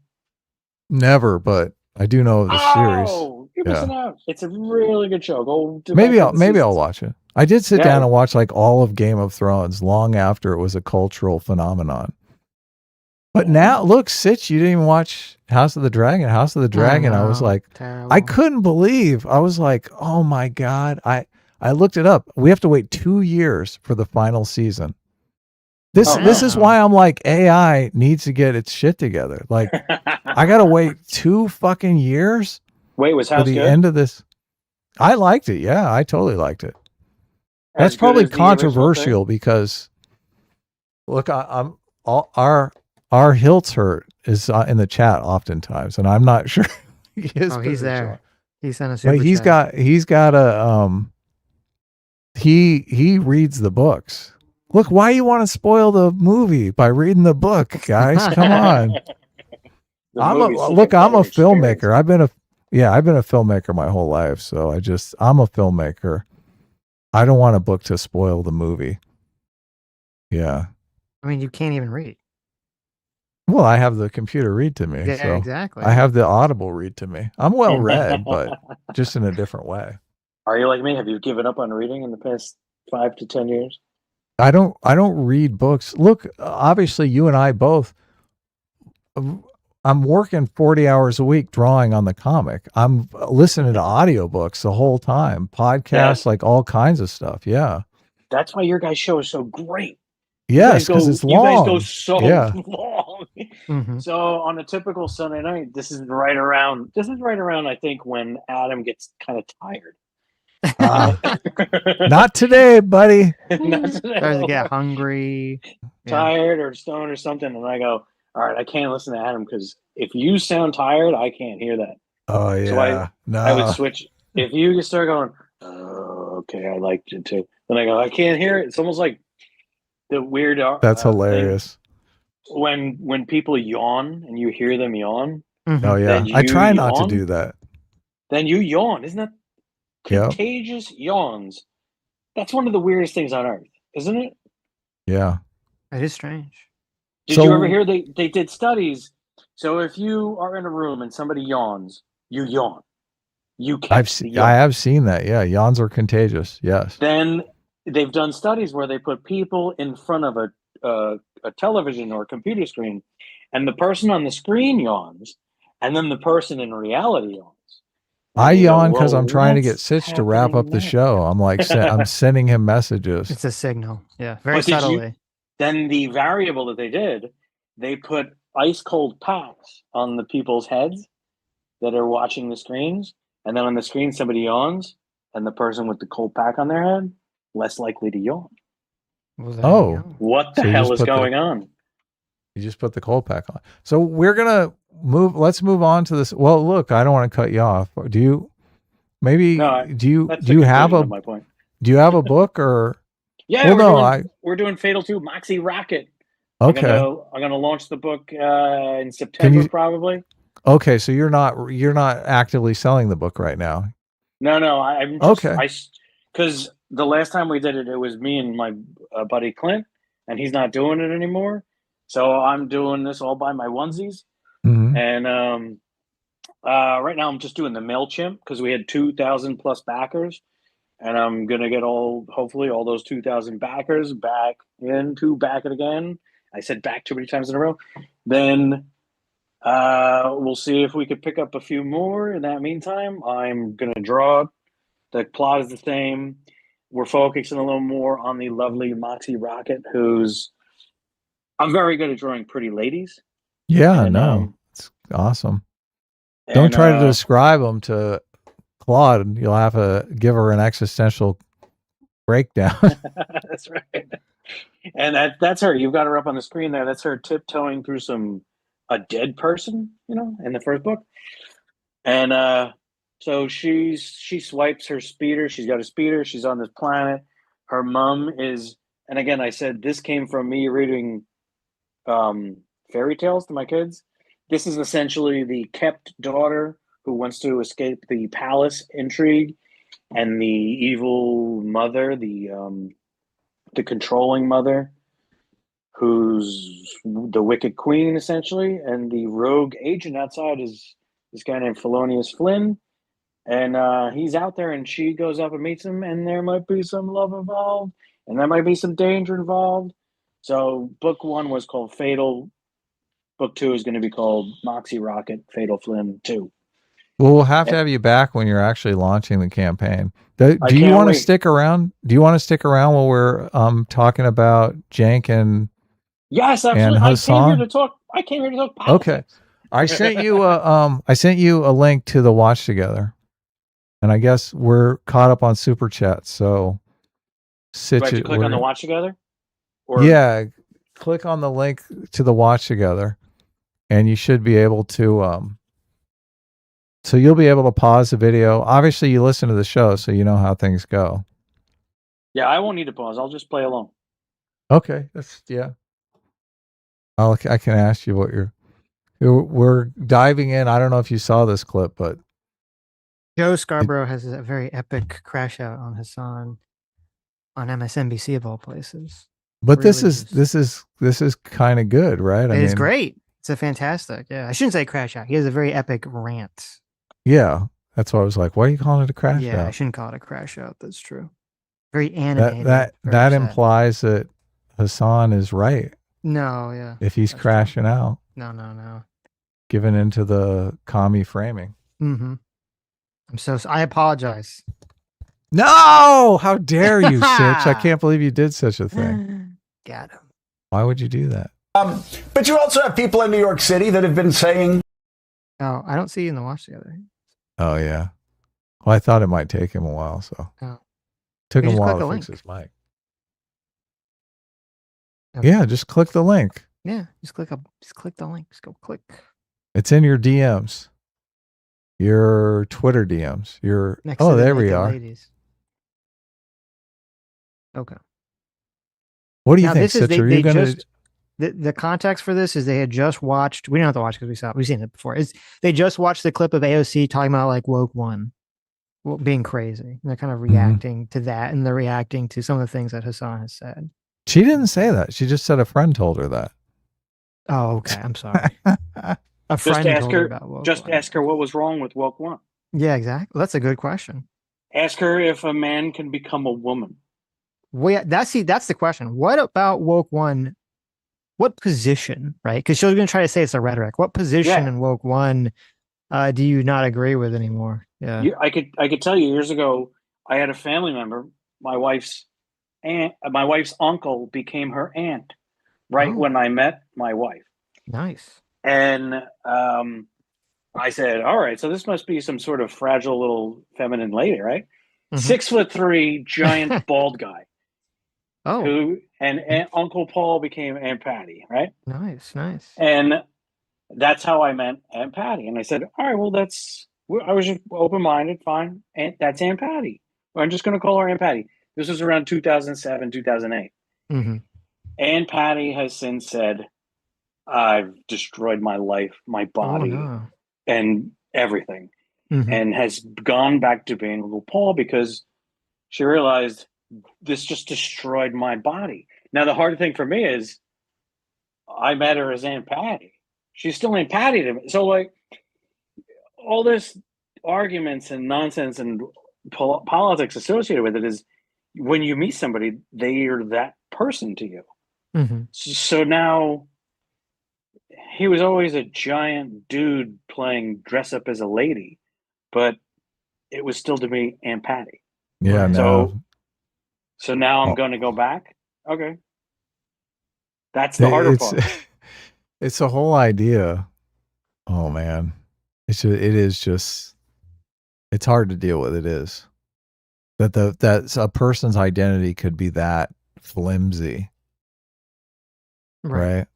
Never, but I do know the series. Oh, you're missing out. It's a really good show. Maybe I'll watch it. I did sit down and watch like all of Game of Thrones long after it was a cultural phenomenon. But now, look, Sitch, you didn't even watch House of the Dragon. House of the Dragon, I was like, terrible. I couldn't believe. I was like, oh my God. I looked it up. We have to wait 2 years for the final season. This is why I'm like, AI needs to get its shit together. Like, I got to wait 2 fucking years. Wait, was House for the good? end of this? I liked it. Yeah, I totally liked it. That's probably controversial because, look, our Hiltz hurt is in the chat oftentimes, and I'm not sure. He's there. He sent a super chat. He's got a he reads the books. Look, why you want to spoil the movie by reading the book, guys? Come on. I'm a filmmaker. I've been a filmmaker my whole life, so I'm a filmmaker. I don't want a book to spoil the movie. Yeah. I mean, you can't even read. Well, I have the computer read to me. Yeah, so exactly. I have the Audible read to me. I'm well read, but just in a different way. Are you like me? Have you given up on reading in the past 5 to 10 years? I don't read books. Look, obviously you and I both, I'm working 40 hours a week drawing on the comic. I'm listening to audiobooks the whole time, podcasts, like all kinds of stuff. Yeah. That's why your guys' show is so great. Yes, because it's long. You guys go so Yeah. long. Mhm. So on a typical Sunday night, this is right around. I think when Adam gets kind of tired. Not today, buddy. Not today. Starts to get hungry. Tired or stoned or something, and I go, all right, I can't listen to Adam because if you sound tired, I can't hear that. Oh yeah. So I No. would switch. If you just start going, oh, okay, I liked it too. Then I go, I can't hear it. It's almost like the weird. That's hilarious. When people yawn and you hear them yawn. Mm-hmm. Oh yeah. I try not to do that. Then you yawn. Isn't that Yep. contagious yawns? That's one of the weirdest things on earth, isn't it? Yeah. It is strange. Did you ever hear they did studies? So if you are in a room and somebody yawns, you yawn. You catch the yawn. I have seen that. Yeah, yawns are contagious. Yes. Then they've done studies where they put people in front of a television or a computer screen, and the person on the screen yawns, and then the person in reality yawns. I yawn because I'm trying to get Sitch to wrap up the show. I'm like, I'm sending him messages. It's a signal. Yeah, very subtly. Then the variable that they did, they put ice cold packs on the people's heads that are watching the screens. And then on the screen, somebody yawns, and the person with the cold pack on their head, less likely to yawn. Oh. What the hell is going on? You just put the cold pack on. So we're going to let's move on to this. Well, look, I don't want to cut you off. Do you have a book or? Yeah, we're doing Fatal 2 Moxie Rocket. Okay. I'm gonna launch the book in September probably. Okay, so you're not actively selling the book right now. No, I'm just, okay. Because the last time we did it, it was me and my buddy Clint, and he's not doing it anymore. So I'm doing this all by my onesies. Mm-hmm. And right now I'm just doing the MailChimp because we had 2,000 plus backers. And I'm going to get hopefully all those 2,000 backers back it again. I said back too many times in a row. Then we'll see if we could pick up a few more. In that meantime, I'm going to draw. The plot is the same. We're focusing a little more on the lovely Moxie Rocket, I'm very good at drawing pretty ladies. Yeah, it's awesome. Don't try to describe them to Claude. You'll have to give her an existential breakdown. That's right. And that's her. You've got her up on the screen there. That's her tiptoeing through a dead person, in the first book. And so she swipes her speeder. She's got a speeder. She's on this planet. Her mom is, and again, I said this came from me reading fairy tales to my kids. This is essentially the kept daughter who wants to escape the palace intrigue, and the evil mother, the controlling mother, who's the wicked queen, essentially, and the rogue agent outside is this guy named Felonious Flynn, and he's out there, and she goes up and meets him, and there might be some love involved, and there might be some danger involved. So book 1 was called Fatal. Book 2 is going to be called Moxie Rocket, Fatal Flynn 2. Well, we'll have to have you back when you're actually launching the campaign. Do you want to stick around? Do you want to stick around while we're talking about Cenk and yes, absolutely. And Hasan? I came here to talk politics. Okay, I sent you a link to the Watch Together, and I guess we're caught up on super chat. So, do I have to click on the Watch Together? Yeah, click on the link to the Watch Together, and you should be able to. So you'll be able to pause the video. Obviously, you listen to the show, so you know how things go. Yeah, I won't need to pause. I'll just play along. Okay, I can ask you what we're diving in. I don't know if you saw this clip, but Joe Scarborough has a very epic crash out on Hasan on MSNBC of all places. But really this is kind of good, right? I mean, it's great. It's a fantastic. Yeah, I shouldn't say crash out. He has a very epic rant. Yeah, that's why I was like, why are you calling it a crash out? Yeah, I shouldn't call it a crash out. That's true. Very animated. That implies that Hasan is right. No, yeah. If he's crashing out. No. Given into the commie framing. Mm-hmm. I apologize. No! How dare you, Sitch? I can't believe you did such a thing. Got him. Why would you do that? But you also have people in New York City that have been saying, Oh, I don't see you in the watch together. Oh, yeah. Well, I thought it might take him a while, so. Oh. Took You him a just while click to the fix link. his mic. Okay. Yeah, just click the link. Yeah, just click the link. Just go click. It's in your DMs. Your Twitter DMs. Your Next to the there we naked are. ladies. Okay. What do you Now, think, this is Sitch? Are you gonna the context for this is they had just watched. We don't have to watch because we've seen it before. They just watched the clip of AOC talking about like woke one being crazy. And they're kind of reacting to that, and they're reacting to some of the things that Hasan has said. She didn't say that. She just said a friend told her that. Oh, okay. I'm sorry. A friend told her about woke Just one. ask her what was wrong with woke one. Yeah, exactly. That's a good question. Ask her if a man can become a woman. Well, that's the question. What about woke one? What position, right? Because she was going to try to say it's a rhetoric. What position in woke one do you not agree with anymore? Yeah, I could tell you years ago, I had a family member, my wife's aunt, my wife's uncle became her aunt, right when I met my wife. Nice. And I said, all right, so this must be some sort of fragile little feminine lady, right? 6'3", giant bald guy. Oh. And Uncle Paul became Aunt Patty, right? Nice. And that's how I met Aunt Patty. And I said, all right, well, I was just open-minded, fine. That's Aunt Patty. I'm just going to call her Aunt Patty. This was around 2007, 2008. Aunt Patty has since said, I've destroyed my life, my body, and everything. And has gone back to being Uncle Paul because she realized this just destroyed my body. Now, the hard thing for me is I met her as Aunt Patty. She's still Aunt Patty to me. So, like, all this arguments and nonsense and politics associated with it is when you meet somebody, they are that person to you. So now he was always a giant dude playing dress up as a lady, but it was still to me Aunt Patty. Yeah. So now I'm going to go back. Okay. That's the harder part. It's a whole idea. Oh man. It's hard to deal with. It is that a person's identity could be that flimsy. Right.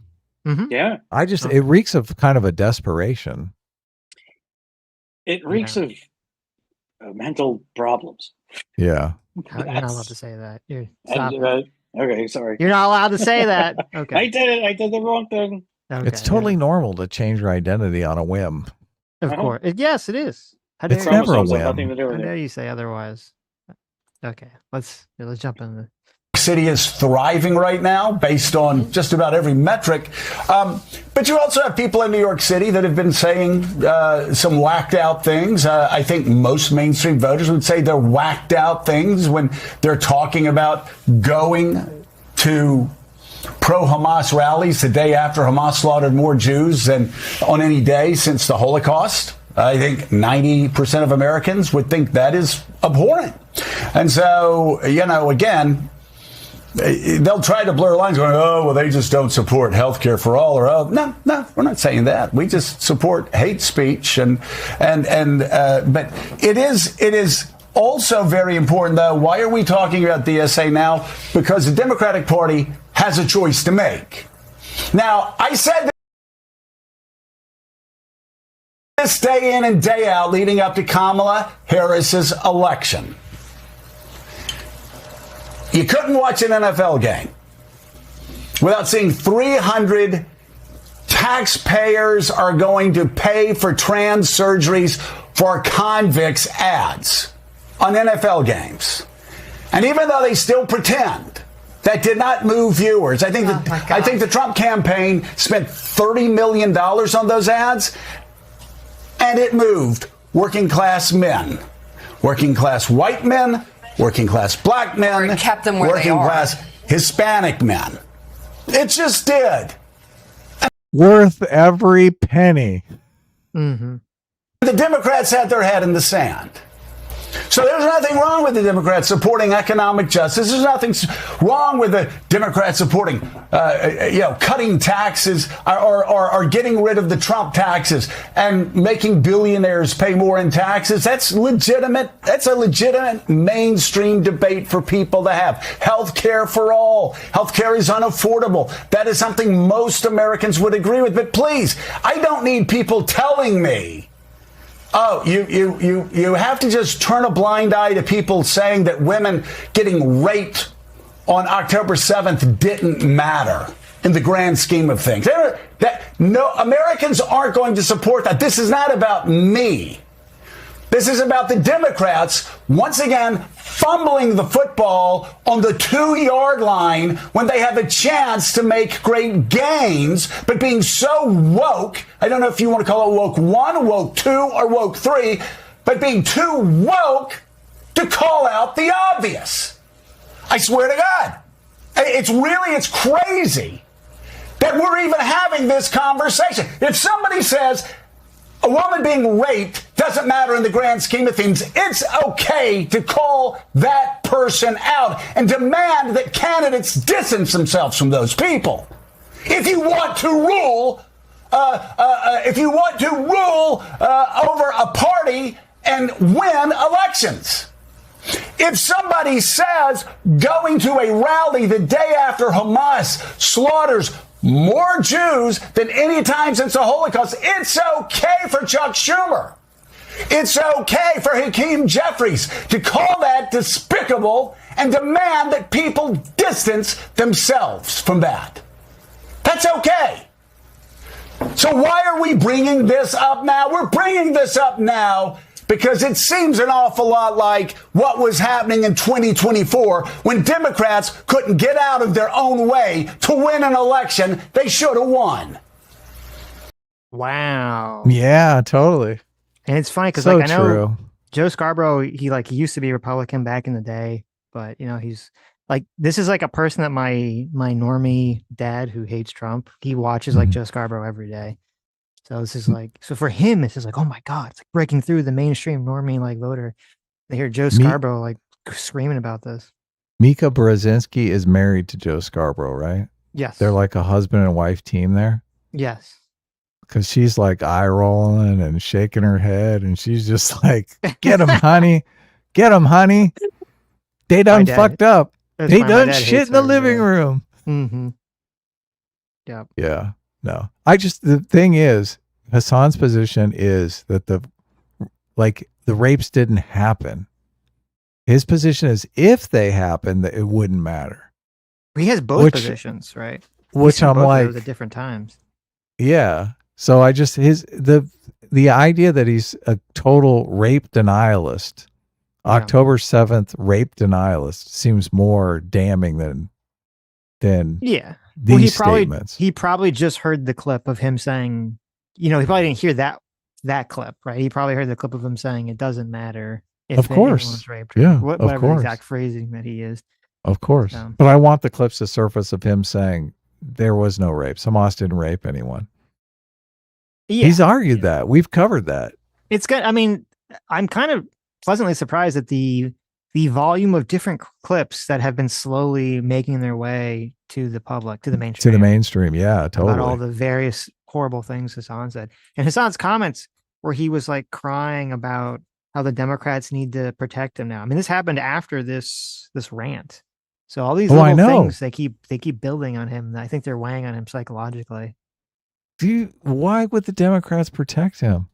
Yeah. It reeks of kind of a desperation. It reeks of mental problems. Yeah. You're not allowed to say that. Stop it. Okay, sorry. You're not allowed to say that. Okay. I did it. I did the wrong thing. Okay, it's totally normal to change your identity on a whim. Of course. Yes, it is. It's never a whim. How dare you say otherwise? Okay. Let's jump in. City is thriving right now based on just about every metric. But you also have people in New York City that have been saying some whacked out things. I think most mainstream voters would say they're whacked out things when they're talking about going to pro-Hamas rallies the day after Hamas slaughtered more Jews than on any day since the Holocaust. I think 90% of Americans would think that is abhorrent. And so, again, they'll try to blur lines going, oh, well, they just don't support health care for all. Or, oh, no, we're not saying that. We just support hate speech. But it is also very important, though. Why are we talking about DSA now? Because the Democratic Party has a choice to make. Now, I said this day in and day out leading up to Kamala Harris's election. You couldn't watch an NFL game without seeing 300 taxpayers are going to pay for trans surgeries for convicts ads on NFL games. And even though they still pretend, that did not move viewers. I think the Trump campaign spent $30 million on those ads, and it moved working class men, working class white men, working class black men, kept them where working class Hispanic men. It just did. Worth every penny. The Democrats had their head in the sand. So there's nothing wrong with the Democrats supporting economic justice. There's nothing wrong with the Democrats supporting, cutting taxes or getting rid of the Trump taxes and making billionaires pay more in taxes. That's legitimate. That's a legitimate mainstream debate for people to have. Health care for all. Health care is unaffordable. That is something most Americans would agree with. But please, I don't need people telling me, oh, you have to just turn a blind eye to people saying that women getting raped on October 7th didn't matter in the grand scheme of things. No, Americans aren't going to support that. This is not about me. This is about the Democrats, once again, fumbling the football on the 2-yard line when they have a chance to make great gains, but being so woke, I don't know if you want to call it woke 1, woke 2, or woke 3, but being too woke to call out the obvious. I swear to God. It's crazy that we're even having this conversation. If somebody says a woman being raped doesn't matter in the grand scheme of things, it's okay to call that person out and demand that candidates distance themselves from those people. If you want to rule, over a party and win elections. If somebody says going to a rally the day after Hamas slaughters more Jews than any time since the Holocaust, it's okay for Chuck Schumer. It's okay for Hakeem Jeffries to call that despicable and demand that people distance themselves from that. That's okay. So why are we bringing this up now? We're bringing this up now because it seems an awful lot like what was happening in 2024 when Democrats couldn't get out of their own way to win an election they should have won. Wow. Yeah, totally. And it's funny because So I know true. Joe Scarborough, he used to be a Republican back in the day, but he's like, this is like a person that my normie dad who hates Trump, he watches like Joe Scarborough every day. So this is like, so for him, it's just like, oh my God, it's like breaking through the mainstream normie like voter. They hear Joe Scarborough like screaming about this. Mika Brzezinski is married to Joe Scarborough, right? Yes. They're like a husband and wife team there. Yes. Because she's like eye rolling and shaking her head, and she's just like, "Get him, honey, get him, honey." They done fucked up. They done shit in the living room. Mm-hmm. Yeah. Yeah. No. The thing is, Hasan's position is that the rapes didn't happen. His position is if they happen, that it wouldn't matter. He has both positions, right? Which I'm like, at different times. Yeah. So the idea that he's a total rape denialist, October 7th rape denialist, seems more damning than these statements. He probably just heard the clip of him saying, he probably didn't hear that clip, right? He probably heard the clip of him saying it doesn't matter if anyone was raped. Yeah, whatever the exact phrasing that he used. Of course. But I want the clips to surface of him saying there was no rape. Hamas didn't rape anyone. Yeah, he's argued that. We've covered that. It's good. I mean, I'm kind of pleasantly surprised at the volume of different clips that have been slowly making their way to the public, to the mainstream. To the mainstream, yeah, totally. About all the various horrible things Hasan said. And Hasan's comments where he was like crying about how the Democrats need to protect him now. I mean, this happened after this rant. So all these little things they keep building on him. I think they're weighing on him psychologically. Why would the Democrats protect him?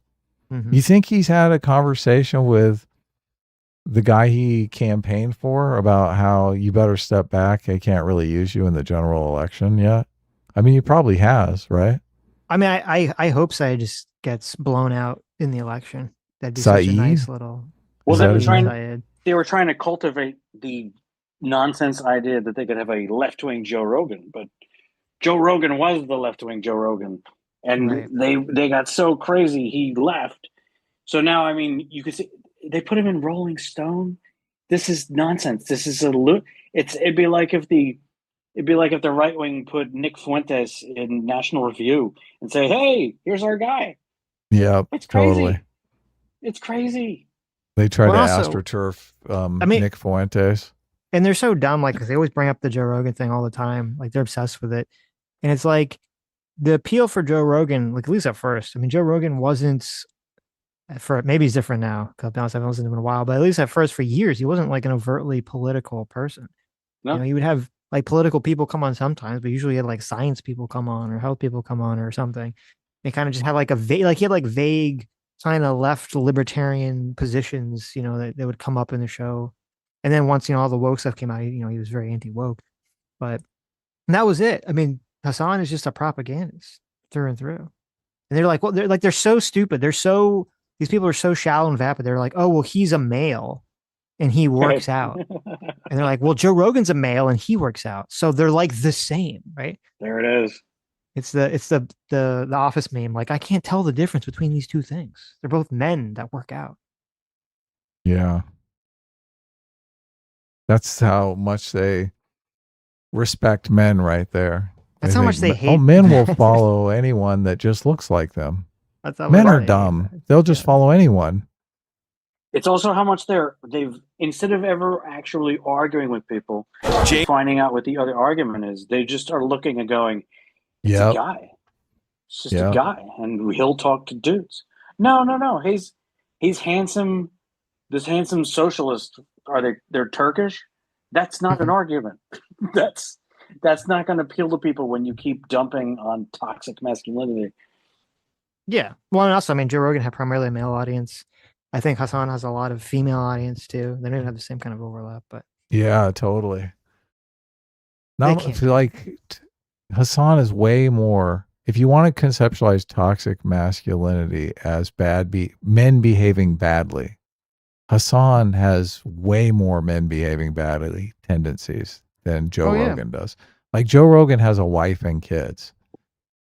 Mm-hmm. You think he's had a conversation with the guy he campaigned for about how you better step back? They can't really use you in the general election yet. I mean, he probably has, right? I mean, I hope Saeed just gets blown out in the election. That'd be such a nice little. Well, they were trying to cultivate the nonsense idea that they could have a left-wing Joe Rogan, but Joe Rogan was the left-wing Joe Rogan, and they got so crazy he left. So now, I mean, you could see they put him in Rolling Stone. This is nonsense. This is it'd be like if the right wing put Nick Fuentes in National Review and say, "Hey, here's our guy." Yeah, it's crazy. Totally. It's crazy. They tried to also, astroturf mean, Nick Fuentes. And they're so dumb, like, because they always bring up the Joe Rogan thing all the time. Like, they're obsessed with it. And it's like the appeal for Joe Rogan, like, at least at first, I mean, Joe Rogan wasn't, for maybe he's different now, because I'll be honest, I haven't listened to him in a while, but at least at first, for years, he wasn't like an overtly political person. No. You know, you would have like political people come on sometimes, but usually he had like science people come on or health people come on or something. They kind of just had like a vague, like he had like vague kind of left libertarian positions, you know, that would come up in the show. And then once, you know, all the woke stuff came out, you know, he was very anti-woke. But that was it. I mean, Hasan is just a propagandist through and through. And they're like, well, they're so stupid. These people are so shallow and vapid. They're like, oh, well, he's a male and he works out. And they're like, well, Joe Rogan's a male and he works out. So they're like the same, right? There it is. It's the Office meme. Like, I can't tell the difference between these two things. They're both men that work out. Yeah. That's how much they respect men right there. That's how much they hate. Oh, men will follow anyone that just looks like them. That's how men are dumb. They'll just follow anyone. It's also how much they've instead of ever actually arguing with people, finding out what the other argument is, they just are looking and going, it's a guy. It's just a guy. And he'll talk to dudes. No. He's handsome. This handsome socialist, they're Turkish? That's not an argument. That's not going to appeal to people when you keep dumping on toxic masculinity. Yeah. Well, and also, I mean, Joe Rogan had primarily a male audience. I think Hasan has a lot of female audience too. They don't have the same kind of overlap, but yeah, totally. Now, I feel like Hasan is way more. If you want to conceptualize toxic masculinity as men behaving badly, Hasan has way more men behaving badly tendencies than Joe Rogan does. Like, Joe Rogan has a wife and kids.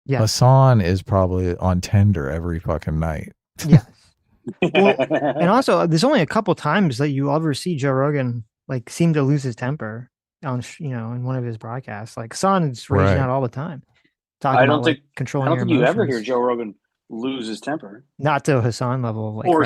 Yeah. Hasan is probably on Tinder every fucking night. Yeah. Well, and also, there's only a couple times that you ever see Joe Rogan like seem to lose his temper on, you know, in one of his broadcasts. Like, Hasan's raging out all the time. I don't think controlling. You ever hear Joe Rogan lose his temper, not to a Hasan level, like, or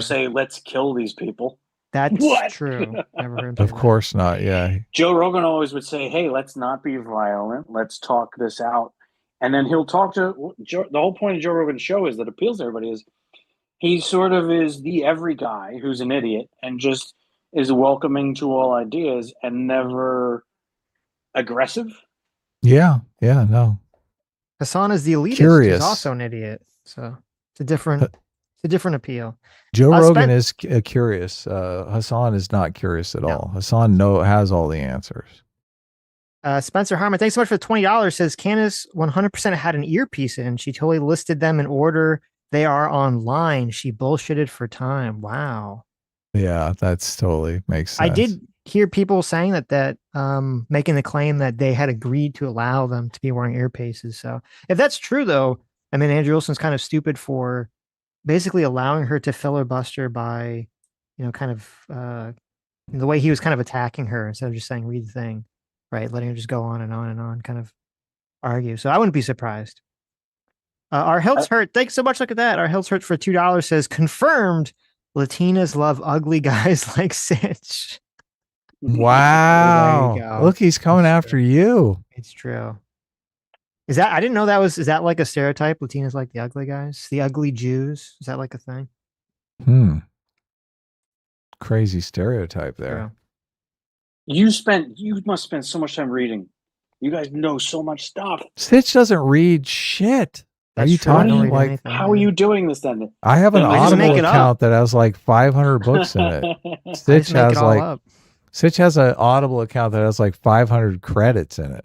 say, let's kill these people. That's true. Never heard of course not. Yeah. Joe Rogan always would say, hey, let's not be violent. Let's talk this out. And then he'll talk to the whole point of Joe Rogan's show is that appeals to everybody is he sort of is the every guy who's an idiot and just is welcoming to all ideas and never aggressive. Yeah. Yeah. No. Hasan is the elitist. He's also an idiot. So it's a different appeal. Joe Rogan is curious. Hasan is not curious at all. Hasan has all the answers. Spencer Harmon, thanks so much for the $20. Says Candace 100% had an earpiece in. She totally listed them in order they are online. She bullshitted for time. Wow. Yeah, that's totally makes sense. I did hear people saying that making the claim that they had agreed to allow them to be wearing earpieces. So if that's true, though, I mean, Andrew Wilson's kind of stupid for basically allowing her to filibuster by, you know, kind of the way he was kind of attacking her instead of just saying read the thing, right? Letting her just go on and on and on, kind of argue. So I wouldn't be surprised. Our Hilts Hurt, thanks so much. Look at that. Our Hilts Hurt for $2 says confirmed Latinas love ugly guys like Sitch. Wow. Look, he's coming after you. It's true. Is that like a stereotype? Latinas like the ugly guys? The ugly Jews? Is that like a thing? Crazy stereotype there. Yeah. You must spend so much time reading. You guys know so much stuff. Sitch doesn't read shit. Are you talking like anything. How are you doing this then? I have an Audible account that has like 500 books in it. Sitch has an Audible account that has like 500 credits in it.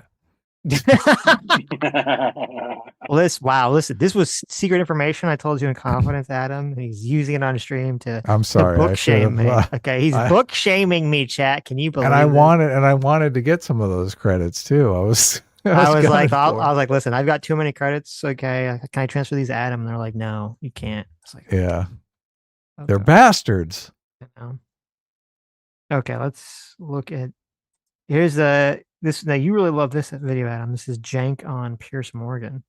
Listen, this was secret information I told you in confidence, Adam. And he's using it on stream to book shame me. Okay, he's book shaming me, chat. Can you believe it? I wanted to get some of those credits too. I was like, listen, I've got too many credits. Okay, can I transfer these to Adam? And they're like, no, you can't. It's like, yeah, okay. They're bastards. Okay, let's look at. Here's this. Now you really love this video, Adam. This is Cenk on Piers Morgan.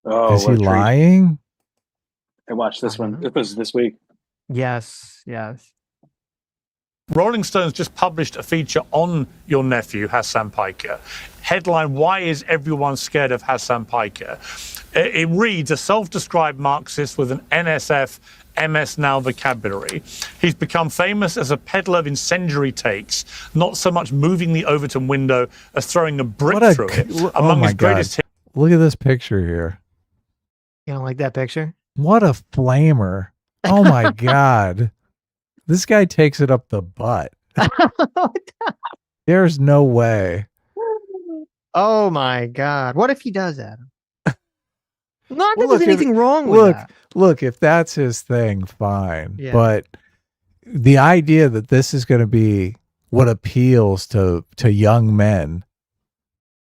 Oh, is he lying? I watched this one. It was this week. Yes, yes. Rolling Stone's just published a feature on your nephew, Hasan Piker. Headline, Why is everyone scared of Hasan Piker? It reads, a self-described Marxist with an NSF MS now vocabulary. He's become famous as a peddler of incendiary takes, not so much moving the Overton window as throwing a brick through it. Among his greatest hits. Look at this picture here. You don't like that picture? What a flamer. Oh my God. This guy takes it up the butt. There's no way. Oh my God. What if he does, Adam? Not that there's anything wrong with that. Look, if that's his thing, fine. Yeah. But the idea that this is going to be what appeals to young men,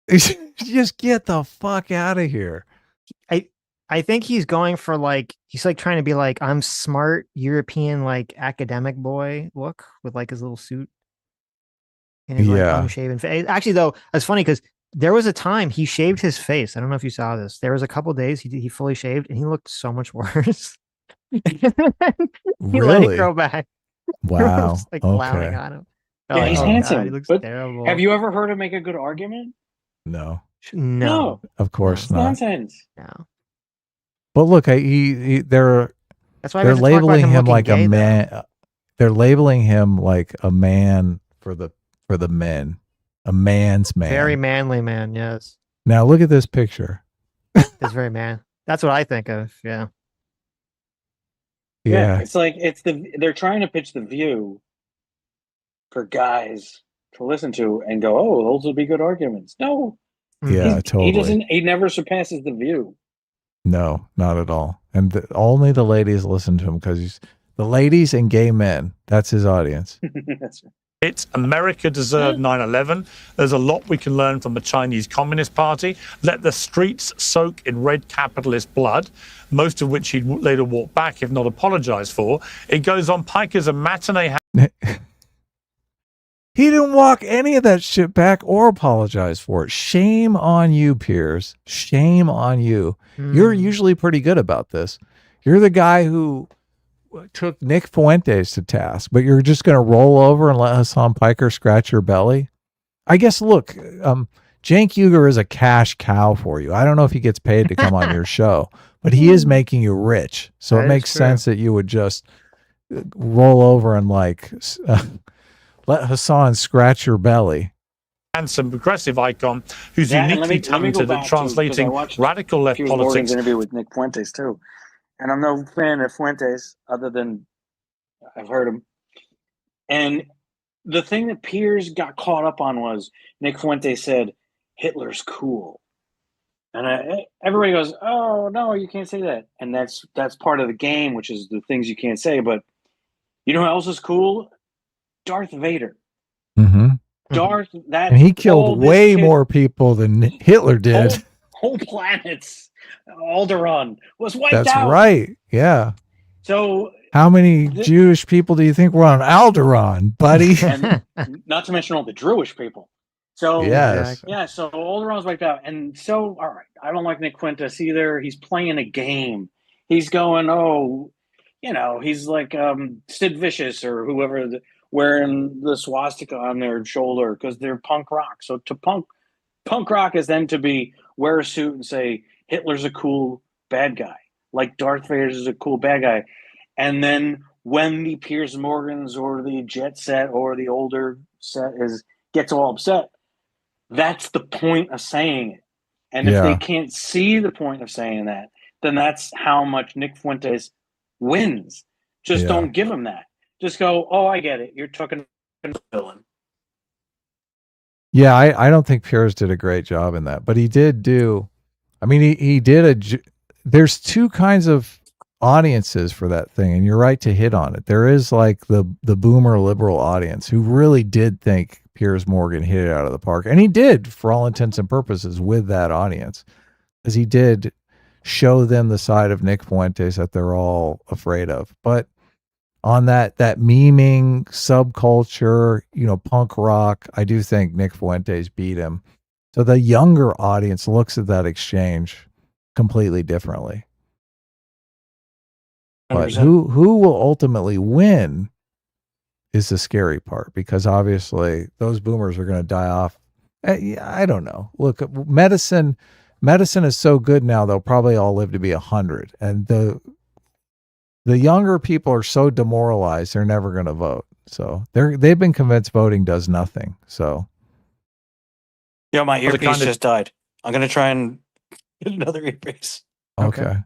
just get the fuck out of here. I think he's going for he's trying to be I'm smart European academic boy look with his little suit and his unshaven face. Actually, though, it's funny because there was a time he shaved his face. I don't know if you saw this. There was a couple days he fully shaved and he looked so much worse. He let it grow back. Wow. Laughing on him. Yeah, he's handsome. God, he looks terrible. Have you ever heard him make a good argument? No. Of course not. Nonsense. No. But look, they're labeling him like a man. They're labeling him like a man for the men, a man's man. Very manly man. Yes. Now look at this picture. It's very man. That's what I think of. Yeah. Yeah. It's they're trying to pitch The View for guys to listen to and go, oh, those would be good arguments. No. Yeah, totally. He never surpasses The View. No, not at all. And only the ladies listen to him because the ladies and gay men. That's his audience. That's right. It's America deserved 9/11. There's a lot we can learn from the Chinese Communist Party. Let the streets soak in red capitalist blood, most of which he'd later walk back, if not apologize for. It goes on. Piker's a matinee. He didn't walk any of that shit back or apologize for it. Shame on you, Piers. Shame on you. You're usually pretty good about this. You're the guy who took Nick Fuentes to task, but you're just going to roll over and let Hasan Piker scratch your belly? I guess, look, Cenk Uygur is a cash cow for you. I don't know if he gets paid to come on your show, but he is making you rich. So it makes sense that you would just roll over and let Hasan scratch your belly. Handsome progressive icon who's uniquely talented at translating radical left politics. Interview with Nick Fuentes too, and I'm no fan of Fuentes other than I've heard him. And the thing that Piers got caught up on was Nick Fuentes said Hitler's cool, and everybody goes, "Oh no, you can't say that." And that's part of the game, which is the things you can't say. But you know who else is cool? Darth Vader. Mm-hmm. And he killed way more people than Hitler did. Whole planets. Alderaan was wiped out. That's right. Yeah. So how many Jewish people do you think were on Alderaan, buddy? And not to mention all the Jewish people. So yes. Yeah, so Alderaan's wiped out. And so, all right, I don't like Nick Fuentes either. He's playing a game. He's going, he's like Sid Vicious or whoever wearing the swastika on their shoulder because they're punk rock. So to punk rock is then to be wear a suit and say Hitler's a cool bad guy, like Darth Vader is a cool bad guy. And then when the Piers Morgans or the Jet Set or the older set gets all upset, that's the point of saying it. And if they can't see the point of saying that, then that's how much Nick Fuentes wins. Just don't give him that. Just go, oh, I get it. You're talking villain. Yeah, I don't think Piers did a great job in that, but he did do. I mean, he did there's two kinds of audiences for that thing, and you're right to hit on it. There is the boomer liberal audience who really did think Piers Morgan hit it out of the park, and he did for all intents and purposes with that audience, as he did show them the side of Nick Fuentes that they're all afraid of, but. On that memeing subculture, punk rock, I do think Nick Fuentes beat him. So the younger audience looks at that exchange completely differently. But 100%. who will ultimately win is the scary part, because obviously those boomers are going to die off. I don't know. Look, medicine is so good now, they'll probably all live to be 100. And the younger people are so demoralized, they're never going to vote. So they've been convinced voting does nothing. So. Yo, my earpiece just died. I'm going to try and get another earpiece. Okay.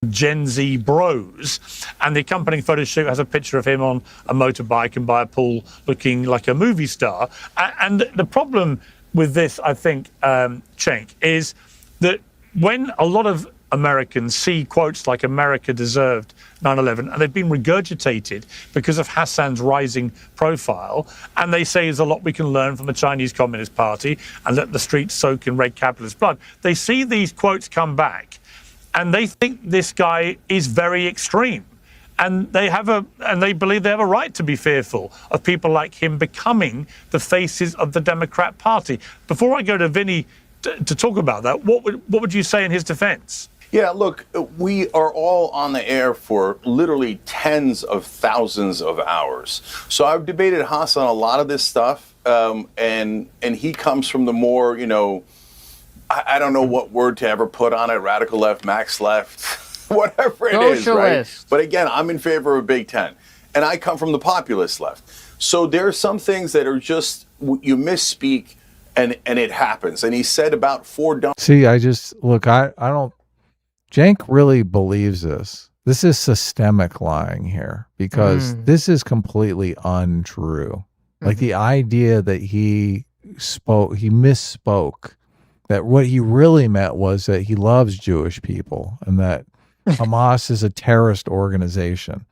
Gen Z bros, and the accompanying photo shoot has a picture of him on a motorbike and by a pool looking like a movie star. And the problem with this, I think, Cenk, is that when a lot of Americans see quotes like "America deserved 9/11," and they've been regurgitated because of Hasan's rising profile, and they say there's a lot we can learn from the Chinese Communist Party and let the streets soak in red capitalist blood. They see these quotes come back, and they think this guy is very extreme, and they believe they have a right to be fearful of people like him becoming the faces of the Democrat Party. Before I go to Vinny to talk about that, what would you say in his defense? Yeah, look, we are all on the air for literally tens of thousands of hours. So I've debated Hasan a lot of this stuff, and he comes from the more, I don't know what word to ever put on it, radical left, max left, whatever it is, right? But again, I'm in favor of Big Ten, and I come from the populist left. So there are some things that are just, you misspeak, and it happens. And he said about 4 dumb. See, I don't. Cenk really believes this. This is systemic lying here, because this is completely untrue. Like the idea that he misspoke, that what he really meant was that he loves Jewish people and that Hamas is a terrorist organization.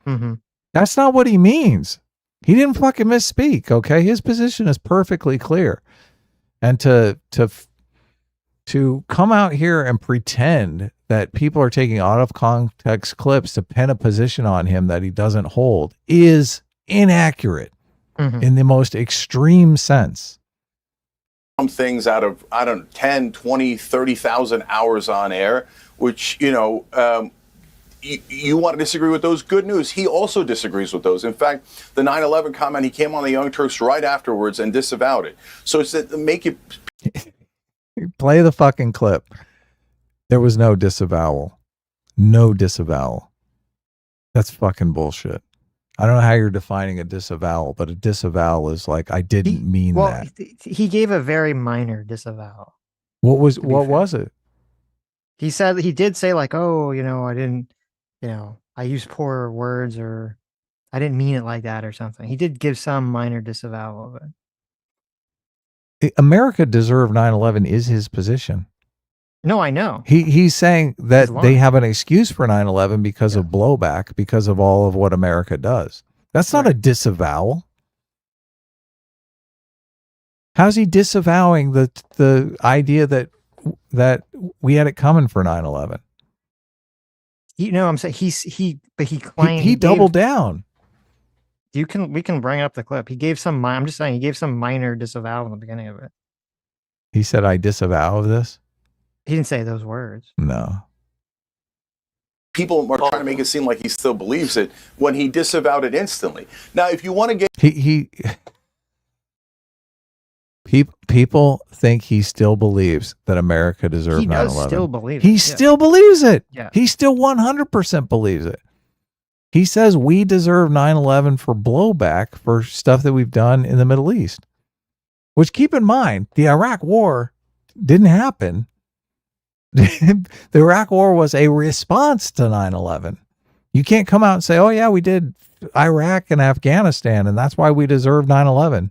That's not what he means. He didn't fucking misspeak, okay? His position is perfectly clear. And to come out here and pretend that people are taking out of context clips to pin a position on him that he doesn't hold is inaccurate in the most extreme sense. Some things out of, 10, 20, 30,000 hours on air, which, you want to disagree with those. Good news, he also disagrees with those. In fact, the 9/11 comment, he came on the Young Turks right afterwards and disavowed it. So it's to make it... Play the fucking clip. There was no disavowal. No disavowal. That's fucking bullshit. I don't know how you're defining a disavowal, but a disavowal is like, I didn't mean that. He gave a very minor disavowal. What was it? He said, he did say like, oh, I didn't, I used poor words, or I didn't mean it like that or something. He did give some minor disavowal of it. America deserved 9/11 is his position. No, I know. He's saying that they have an excuse for 9/11 because of blowback, because of all of what America does. That's not a disavowal. How's he disavowing the idea that we had it coming for 9/11? I'm saying he claimed he doubled down. We can bring up the clip. He gave some. I'm just saying he gave some minor disavowal in the beginning of it. He said, "I disavow of this." He didn't say those words. No. People are trying to make it seem like he still believes it when he disavowed it instantly. Now, if you want to get... People think he still believes that America deserved 9/11. He does still believe it. He still believes it. Yeah. He still 100% believes it. He says we deserve 9/11 for blowback for stuff that we've done in the Middle East. Which, keep in mind, the Iraq War didn't happen. The Iraq War was a response to 9/11. You can't come out and say, oh yeah, we did Iraq and Afghanistan, and that's why we deserve 9/11.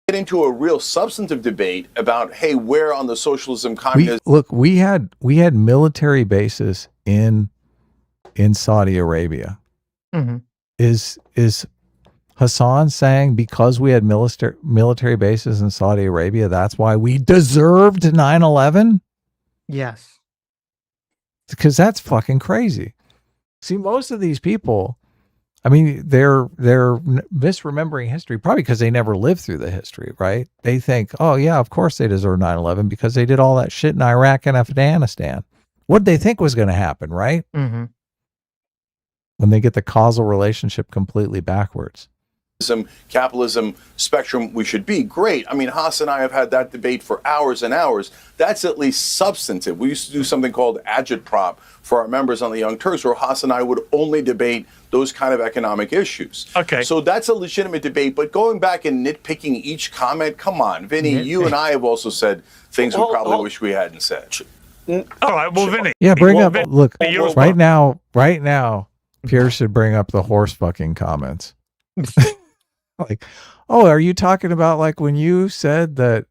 Get into a real substantive debate about, hey, where on the socialism communism... We had military bases in Saudi Arabia. Is Hasan saying because we had military bases in Saudi Arabia, that's why we deserved 9/11? Yes. Because that's fucking crazy. See, most of these people, I mean, they're misremembering history, probably because they never lived through the history, right? They think, oh yeah, of course they deserve 9/11 because they did all that shit in Iraq and Afghanistan. what they think was going to happen, right? Mm-hmm. When they get the causal relationship completely backwards. Capitalism spectrum we should be. Great. I mean, Hasan and I have had that debate for hours and hours. That's at least substantive. We used to do something called agitprop for our members on the Young Turks, where Hasan and I would only debate those kind of economic issues. Okay. So that's a legitimate debate. But going back and nitpicking each comment, come on, Vinny, you and I have also said things we probably wish we hadn't said. All right, well, Vinny. Yeah, bring up, Vinny, look, yours- right now, Pierre should bring up the horse fucking comments. Like, oh, are you talking about like when you said that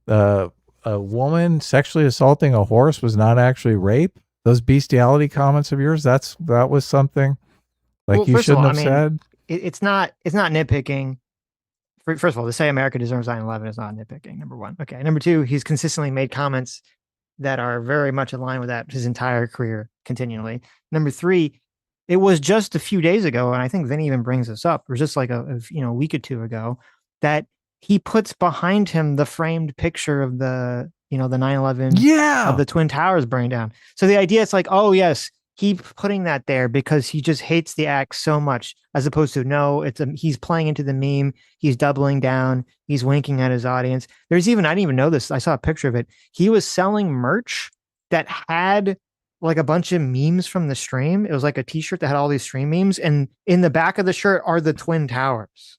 a woman sexually assaulting a horse was not actually rape? Those bestiality comments of yours, that was something like Well, you first of shouldn't all, have I mean, said. It's not nitpicking. First of all, to say America deserves 9/11 is not nitpicking, number one. Okay. Number two, he's consistently made comments that are very much in line with that his entire career continually. Number three, it was just a few days ago, and I think Vinny even brings this up, it was just like a week or two ago, that he puts behind him the framed picture of the 9/11 of the Twin Towers burning down. So the idea is like, oh yes, keep putting that there because he just hates the act so much, as opposed to no, he's playing into the meme, he's doubling down, he's winking at his audience. There's even, I didn't even know this, I saw a picture of it. He was selling merch that had like a bunch of memes from the stream. It was like a t-shirt that had all these stream memes, and in the back of the shirt are the Twin Towers.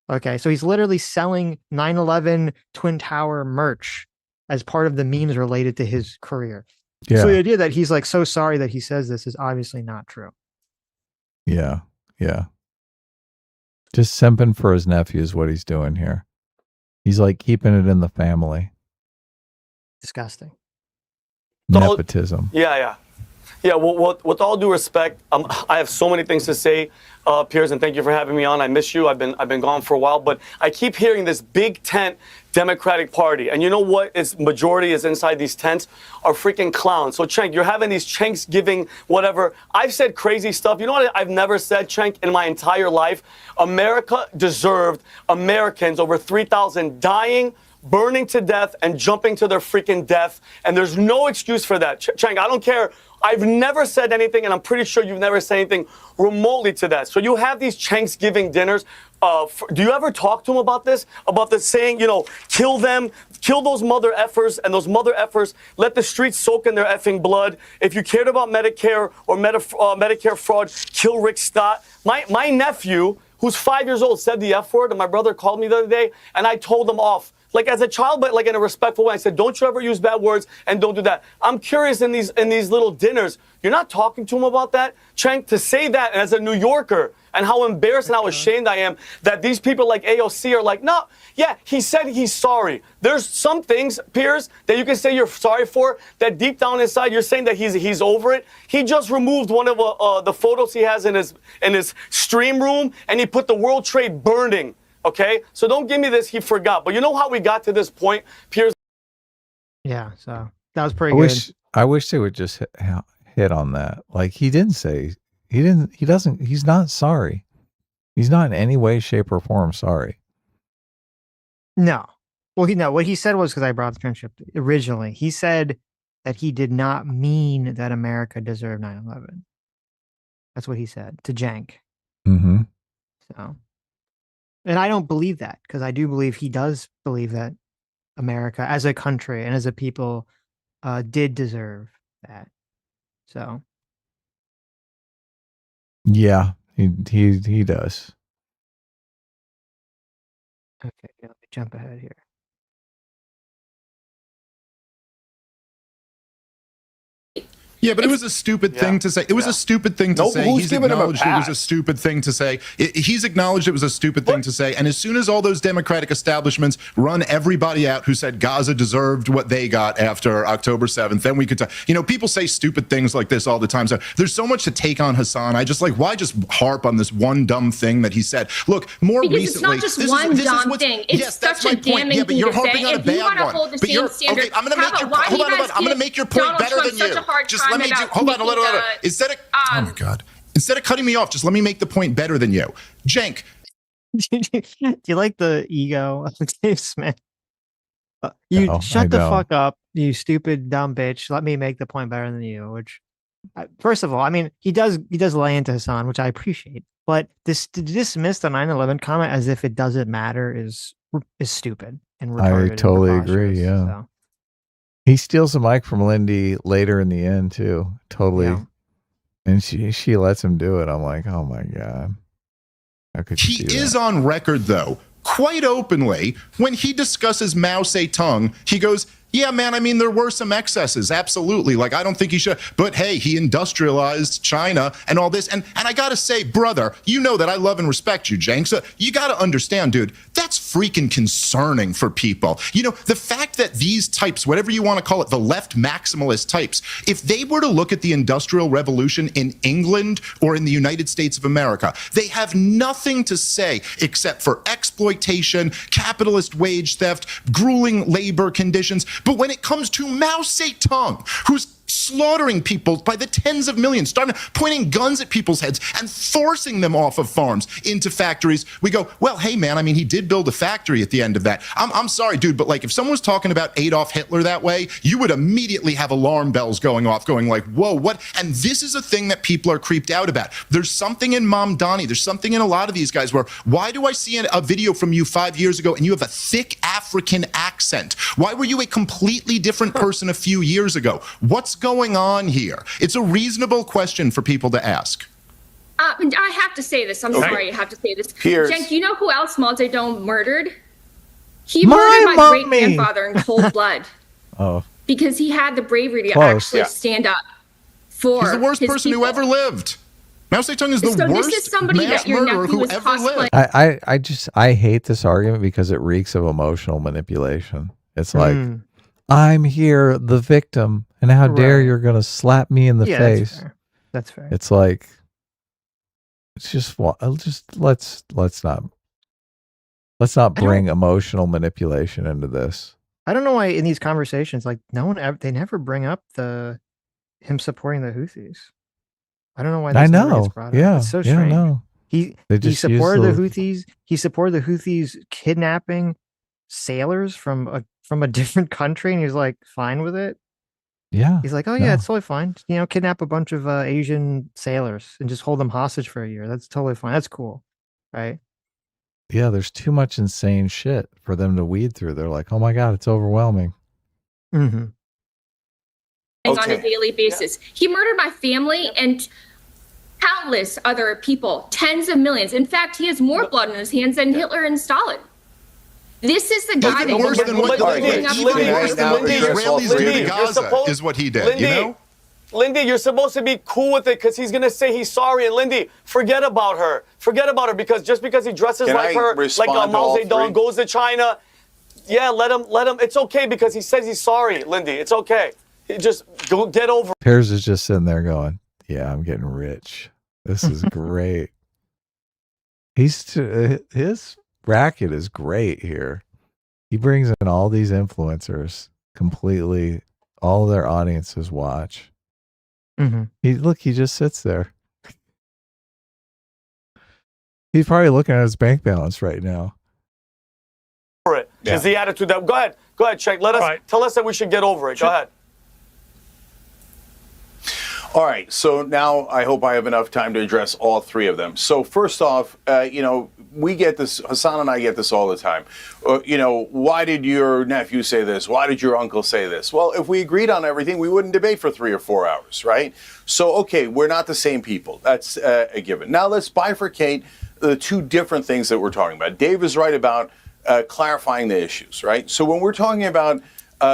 Okay, so he's literally selling 9/11 Twin Tower merch as part of the memes related to his career. Yeah. So the idea that he's like so sorry that he says this is obviously not true. Yeah. Just simping for his nephew is what he's doing here. He's like keeping it in the family. Disgusting. Nepotism. Yeah. Well, with all due respect, I have so many things to say, Piers, and thank you for having me on. I miss you. I've been gone for a while, but I keep hearing this big tent Democratic Party, and you know what? Its majority is inside these tents are freaking clowns. So Cenk, you're having these Cenks giving whatever. I've said crazy stuff. You know what I've never said, Cenk, in my entire life? America deserved Americans over 3,000 dying, burning to death, and jumping to their freaking death. And there's no excuse for that. Cenk, I don't care. I've never said anything, and I'm pretty sure you've never said anything remotely to that. So you have these Thanksgiving dinners. Do you ever talk to them about this? About the saying, kill them, kill those mother effers, and those mother effers, let the streets soak in their effing blood. If you cared about Medicare or Medicare fraud, kill Rick Scott. My nephew, who's 5 years old, said the F word, and my brother called me the other day, and I told him off. Like as a child, but like in a respectful way. I said, don't you ever use bad words and don't do that. I'm curious in these little dinners, you're not talking to him about that? Cenk, to say that as a New Yorker and how embarrassed and how ashamed I am that these people like AOC are like, no, yeah, he said he's sorry. There's some things, Piers, that you can say you're sorry for that deep down inside you're saying that he's over it. He just removed one of the photos he has in his stream room and he put the World Trade burning. Okay, so don't give me this, he forgot. But you know how we got to this point, Piers? Yeah, so that was pretty good. I wish they would just hit on that. Like he's not sorry. He's not in any way, shape, or form sorry. No. Well, what he said was, because I brought the transcript originally, he said that he did not mean that America deserved 9/11. That's what he said to Cenk. Mm-hmm. So. And I don't believe that, because I do believe he does believe that America as a country and as a people did deserve that. So. Yeah, he does. Okay, let me jump ahead here. Yeah, but it was a stupid thing to say. It was a stupid thing to say. Who's giving him a acknowledged it was a stupid thing to say. He's acknowledged it was a stupid thing to say. And as soon as all those Democratic establishments run everybody out who said Gaza deserved what they got after October 7th, then we could talk. People say stupid things like this all the time. So there's so much to take on Hasan. I just why just harp on this one dumb thing that he said? Look, more because recently, it's not just one dumb thing. It's such a damning thing to say. If you want to hold the same standard, okay, I'm going to make your hold on. I'm going to make your point better than you. Just let me do. Hold on. Instead of oh my god, instead of cutting me off, just let me make the point better than you, Cenk. Do you like the ego of Dave Smith? Shut the fuck up, you stupid dumb bitch. Let me make the point better than you. Which, first of all, I mean, he does lay into Hasan, which I appreciate. But to dismiss the 9/11 comment as if it doesn't matter is stupid and retarded. I totally agree. Yeah. So. He steals the mic from Lindy later in the end too. Totally. Yeah. And she lets him do it. I'm like, oh my God. How could you do that? He is on record though, quite openly, when he discusses Mao Zedong, he goes, yeah, man, I mean, there were some excesses. Absolutely. Like, I don't think he should. But hey, he industrialized China and all this. And I got to say, brother, you know that I love and respect you, Cenk. So you got to understand, dude, that's freaking concerning for people. You know, the fact that these types, whatever you want to call it, the left maximalist types, if they were to look at the Industrial Revolution in England or in the United States of America, they have nothing to say except for exploitation, capitalist wage theft, grueling labor conditions. But when it comes to Mao Zedong, who's slaughtering people by the tens of millions, pointing guns at people's heads and forcing them off of farms into factories, we go, well, hey, man, I mean, he did build a factory at the end of that. I'm sorry, dude, but like if someone was talking about Adolf Hitler that way, you would immediately have alarm bells going off, going like, whoa, what? And this is a thing that people are creeped out about. There's something in Mamdani, there's something in a lot of these guys where, why do I see a video from you 5 years ago and you have a thick African accent? Why were you a completely different person a few years ago? What's going on here? It's a reasonable question for people to ask. I have to say this. I'm sorry, I have to say this. Cenk, you know who else Mao Zedong murdered? He murdered my great-grandfather in cold blood. Oh. Because he had the bravery to actually stand up for He's the worst person who ever lived. Mao Zedong is the worst this is somebody mass that your murderer nephew who is ever lived. I hate this argument because it reeks of emotional manipulation. It's like, I'm here, the victim, and how dare you're going to slap me in the face? That's fair. It's like, it's just let's not bring emotional manipulation into this. I don't know why in these conversations, like they never bring up him supporting the Houthis. I don't know why. I know. Yeah, it's so strange. No. He supported the Houthis. He supported the Houthis kidnapping sailors from a different country, and he was like fine with it. Yeah. He's like, oh yeah, it's totally fine. You know, kidnap a bunch of Asian sailors and just hold them hostage for a year. That's totally fine. That's cool, right? Yeah, there's too much insane shit for them to weed through. They're like, oh my God, it's overwhelming. On a daily basis. He murdered my family and countless other people, tens of millions. In fact, he has more blood in his hands than Hitler and Stalin. This is the guy even worse than what the Israelis do to Gaza is what he did. Lindy, you know, Lindy, you're supposed to be cool with it because he's gonna say he's sorry. And Lindy, forget about her. Forget about her because just because he dresses like her, like Mao Zedong, goes to China. Yeah, let him. It's okay because he says he's sorry, Lindy. It's okay. Just go get over. Piers is just sitting there going, "Yeah, I'm getting rich. This is great." His racket is great here. He brings in all these influencers completely. All of their audiences watch. He just sits there. He's probably looking at his bank balance right now. For it is the attitude that. Go ahead, Cenk. Tell us that we should get over it. Go ahead. All right, so now I hope I have enough time to address all three of them. So first off, we get this, Hasan and I get this all the time. Why did your nephew say this? Why did your uncle say this? Well, if we agreed on everything, we wouldn't debate for 3 or 4 hours, right? So, okay, we're not the same people. That's a given. Now let's bifurcate the two different things that we're talking about. Dave is right about clarifying the issues, right? So when we're talking about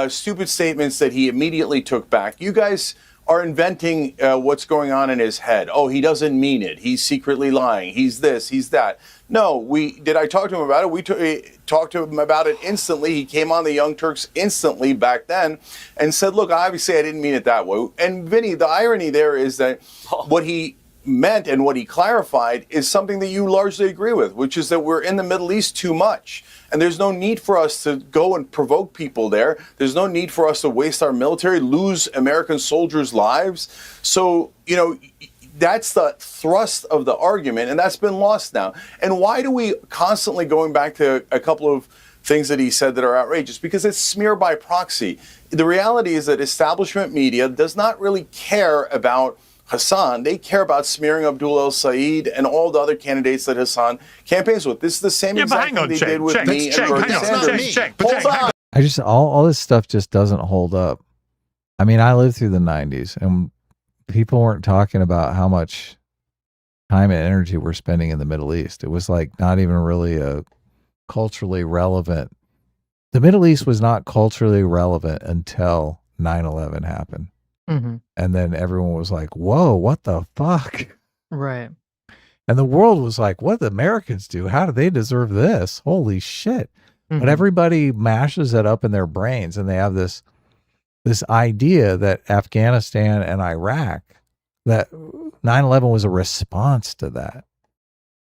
stupid statements that he immediately took back, you guys are inventing what's going on in his head. Oh, he doesn't mean it. He's secretly lying. He's this, he's that. No, I talked to him about it. We talked to him about it instantly. He came on the Young Turks instantly back then and said, look, obviously I didn't mean it that way. And Vinny, the irony there is that what he meant and what he clarified is something that you largely agree with, which is that we're in the Middle East too much. And there's no need for us to go and provoke people there. There's no need for us to waste our military, lose American soldiers' lives. So, that's the thrust of the argument, and that's been lost now. And why do we constantly, going back to a couple of things that he said that are outrageous because it's smear by proxy. The reality is that establishment media does not really care about Hasan. They care about smearing Abdul El Sayed and all the other candidates that Hasan campaigns with. This is the same exact thing they did with me and Bernie Sanders. Hold on. I just all this stuff just doesn't hold up. I mean, I lived through the 90s and people weren't talking about how much time and energy we're spending in the Middle East. It was like not even really a culturally relevant. The Middle East was not culturally relevant until 9/11 happened. Mm-hmm. And then everyone was like, whoa, what the fuck? Right. And the world was like, what do the Americans do? How do they deserve this? Holy shit. Mm-hmm. But everybody mashes it up in their brains and they have this idea that Afghanistan and Iraq, that 9/11 was a response to that.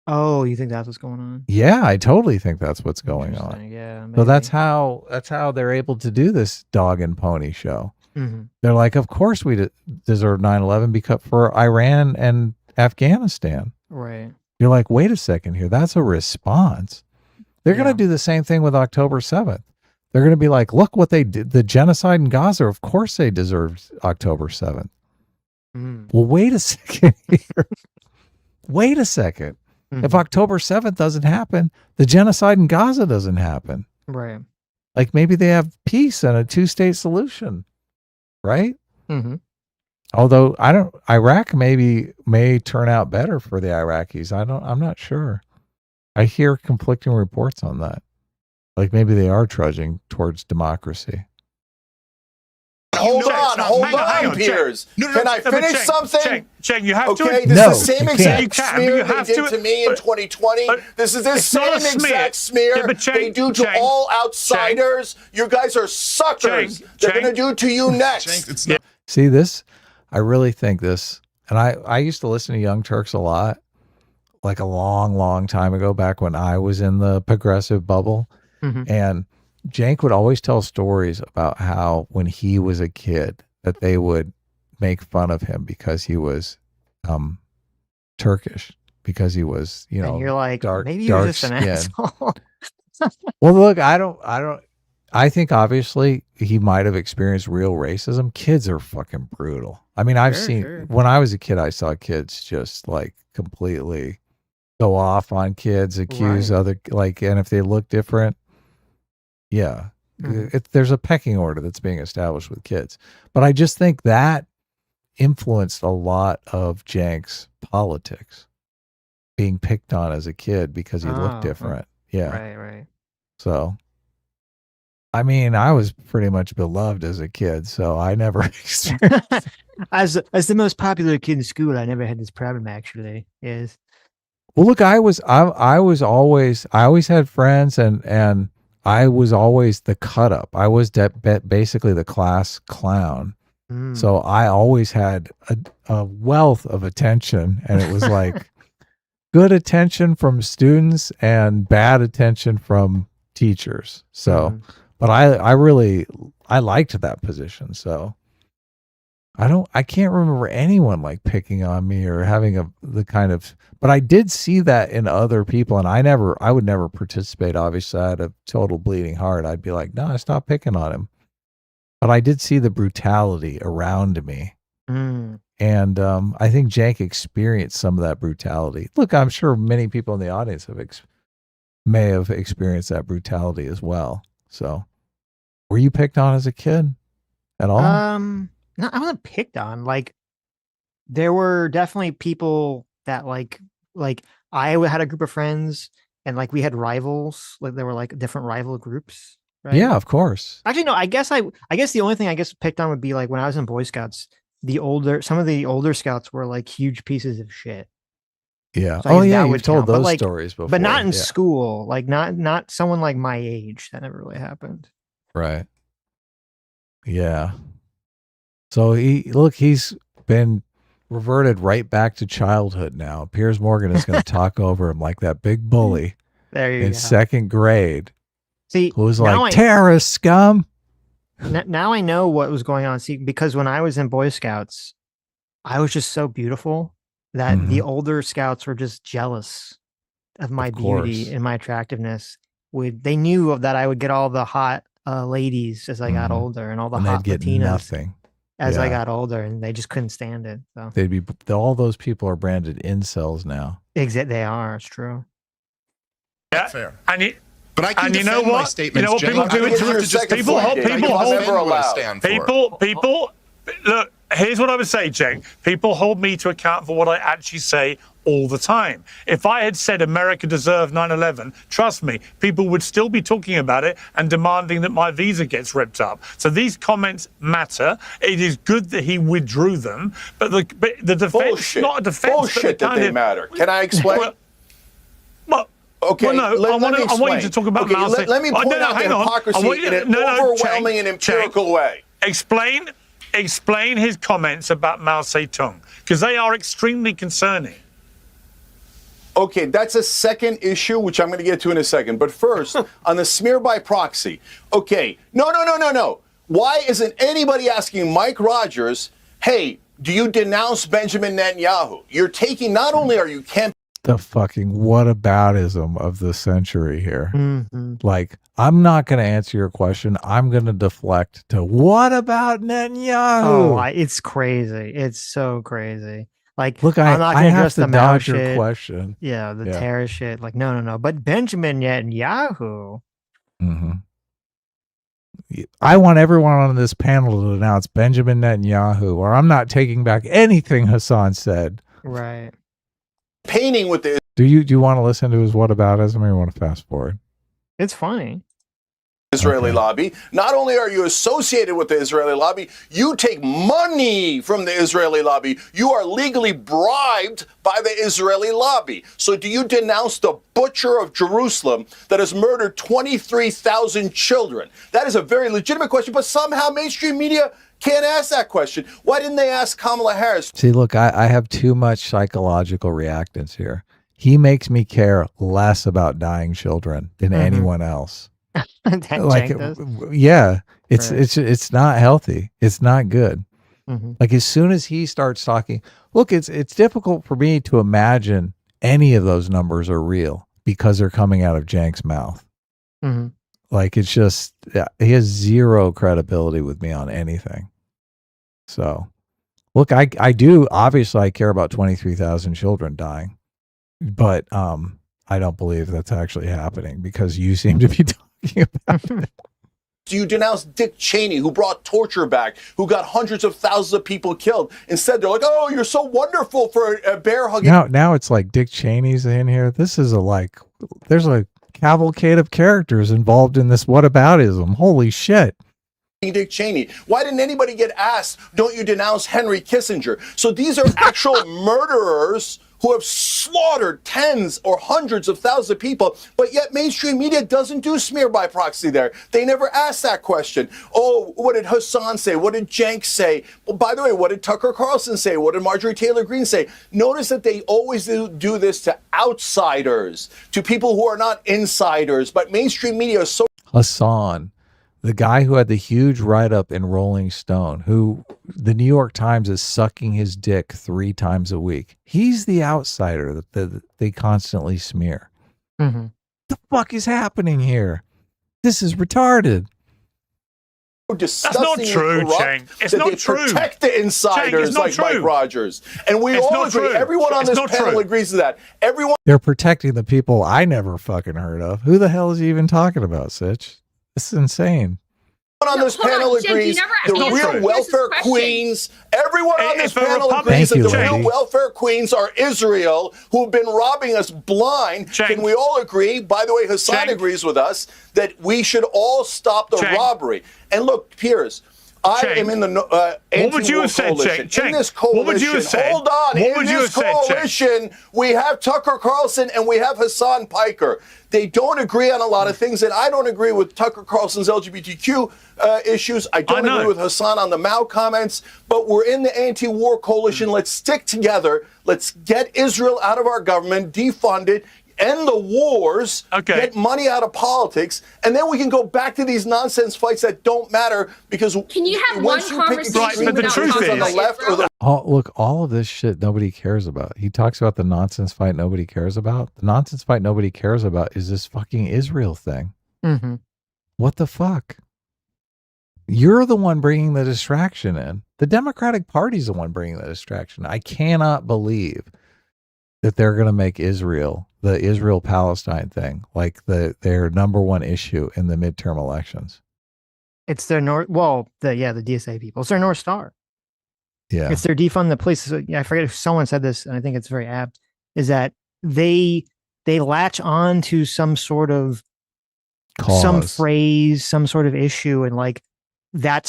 Oh, you think that's what's going on? Yeah, I totally think that's what's going on. Yeah. So that's how they're able to do this dog and pony show. Mm-hmm. They're like, of course we deserve 9/11 because for Iran and Afghanistan. Right. You're like, wait a second here. That's a response. They're going to do the same thing with October 7th. They're going to be like, look what they did. The genocide in Gaza, of course they deserved October 7th. Mm. Well, wait a second here. Wait a second. Mm-hmm. If October 7th doesn't happen, the genocide in Gaza doesn't happen. Right. Like maybe they have peace and a 2-state solution, right? Mm-hmm. Although Iraq may turn out better for the Iraqis. I'm not sure. I hear conflicting reports on that. Like maybe they are trudging towards democracy. Hold on, Piers. Can I finish something? Cenk, you have to. Okay, this is the same exact smear they did to me in 2020. This is the same exact smear they do to all outsiders. You guys are suckers. They're going to do to you next. See this? I really think this, and I used to listen to Young Turks a lot, like a long, long time ago, back when I was in the progressive bubble. Mm-hmm. And Cenk would always tell stories about how when he was a kid that they would make fun of him because he was Turkish, because he was, and you're like, dark, maybe you're dark just an skin. asshole. Well, look, I think obviously he might have experienced real racism. Kids are fucking brutal. I mean, I've seen when I was a kid, I saw kids just like completely go off on kids, accuse other, like, and if they look different, yeah, there's a pecking order that's being established with kids. But I just think that influenced a lot of Cenk's politics, being picked on as a kid because he looked different. Yeah. Right. So, I mean, I was pretty much beloved as a kid, so I never experienced as the most popular kid in school, I never had this problem actually. Is well, look, I always had friends, and I was always the cut up. I was basically the class clown. So I always had a wealth of attention, and it was like good attention from students and bad attention from teachers. So, but I liked that position. So I can't remember anyone like picking on me or having but I did see that in other people, and I would never participate. Obviously, I had a total bleeding heart. I'd be like, no, stop picking on him. But I did see the brutality around me. And I think Cenk experienced some of that brutality. Look, I'm sure many people in the audience may have experienced that brutality as well. So, were you picked on as a kid at all? No, I wasn't picked on. Like, there were definitely people that like I had a group of friends, and like we had rivals. Like there were like different rival groups. Right? Yeah, of course. Actually, no. I guess the only thing I guess picked on would be like when I was in Boy Scouts. Some of the older scouts were like huge pieces of shit. Yeah. So You've told those stories before. But not in school. Like not someone like my age. That never really happened. Right. Yeah. So he's been reverted right back to childhood now. Piers Morgan is going to talk over him like that big bully in second grade. See, who's like terrorist scum. Now I know what was going on. See, because when I was in Boy Scouts, I was just so beautiful that the older scouts were just jealous of my beauty and my attractiveness. they knew that I would get all the hot ladies as I got older, and all the And hot they'd get Latinas nothing. as I Yeah. got older, and they just couldn't stand it. So They'd be all those people are branded incels now. they are. It's true. Yeah, fair. But I can and you know defend my what? statements, You know what Cenk. people I do don't it have to to just people. defend what I stand for. People. Look, here's what I would say, Cenk. People hold me to account for what I actually say all the time. If I had said America deserved 9/11, trust me, people would still be talking about it and demanding that my visa gets ripped up. So these comments matter. It is good that he withdrew them, but the defense, Bullshit. not a defense, Bullshit but that they matter. Can I explain? Okay, well, no, I want you to explain. talk about Okay, Mao Zedong. let me point out the hang on. hypocrisy in an overwhelming and empirical way. Explain his comments about Mao Zedong, because they are extremely concerning. Okay, that's a second issue, which I'm going to get to in a second. But first, on the smear by proxy. Okay, no. Why isn't anybody asking Mike Rogers, hey, do you denounce Benjamin Netanyahu? You're taking, not only are you campaigning, The fucking whataboutism of the century here. Mm-hmm. Like, I'm not going to answer your question. I'm going to deflect to what about Netanyahu? Oh, it's crazy. It's so crazy. Like, Look, I'm not I gonna have address to the Mao dodge your shit. question. Yeah, the Yeah. terror shit. Like, no. But Benjamin Netanyahu. Mm-hmm. I want everyone on this panel to denounce Benjamin Netanyahu, or I'm not taking back anything Hasan said. Right. painting with the Do you want to listen to his whataboutism, or you want to fast forward? It's funny. Israeli lobby. Not only are you associated with the Israeli lobby, you take money from the Israeli lobby. You are legally bribed by the Israeli lobby. So do you denounce the butcher of Jerusalem that has murdered 23,000 children? That is a very legitimate question, but somehow mainstream media can't ask that question. Why didn't they ask Kamala Harris? See, look, I have too much psychological reactance here. He makes me care less about dying children than anyone else. Like, yeah, it's Right. it's not healthy. It's not good. Mhm. Like, as soon as he starts talking, look, it's difficult for me to imagine any of those numbers are real because they're coming out of Cenk's mouth. Mhm. Like, it's just, he has zero credibility with me on anything. So, look, I do, obviously I care about 23,000 children dying, but I don't believe that's actually happening because you seem to be talking about it. Do you denounce Dick Cheney, who brought torture back, who got hundreds of thousands of people killed? Instead, they're like, oh, you're so wonderful for a bear hugging. Now it's like Dick Cheney's in here. This is there's a cavalcade of characters involved in this whataboutism. Holy shit. Dick Cheney. Why didn't anybody get asked, don't you denounce Henry Kissinger? So these are actual murderers who have slaughtered tens or hundreds of thousands of people, but yet mainstream media doesn't do smear by proxy there. They never ask that question. Oh, what did Hasan say? What did Cenk say? Well, by the way, what did Tucker Carlson say? What did Marjorie Taylor Greene say? Notice that they always do this to outsiders, to people who are not insiders, but mainstream media is so... Hasan, the guy who had the huge write-up in Rolling Stone, who the New York Times is sucking his dick 3 times a week. He's the outsider that they constantly smear. Mhm. The fuck is happening here? This is retarded. That's not true, Cenk. It's that not they true. protect the insiders Cenk, it's not like true. Mike Rogers. And we It's all not agree. true. Everyone on It's this not panel true. agrees to that. Everyone They're protecting the people I never fucking heard of. Who the hell is he even talking about, Sitch? This is insane. on this hold on, panel Cenk, you agrees never the answered real Chris's welfare question. queens, everyone on this If a panel Republican- agrees that Thank the you, real lady. welfare queens are Israel, who have been robbing us blind. Can we all agree, by the way, Hasan agrees with us, that we should all stop the robbery. And look, Piers, I am in the What would you anti-war have said, coalition. Cenk? In this What would you coalition, have said? hold on, What in would you this have said, Cenk? coalition, we have Tucker Carlson and we have Hasan Piker. They don't agree on a lot of things, and I don't agree with Tucker Carlson's LGBTQ issues. I don't agree with Hasan on the Mao comments, but we're in the anti-war coalition. Let's stick together. Let's get Israel out of our government, defund it. end the wars, get money out of politics, and then we can go back to these nonsense fights that don't matter because Can you have one conversation without talking about Israel? Look, all of this shit nobody cares about. He talks about the nonsense fight nobody cares about. The nonsense fight nobody cares about is this fucking Israel thing. Mm-hmm. What the fuck? You're the one bringing the distraction in. The Democratic Party's the one bringing the distraction. I cannot believe that they're going to make Israel, the Israel-Palestine thing, like their number one issue in the midterm elections. It's their the DSA people. It's their North Star. Yeah. It's their defund the police. So, I forget if someone said this, and I think it's very apt, is that they latch on to some sort of cause, some phrase, some sort of issue, and like that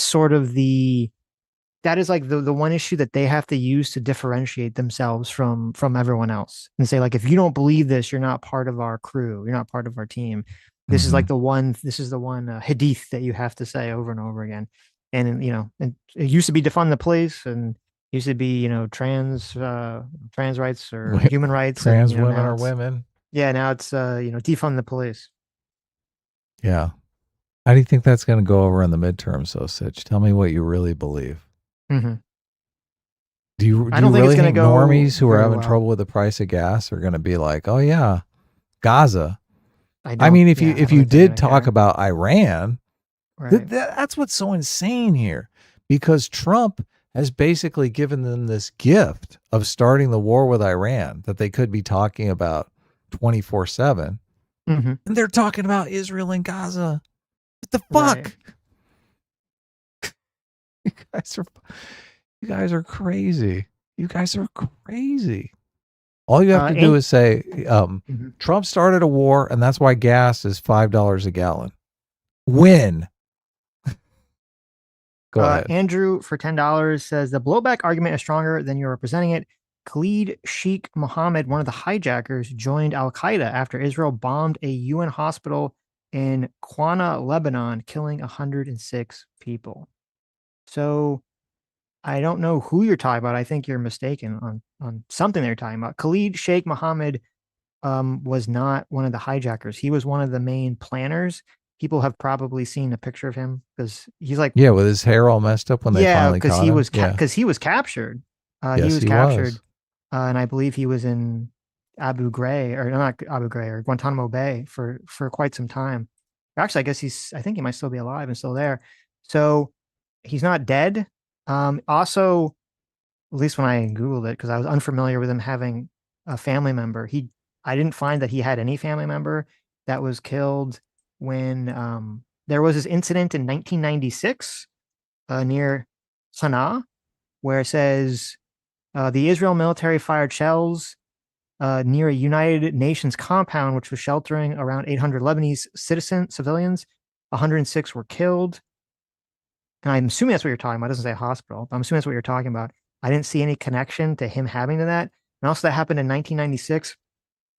is like the one issue that they have to use to differentiate themselves from everyone else, and say like, if you don't believe this, you're not part of our crew, you're not part of our team. This is like the one hadith that you have to say over and over again. And and it used to be defund the police, and it used to be trans rights or human rights. Trans and, women are women. Yeah, now it's defund the police. Yeah. How do you think that's going to go over in the midterms, though, Sitch? Tell me what you really believe. Mm-hmm. Do you I don't think really it's going to go normies who are very having well. trouble with the price of gas are going to be like, oh yeah, Gaza? I mean, if you did talk about Iran, right. That's what's so insane here, because Trump has basically given them this gift of starting the war with Iran that they could be talking about 24/7. Mm-hmm. And they're talking about Israel and Gaza. What the fuck? Right. You guys are crazy. You guys are crazy. All you have to do is say, Trump started a war, and that's why gas is $5 a gallon. When? Go ahead. Andrew for $10 says the blowback argument is stronger than you're representing it. Khalid Sheikh Mohammed, one of the hijackers, joined Al-Qaeda after Israel bombed a UN hospital in Qana, Lebanon, killing 106 people. So I don't know who you're talking about. I think you're mistaken on something they're talking about. Khalid Sheikh Mohammed was not one of the hijackers. He was one of the main planners. People have probably seen a picture of him because he's like, with his hair all messed up when they finally caught him. Because he was captured. Yes, he was captured. And I believe he was in Abu Ghraib, or not Abu Ghraib, or Guantanamo Bay for quite some time. Actually, I think he might still be alive and still there. So he's not dead. Also, at least when I Googled it, because I was unfamiliar with him having a family member, I didn't find that he had any family member that was killed when there was this incident in 1996 near Sana'a, where it says the Israel military fired shells near a United Nations compound, which was sheltering around 800 Lebanese civilians. 106 were killed. And I'm assuming that's what you're talking about. It doesn't say hospital, but I'm assuming that's what you're talking about. I didn't see any connection to him having to that. And also that happened in 1996.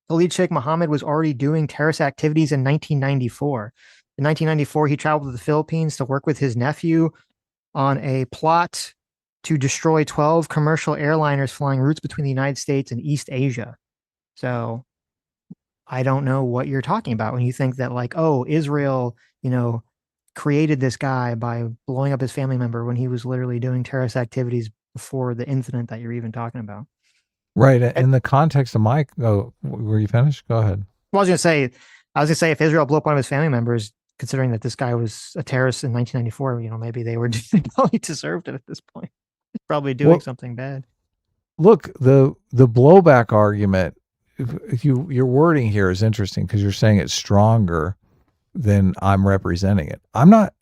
Khalid Sheikh Mohammed was already doing terrorist activities in 1994. In 1994, he traveled to the Philippines to work with his nephew on a plot to destroy 12 commercial airliners flying routes between the United States and East Asia. So I don't know what you're talking about when you think that like, oh, Israel, created this guy by blowing up his family member when he was literally doing terrorist activities before the incident that you're even talking about. Right. In the context of were you finished? Go ahead. Well, I was going to say, if Israel blew up one of his family members, considering that this guy was a terrorist in 1994, maybe they probably deserved it at this point. Probably doing something bad. Look, the blowback argument, your wording here is interesting because you're saying it's stronger than I'm representing it. I'm not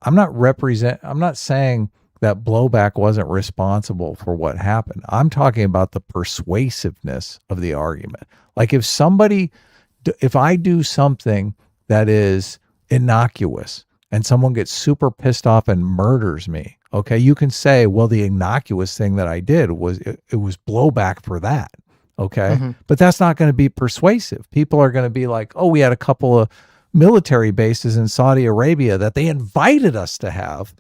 saying that blowback wasn't responsible for what happened. I'm talking about the persuasiveness of the argument. Like if I do something that is innocuous and someone gets super pissed off and murders me, okay, you can say, well, the innocuous thing that I did was it was blowback for that. Okay. Mm-hmm. But that's not going to be persuasive. People are going to be like, oh, we had a couple of military bases in Saudi Arabia that they invited us to have,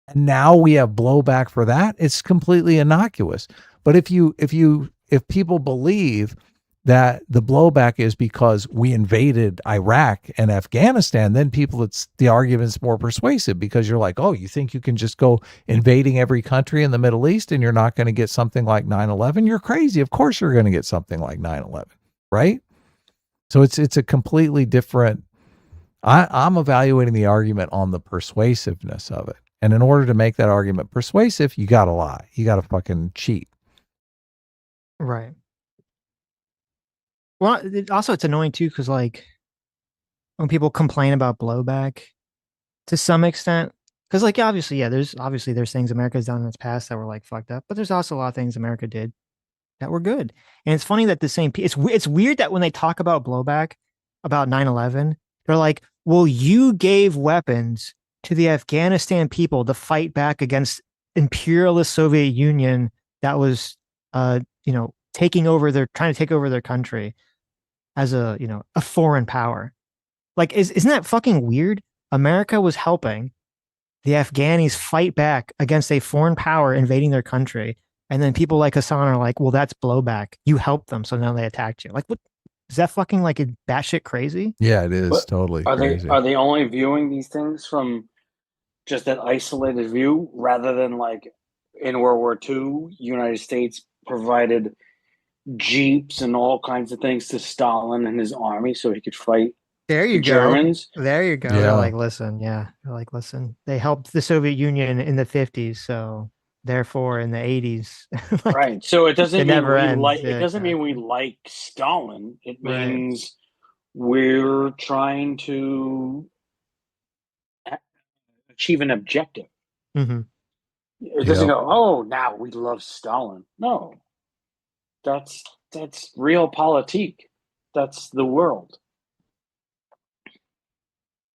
and now we have blowback for that. It's completely innocuous. But if people believe that the blowback is because we invaded Iraq and Afghanistan, then the argument's more persuasive because you're like, oh, you think you can just go invading every country in the Middle East and you're not going to get something like 9/11? You're crazy. Of course you're going to get something like 9/11, right? So it's a completely different. I'm evaluating the argument on the persuasiveness of it. And in order to make that argument persuasive, you got to lie. You got to fucking cheat. Right. Well, it's annoying too because like when people complain about blowback to some extent, because like obviously there's things America's done in its past that were like fucked up, but there's also a lot of things America did that were good. And it's funny that it's weird that when they talk about blowback about 9/11, they're like, well, you gave weapons to the Afghanistan people to fight back against imperialist Soviet Union that was trying to take over their country as a foreign power. Like, isn't that fucking weird? America was helping the Afghanis fight back against a foreign power invading their country. And then people like Hasan are like, well, that's blowback. You helped them, so now they attacked you. Like, what? Is that fucking like a batshit crazy? Yeah, it is totally crazy. Are they only viewing these things from just that isolated view rather than like in World War II, United States provided jeeps and all kinds of things to Stalin and his army so he could fight There you the go. Germans? There you go. Yeah. They're like, listen, yeah. They're like, listen, they helped the Soviet Union in the 50s, so therefore in the 80s. like, Right. So it doesn't mean never we ends. like Yeah, it doesn't mean we like Stalin. It means we're trying to achieve an objective. Mm-hmm. It doesn't go, oh, now we love Stalin. No. That's realpolitik. That's the world.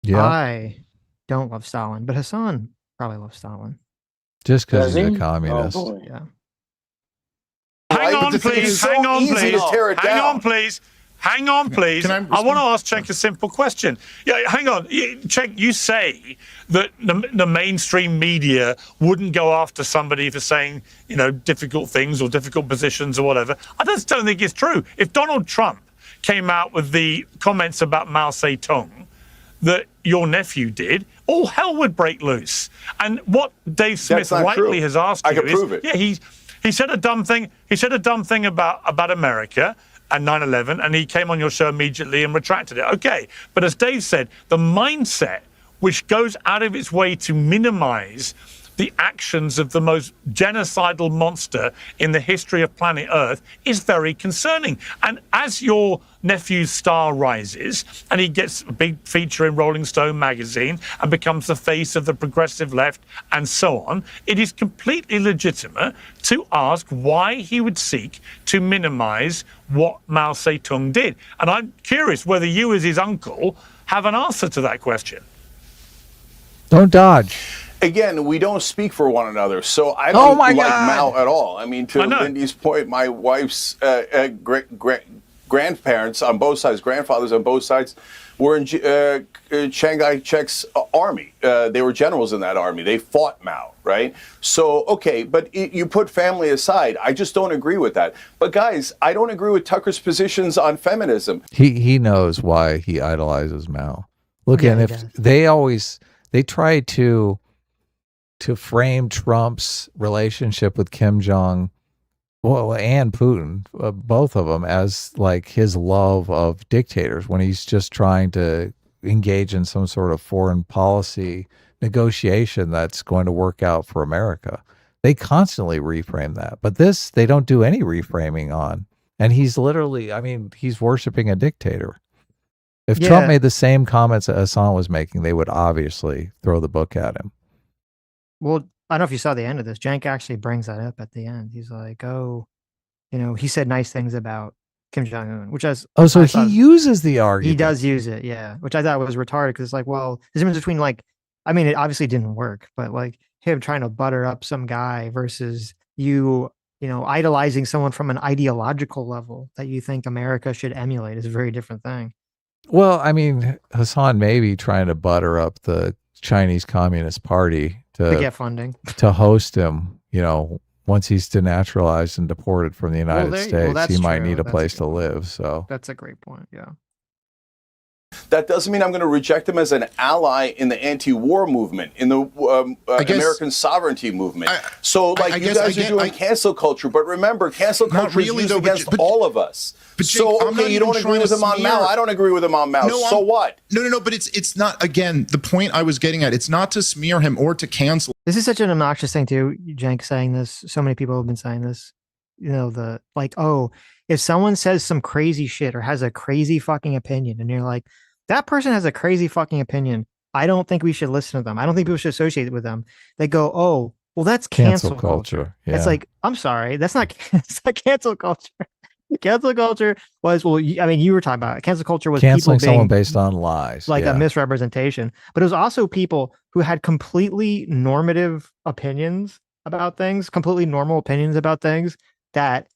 Yeah. I don't love Stalin, but Hasan probably loves Stalin. Just because Does he's he? a communist. Oh, boy. Yeah. Hang on, but the thing please. is so Hang on, easy to please. tear it Hang down. on, please. Hang on, please. Can I I want to ask Cenk a simple question. Yeah, hang on. Cenk, you say that the mainstream media wouldn't go after somebody for saying, difficult things or difficult positions or whatever. I just don't think it's true. If Donald Trump came out with the comments about Mao Zedong that your nephew did, all hell would break loose. And what Dave Smith That's not rightly true. has asked I you can is, prove it. yeah, he said a dumb thing. He said a dumb thing about America and 9/11, and he came on your show immediately and retracted it. Okay, but as Dave said, the mindset which goes out of its way to minimize the actions of the most genocidal monster in the history of planet Earth is very concerning. And as your nephew's star rises and he gets a big feature in Rolling Stone magazine and becomes the face of the progressive left and so on, it is completely legitimate to ask why he would seek to minimize what Mao Zedong did. And I'm curious whether you, as his uncle, have an answer to that question. Don't dodge. Again, we don't speak for one another, so I don't like Mao at all. I mean, to Lindy's point, my wife's grandparents on both sides, grandfathers on both sides, were in Chiang Kai-shek's army. They were generals in that army. They fought Mao, right? So, okay, but you put family aside. I just don't agree with that. But guys, I don't agree with Tucker's positions on feminism. He knows why he idolizes Mao. Look, Yeah, and he if does. they try to frame Trump's relationship with Kim Jong, well, and Putin, both of them, as like his love of dictators when he's just trying to engage in some sort of foreign policy negotiation that's going to work out for America. They constantly reframe that, but this they don't do any reframing on. And he's literally, I mean, he's worshiping a dictator. If Trump made the same comments that Hasan was making, they would obviously throw the book at him. Well, I don't know if you saw the end of this. Cenk actually brings that up at the end. He's like, oh, he said nice things about Kim Jong-un, which is... Oh, so he uses the argument. He does use it, yeah. Which I thought was retarded because it's like, well, the difference between like, I mean, it obviously didn't work, but like him trying to butter up some guy versus you idolizing someone from an ideological level that you think America should emulate is a very different thing. Well, I mean, Hasan may be trying to butter up the Chinese Communist Party To get funding. to host him, once he's denaturalized and deported from the United States, he might need a That's place to live. So that's a great point. Yeah. That doesn't mean I'm going to reject him as an ally in the anti-war movement, in the American sovereignty movement. You guys are doing cancel culture, but remember, cancel culture is used against all of us. But Jake, you don't agree with him on Mao. I don't agree with him on Mao. So what? No. But it's not. Again, the point I was getting at. It's not to smear him or to cancel. This is such an obnoxious thing too. Cenk saying this. So many people have been saying this. You know, if someone says some crazy shit or has a crazy fucking opinion, and you're like, that person has a crazy fucking opinion, I don't think we should listen to them. I don't think people should associate with them. They go, oh, well, that's cancel culture. Yeah. It's like, I'm sorry, that's not. It's not cancel culture. Cancel culture was, you were talking about it. Cancel culture was canceling people being, someone based on lies, like a misrepresentation. But it was also people who had completely normative opinions about things, completely normal opinions about things that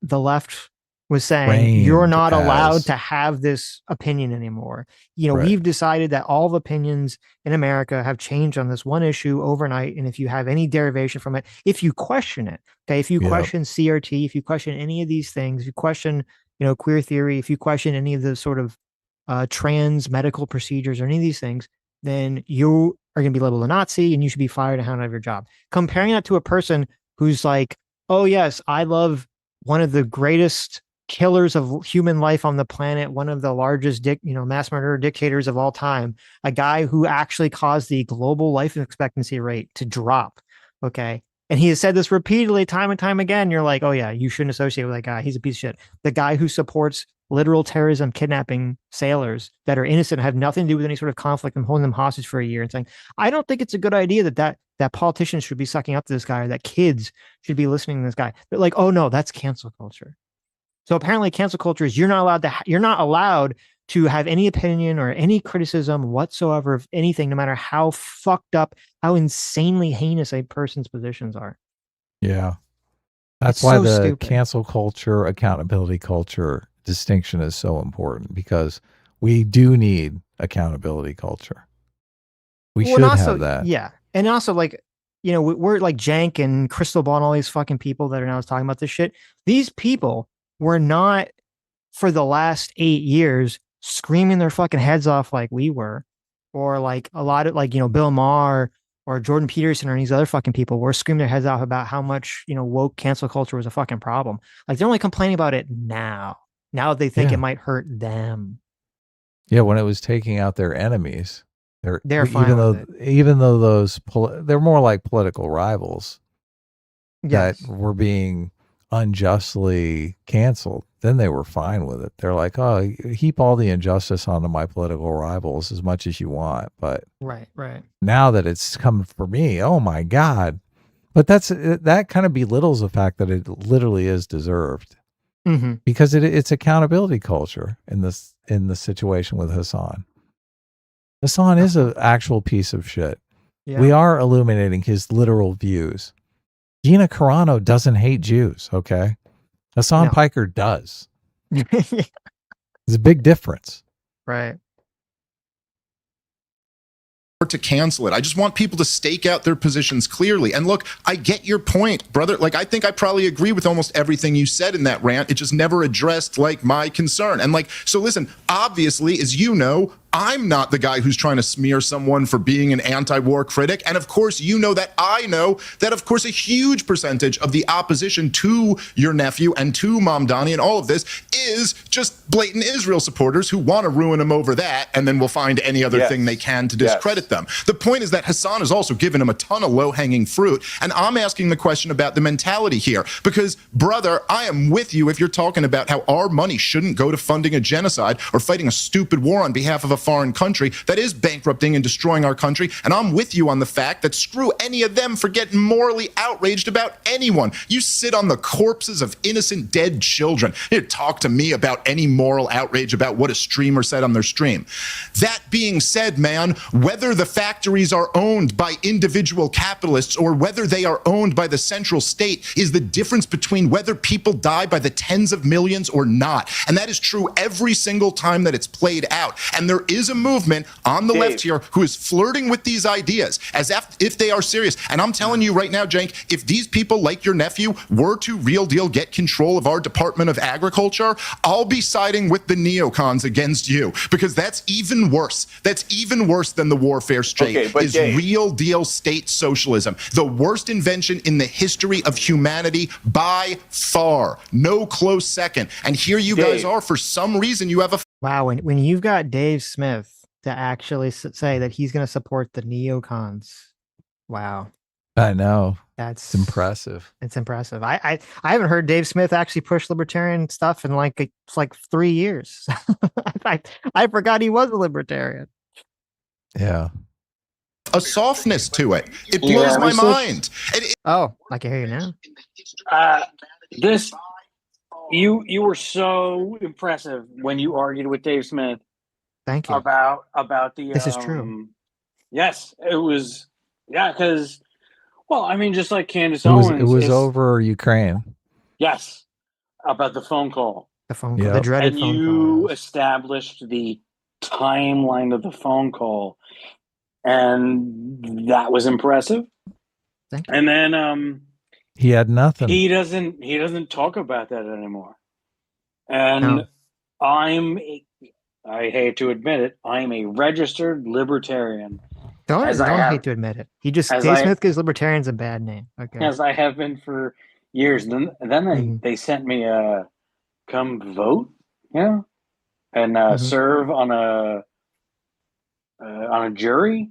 the left was saying you're not allowed to have this opinion anymore. We've decided that all of opinions in America have changed on this one issue overnight. And if you have any derivation from it, if you question it, if you question CRT, if you question any of these things, if you question, queer theory, if you question any of the sort of trans medical procedures or any of these things, then you are going to be labeled a Nazi and you should be fired and hounded out of your job. Comparing that to a person who's like, oh yes, I love one of the greatest killers of human life on the planet, one of the largest mass murderer dictators of all time, a guy who actually caused the global life expectancy rate to drop. Okay. And he has said this repeatedly time and time again. You're like, oh yeah, you shouldn't associate with that guy. He's a piece of shit. The guy who supports literal terrorism, kidnapping sailors that are innocent, have nothing to do with any sort of conflict, and holding them hostage for a year and saying, I don't think it's a good idea that politicians should be sucking up to this guy, or that kids should be listening to this guy. They're like, oh no, that's cancel culture. So apparently cancel culture is you're not allowed to have any opinion or any criticism whatsoever of anything, no matter how fucked up, how insanely heinous a person's positions are. Yeah. That's why the stupid cancel culture, accountability culture distinction is so important, because we do need accountability culture. We should have that. Yeah. And also, we're like Cenk and Crystal Ball and all these fucking people that are now talking about this shit. These people were not, for the last 8 years, screaming their fucking heads off like we were, or like a lot of Bill Maher or Jordan Peterson or these other fucking people were screaming their heads off about how much, woke cancel culture was a fucking problem. Like, they're only complaining about it now they think it might hurt them. Yeah. When it was taking out their enemies, they're fine even though those they're more like political rivals that were being unjustly canceled, then they were fine with it. They're like, oh, heap all the injustice onto my political rivals as much as you want, but right now that it's coming for me, oh my god. But that kind of belittles the fact that it literally is deserved, because it's accountability culture in the situation with Hasan. Hasan is an actual piece of shit. We are illuminating his literal views. Gina Carano doesn't hate Jews, okay? Hasan Piker does. It's a big difference. Right. To cancel it. I just want people to stake out their positions clearly. And look, I get your point, brother. Like, I think I probably agree with almost everything you said in that rant. It just never addressed, my concern. And, so listen, obviously, as you know, I'm not the guy who's trying to smear someone for being an anti-war critic. And of course, you know that I know that, of course, a huge percentage of the opposition to your nephew and to Mamdani and all of this is just blatant Israel supporters who want to ruin him over that, and then will find any other thing they can to discredit them. The point is that Hasan has also given him a ton of low-hanging fruit. And I'm asking the question about the mentality here, because, brother, I am with you if you're talking about how our money shouldn't go to funding a genocide or fighting a stupid war on behalf of a foreign country that is bankrupting and destroying our country. And I'm with you on the fact that screw any of them for getting morally outraged about anyone. You sit on the corpses of innocent dead children. You talk to me about any moral outrage about what a streamer said on their stream. That being said, man, whether the factories are owned by individual capitalists or whether they are owned by the central state is the difference between whether people die by the tens of millions or not. And that is true every single time that it's played out. And there is a movement on the left here who is flirting with these ideas as if they are serious. And I'm telling you right now, Cenk, if these people like your nephew were to real deal get control of our Department of Agriculture, I'll be siding with the neocons against you, because that's even worse. That's even worse than the warfare state, is real deal state socialism. The worst invention in the history of humanity by far. No close second. And here you guys are, for some reason you have a... Wow, when you've got Dave Smith to actually say that he's going to support the neocons. Wow. I know. It's impressive. It's impressive. I haven't heard Dave Smith actually push libertarian stuff in it's like 3 years. I forgot he was a libertarian. Yeah. A softness to it. It blows my mind. Oh, I can hear you now. You were so impressive when you argued with Dave Smith. Thank you. About the. This is true. Yes, it was. Yeah, because, well, I mean, just like Candace Owens. It was over Ukraine. Yes, about the phone call. The phone call, the dreaded phone call. And you established the timeline of the phone call, and that was impressive. Thank you. And then he had nothing. He doesn't talk about that anymore. And I hate to admit it, I'm a registered libertarian. Don't hate to admit it. Dave Smith gives libertarians a bad name. Okay. As I have been for years. And then they sent me a come vote, and serve on a jury.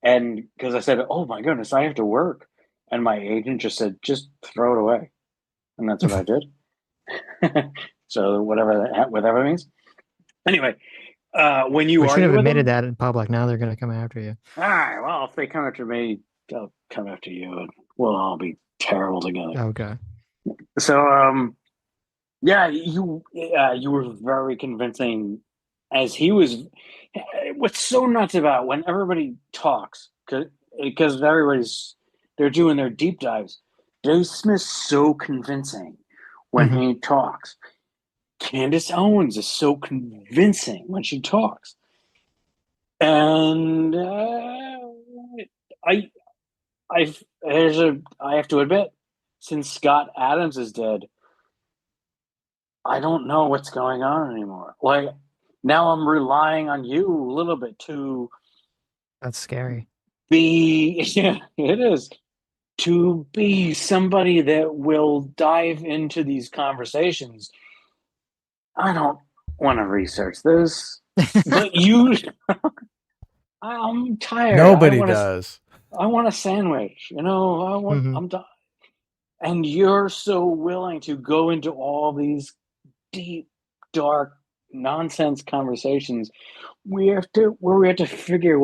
And because I said, oh my goodness, I have to work. And my agent just said, just throw it away. And that's what I did. So whatever that means. Anyway, when you should have admitted that in public. Now they're going to come after you. All right. Well, if they come after me, they'll come after you, and we'll all be terrible together. Okay. So, you were very convincing. As he was, what's so nuts about when everybody talks, because they're doing their deep dives. Dave Smith's so convincing when he talks. Candace Owens is so convincing when she talks. And I have to admit, since Scott Adams is dead, I don't know what's going on anymore. Like, now I'm relying on you a little bit to... That's scary. Yeah, it is. To be somebody that will dive into these conversations. I don't want to research this, but I'm tired. Nobody does. I want a sandwich, I'm done. And you're so willing to go into all these deep, dark, nonsense conversations. We have to figure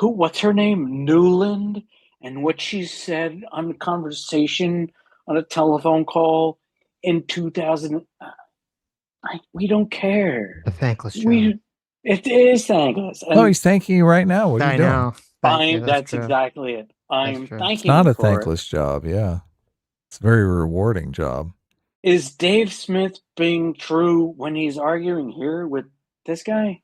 what's her name? Newland, and what she said on the conversation on a telephone call in 2000. We don't care. The thankless job. It is thankless. Oh, he's thanking you right now. What are you doing? I know. That's exactly it. I'm thanking It's not you a for thankless job. Yeah. It's a very rewarding job. Is Dave Smith being true when he's arguing here with this guy?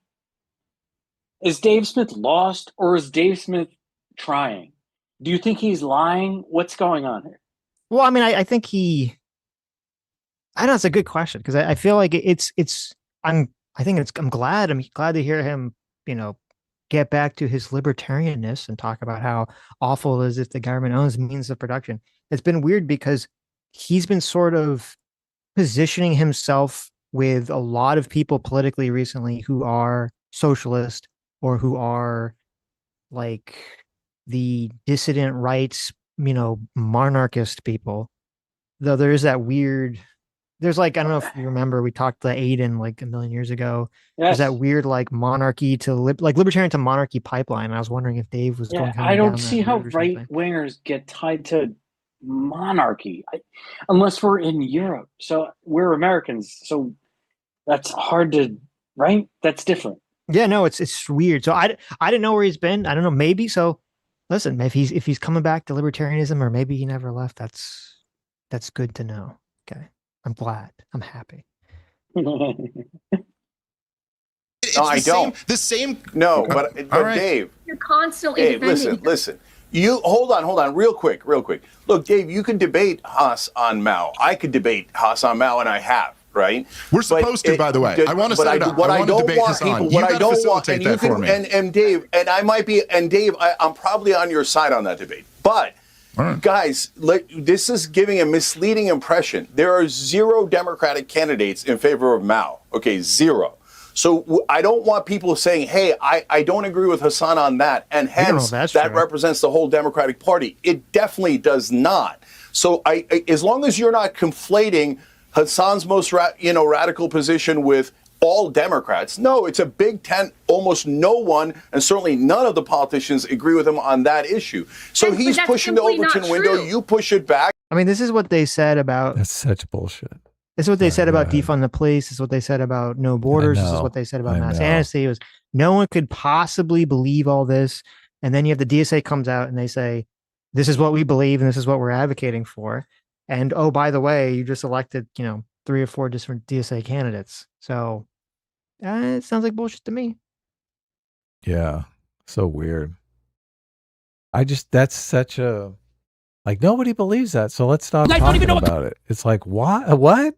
Is Dave Smith lost, or is Dave Smith trying? Do you think he's lying? What's going on here? Well, I mean, I think I know it's a good question, because I feel like I'm glad to hear him, get back to his libertarianness and talk about how awful it is if the government owns means of production. It's been weird because he's been sort of positioning himself with a lot of people politically recently who are socialist or who are like the dissident rights, monarchist people. Though there is that weird, there's I don't know if you remember, we talked to Aiden like a million years ago. Yes. There's that weird monarchy to libertarian to monarchy pipeline. And I was wondering if Dave was going. I don't see how right wingers get tied to monarchy, unless we're in Europe. So we're Americans. So That's hard to, right? That's different. Yeah, no, it's weird. So I didn't know where he's been. I don't know. Maybe so. Listen, if he's coming back to libertarianism, or maybe he never left. That's good to know. Okay, I'm glad. I'm happy. I don't. The same. No, but right. Dave. You're constantly Dave, defending. listen. You hold on, real quick. Look, Dave, you can debate Haas on Mao. I could debate Haas on Mao, and I have. Right? We're supposed to, by the way. I want to set it up. I want to debate Hasan. You got to facilitate that for me. And Dave, and I might be, and Dave, I'm probably on your side on that debate. But, guys, this is giving a misleading impression. There are 0 Democratic candidates in favor of Mao. Okay, 0. So I don't want people saying, hey, I don't agree with Hasan on that, and hence that represents the whole Democratic Party. It definitely does not. So as long as you're not conflating Hasan's most radical position with all Democrats, no, it's a big tent. Almost no one, and certainly none of the politicians, agree with him on that issue. So he's pushing the Overton window. You push it back. I mean, this is what they said about. That's such bullshit. This is what they said about defund the police. This is what they said about no borders. This is what they said about mass amnesty. It was no one could possibly believe all this. And then you have the DSA comes out and they say, this is what we believe and this is what we're advocating for. And oh, by the way, you just elected, 3 or 4 different DSA candidates. So it sounds like bullshit to me. Yeah. So weird. That's such a, nobody believes that. So let's stop talking about it. It's like, what?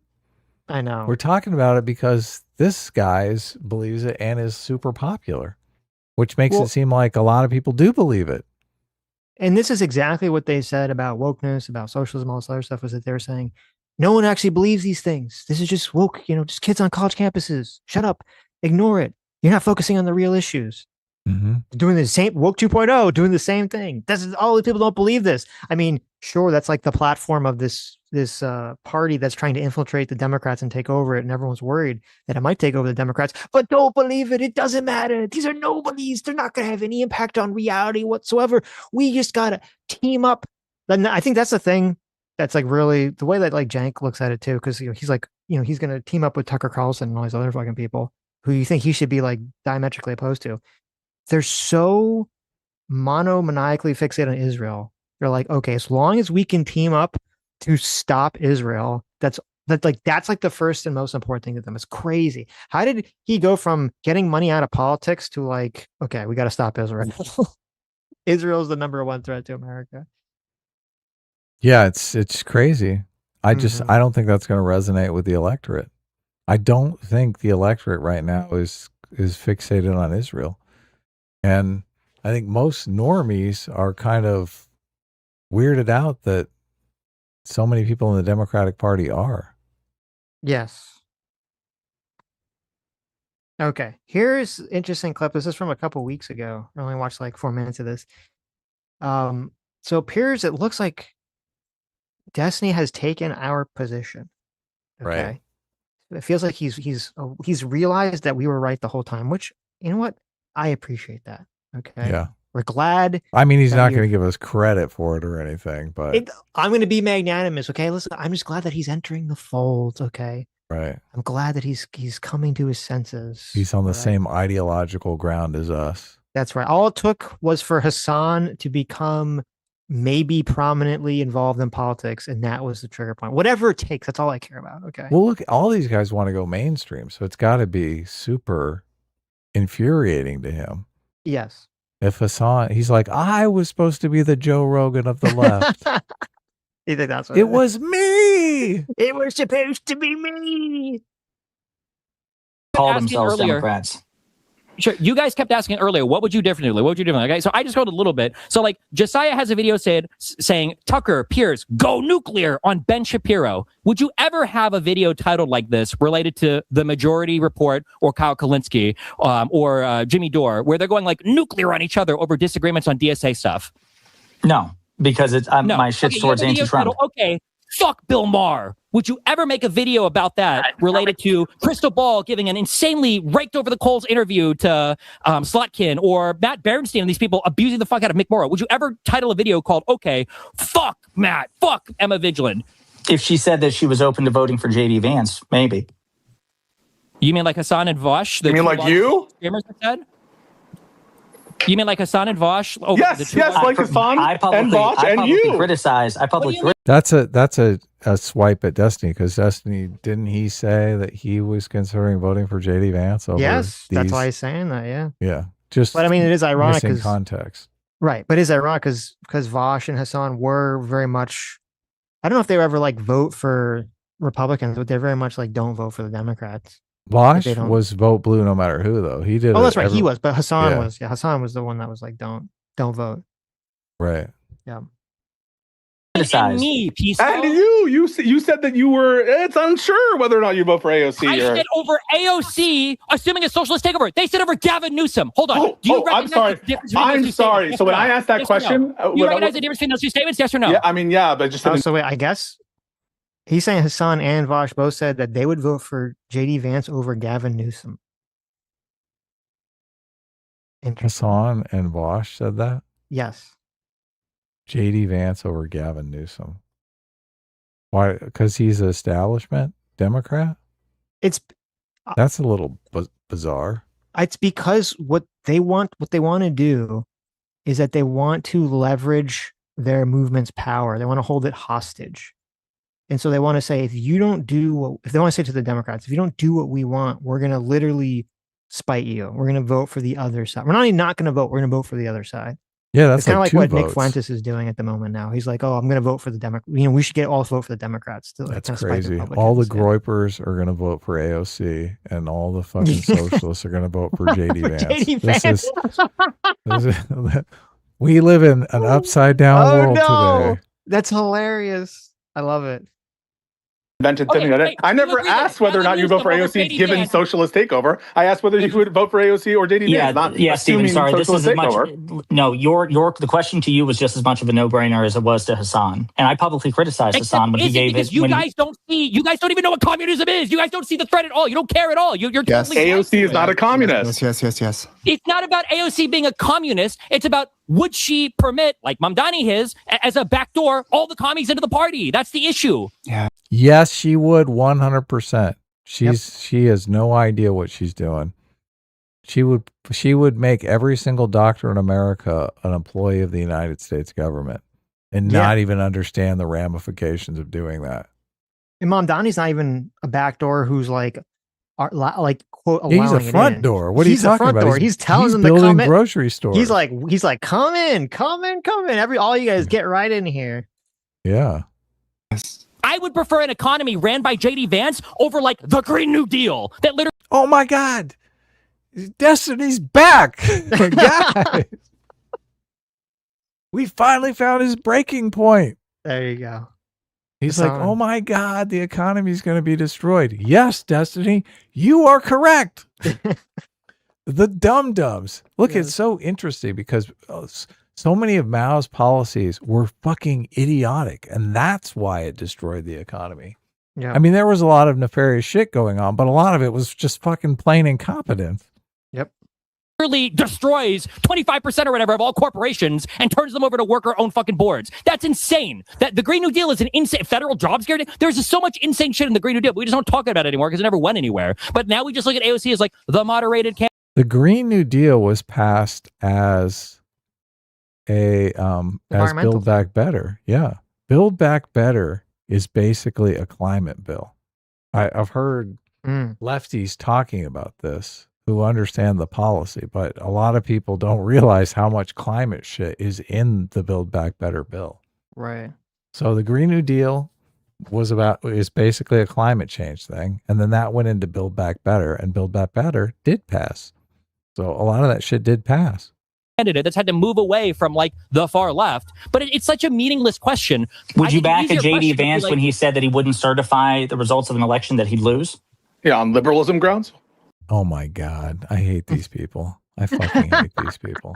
I know. We're talking about it because this guy believes it and is super popular, which makes it seem like a lot of people do believe it. And this is exactly what they said about wokeness, about socialism, all this other stuff, was that they're saying, no one actually believes these things. This is just woke, just kids on college campuses. Shut up. Ignore it. You're not focusing on the real issues. Mm-hmm. Doing the same, woke 2.0, doing the same thing. All the people don't believe this. I mean, sure, that's like the platform of this party that's trying to infiltrate the Democrats and take over it. And everyone's worried that it might take over the Democrats, but don't believe it. It doesn't matter. These are nobodies. They're not going to have any impact on reality whatsoever. We just got to team up. Then I think that's the thing that's like really the way that like Cenk looks at it too. Cause he's like, he's going to team up with Tucker Carlson and all these other fucking people who you think he should be like diametrically opposed to. They're so monomaniacally fixated on Israel. They're like, okay, as long as we can team up to stop Israel, that's like the first and most important thing to them. It's crazy. How did he go from getting money out of politics to like, okay, we got to stop Israel? Israel's the number 1 threat to America. Yeah, it's crazy. I don't think that's going to resonate with the electorate. I don't think the electorate right now is fixated on Israel. And I think most normies are kind of weirded out that so many people in the Democratic Party are. Yes. Okay. Here's an interesting clip. This is from a couple weeks ago. I only watched like 4 minutes of this. So it appears it looks like Destiny has taken our position. Okay. Right. It feels like he's realized that we were right the whole time, which, you know what? I appreciate that. Okay. Yeah. We're glad. I mean, he's not going to give us credit for it or anything, but I'm going to be magnanimous. Okay. Listen, I'm just glad that he's entering the fold. Okay. Right. I'm glad that he's coming to his senses. He's on the same ideological ground as us. That's right. All it took was for Hasan to become maybe prominently involved in politics, and that was the trigger point. Whatever it takes, that's all I care about. Okay. Well, look, all these guys want to go mainstream, so it's got to be super infuriating to him. Yes. If Hasan, he's like, I was supposed to be the Joe Rogan of the left. You think that's what it was me? It was supposed to be me. Call themselves Democrats. Sure. You guys kept asking earlier, what would you differently? What would you differently? Okay, so I just wrote a little bit. So like Josiah has a video saying Tucker, Pierce, go nuclear on Ben Shapiro. Would you ever have a video titled like this related to the Majority Report or Kyle Kalinske or Jimmy Dore, where they're going like nuclear on each other over disagreements on DSA stuff? No, because it's my shit's towards anti-Trump. Okay. Fuck Bill Maher. Would you ever make a video about that related to Crystal Ball giving an insanely raked over the coals interview to Slotkin or Matt Berenstein and these people abusing the fuck out of Mick Morrow? Would you ever title a video called, okay, fuck Matt, fuck Emma Vigilant? If she said that she was open to voting for J.D. Vance, maybe. You mean like Hasan and Vosh? You mean like you? Said? You mean like Hasan and Vosh? Oh, yes, like Hasan and Vosh and you. Criticize. I publicly That's a swipe at Destiny, because Destiny, didn't he say that he was considering voting for JD Vance over Yes, that's these- why he's saying that. Yeah. Yeah. Just but I mean, it is ironic missing because context. right, but it is ironic because Vosh and Hasan were very much. I don't know if they ever like vote for Republicans, but they're very much like don't vote for the Democrats. Vosh They don't- was vote blue no matter who, though. He did. Oh, it that's right. He every- was, but Hasan Yeah. was. Yeah, Hasan was the one that was like, don't vote. Right. Yeah. And me, Pisco. And you said that you were. It's unsure whether or not you vote for AOC. I said over AOC, assuming a socialist takeover. They said over Gavin Newsom. Hold on. Do you recognize I'm sorry. the difference between I'm those two sorry. statements? So when Yes or I no? asked that Yes or no? question, You recognize the difference between those two statements? Yes or no? Yeah, I mean, yeah, but just Oh, so wait, I guess he's saying Hasan and Vosh both said that they would vote for JD Vance over Gavin Newsom. Hasan and Vosh said that. Yes. JD Vance over Gavin Newsom. Why? Because he's an establishment Democrat? It's That's a little bizarre. It's because what they want to do is that they want to leverage their movement's power. They want to hold it hostage. And so they want to say, if they want to say to the Democrats, if you don't do what we want, we're going to literally spite you. We're going to vote for the other side. We're not going to vote. We're going to vote for the other side. Yeah, that's it's kind of like two what votes. Nick Fuentes is doing at the moment now. He's like, oh, I'm going to vote for the Democrat. We should all vote for the Democrats. To, That's kind of spite the crazy. Republicans. All the Groypers are going to vote for AOC, and all the fucking socialists are going to vote for JD Vance. We live in an upside down world today. That's hilarious. I love it. Invented thing. I never asked whether or not you vote for AOC given socialist takeover. I asked whether you would vote for AOC or JD Vance. Not Stephen, assuming sorry, this socialist is as much. takeover. No, the question to you was just as much of a no-brainer as it was to Hasan, and I publicly criticized Hasan when he gave it. You guys don't even know what communism is. You guys don't see the threat at all. You don't care at all. You're yes. totally AOC is not a communist. Yes. It's not about AOC being a communist. It's about would she permit, like Mamdani has, as a backdoor, all the commies into the party. That's the issue. Yeah. Yes, she would 100%. She has no idea what she's doing. She would make every single doctor in America an employee of the United States government and not even understand the ramifications of doing that. And Mamdani's not even a backdoor who's like quote allowing he's a front door. What are you talking about? He's telling them building to come in. grocery stores. He's like, come in. All you guys get right in here. Yeah. I would prefer an economy ran by JD Vance over like the Green New Deal that literally. Oh my God. Destiny's back. Guys. We finally found his breaking point. There you go. He's like, oh my God, the economy is going to be destroyed. Yes, Destiny, you are correct. The dum-dums. Look, it's so interesting because so many of Mao's policies were fucking idiotic, and that's why it destroyed the economy. Yeah. I mean, there was a lot of nefarious shit going on, but a lot of it was just fucking plain incompetence. Yep. Literally destroys 25% or whatever of all corporations and turns them over to worker-owned fucking boards. That's insane. That the Green New Deal is an insane federal job security. There's just so much insane shit in the Green New Deal. We just don't talk about it anymore because it never went anywhere. But now we just look at AOC as like the moderated candidate. The Green New Deal was passed as as Build Back Better. Yeah. Build Back Better is basically a climate bill. I've heard lefties talking about this who understand the policy, but a lot of people don't realize how much climate shit is in the Build Back Better bill. Right. So the Green New Deal is basically a climate change thing. And then that went into Build Back Better, and Build Back Better did pass. So a lot of that shit did pass. Candidate that's had to move away from like the far left, but it's such a meaningless question. Would you back a JD Vance when he said that he wouldn't certify the results of an election that he'd lose? Yeah, on liberalism grounds. Oh my God. I hate these people. I fucking hate these people.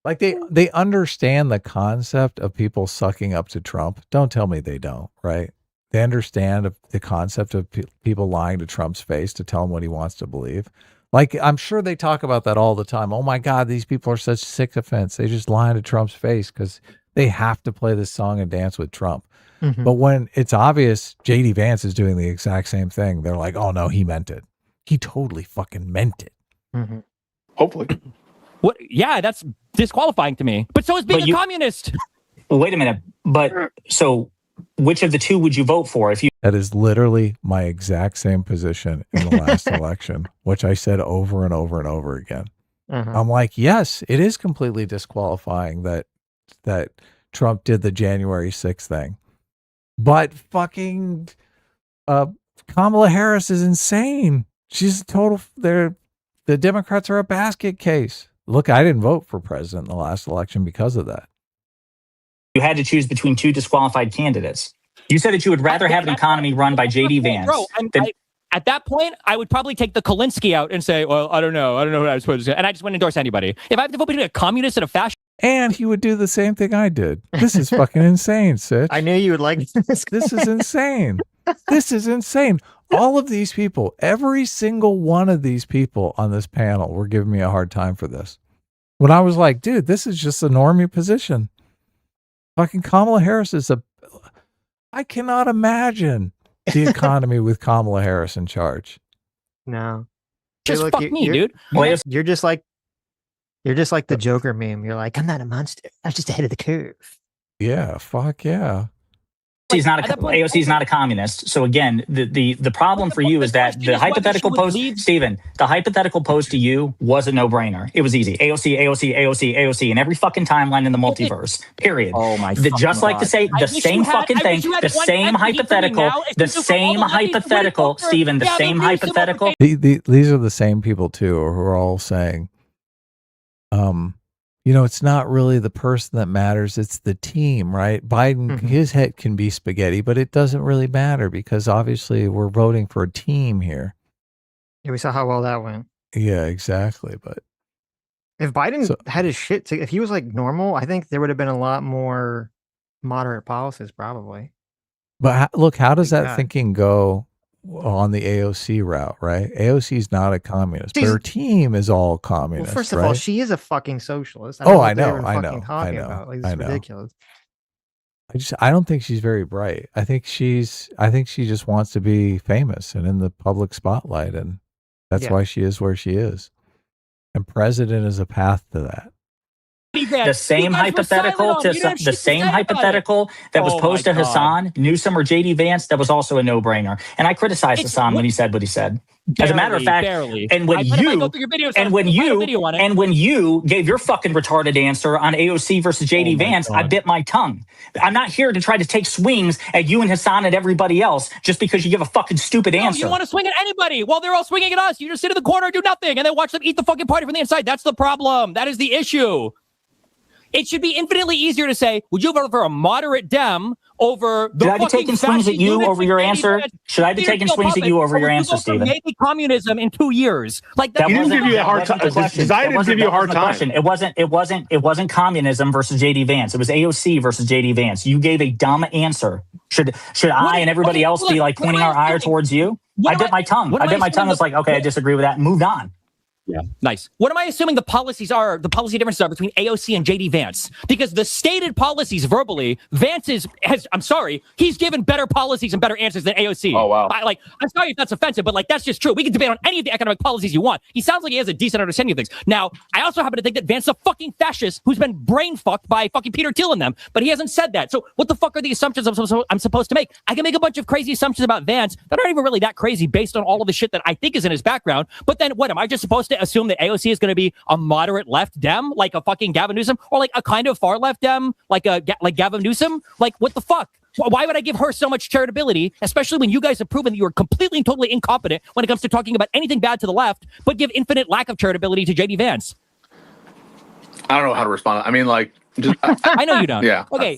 Like they understand the concept of people sucking up to Trump. Don't tell me they don't, right? They understand the concept of people lying to Trump's face to tell him what he wants to believe. Like, I'm sure they talk about that all the time. Oh my God, these people are such sycophants. They just lie to Trump's face because they have to play this song and dance with Trump. Mm-hmm. But when it's obvious JD Vance is doing the exact same thing, they're like, oh no, he meant it. he totally fucking meant it. Mm-hmm. Hopefully. What? Yeah, that's disqualifying to me. But so is being a communist. Well, wait a minute. But so which of the two would you vote for if you? That is literally my exact same position in the last election, which I said over and over and over again. I'm like, yes, it is completely disqualifying that Trump did the January 6th thing. But fucking Kamala Harris is insane. She's a total, the Democrats are a basket case. Look, I didn't vote for president in the last election because of that. You had to choose between two disqualified candidates. You said that you would rather have an economy run by J.D. Vance. Bro, at that point, I would probably take the Kolinsky out and say, well, I don't know what I was supposed to say. And I just wouldn't endorse anybody. If I have to vote between a communist and a fascist. And he would do the same thing I did. This is fucking insane, Sitch. I knew you would like this. This is insane. This is insane. All of these people, every single one of these people on this panel were giving me a hard time for this. When I was like, dude, this is just a normie position. Fucking Kamala Harris is I cannot imagine the economy with Kamala Harris in charge. No. Just fuck me, dude. You're just like the Joker meme. You're like, I'm not a monster. I was just ahead of the curve. Yeah, fuck yeah. AOC is not a communist. So again, the problem for you is that the hypothetical pose, Stephen, the hypothetical pose to you was a no-brainer. It was easy. AOC in every fucking timeline in the multiverse. Period. Oh my! Just like to say the same fucking thing, the same hypothetical, Stephen, the same hypothetical. These are the same people too, who are all saying, it's not really the person that matters. It's the team, right? Biden, his head can be spaghetti, but it doesn't really matter because obviously we're voting for a team here. Yeah, we saw how well that went. Yeah, exactly. But if Biden had his shit, if he was like normal, I think there would have been a lot more moderate policies probably. But look, how does that thinking go on the AOC route, right? AOC is not a communist, but her team is all communist. Well, first of all, she is a fucking socialist. I know. It's ridiculous. I don't think she's very bright. I think she just wants to be famous and in the public spotlight, and that's why she is where she is. And president is a path to that. The same hypothetical that was posed to Hasan, Newsom, or J.D. Vance, that was also a no-brainer. And I criticized Hasan when he said what he said. As a matter of fact, and when you gave your fucking retarded answer on AOC versus J.D. Vance, I bit my tongue. I'm not here to try to take swings at you and Hasan and everybody else just because you give a fucking stupid answer. You want to swing at anybody? Well, they're all swinging at us. You just sit in the corner and do nothing, and then watch them eat the fucking party from the inside. That's the problem. That is the issue. It should be infinitely easier to say, would you vote for a moderate Dem over the Should I be taking swings at you over your answer? Should I be taking swings at you over your answer, Stephen? Maybe communism in 2 years. Like that. He didn't give you a hard time. Designed to give you a hard time. It wasn't communism versus J.D. Vance. It was AOC versus J.D. Vance. You gave a dumb answer. Should I and everybody else be like pointing our ire towards you? I bit my tongue. I was like, okay, I disagree with that, and moved on. Yeah, nice. What am I assuming the policy differences are between AOC and JD Vance? Because the stated policies verbally, I'm sorry, he's given better policies and better answers than AOC. Oh, wow. I'm sorry if that's offensive, but that's just true. We can debate on any of the economic policies you want. He sounds like he has a decent understanding of things. Now, I also happen to think that Vance is a fucking fascist who's been brain fucked by fucking Peter Thiel and them, but he hasn't said that. So what the fuck are the assumptions I'm supposed to make? I can make a bunch of crazy assumptions about Vance that aren't even really that crazy based on all of the shit that I think is in his background. But then what, am I just supposed to assume that AOC is going to be a moderate left Dem, like a fucking Gavin Newsom, or like a kind of far left Dem, like Gavin Newsom? Like, what the fuck? Why would I give her so much charitability, especially when you guys have proven that you are completely and totally incompetent when it comes to talking about anything bad to the left, but give infinite lack of charitability to JD Vance? I don't know how to respond. I mean, like, I know you don't. Yeah. Okay.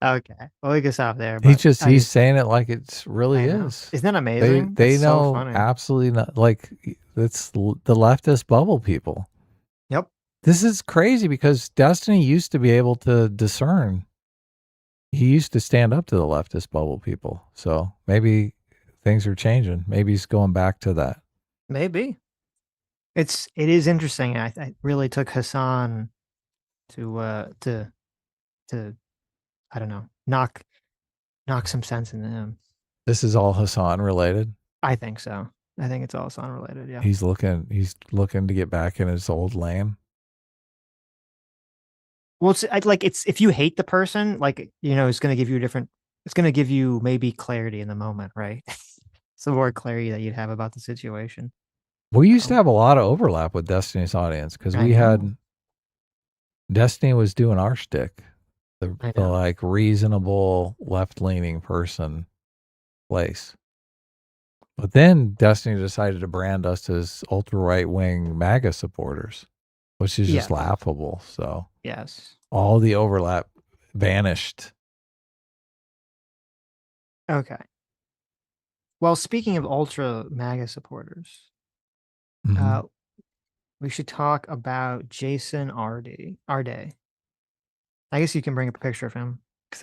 Okay, well, we can stop there. He's saying it like it really is. Isn't that amazing? They It's know so funny. absolutely not. Like, it's the leftist bubble people. Yep. This is crazy because Destiny used to be able to discern. He used to stand up to the leftist bubble people. So maybe things are changing. Maybe he's going back to that. Maybe. It is interesting. I really took Hasan to I don't know, knock some sense into him. This is all Hasan related. I think so. I think it's all Hasan related. Yeah. He's looking to get back in his old lane. Well, it's if you hate the person, like, it's going to give you it's going to give you maybe clarity in the moment, right? Some more clarity that you'd have about the situation. We used to have a lot of overlap with Destiny's audience because we had Destiny was doing our shtick, the like reasonable left-leaning person place. But then Destiny decided to brand us as ultra right-wing MAGA supporters, which is just laughable. So yes, all the overlap vanished. Okay. Well, speaking of ultra MAGA supporters, we should talk about Jason Arde. I guess you can bring up a picture of him.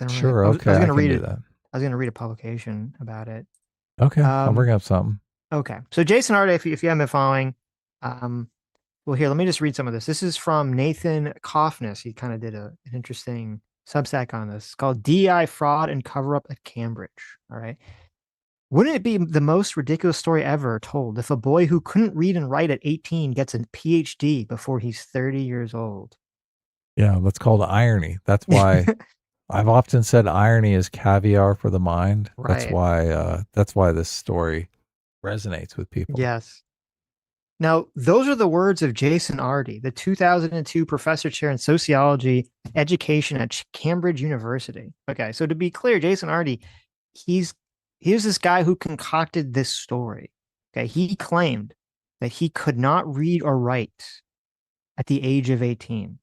Sure. I was Okay. going I to can read do it. that. I was going to read a publication about it. Okay. I'll bring up something. Okay. So Jason Arde, if you haven't been following, well, here, let me just read some of this. This is from Nathan Kaufness. He kind of did an interesting Substack on this. It's called DI Fraud and Cover-Up at Cambridge. All right. Wouldn't it be the most ridiculous story ever told if a boy who couldn't read and write at 18 gets a PhD before he's 30 years old? Yeah, that's called irony. That's why I've often said irony is caviar for the mind. Right. That's why this story resonates with people. Yes. Now, those are the words of Jason Arde, the 2002 professor chair in sociology education at Cambridge University. Okay, so to be clear, Jason Arde, here's this guy who concocted this story. Okay, he claimed that he could not read or write at the age of 18.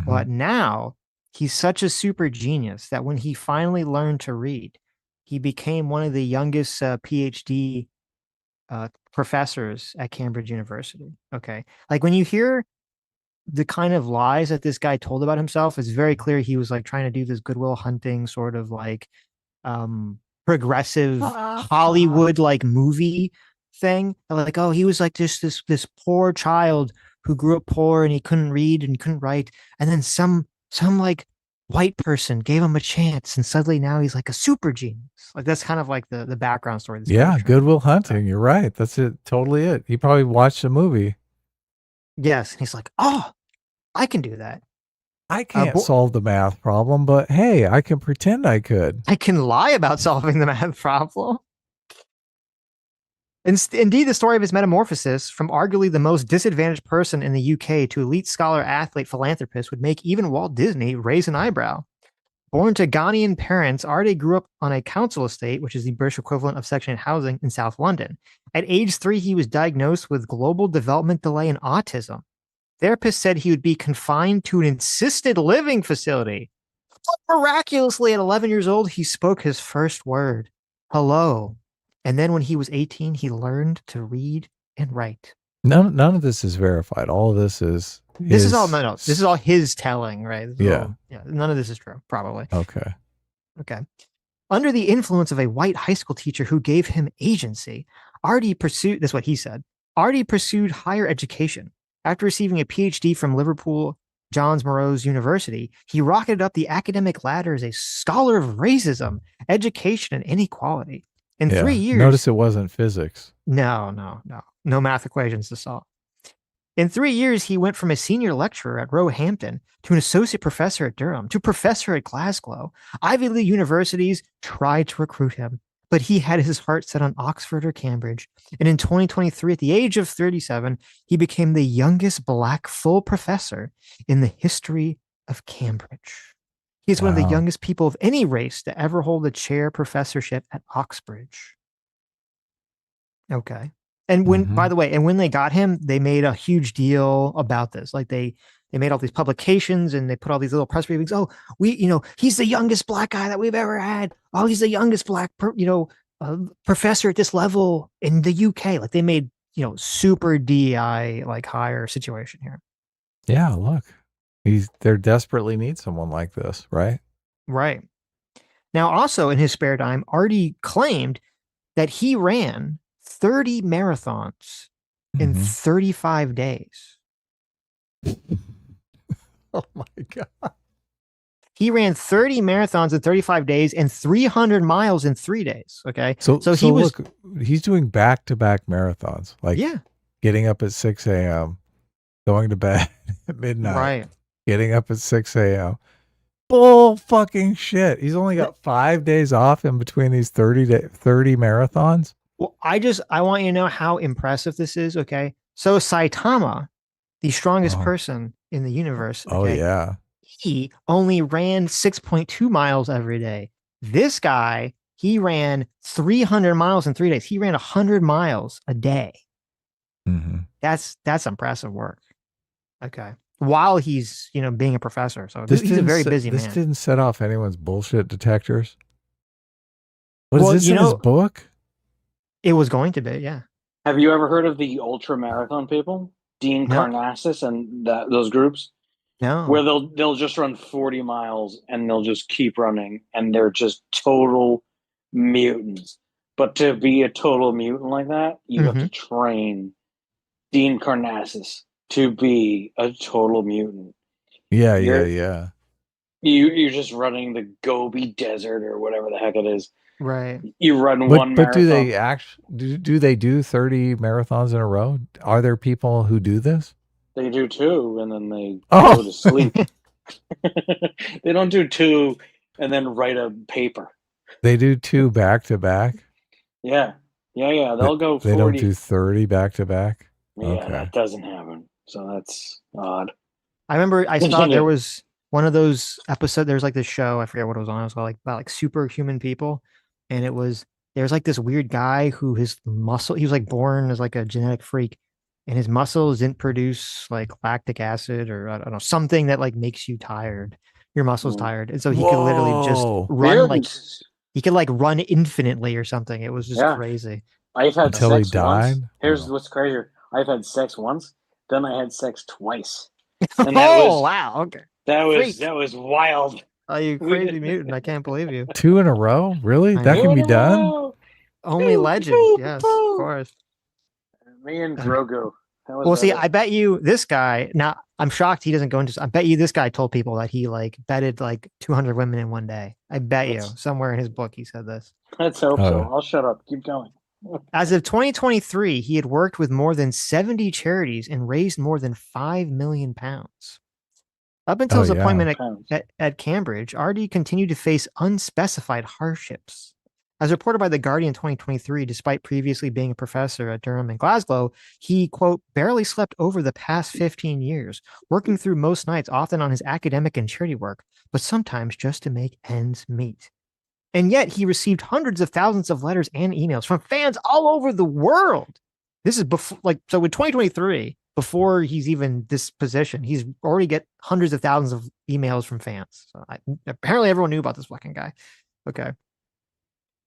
But now he's such a super genius that when he finally learned to read, he became one of the youngest PhD professors at Cambridge University. Okay. Like when you hear the kind of lies that this guy told about himself, it's very clear he was like trying to do this Goodwill Hunting sort of like progressive Hollywood like movie thing. Like, oh, he was like just this poor child who grew up poor and he couldn't read and couldn't write. And then some like white person gave him a chance and suddenly now he's like a super genius. Like that's kind of like the background story. Yeah, Goodwill Hunting. You're right. That's it. Totally it. He probably watched the movie. Yes. And he's like, oh, I can do that. I can't solve the math problem, but hey, I can pretend I could. I can lie about solving the math problem. Indeed, the story of his metamorphosis from arguably the most disadvantaged person in the UK to elite scholar, athlete, philanthropist would make even Walt Disney raise an eyebrow. Born to Ghanaian parents, Arde grew up on a council estate, which is the British equivalent of Section 8 housing in South London. At age 3, he was diagnosed with global development delay and autism. Therapists said he would be confined to an assisted living facility. But miraculously, at 11 years old, he spoke his first word, hello. And then when he was 18, he learned to read and write. None of this is verified. All of this is This is all this is all his telling, right? Yeah. None of this is true, probably. Okay. Under the influence of a white high school teacher who gave him agency, Arde pursued, that's what he said, Arde pursued higher education. After receiving a PhD from Liverpool Johns Monroe's University, he rocketed up the academic ladder as a scholar of racism, education, and inequality. In 3 years... Notice it wasn't physics. No math equations to solve. In 3 years, he went from a senior lecturer at Roehampton to an associate professor at Durham to professor at Glasgow. Ivy League universities tried to recruit him, but he had his heart set on Oxford or Cambridge. And in 2023, at the age of 37, he became the youngest Black full professor in the history of Cambridge. He's one of the youngest people of any race to ever hold a chair professorship at Oxbridge. Okay. And when, by the way, and when they got him, they made a huge deal about this. Like they made all these publications and they put all these little press briefings. Oh, he's the youngest Black guy that we've ever had. Oh, he's the youngest Black, professor at this level in the UK. Like they made, super DEI like higher situation here. Yeah, look, they desperately need someone like this, right? Right. Now, also in his spare time, Arde claimed that he ran 30 marathons in 35 days. Oh my God. He ran 30 marathons in 35 days and 300 miles in 3 days. Okay. So he was, look, he's doing back-to-back marathons. Like getting up at 6 a.m., going to bed at midnight, right? Getting up at 6 a.m. Bull fucking shit. He's only got 5 days off in between these 30 marathons. Well, I want you to know how impressive this is. Okay. So Saitama, the strongest person in the universe. Okay, oh yeah. He only ran 6.2 miles every day. This guy, he ran 300 miles in 3 days. He ran 100 miles a day. Mm-hmm. That's impressive work. Okay. While he's, being a professor. So he's a very busy man. This didn't set off anyone's bullshit detectors. What is this in his book? It was going to be, yeah. Have you ever heard of the ultra marathon people? Dean Karnassus and those groups? No. Where they'll just run 40 miles and they'll just keep running and they're just total mutants. But to be a total mutant like that, you have to train Dean Karnassus to be a total mutant. Yeah. You're just running the Gobi Desert or whatever the heck it is. Right. You run one marathon. But do they do they do 30 marathons in a row? Are there people who do this? They do 2 and then they go to sleep. They don't do 2 and then write a paper. They do 2 back to back? Yeah. They'll go 40. They don't do 30 back to back? Yeah, okay. That doesn't happen. So that's odd. I remember I saw there was one of those episodes. There's like this show, I forget what it was on. It was called about superhuman people. And there's like this weird guy who he was like born as like a genetic freak, and his muscles didn't produce like lactic acid or I don't know, something that like makes you tired. Your muscles tired. And so he could literally just run he could like run infinitely or something. It was just crazy. I've had until sex he died. Once. Here's what's crazier. I've had sex once, then I had sex twice. And wow. Okay. That was wild. Oh, you crazy mutant. I can't believe you. 2 in a row? Really? That can be done? Only legend. Yes, of course. Me and Grogu. Well, see, I bet you this guy, now I'm shocked he doesn't go into, I bet you this guy told people that he like bedded like 200 women in one day. I bet you somewhere in his book he said this. Let's hope so. I'll shut up. Keep going. As of 2023, he had worked with more than 70 charities and raised more than £5 million. Up until his appointment at Cambridge, RD continued to face unspecified hardships. As reported by The Guardian in 2023, despite previously being a professor at Durham and Glasgow, he, quote, barely slept over the past 15 years, working through most nights, often on his academic and charity work, but sometimes just to make ends meet. And yet he received hundreds of thousands of letters and emails from fans all over the world. This is before, so in 2023, before he's even this position, he's already get hundreds of thousands of emails from fans. So apparently everyone knew about this fucking guy. Okay.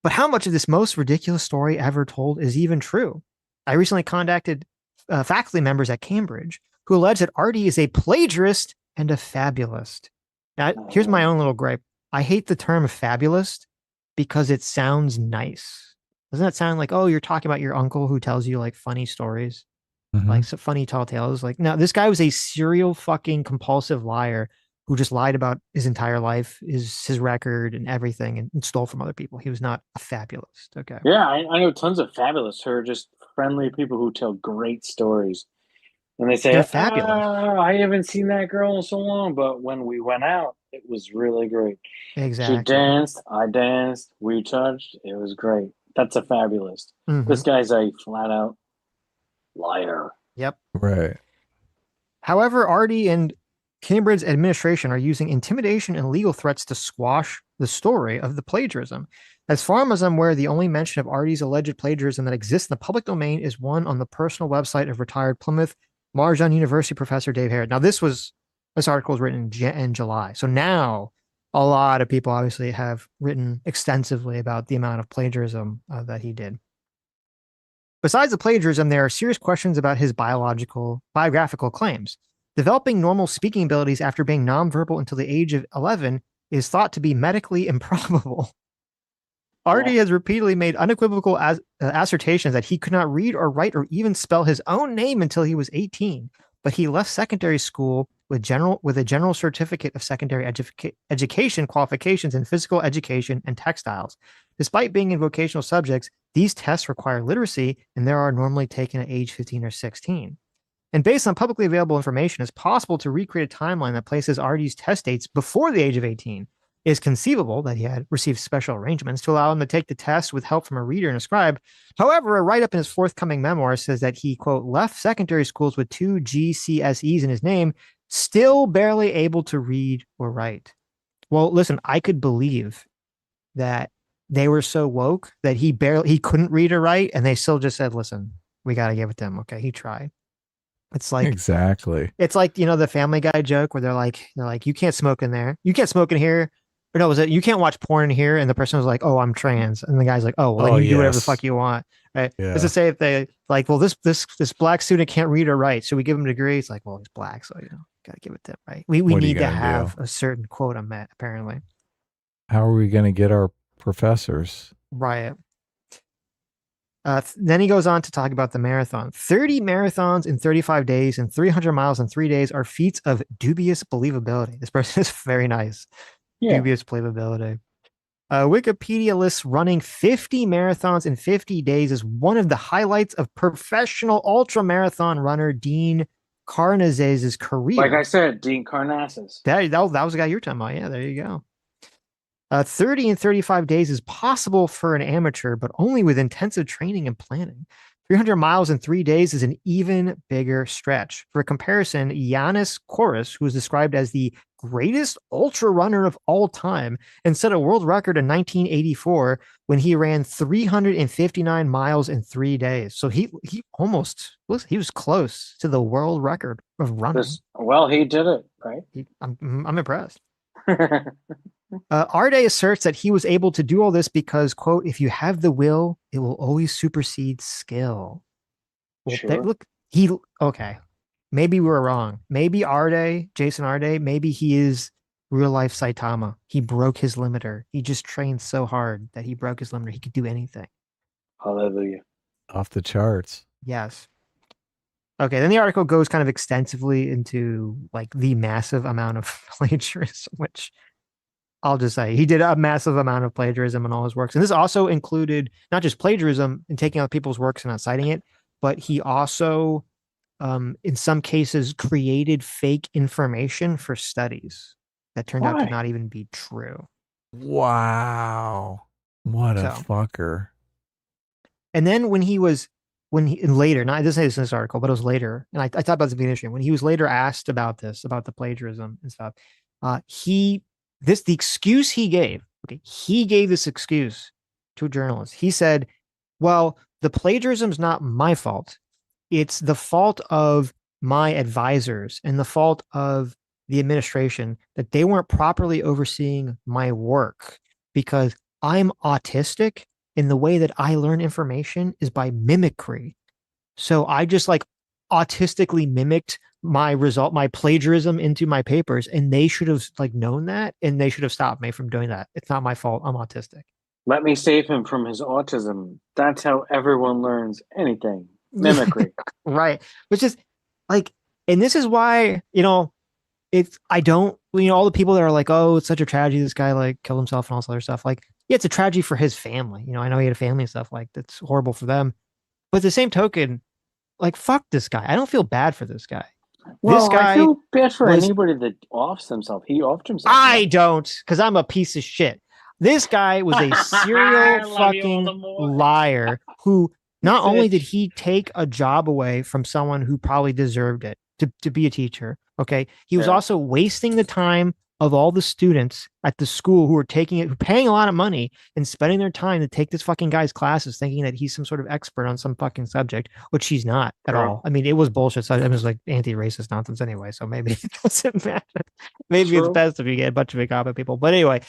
But how much of this most ridiculous story ever told is even true? I recently contacted faculty members at Cambridge who allege that RD is a plagiarist and a fabulist. Now, here's my own little gripe. I hate the term fabulist because it sounds nice. Doesn't that sound like, oh, you're talking about your uncle who tells you like funny stories? Like some funny tall tales. Like, no, this guy was a serial fucking compulsive liar who just lied about his entire life, his record and everything, and stole from other people. He was not a fabulist. Okay. Yeah, I know tons of fabulous who are just friendly people who tell great stories. And they say, they're fabulous. I haven't seen that girl in so long, but when we went out, it was really great. Exactly. She danced, I danced, we touched, it was great. That's a fabulist. This guy's a flat out liar. Yep. Right. However, RD and Cambridge administration are using intimidation and legal threats to squash the story of the plagiarism. As far as I'm aware, the only mention of RD's alleged plagiarism that exists in the public domain is one on the personal website of retired Plymouth Marjan University professor Dave Harrod. Now, this article was written in July. So now a lot of people obviously have written extensively about the amount of plagiarism that he did. Besides the plagiarism, there are serious questions about his biographical claims. Developing normal speaking abilities after being nonverbal until the age of 11 is thought to be medically improbable. RD has repeatedly made unequivocal assertions that he could not read or write or even spell his own name until he was 18, but he left secondary school with a general certificate of secondary education qualifications in physical education and textiles. Despite being in vocational subjects, these tests require literacy and they are normally taken at age 15 or 16. And based on publicly available information, it's possible to recreate a timeline that places RD's test dates before the age of 18. It is conceivable that he had received special arrangements to allow him to take the test with help from a reader and a scribe. However, a write-up in his forthcoming memoir says that he, quote, left secondary schools with 2 GCSEs in his name, still barely able to read or write. Well, listen, I could believe that they were so woke that he couldn't read or write, and they still just said, listen, we got to give it to him. Okay, he tried. It's like exactly. It's like, the Family Guy joke where they're like, you can't smoke in there. You can't smoke in here. Or no, was it you can't watch porn in here? And the person was like, oh, I'm trans. And the guy's like, oh, well, then you do whatever the fuck you want. Right. Yeah. It's to say if they like, well, this black student can't read or write. So we give him a degree. It's like, well, he's black. So, got to give it to him. Right. We need to have a certain quota met, apparently. How are we going to get our professors? Right. Then he goes on to talk about the marathon. 30 marathons in 35 days and 300 miles in 3 days are feats of dubious believability. This person is very nice. Yeah. Dubious believability. Wikipedia lists running 50 marathons in 50 days as one of the highlights of professional ultra-marathon runner Dean Karnazes' career. Like I said, Dean Karnazes. That was the guy you're talking about. Yeah, there you go. 30 and 35 days is possible for an amateur, but only with intensive training and planning. 300 miles in 3 days is an even bigger stretch. For comparison, Yannis Koris, who is described as the greatest ultra runner of all time and set a world record in 1984 when he ran 359 miles in 3 days. So he was close to the world record of running. Well, he did it, right? I'm impressed. Arde asserts that he was able to do all this because, quote, if you have the will, it will always supersede skill. Well, sure. Okay. Maybe we're wrong. Maybe Jason Arde, maybe he is real life Saitama. He broke his limiter. He just trained so hard that he broke his limiter. He could do anything. Hallelujah. Off the charts. Yes. Okay, then the article goes kind of extensively into like the massive amount of plagiarism, which I'll just say he did a massive amount of plagiarism in all his works. And this also included not just plagiarism and taking out people's works and not citing it, but he also, in some cases, created fake information for studies that turned out to not even be true. Wow. What a fucker. And then later, not it doesn't say this in this article, but it was later, and I talked about this at the beginning, when he was later asked about the plagiarism and stuff, the excuse he gave this excuse to a journalist. He said, well, the plagiarism's not my fault. It's the fault of my advisors and the fault of the administration that they weren't properly overseeing my work because I'm autistic and the way that I learn information is by mimicry. So I just like autistically mimicked my plagiarism into my papers, and they should have like known that, and they should have stopped me from doing that. It's not my fault. I'm autistic. Let me save him from his autism. That's how everyone learns anything. Mimicry. Right. Which is like, and this is why, all the people that are like, oh, it's such a tragedy. This guy like killed himself and all this other stuff. Like, yeah, it's a tragedy for his family. I know he had a family and stuff, like that's horrible for them. But the same token, like, fuck this guy. I don't feel bad for this guy. Well, this guy I feel bad for anybody that offs himself. He offed himself. I don't, because I'm a piece of shit. This guy was a serial fucking liar who not only did he take a job away from someone who probably deserved it to be a teacher, okay, he was also wasting the time of all the students at the school who are paying a lot of money and spending their time to take this fucking guy's classes, thinking that he's some sort of expert on some fucking subject, which he's not at all. I mean, it was bullshit. So it was like anti-racist nonsense anyway. So maybe it doesn't matter. Maybe it's best if you get a bunch of incompetent people. But anyway,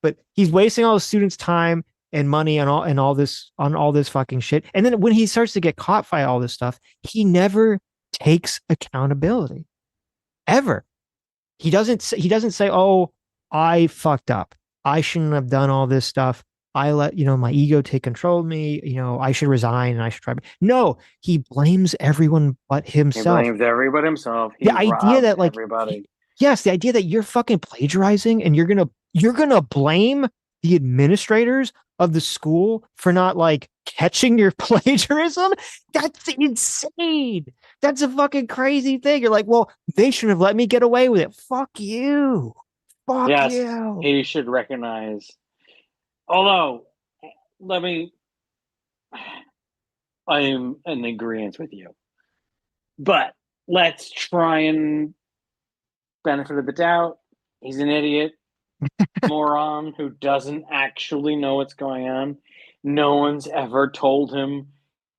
but he's wasting all the students' time and money on all this fucking shit. And then when he starts to get caught by all this stuff, he never takes accountability ever. He doesn't say, oh, I fucked up. I shouldn't have done all this stuff. I let, my ego take control of me. I should resign and I should try. No, he blames everyone but He himself. blames everybody himself. He The idea that like, everybody. yes, the idea that you're fucking plagiarizing and you're gonna blame the administrators of the school for not like catching your plagiarism. That's insane. That's a fucking crazy thing. You're like, well, they should have let me get away with it. Fuck you. Fuck Yes, you. he should recognize. Although, I am in agreement with you. But let's try and benefit of the doubt. He's an idiot, moron who doesn't actually know what's going on. No one's ever told him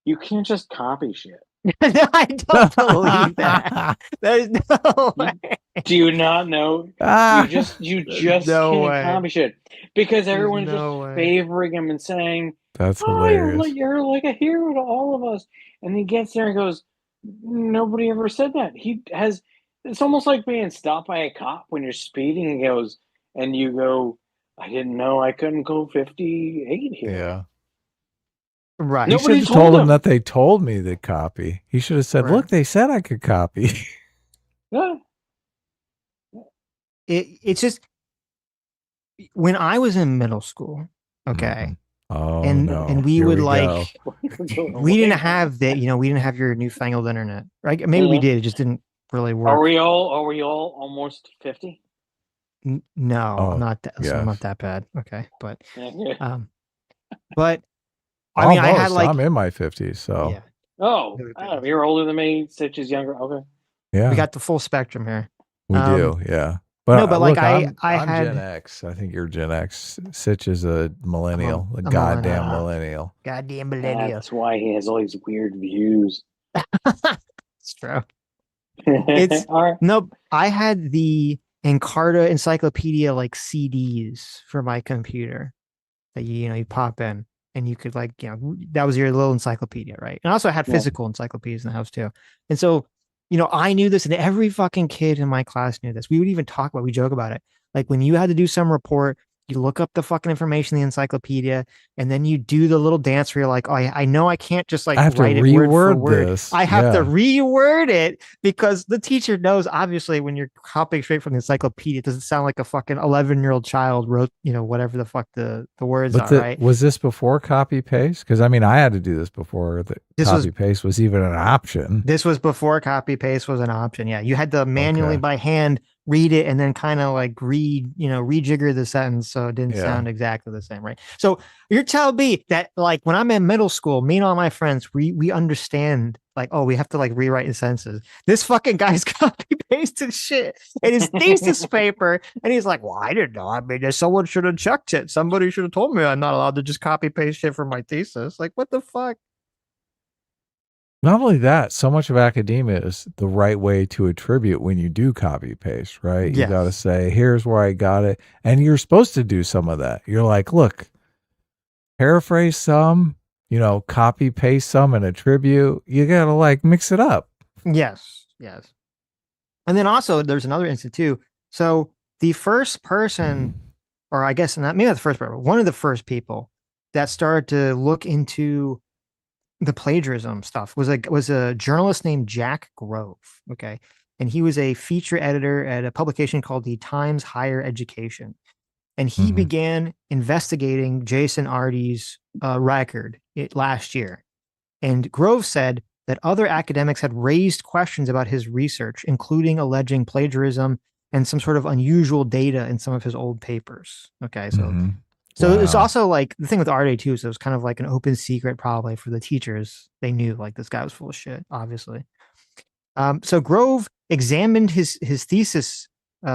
you can't just copy shit. I don't believe that. There's no way. Do you not know? You just no can't way. copy shit because everyone's no just way. favoring him and saying, That's "Oh, hilarious. you're like a hero to all of us." And he gets there and goes, "Nobody ever said that." He has. It's almost like being stopped by a cop when you're speeding and you go, "I didn't know I couldn't go 58 here." Yeah. Right. You should have told him that they told me to copy. He should have said, Right. look, they said I could copy. Yeah. It's just when I was in middle school, okay. Oh, and no. and we Here would we like go. we didn't have that, we didn't have your newfangled internet. Right? Maybe we did, it just didn't really work. Are we all almost 50? No, Oh, I'm not that so I'm yes. not that bad. Okay. But Yeah. but I mean, I had Almost. like I'm in my 50s, so yeah, Oh, you're older than me. Sitch is younger. Okay. yeah, we got the full spectrum here. we do. Yeah. But, no, but like look, I'm Gen had X. I think you're Gen X. Sitch is a millennial, a a goddamn millennial. millennial. goddamn millennial. That's why he has all these weird views. It's true. It's all right. no, I had the Encarta encyclopedia like CDs for my computer that you pop in and you could like, that was your little encyclopedia, right? And I also had physical encyclopedias in the house too. And so, I knew this and every fucking kid in my class knew this. We would even we joke about it. Like when you had to do some report, you look up the fucking information in the encyclopedia and then you do the little dance where you're like, oh, I know I can't just like I have to write it word for reword word. this. I have to Yeah. reword it because the teacher knows obviously when you're copying straight from the encyclopedia, it doesn't sound like a fucking 11-year-old child wrote, whatever the fuck the words But are, right? was this before copy paste? Because I mean, I had to do this before copy paste was even an option. This was before copy paste was an option. Yeah. You had to manually by hand read it and then kind of like rejigger the sentence so it didn't sound exactly the same, right? So you're telling me that like when I'm in middle school, me and all my friends, we understand like, oh, we have to like rewrite the sentences. This fucking guy's copy pasted shit in his thesis paper, and he's like, well, I didn't know. I mean, someone should have checked it. Somebody should have told me I'm not allowed to just copy paste shit from my thesis. Like, what the fuck? Not only that, so much of academia is the right way to attribute when you do copy paste, right? You Yes. got to say, here's where I got it. And you're supposed to do some of that. You're like, look, paraphrase some, copy paste some and attribute. You got to like mix it up. Yes. And then also there's another instance too. So the first person, or I guess not, maybe not the first person, one of the first people that started to look into the plagiarism stuff was a journalist named Jack Grove. Okay. And he was a feature editor at a publication called the Times Higher Education. And he began investigating Jason Ardy's record last year. And Grove said that other academics had raised questions about his research, including alleging plagiarism and some sort of unusual data in some of his old papers. Okay. So it's also like the thing with Arde too. So it was kind of like an open secret, probably for the teachers. They knew like this guy was full of shit, obviously. So Grove examined his thesis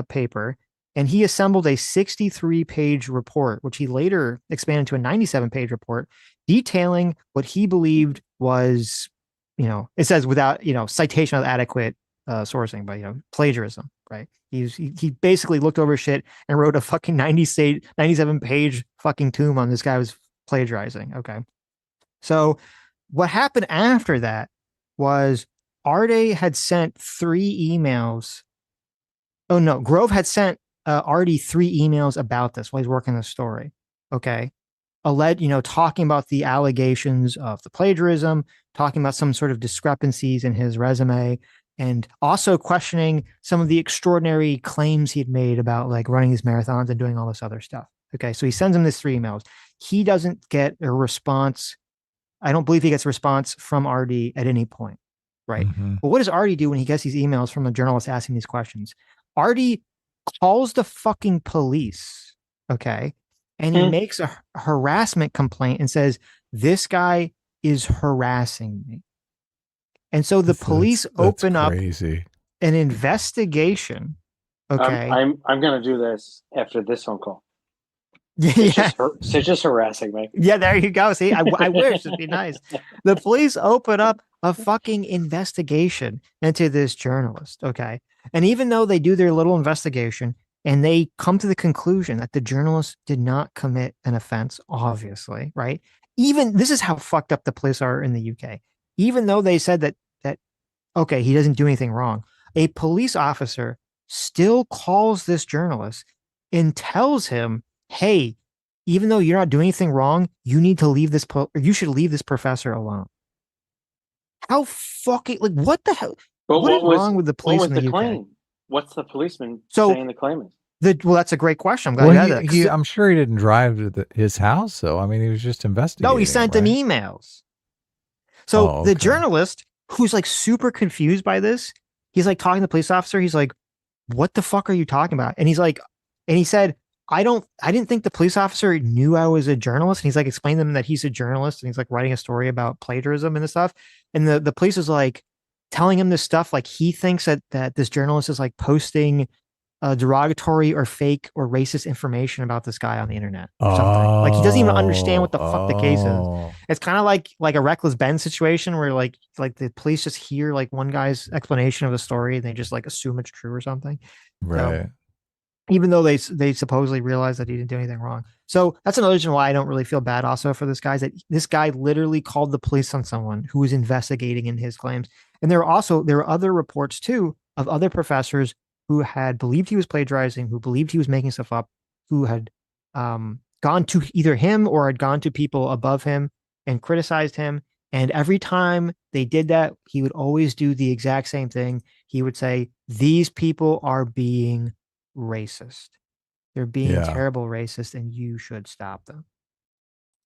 paper, and he assembled a 63-page report, which he later expanded to a 97-page report, detailing what he believed was, it says without citation of adequate sourcing, but plagiarism, right? He basically looked over shit and wrote a fucking 97-page fucking tomb on this guy was plagiarizing. Okay. So what happened after that was Arde had sent 3 emails. Oh no, Grove had sent Arde 3 emails about this while he's working the story. Okay. talking about the allegations of the plagiarism, talking about some sort of discrepancies in his resume, and also questioning some of the extraordinary claims he had made about like running these marathons and doing all this other stuff. Okay, so he sends him these 3 emails. He doesn't get a response. I don't believe he gets a response from RD at any point, right? But what does RD do when he gets these emails from the journalist asking these questions? RD calls the fucking police, okay? And he makes a harassment complaint and says, this guy is harassing me. And so the police open up an investigation. Okay. I'm going to do this after this phone call. Yeah. Sitch is harassing me. Yeah, there you go. See, I wish it'd be nice. The police open up a fucking investigation into this journalist. Okay. And even though they do their little investigation and they come to the conclusion that the journalist did not commit an offense, obviously, right? Even this is how fucked up the police are in the UK. Even though they said that okay, he doesn't do anything wrong, a police officer still calls this journalist and tells him, hey, even though you're not doing anything wrong, you need to leave this, you should leave this professor alone. How fucking, like, what the hell? But what is wrong with the police in the UK? Claim? What's the policeman saying the claim is? Well, that's a great question. I'm glad you had that. I'm sure he didn't drive to his house, though. I mean, he was just investigating. No, he sent him emails. So the journalist, who's like super confused by this, he's like talking to the police officer. He's like, what the fuck are you talking about? And he's like, and he said, I didn't think the police officer knew I was a journalist. And he's like explaining to them that he's a journalist and he's like writing a story about plagiarism and this stuff. And the police is like telling him this stuff. Like he thinks that this journalist is like posting derogatory or fake or racist information about this guy on the internet or something. Like he doesn't even understand what the fuck the case is. It's kind of like a Reckless Ben situation where like the police just hear like one guy's explanation of the story and they just like assume it's true or something. Right. Even though they supposedly realize that he didn't do anything wrong. So that's another reason why I don't really feel bad also for this guy, is that this guy literally called the police on someone who was investigating in his claims. And there were other reports too of other professors who had believed he was plagiarizing, who believed he was making stuff up, who had gone to either him or had gone to people above him and criticized him. And every time they did that, he would always do the exact same thing. He would say, these people are being racist. They're being terrible racist and you should stop them.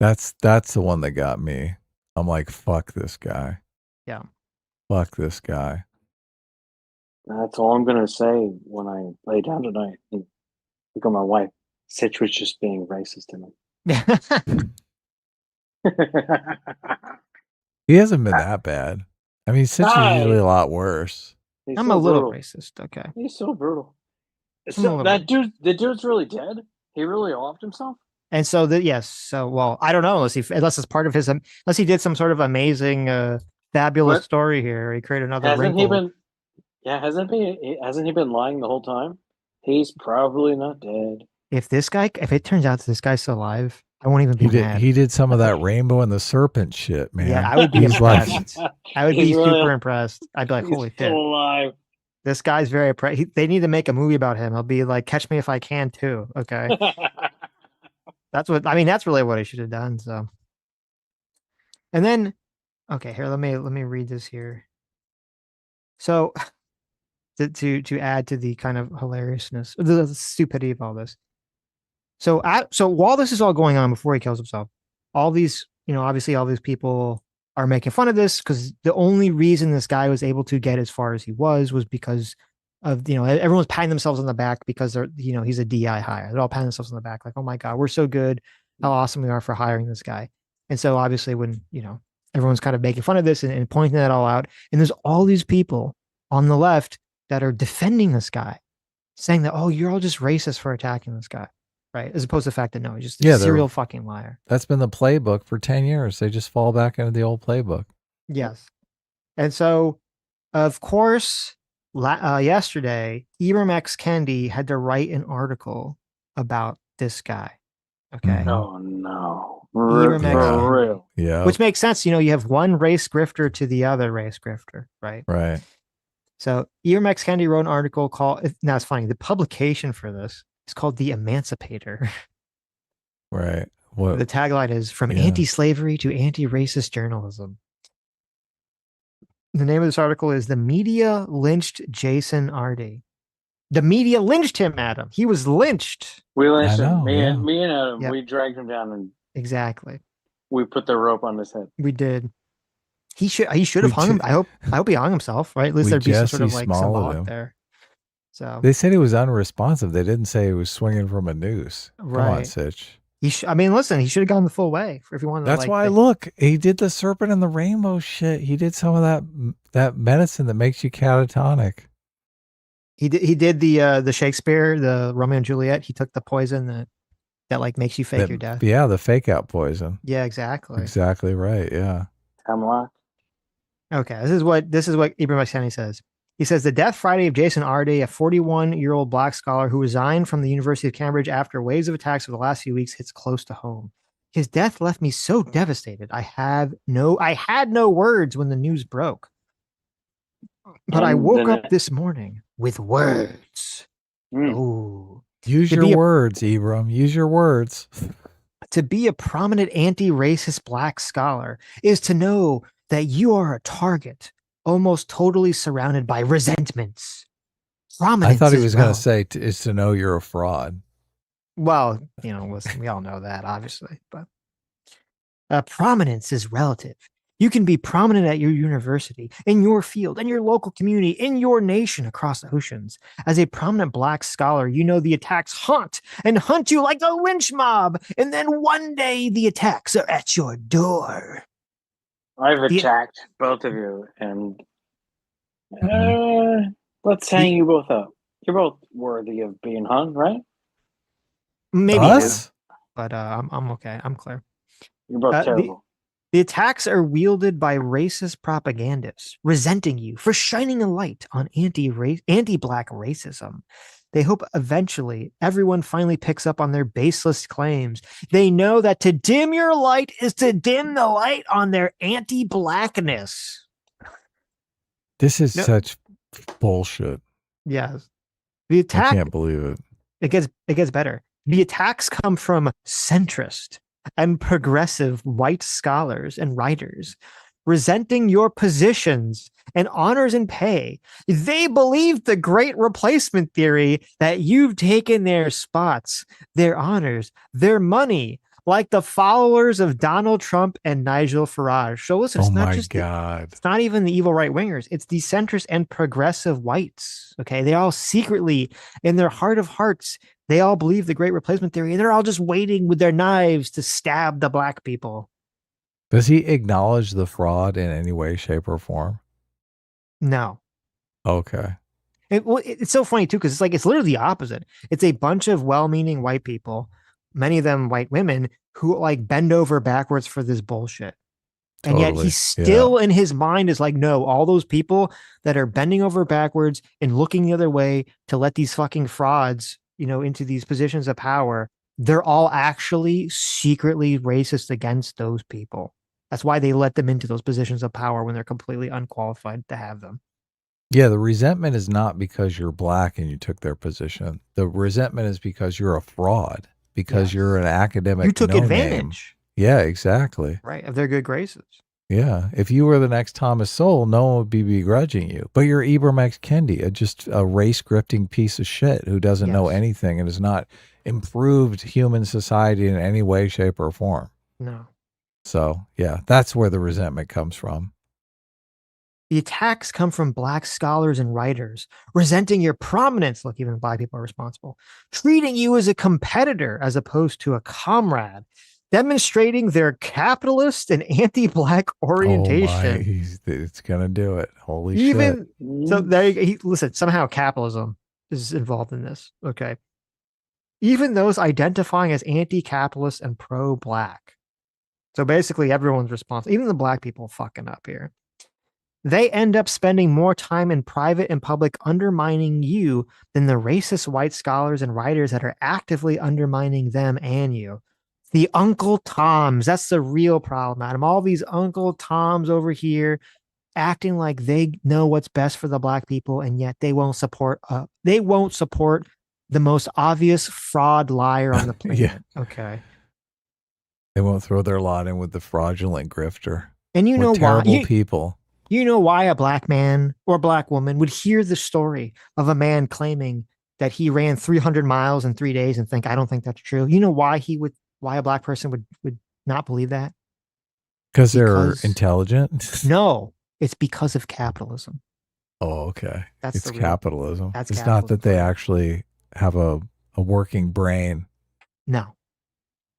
That's the one that got me. I'm like, fuck this guy. Yeah. Fuck this guy. That's all I'm going to say when I lay down tonight and look at my wife. Sitch was just being racist to me. He hasn't been that bad. I mean, Sitch is usually a lot worse. I'm a little racist. Okay. He's so brutal. So the dude's really dead. He really offed himself. And so well, I don't know unless it's part of his, unless he did some sort of amazing, fabulous story here. He created another wrinkle. Hasn't he been lying the whole time? He's probably not dead. If it turns out this guy's still alive, I won't even be mad. He did some of that rainbow and the serpent shit, man. Yeah, I would be impressed. I would be super impressed. I'd be like, holy shit. Alive. This guy's very they need to make a movie about him. He'll be like, Catch Me If I Can too. Okay. That's really what he should have done. So, and then, okay, here, let me read this here. So to add to the kind of hilariousness, the stupidity of all this. So while this is all going on before he kills himself, all these, obviously all these people are making fun of this because the only reason this guy was able to get as far as he was because of, everyone's patting themselves on the back because they're, he's a DI hire. They're all patting themselves on the back like, oh my God, we're so good. How awesome we are for hiring this guy. And so obviously when, everyone's kind of making fun of this and pointing that all out, and there's all these people on the left that are defending this guy, saying that, oh, you're all just racist for attacking this guy. Right. As opposed to the fact that no, he's just a serial fucking liar. That's been the playbook for 10 years. They just fall back into the old playbook. Yes. And so, of course, yesterday, Ibram X. Kendi had to write an article about this guy. Okay. Oh, no. For real. Yeah. Which makes sense. You have one race grifter to the other race grifter. Right. Right. So Ibram X. Kendi wrote an article called, now it's funny, the publication for this, it's called The Emancipator. Right. What? The tagline is "From anti-slavery to anti-racist journalism." The name of this article is "The Media Lynched Jason Ardy." The media lynched him, Adam. He was lynched. We lynched him. Me and Adam, we dragged him down and exactly. We put the rope on his head. We did. He should have hung him. I hope he hung himself, right? At least there'd be some sort of like symbolic there. So they said he was unresponsive. They didn't say he was swinging from a noose. Right. Come on, Sitch. I mean, listen, he should have gone the full way if he wanted. That's why. Look, he did the serpent and the rainbow shit. He did some of that medicine that makes you catatonic. He did the Shakespeare, the Romeo and Juliet. He took the poison that like makes you fake your death. Yeah, the fake out poison. Yeah, exactly. Exactly right. Yeah. Hemlock. Okay, this is what Ibram X. says. He says the death Friday of Jason Ardy, a 41-year-old black scholar who resigned from the University of Cambridge after waves of attacks over the last few weeks, hits close to home. His death left me so devastated. I had no words when the news broke. But I woke up this morning with words. Oh. Use your words, Ibram. Use your words. To be a prominent anti-racist black scholar is to know that you are a target, almost totally surrounded by resentments. Prominence. I thought he was going to say is to know you're a fraud. Well, listen, we all know that, obviously, but prominence is relative. You can be prominent at your university, in your field, in your local community, in your nation across the oceans. As a prominent black scholar, you know the attacks haunt and hunt you like a lynch mob. And then one day the attacks are at your door. I've attacked both of you, and let's hang you both up. You're both worthy of being hung, right? Maybe us? But I'm okay. I'm clear. You're both terrible. The attacks are wielded by racist propagandists, resenting you for shining a light on anti-black racism. They hope eventually everyone finally picks up on their baseless claims. They know that to dim your light is to dim the light on their anti-blackness. This is such bullshit. Yes. The attack. I can't believe it. It gets better. The attacks come from centrist and progressive white scholars and writers resenting your positions and honors and pay. They believe the great replacement theory that you've taken their spots, their honors, their money, like the followers of Donald Trump and Nigel Farage. So listen, it's not just it's not even the evil right wingers. It's the centrist and progressive whites. Okay, they all secretly, in their heart of hearts, they all believe the great replacement theory, and they're all just waiting with their knives to stab the black people. Does he acknowledge the fraud in any way, shape, or form? No. Okay. It's so funny, too, because it's literally the opposite. It's a bunch of well-meaning white people, many of them white women, who bend over backwards for this bullshit. And yet he still in his mind is like, no, all those people that are bending over backwards and looking the other way to let these fucking frauds into these positions of power, they're all actually secretly racist against those people. That's why they let them into those positions of power when they're completely unqualified to have them. Yeah, the resentment is not because you're black and you took their position. The resentment is because you're a fraud, because you're an academic. You took advantage. Yeah, exactly. Right, of their good graces. Yeah, if you were the next Thomas Sowell, no one would be begrudging you. But you're Ibram X. Kendi, just a race-grifting piece of shit who doesn't know anything and has not improved human society in any way, shape, or form. No. So, yeah, that's where the resentment comes from. The attacks come from black scholars and writers, resenting your prominence. Look, even black people are responsible. Treating you as a competitor as opposed to a comrade. Demonstrating their capitalist and anti-black orientation. It's gonna do it. Holy shit! So there you go. Listen, somehow capitalism is involved in this. Okay, even those identifying as anti-capitalist and pro-black. So basically, everyone's responsible. Even the black people fucking up here. They end up spending more time in private and public undermining you than the racist white scholars and writers that are actively undermining them and you. The Uncle Toms, that's the real problem, Adam. All these Uncle Toms over here acting like they know what's best for the black people, and yet they won't support the most obvious fraud liar on the planet. Yeah. Okay. They won't throw their lot in with the fraudulent grifter. And you know why? Terrible people. You know why a black man or black woman would hear the story of a man claiming that he ran 300 miles in 3 days and think, I don't think that's true. You know why a black person would not believe that? Because they're intelligent? No, it's because of capitalism. Oh, okay. It's capitalism. That's it's capitalism not that they actually have a working brain. No.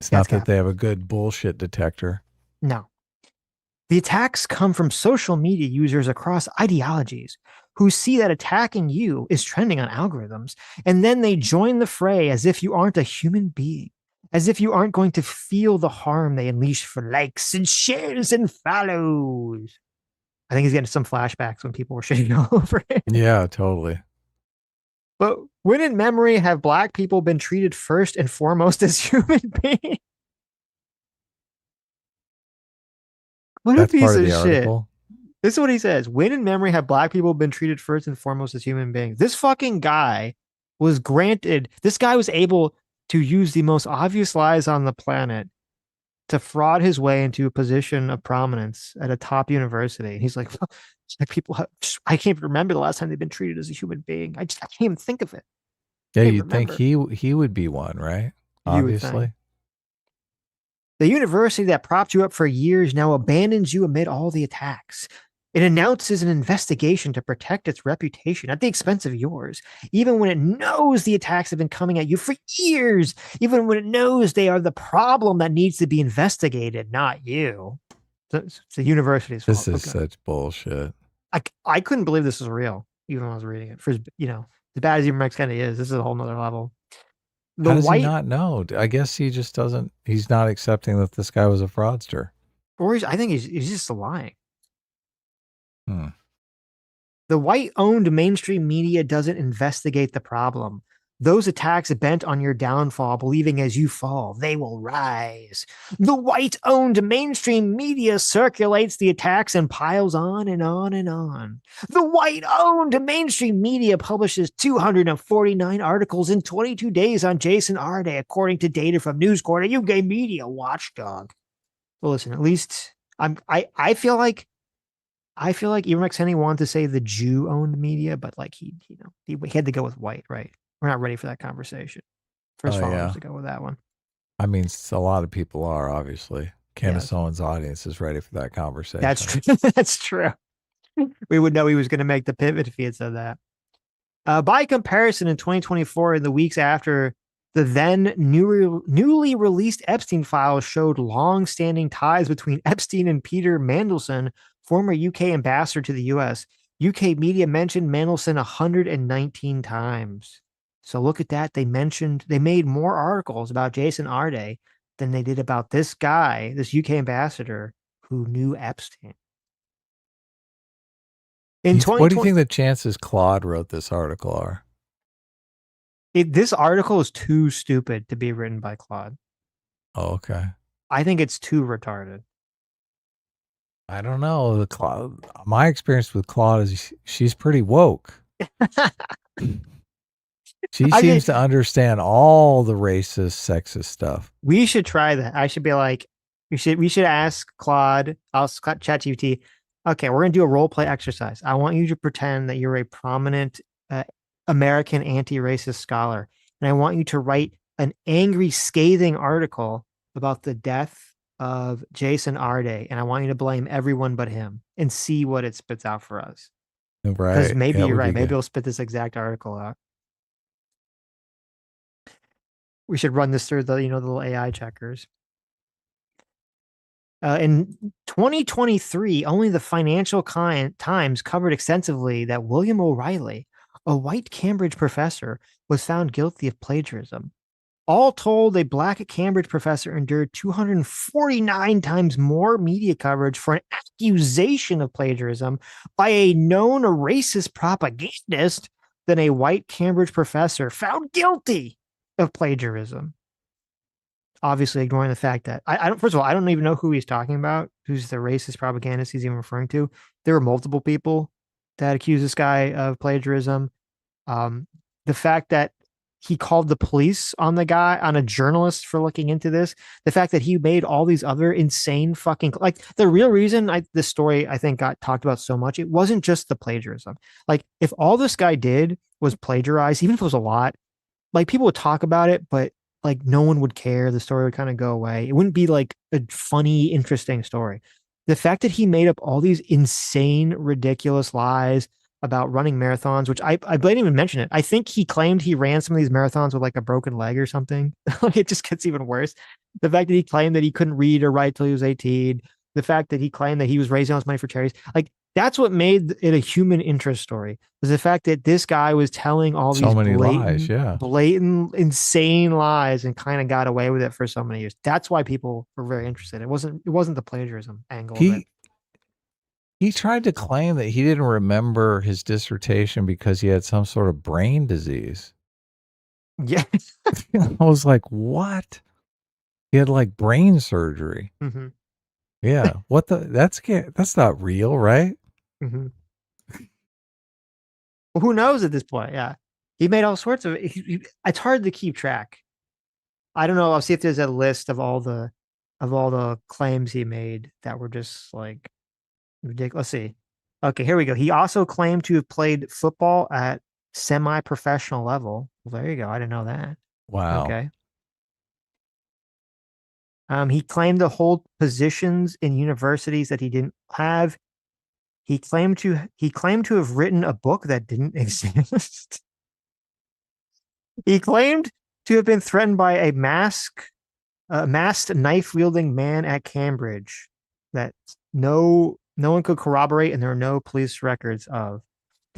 It's not that they have a good bullshit detector. No. The attacks come from social media users across ideologies who see that attacking you is trending on algorithms, and then they join the fray as if you aren't a human being, as if you aren't going to feel the harm they unleash for likes and shares and follows. I think he's getting some flashbacks when people were shitting all over it. Yeah, totally. But when in memory have black people been treated first and foremost as human beings? What a piece of shit. This is what he says. When in memory have black people been treated first and foremost as human beings? This fucking guy was able to use the most obvious lies on the planet to fraud his way into a position of prominence at a top university. And he's like, I can't remember the last time they've been treated as a human being. I can't even think of it. Yeah, you'd think he would be one, right? Obviously. The university that propped you up for years now abandons you amid all the attacks. It announces an investigation to protect its reputation at the expense of yours, even when it knows the attacks have been coming at you for years, even when it knows they are the problem that needs to be investigated, not you. It's the university's fault. This is such bullshit. I couldn't believe this was real, even when I was reading it. For, as bad as Max kind of is, this is a whole nother level. How does he not know? I guess he just doesn't. He's not accepting that this guy was a fraudster. Or I think he's just lying. The white-owned mainstream media doesn't investigate the problem. Those attacks bent on your downfall, believing as you fall, they will rise. The white-owned mainstream media circulates the attacks and piles on and on and on. The white-owned mainstream media publishes 249 articles in 22 days on Jason Arde, according to data from News Corp, a UK media watchdog. Well, listen, at least I feel like Ibram X. wanted to say the Jew-owned media, but like he had to go with white, right? We're not ready for that conversation. First followers to go with that one. I mean, a lot of people are, obviously. Candace Owens' audience is ready for that conversation. That's true. That's true. We would know he was going to make the pivot if he had said that. By comparison, in 2024, in the weeks after the then newly released Epstein files showed long-standing ties between Epstein and Peter Mandelson, former UK ambassador to the US. UK media mentioned Mandelson 119 times. So look at that. They made more articles about Jason Arde than they did about this guy, this UK ambassador who knew Epstein. What do you think the chances Claude wrote this article are? This article is too stupid to be written by Claude. Oh, okay. I think it's too retarded. I don't know. My experience with Claude is she's pretty woke. She seems to understand all the racist, sexist stuff. We should try that. I should be like, we should ask Claude, ChatGPT, okay, we're going to do a role play exercise. I want you to pretend that you're a prominent American anti-racist scholar. And I want you to write an angry, scathing article about the death of Jason Arde. And I want you to blame everyone but him and see what it spits out for us. Right. Because maybe you're right. Maybe it'll spit this exact article out. We should run this through the little AI checkers. In 2023, only the Financial Times covered extensively that William O'Reilly, a white Cambridge professor, was found guilty of plagiarism. All told, a black Cambridge professor endured 249 times more media coverage for an accusation of plagiarism by a known racist propagandist than a white Cambridge professor found guilty of plagiarism. Obviously ignoring the fact that first of all, I don't even know who he's talking about, who's the racist propagandist he's even referring to. There were multiple people that accused this guy of plagiarism. The fact that he called the police on a journalist for looking into this. The fact that he made all these other insane fucking, like, the real reason this story, I think, got talked about so much, it wasn't just the plagiarism. Like, if all this guy did was plagiarize, even if it was a lot, like, people would talk about it, but like no one would care. The story would kind of go away. It wouldn't be like a funny, interesting story. The fact that he made up all these insane, ridiculous lies about running marathons, which I didn't even mention it. I think he claimed he ran some of these marathons with like a broken leg or something. Like, it just gets even worse. The fact that he claimed that he couldn't read or write till he was 18. The fact that he claimed that he was raising all his money for charities. Like, that's what made it a human interest story, was the fact that this guy was telling all these blatant, insane lies and kind of got away with it for so many years. That's why people were very interested. It wasn't the plagiarism angle of it. He tried to claim that he didn't remember his dissertation because he had some sort of brain disease. Yeah. I was like, what? He had like brain surgery. Mm-hmm. Yeah. What that's not real, right? Mm-hmm. Well, who knows at this point? Yeah. He made all sorts of, it's hard to keep track. I don't know. I'll see if there's a list of all the claims he made that were just like ridiculous. Let's see. Okay, here we go. He also claimed to have played football at semi-professional level. Well, there you go. I didn't know that. Wow. Okay. He claimed to hold positions in universities that he didn't have. He claimed to have written a book that didn't exist. He claimed to have been threatened by a masked knife-wielding man at Cambridge that no one could corroborate, and there are no police records of.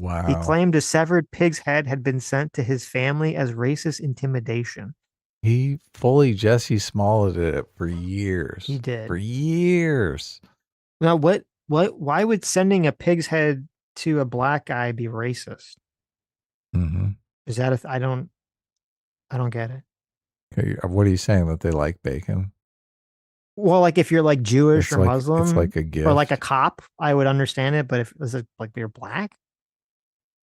Wow. He claimed a severed pig's head had been sent to his family as racist intimidation. He fully Jesse Smollett it for years. He did. For years. Now, why would sending a pig's head to a black guy be racist? Mm-hmm. Is that I don't get it. Okay, what are you saying, that they like bacon? Well, like, if you're like Jewish It's or like, Muslim, it's like a gift. or like a cop, I would understand it. But if is it like you're black,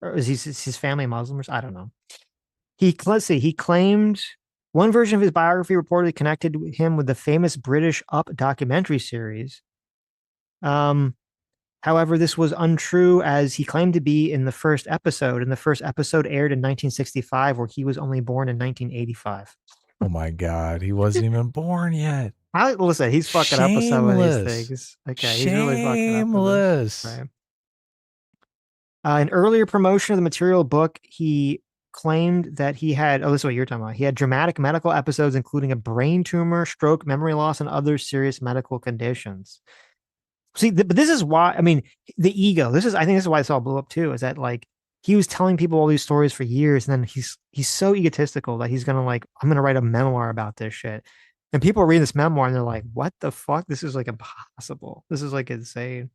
or is his family Muslim? Or I don't know. Let's see. He claimed one version of his biography reportedly connected him with the famous British Up documentary series. However, this was untrue, as he claimed to be in the first episode, and the first episode aired in 1965, where he was only born in 1985. Oh my God, he wasn't even born yet. Listen, he's fucking up with some of these things. Okay, he's really fucking up with this. Right. An earlier promotion of the material book, he claimed that he had, this is what you're talking about. He had dramatic medical episodes, including a brain tumor, stroke, memory loss, and other serious medical conditions. See, but this is why, I mean, the ego, I think this is why this all blew up too, is that like, he was telling people all these stories for years, and then he's so egotistical that he's gonna like, I'm gonna write a memoir about this shit. And people read this memoir and they're like, what the fuck? This is like impossible. This is like insane.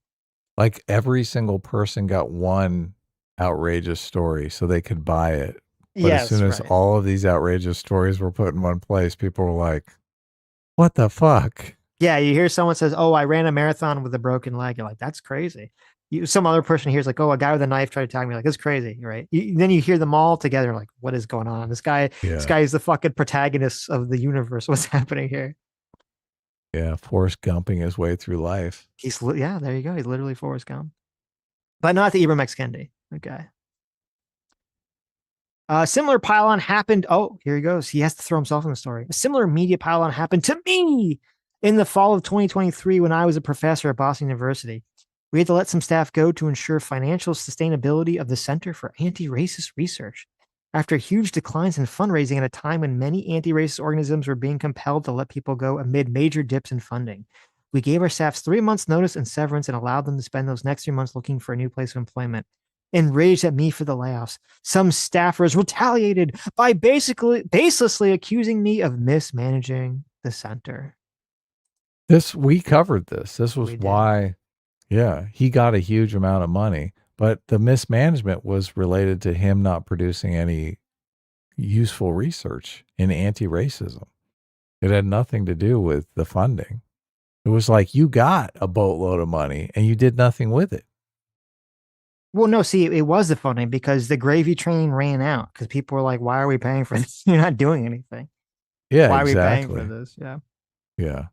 Like, every single person got one outrageous story so they could buy it. But as soon as all of these outrageous stories were put in one place, people were like, what the fuck? Yeah, you hear someone says, oh, I ran a marathon with a broken leg. You're like, that's crazy. Some other person hears like, oh, a guy with a knife tried to attack me. Like, that's crazy, right? Then you hear them all together, like, what is going on? This guy is the fucking protagonist of the universe. What's happening here? Yeah, Forrest Gumping his way through life. There you go. He's literally Forrest Gump. But not the Ibram X. Kendi. Okay. A similar pylon happened. Oh, here he goes. He has to throw himself in the story. A similar media pylon happened to me in the fall of 2023 when I was a professor at Boston University. We had to let some staff go to ensure financial sustainability of the Center for Anti-Racist Research. After huge declines in fundraising at a time when many anti-racist organisms were being compelled to let people go amid major dips in funding, we gave our staffs 3 months notice and severance and allowed them to spend those next 3 months looking for a new place of employment. Enraged at me for the layoffs, some staffers retaliated by baselessly accusing me of mismanaging the center. We covered this. This was why, he got a huge amount of money, but the mismanagement was related to him not producing any useful research in anti-racism. It had nothing to do with the funding. It was like, you got a boatload of money and you did nothing with it. Well, no, see, it was the funding because the gravy train ran out because people were like, why are we paying for this? You're not doing anything. Yeah, Why exactly. are we paying for this? Yeah. Yeah.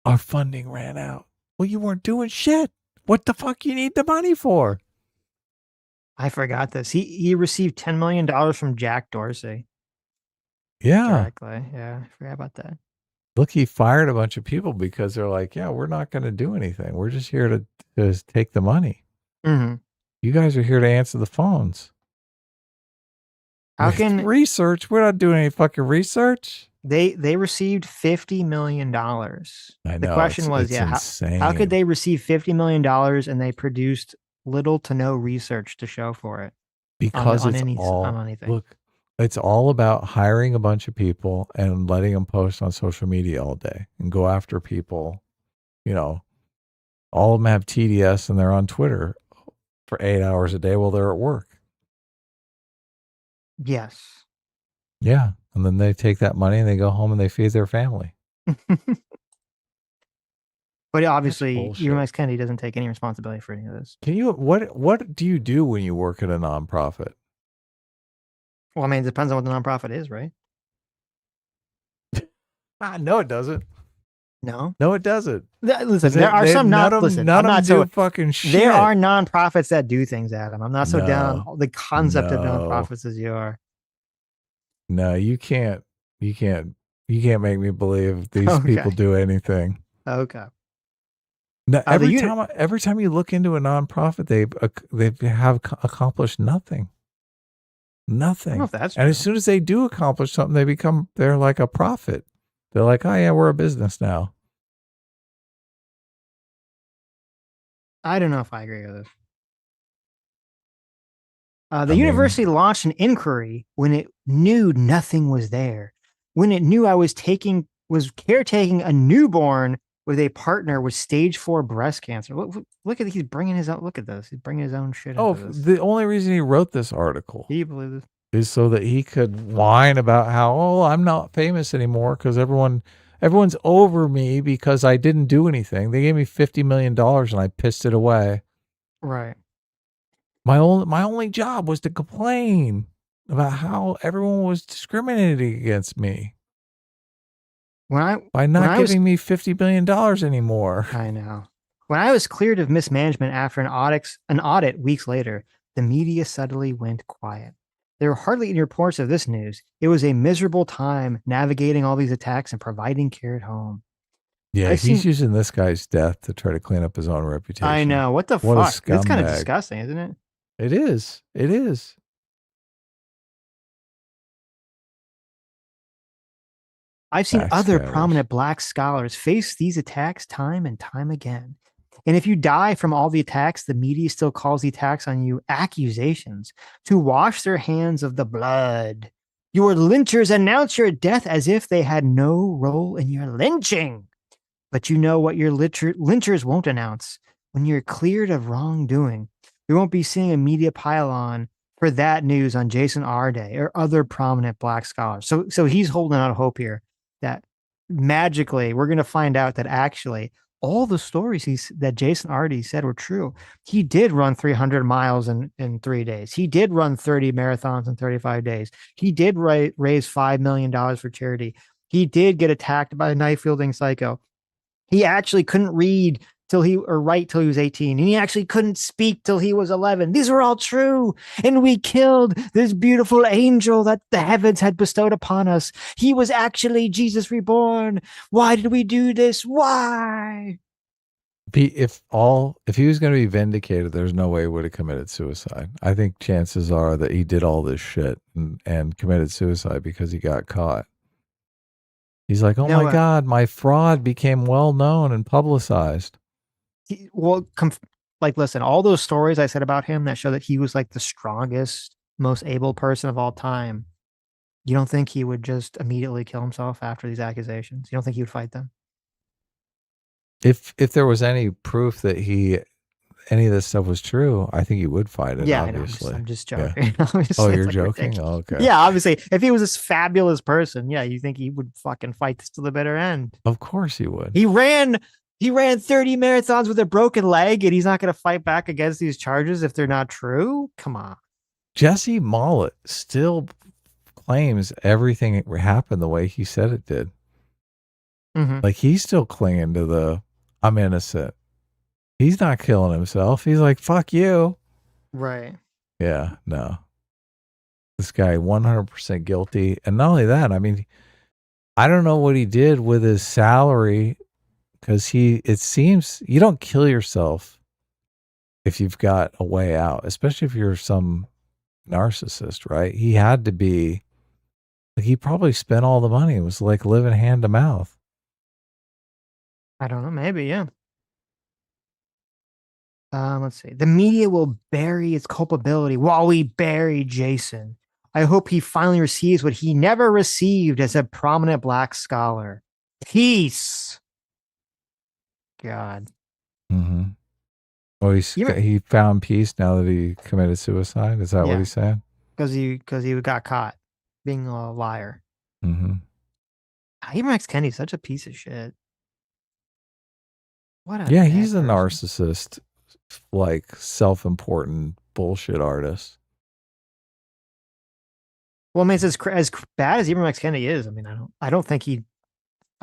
Our funding ran out. Well, you weren't doing shit. What the fuck you need the money for? I forgot this. He received $10 million from Jack Dorsey. Yeah. Directly. Yeah, I forgot about that. Look, he fired a bunch of people because they're like, yeah, we're not going to do anything. We're just here to take the money. Mm-hmm. You guys are here to answer the phones. How can research? We're not doing any fucking research. They received $50 million. I know. The question was, how could they receive $50 million and they produced little to no research to show for it? Because on anything. Look, it's all about hiring a bunch of people and letting them post on social media all day and go after people. You know, all of them have TDS and they're on Twitter for 8 hours a day while they're at work. Yes. Yeah. And then they take that money and they go home and they feed their family. But obviously, UMass Kennedy doesn't take any responsibility for any of this. Can you, what do you do when you work at a nonprofit? Well, I mean, it depends on what the nonprofit is, right? No, it doesn't. No, it doesn't. Listen, there are some none of them do fucking shit. There are nonprofits that do things, Adam. I'm not so down on the concept of nonprofits as you are. No, you can't make me believe these people do anything. Okay. No, every time you look into a nonprofit, they have accomplished nothing. Nothing. I don't know if that's true. And as soon as they do accomplish something, they're like a profit. They're like, oh yeah, we're a business now. I don't know if I agree with this. The university launched an inquiry when it knew nothing was there. When it knew I was caretaking a newborn with a partner with stage 4 breast cancer. Look at he's bringing his own. Look at this. He's bringing his own shit. Oh, into this. the only reason he wrote this article, do you believe this? Is so that he could whine about how I'm not famous anymore because everyone's over me because I didn't do anything. They gave me $50 million and I pissed it away. Right. My only job was to complain about how everyone was discriminating against me. By not giving me $50 million anymore. I know. When I was cleared of mismanagement after an audit weeks later, the media suddenly went quiet. There were hardly any reports of this news. It was a miserable time navigating all these attacks and providing care at home. Yeah, he's using this guy's death to try to clean up his own reputation. I know. What the fuck? It's kind of disgusting, isn't it? It is. It is. I've seen other prominent black scholars face these attacks time and time again. And if you die from all the attacks, the media still calls the attacks on you accusations to wash their hands of the blood. Your lynchers announce your death as if they had no role in your lynching. But you know what your lynchers won't announce. When you're cleared of wrongdoing, we won't be seeing a media pile-on for that news on Jason R. Day or other prominent black scholars. So he's holding out hope here that magically we're going to find out that actually all the stories that Jason already said were true. He did run 300 miles in 3 days. He did run 30 marathons in 35 days. He did raise $5 million for charity. He did get attacked by a knife-wielding psycho. He actually couldn't write till he was 18. And he actually couldn't speak till he was 11. These were all true. And we killed this beautiful angel that the heavens had bestowed upon us. He was actually Jesus reborn. Why did we do this? Why? If he was going to be vindicated, there's no way he would have committed suicide. I think chances are that he did all this shit and committed suicide because he got caught. He's like, oh my God, my fraud became well known and publicized. Listen, all those stories I said about him that show that he was like the strongest, most able person of all time. You don't think he would just immediately kill himself after these accusations? You don't think he would fight them? If there was any proof that any of this stuff was true, I think he would fight it. Yeah, obviously. I'm just joking. Yeah. Oh, you're joking? Oh, okay. Yeah, obviously, if he was this fabulous person, yeah, you think he would fucking fight this to the bitter end? Of course he would. He ran He ran 30 marathons with a broken leg, and he's not going to fight back against these charges if they're not true? Come on. Jesse Mollett still claims everything happened the way he said it did. Mm-hmm. Like, he's still clinging to the, I'm innocent. He's not killing himself. He's like, fuck you. Right. Yeah, no. This guy 100% guilty. And not only that, I mean, I don't know what he did with his salary, because it seems you don't kill yourself if you've got a way out, especially if you're some narcissist, right? He had to be, like, he probably spent all the money. It was like living hand to mouth. I don't know. Maybe, yeah. Let's see. The media will bury its culpability while we bury Jason. I hope he finally receives what he never received as a prominent black scholar. Peace. God. Mm-hmm. Oh, he found peace now that he committed suicide? Is that what he's saying? Because he got caught being a liar. Mm-hmm. Ibram Kennedy's such a piece of shit. Yeah, he's a narcissist, like, self-important bullshit artist. Well, I mean, it's as bad as Ibram X. Kennedy is. I mean, I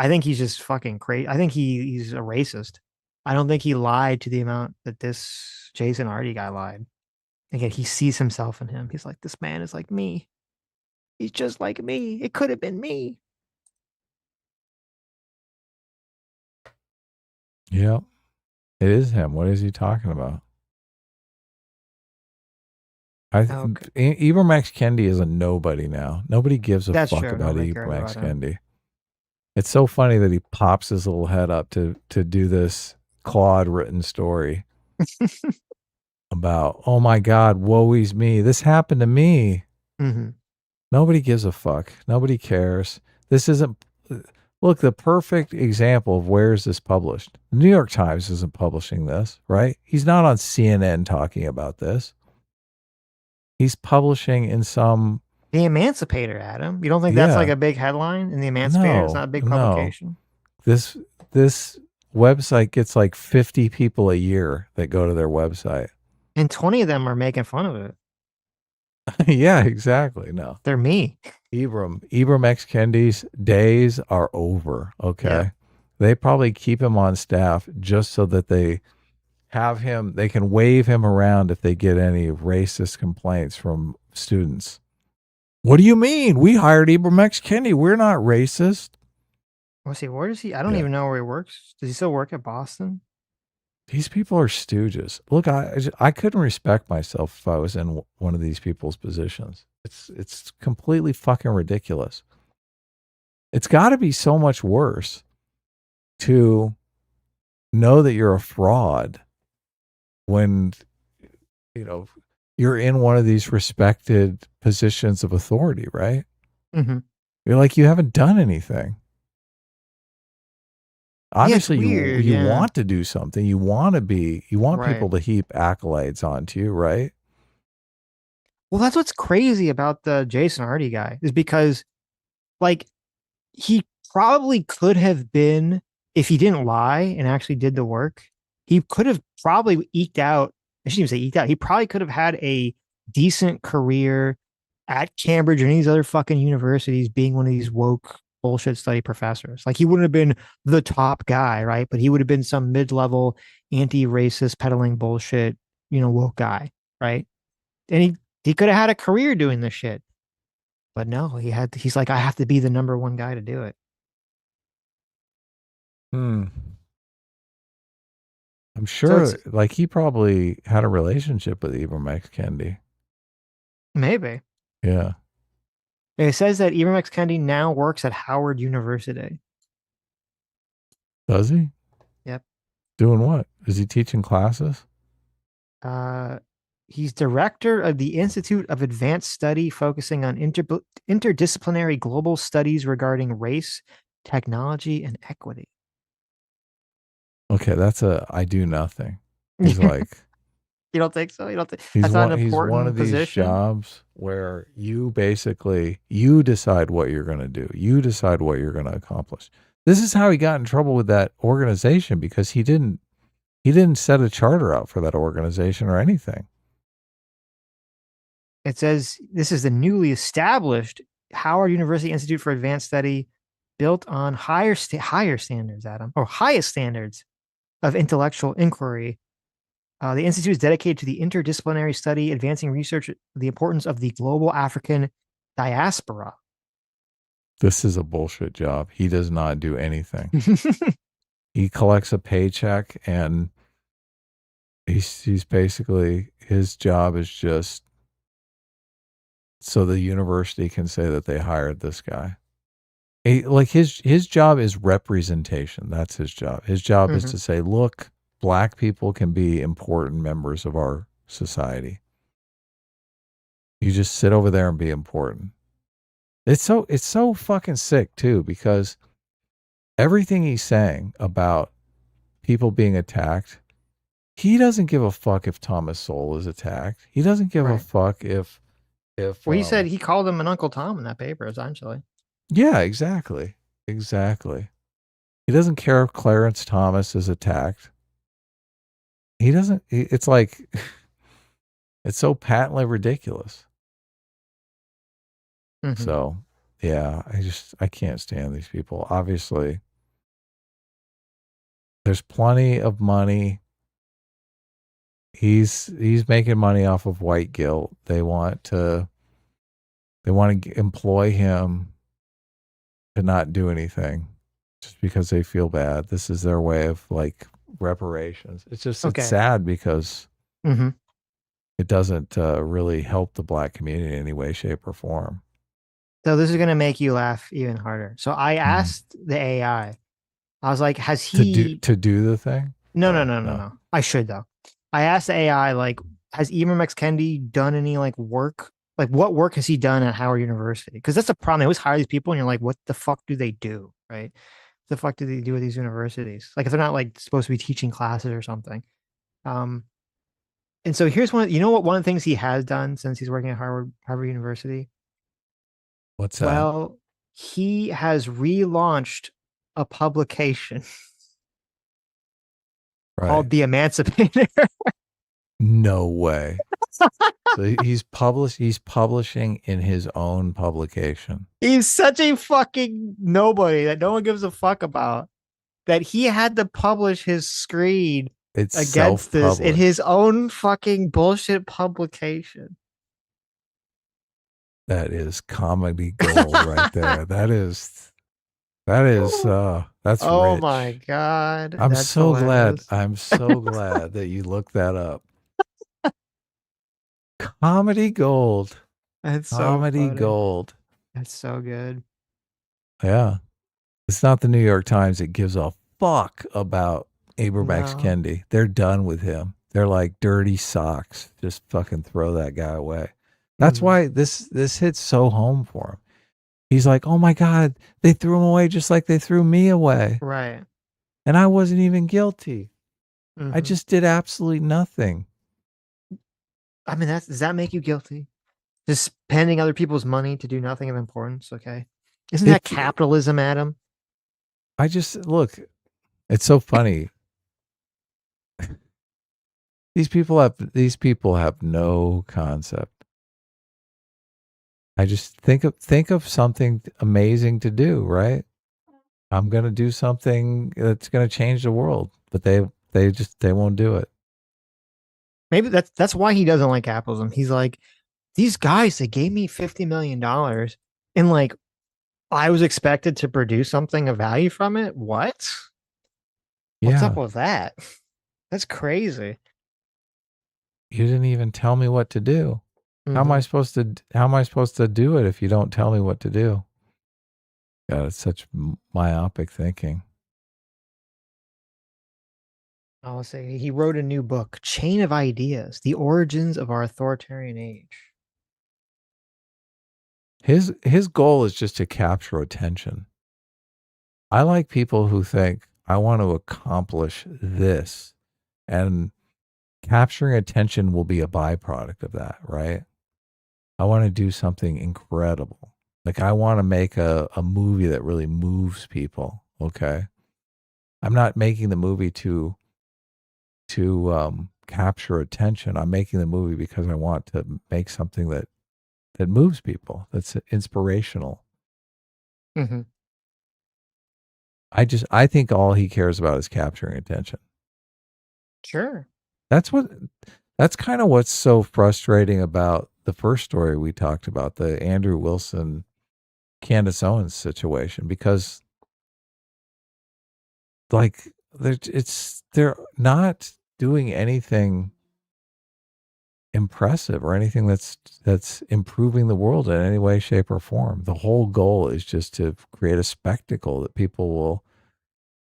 think he's just fucking crazy. I think he's a racist. I don't think he lied to the amount that this Jason Arty guy lied. Again, he sees himself in him. He's like, this man is like me. He's just like me. It could have been me. Yep. It is him. What is he talking about? Ibram X. Kendi is a nobody now. Nobody gives a fuck about Ibram X. Kendi. It's so funny that he pops his little head up to do this Claude written story about, oh my God, woe is me. This happened to me. Mm-hmm. Nobody gives a fuck. Nobody cares. This isn't. Look, the perfect example of where is this published? The New York Times isn't publishing this, right? He's not on CNN talking about this. He's publishing in some... The Emancipator, Adam. You don't think that's like a big headline in the Emancipator? No, it's not a big publication. No. This website gets like 50 people a year that go to their website. And 20 of them are making fun of it. Yeah, exactly. No. They're me. Ibram X. Kendi's days are over. Okay. Yeah. They probably keep him on staff just so that they have him, they can wave him around if they get any racist complaints from students. What do you mean? We hired Ibram X. Kendi. We're not racist. Let's see, where is he? I don't even know where he works. Does he still work at Boston? These people are stooges. Look, I couldn't respect myself if I was in one of these people's positions. It's completely fucking ridiculous. It's got to be so much worse to know that you're a fraud when, you know, you're in one of these respected positions of authority, right? Mm-hmm. You're like, you haven't done anything. Obviously, you want to do something. You want people to heap accolades onto you, right? Well, that's what's crazy about the Jason Arty guy is because, like, he probably could have been, if he didn't lie and actually did the work, he could have probably eked out. I shouldn't even say eked out. He probably could have had a decent career at Cambridge or any of these other fucking universities, being one of these woke bullshit study professors. Like, he wouldn't have been the top guy, right? But he would have been some mid-level anti-racist peddling bullshit, woke guy, right? And he could have had a career doing this shit. But no, he's like, I have to be the number one guy to do it. I'm sure like he probably had a relationship with Ibram X. Kendi. Maybe. Yeah. It says that Ibram X. Kendi now works at Howard University. Does he? Yep. Doing what? Is he teaching classes? He's director of the Institute of Advanced Study, focusing on interdisciplinary global studies regarding race, technology, and equity. Okay, that's I do nothing. He's like... You don't think so? You don't think that's not an important one of these position? Jobs where you basically, you decide what you're going to do. You decide what you're going to accomplish. This is how he got in trouble with that organization, because he didn't set a charter out for that organization or anything. It says this is the newly established Howard University Institute for Advanced Study, built on higher standards, Adam, or highest standards of intellectual inquiry. The institute is dedicated to the interdisciplinary study, advancing research, the importance of the global African diaspora. This is a bullshit job. He does not do anything. He collects a paycheck, and he's basically, his job is just so the university can say that they hired this guy. His job is representation. That's his job. His job is to say, look, black people can be important members of our society. You just sit over there and be important. It's so fucking sick too, because everything he's saying about people being attacked, he doesn't give a fuck if Thomas Sowell is attacked. He doesn't give a fuck if well, he said he called him an Uncle Tom in that paper, essentially. Yeah, exactly. Exactly. He doesn't care if Clarence Thomas is attacked. He doesn't, it's like, it's so patently ridiculous. So, yeah, I can't stand these people. Obviously, there's plenty of money. He's making money off of white guilt. They want to employ him to not do anything just because they feel bad. This is their way of like reparations. It's just it's sad because it doesn't really help the black community in any way, shape, or form. So this is going to make you laugh even harder. So I asked the AI, I was like, has he to do the thing? No. I should though. I asked the AI, like, has Ibram X. Kendi done any like work? Like, what work has he done at Howard University? Because that's the problem. They always hire these people, and you're like, what the fuck do they do, right? What the fuck do they do at these universities? Like, if they're not like supposed to be teaching classes or something. And so here's one. You know what? One of the things he has done since he's working at Harvard University. What's that? Well, he has relaunched a publication called The Emancipator. No way. So he's publishing in his own publication. He's such a fucking nobody that no one gives a fuck about, that he had to publish his screed against this in his own fucking bullshit publication. That is comedy gold right there. That's oh rich. My God. I'm That's so hilarious. glad. I'm so glad that you looked that up. Comedy gold. That's so comedy funny. gold. That's so good. Yeah. It's not the New York Times that gives a fuck about Ibram X. Kendi. They're done with him. They're like dirty socks. Just fucking throw that guy away. That's why this hits so home for him. He's like, oh my God, they threw him away just like they threw me away. Right. And I wasn't even guilty. I just did absolutely nothing. I mean, does that make you guilty? Just spending other people's money to do nothing of importance, okay? Isn't that capitalism, Adam? I just, look, it's so funny. These people have no concept. I just think of something amazing to do, right? I'm going to do something that's going to change the world, but they won't do it. Maybe that's why he doesn't like capitalism. He's like, these guys, they gave me $50 million and like I was expected to produce something of value from it. What? What's up with that? That's crazy. You didn't even tell me what to do. How am I supposed to do it if you don't tell me what to do? God, it's such myopic thinking. I'll say he wrote a new book, Chain of Ideas: The Origins of Our Authoritarian Age. His goal is just to capture attention. I like people who think, I want to accomplish this, and capturing attention will be a byproduct of that, right? I want to do something incredible. Like I want to make a movie that really moves people. Okay. I'm not making the movie to capture attention. I'm making the movie because I want to make something that moves people, that's inspirational. Mm-hmm. I think all he cares about is capturing attention. Sure. That's kind of what's so frustrating about the first story we talked about, the Andrew Wilson, Candace Owens situation, because like they're not doing anything impressive or anything that's improving the world in any way, shape, or form. The whole goal is just to create a spectacle that people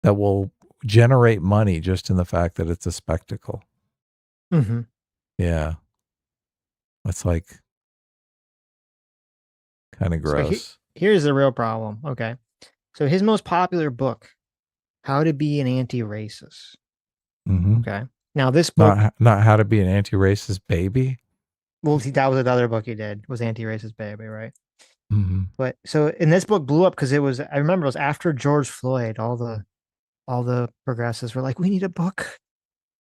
will generate money just in the fact that it's a spectacle. Mm-hmm. Yeah. It's like kind of gross. So here's the real problem. Okay. So his most popular book, How to Be an Anti-Racist. Mm-hmm. Okay. Now this book, not How to Be an Anti-Racist Baby. well, that was another book he did, was Anti-Racist Baby, right? Mm-hmm. But so in this book blew up because I remember it was after George Floyd. All the progressives were like, we need a book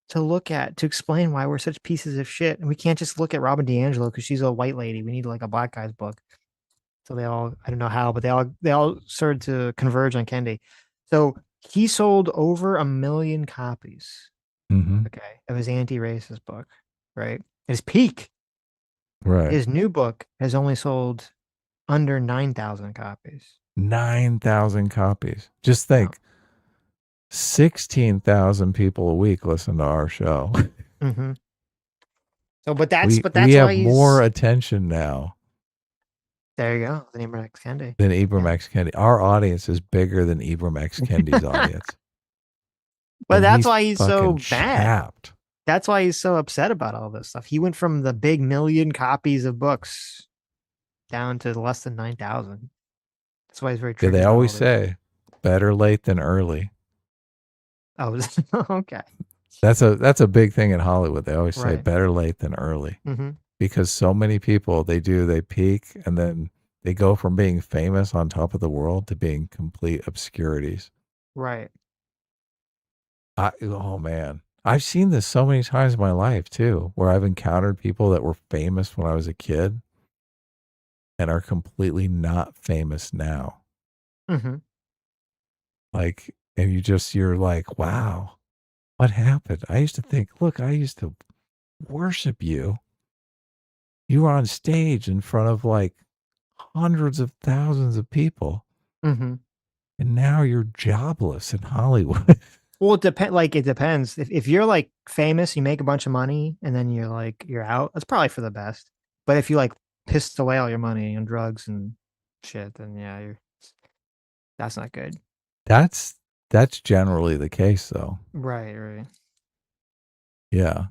to look at to explain why we're such pieces of shit, and we can't just look at Robin DiAngelo because she's a white lady. We need like a black guy's book. So they all, I don't know how, but they all started to converge on Kendi. So he sold over 1 million copies. Mm-hmm. Okay, of his anti-racist book, right? His peak. Right. His new book has only sold under 9,000 copies. 9,000 copies. Just think, 16,000 people a week listen to our show. Mm-hmm. So, but that's we why have he's more attention now. There you go. Than Ibram X. Kendi. Than Ibram X. Kendi. Our audience is bigger than Ibram X. Kendi's audience. But And that's why he's so fucking mad. chapped. That's why he's so upset about all this stuff. He went from the big 1 million copies of books down to less than 9,000. That's why he's very Yeah, triggered. they by all always this. say, better late than early. Oh, okay. That's a big thing in Hollywood. They always say Right. better late than early. Mm-hmm. Because so many people, they peak and then they go from being famous on top of the world to being complete obscurities. Right. Oh man, I've seen this so many times in my life too, where I've encountered people that were famous when I was a kid and are completely not famous now. Mm-hmm. Like, and you're like, wow, what happened? I used to think, look, I used to worship you. You were on stage in front of like hundreds of thousands of people. Mm-hmm. And now you're jobless in Hollywood. Well, it depends. If you're like famous, you make a bunch of money, and then you're out. That's probably for the best. But if you like pissed away all your money on drugs and shit, then yeah, that's not good. That's generally the case, though. Right. Right. Yeah.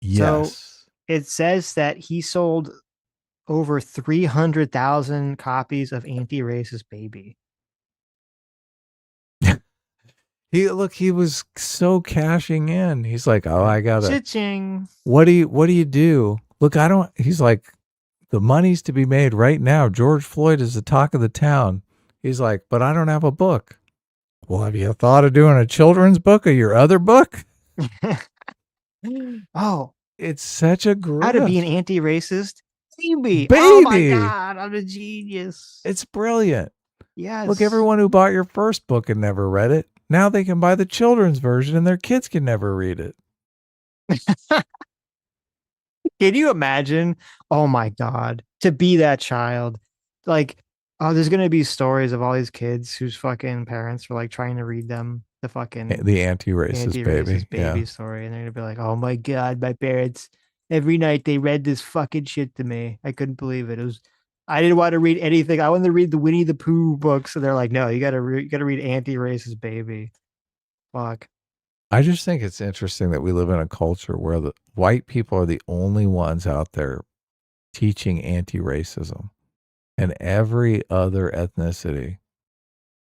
Yes. So it says that he sold over 300,000 copies of Anti-Racist Baby. He was so cashing in. He's like, oh, I gotta. Cha-ching. What do you do? Look, he's like, the money's to be made right now. George Floyd is the talk of the town. He's like, but I don't have a book. Well, have you thought of doing a children's book or your other book? Oh, it's such a grift. How to Be an Anti-Racist Baby. Baby. Oh my God, I'm a genius. It's brilliant. Yes. Look, everyone who bought your first book and never read it, now they can buy the children's version and their kids can never read it. Can you imagine? Oh my God, to be that child. Like, oh, there's going to be stories of all these kids whose fucking parents were like trying to read them the anti-racist baby story. And they're going to be like, oh my God, my parents, every night they read this fucking shit to me. I couldn't believe it. I didn't want to read anything. I wanted to read the Winnie the Pooh books. So they're like, no, you got to read Anti-Racist Baby. Fuck. I just think it's interesting that we live in a culture where the white people are the only ones out there teaching anti-racism, and every other ethnicity,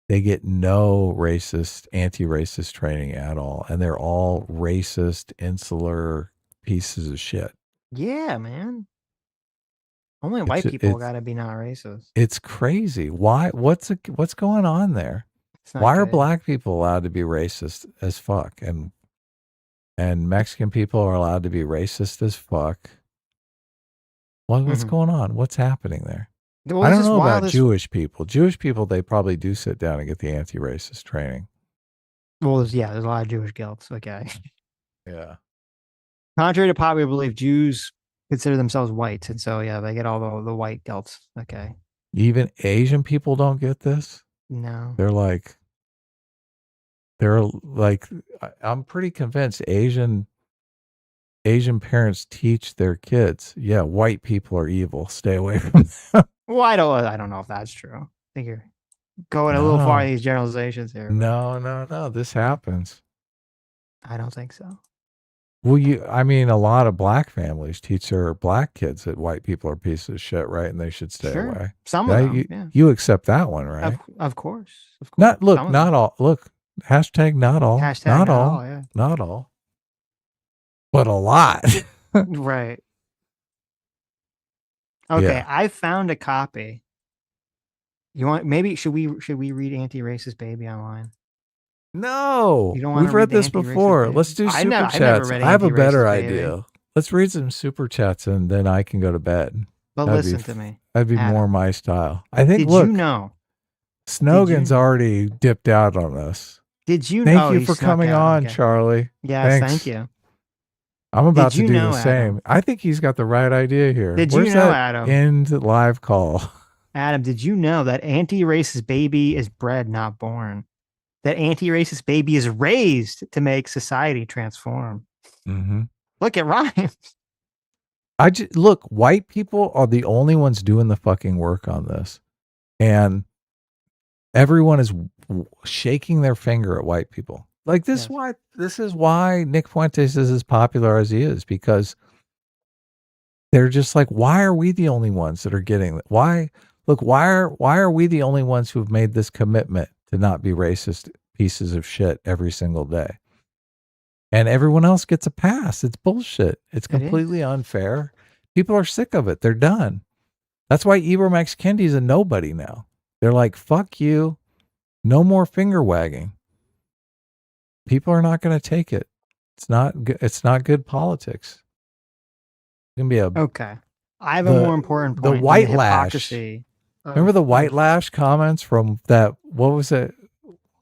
they get no anti-racist training at all. And they're all racist, insular pieces of shit. Yeah, man. Only white people got to be not racist. It's crazy. Why? What's going on there? Why are black people allowed to be racist as fuck, and Mexican people are allowed to be racist as fuck? What's going on? What's happening there? Well, I don't know about Jewish people. Jewish people, they probably do sit down and get the anti-racist training. Well, there's a lot of Jewish guilt. Okay. Yeah. Contrary to popular belief, Jews consider themselves white, and so they get all the white guilt. Okay. Even Asian people don't get this? No. They're like, I'm pretty convinced Asian parents teach their kids, white people are evil. Stay away from them. Well, I don't know if that's true. I think you're going a little far in these generalizations here. No. This happens. I don't think so. Well, a lot of black families teach their black kids that white people are pieces of shit, right? And they should stay away. Some of them, you accept that one, right? Of course. Not all. Look, hashtag not all. Hashtag not all. Not all. But a lot. Right. Okay, Yeah. I found a copy. You want should we read Anti-Racist Baby online? No, You don't wanna we've read the this Anti-Racist before. Baby? Let's do I've super never chats. read I have a better Anti-Racist Baby. idea. Let's read some super chats and then I can go to bed. But listen to me. That'd be Adam. more my style. I think. Did Look, you know? Snogan's already dipped out on us. Did you Thank know? you he for snuck coming out? on, Okay. Charlie. Yes, Thanks. thank you. I'm about Did to you do know, the same. Adam? I think he's got the right idea here. Did Where's you know, that Adam? end live call? Adam, did you know that anti-racist baby is bred, not born? That anti-racist baby is raised to make society transform. Mm-hmm. Look, it rhymes. Look, white people are the only ones doing the fucking work on this. And everyone is shaking their finger at white people. Like this, this is why Nick Fuentes is as popular as he is, because they're just like, why are we the only ones that are getting it? Why are we the only ones who've made this commitment to not be racist pieces of shit every single day? And everyone else gets a pass. It's bullshit. It's completely unfair. People are sick of it. They're done. That's why Ibram X. Kendi's a nobody now. They're like, fuck you. No more finger wagging. People are not going to take it. It's not good politics. It's going to be okay. I have a more important point. The white lash. Remember the white lash comments from that? What was it?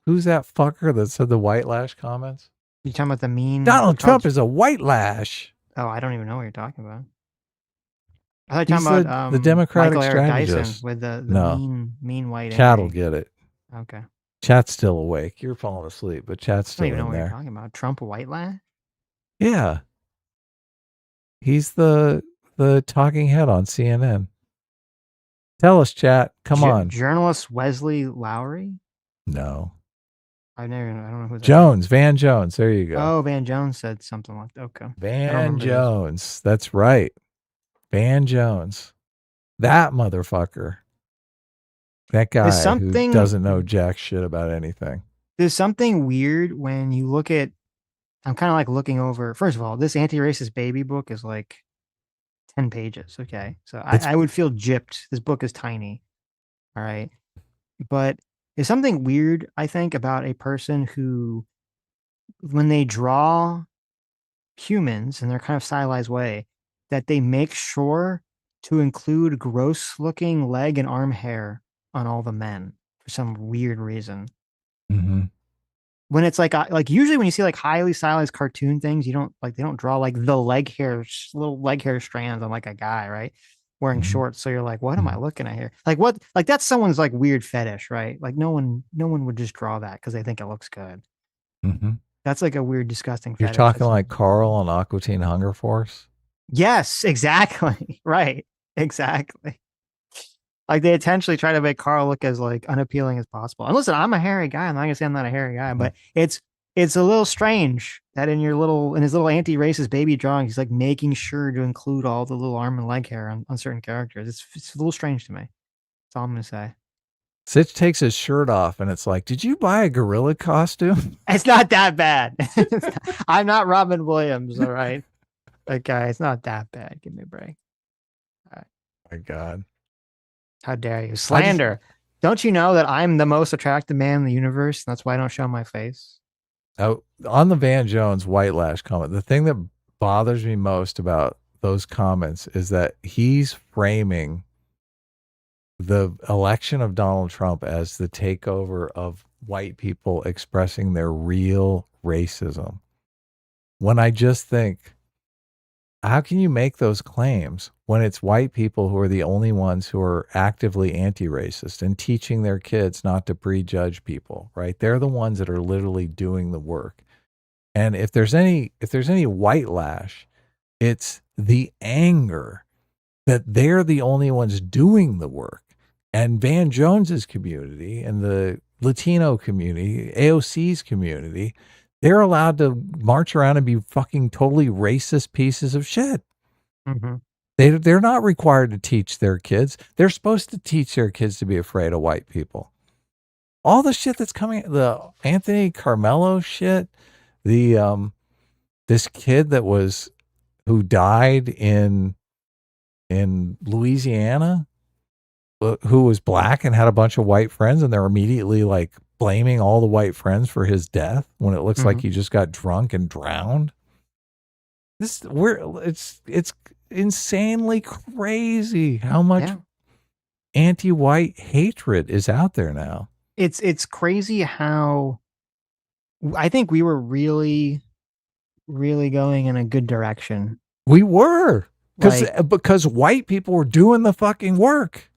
Who's that fucker that said the white lash comments? You talking about the mean? Donald Trump is a white lash. Oh, I don't even know what you're talking about. I thought you were talking about the Democratic Michael Eric strategist Dyson with the no. mean white. Chat will get it. Okay. Chat's still awake. You're falling asleep, but chat's still I don't even know in what there. you're talking about. Trump a white lash? Yeah. He's the talking head on CNN. Tell us, chat. Come on. Journalist Wesley Lowery? No. I don't know who that Jones, Van Jones. There you go. Oh, Van Jones said something like that. Okay. Van Jones. That's right. Van Jones. That motherfucker. That guy who doesn't know jack shit about anything. There's something weird when you look at, I'm kind of like looking over, first of all, this anti-racist baby book is like 10 pages. Okay. So I would feel gypped. This book is tiny. All right. But there's something weird, I think, about a person who, when they draw humans in their kind of stylized way, that they make sure to include gross looking leg and arm hair on all the men for some weird reason. Mm-hmm. When it's like usually when you see like highly stylized cartoon things, they don't draw like the little leg hair strands on like a guy, right? Wearing shorts. So you're like, what am I looking at here? Like what? Like that's someone's like weird fetish, right? Like no one would just draw that because they think it looks good. Mm-hmm. That's like a weird, disgusting You're fetish. talking like Carl on Aqua Teen Hunger Force? Yes, exactly. Right. Exactly. Like they intentionally try to make Carl look as like unappealing as possible. And listen, I'm a hairy guy. I'm not gonna say I'm not a hairy guy, but it's a little strange that in his little anti-racist baby drawing, he's like making sure to include all the little arm and leg hair on certain characters. It's a little strange to me. That's all I'm gonna say. Sitch takes his shirt off and it's like, did you buy a gorilla costume? It's not that bad. I'm not Robin Williams, all right? Okay, it's not that bad. Give me a break. All right. My God. How dare you? Slander. Don't you know that I'm the most attractive man in the universe? That's why I don't show my face. On the Van Jones white lash comment, the thing that bothers me most about those comments is that he's framing the election of Donald Trump as the takeover of white people expressing their real racism. When I just think, how can you make those claims when it's white people who are the only ones who are actively anti-racist and teaching their kids not to prejudge people, right? They're the ones that are literally doing the work. And if there's any white lash, it's the anger that they're the only ones doing the work. And Van Jones's community and the Latino community, AOC's community, they're allowed to march around and be fucking totally racist pieces of shit. Mm-hmm. They're not required to teach their kids. They're supposed to teach their kids to be afraid of white people. All the shit that's coming, the Anthony Carmelo shit, the this kid who died in Louisiana, who was black and had a bunch of white friends, and they're immediately like blaming all the white friends for his death when it looks like he just got drunk and drowned. It's insanely crazy how much anti-white hatred is out there now. It's crazy how I think we were really, really going in a good direction. We were because white people were doing the fucking work.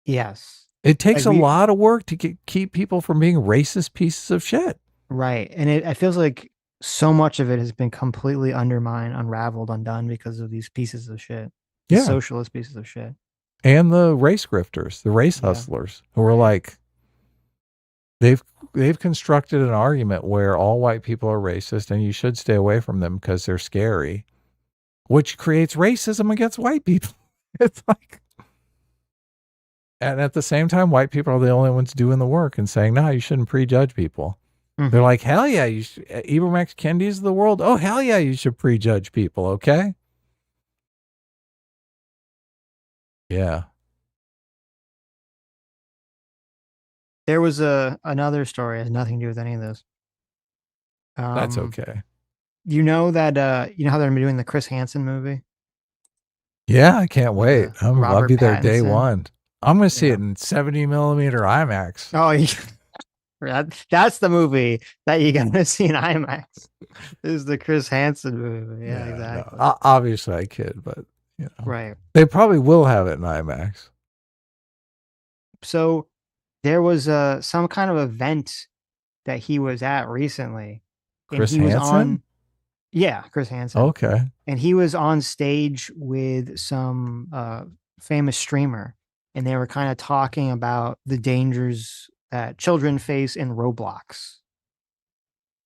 Yes. It takes a lot of work to keep people from being racist pieces of shit. Right. And it feels like so much of it has been completely undermined, unraveled, undone because of these pieces of shit. The socialist pieces of shit. And the race grifters, the race hustlers who are like, they've constructed an argument where all white people are racist and you should stay away from them because they're scary, which creates racism against white people. It's like, and at the same time, white people are the only ones doing the work and saying, no, you shouldn't prejudge people. Mm-hmm. They're like, hell yeah, Ibram X. Kendi's of the world. Oh, hell yeah, you should prejudge people, okay? Yeah. There was another story. It has nothing to do with any of this. That's okay. You know that, you know how they're doing the Chris Hansen movie? Yeah, I can't wait. I'll be there day one. I'm going to see it in 70 millimeter IMAX. Oh, that's the movie that you're going to see in IMAX. This is the Chris Hansen movie. Yeah, exactly. No, obviously I kid, but you know, right. They probably will have it in IMAX. So there was some kind of event that he was at recently. Chris Hansen? Chris Hansen. Okay. And he was on stage with some famous streamer, and they were kind of talking about the dangers that children face in Roblox.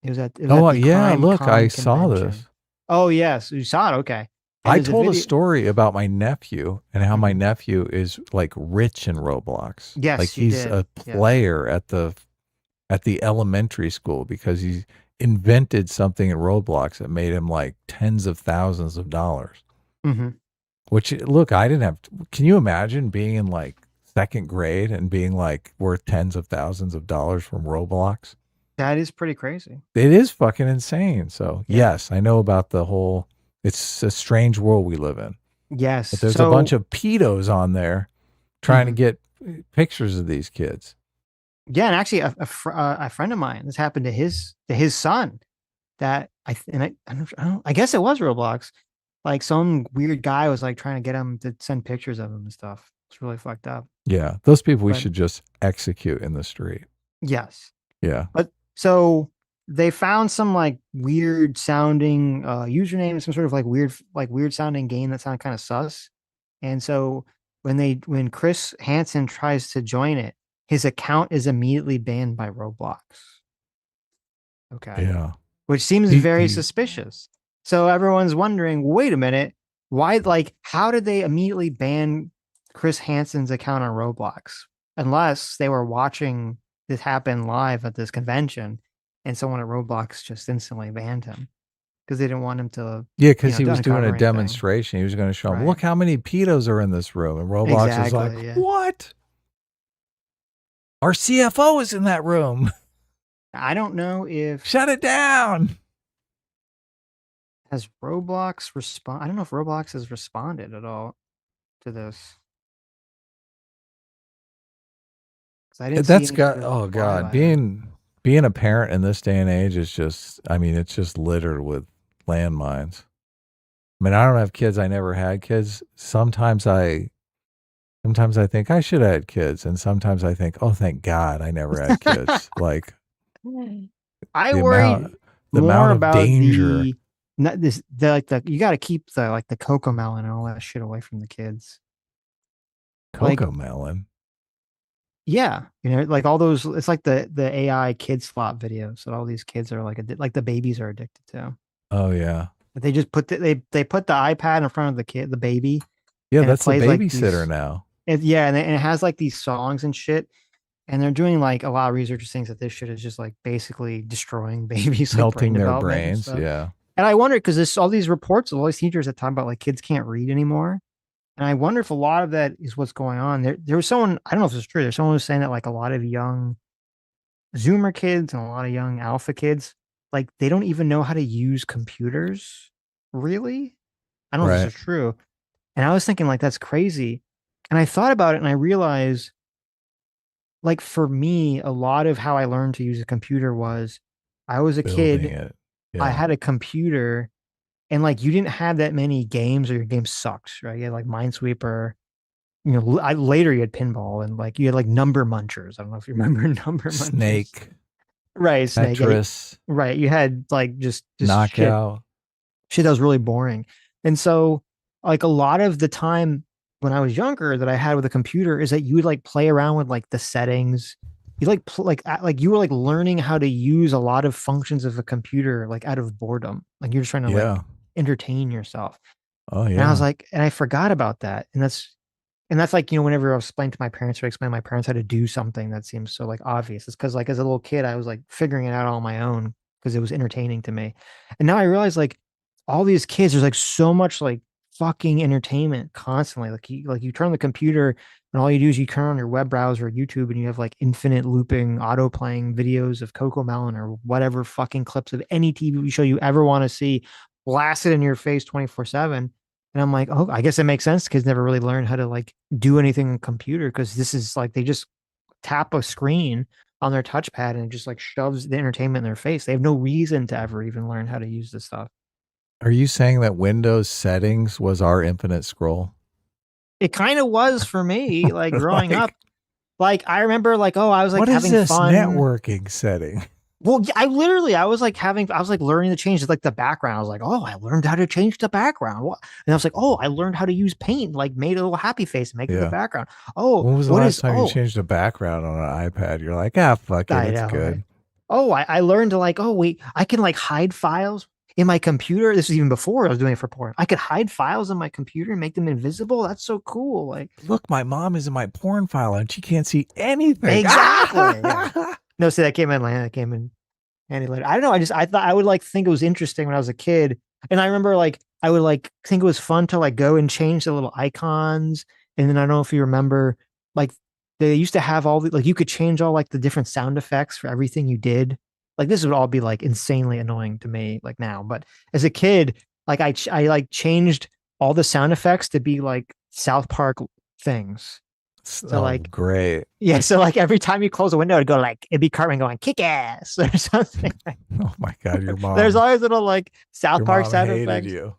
Look, I saw this. Oh, yes, you saw it. Okay. And I told a story about my nephew and how my nephew is like rich in Roblox. Yes, like he's a player at the elementary school because he invented something in Roblox that made him like tens of thousands of dollars. Mm-hmm. Which, look, I didn't have. Can you imagine being in like second grade and being like worth tens of thousands of dollars from Roblox? That is pretty crazy. It is fucking insane. So yes, I know about the whole. It's a strange world we live in. Yes, but there's a bunch of pedos on there trying to get pictures of these kids. Yeah, and actually, a friend of mine. This happened to his son. That I guess it was Roblox. Like some weird guy was like trying to get him to send pictures of him and stuff. It's really fucked up. Yeah, those people we should just execute in the street. Yes. Yeah. But so they found some like weird sounding username, some sort of like weird sounding game that sounded kind of sus. And so when Chris Hansen tries to join it, his account is immediately banned by Roblox. Okay. Yeah. Which seems very suspicious. So everyone's wondering, wait a minute, why? Like, how did they immediately ban Chris Hansen's account on Roblox? Unless they were watching this happen live at this convention, and someone at Roblox just instantly banned him. because they didn't want him to. Yeah, because he to was doing uncover a anything. demonstration. He was going to show him, Right. look how many pedos are in this room. And Roblox is like, Exactly, yeah. what? Our CFO is in that room. I don't know if Shut it down. has Roblox respond. I don't know if Roblox has responded at all to this. 'Cause I didn't see That's any got, sort of oh reply God, by them. being a parent in this day and age is just, I mean, it's just littered with landmines. I mean, I don't have kids. I never had kids. Sometimes I think I should have had kids. And sometimes I think, oh, thank God I never had kids. Like I the worry amount more of about danger. the you got to keep the cocoa melon and all that shit away from the kids. Like, Cocoa melon. yeah, like all those. It's like the AI kids slot videos that all these kids are like the babies are addicted to. Oh yeah. But they just put they put the iPad in front of the baby. Yeah, and it that's the plays, like, babysitter these- now. Yeah, and it has like these songs and shit. And they're doing like a lot of research things that this shit is just like basically destroying babies, like Melting brain their development and brains. stuff. Yeah. And I wonder because all these reports of all these teachers that talk about like kids can't read anymore. And I wonder if a lot of that is what's going on. There was someone, I don't know if this is true. There's someone who was saying that like a lot of young Zoomer kids and a lot of young Alpha kids, like they don't even know how to use computers. Really? I don't know if Right. this is true. And I was thinking like that's crazy. And I thought about it and I realized like for me, a lot of how I learned to use a computer was I was a Building kid. it. I Yeah. had a computer and like you didn't have that many games or your game sucked, right? You had like Minesweeper, later you had pinball and like you had like number munchers. I don't know if you remember number munchers. Snake. Right, Snake. Yeah, Tetris. right. You had like just Knockout. shit that was really boring. And so like a lot of the time when I was younger that I had with a computer is that you would like play around with like the settings. You like you were like learning how to use a lot of functions of a computer like out of boredom. Like you're just trying to Yeah. like entertain yourself. Oh And I was yeah. like, and I forgot about that. And that's like, whenever I was explaining to my parents or explain my parents how to do something that seems so like obvious. It's because like as a little kid, I was like figuring it out on my own because it was entertaining to me. And now I realize like all these kids, there's like so much like fucking entertainment constantly. Like you turn the computer and all you do is you turn on your web browser or YouTube and you have like infinite looping, auto playing videos of Coco Melon or whatever fucking clips of any TV show you ever want to see blasted in your face 24/7. And I'm like, oh, I guess it makes sense. Kids never really learned how to like do anything on a computer because this is like they just tap a screen on their touchpad and it just like shoves the entertainment in their face. They have no reason to ever even learn how to use this stuff. Are you saying that Windows settings was our infinite scroll? It kind of was for me, like growing up. Like I remember, like I was like what is having this fun. networking setting? Well, I was like learning to change like the background. I was like, oh, I learned how to change the background. And I was like, oh, I learned how to use paint, like made a little happy face and make it the background. Oh, when was the last time you changed the background on an iPad? You're like, fuck it, it's good. Right? Oh, I learned to like, oh wait, I can like hide files in my computer. This is even before I was doing it for porn. I could hide files in my computer and make them invisible. That's so cool. Like, look, my mom is in my porn file and she can't see anything. Exactly. Yeah. No, see, that came in handy later. I don't know. I thought I would like think it was interesting when I was a kid. And I remember like I would like think it was fun to like go and change the little icons. And then I don't know if you remember, like they used to have all the like you could change all like the different sound effects for everything you did. Like this would all be like insanely annoying to me like now. But as a kid, like I like changed all the sound effects to be like South Park things. So like great. Yeah, so like every time you close a window, it'd go like it'd be Cartman going kick ass or something. Oh my god, your mom. There's always little like South Park sound hated effects. You.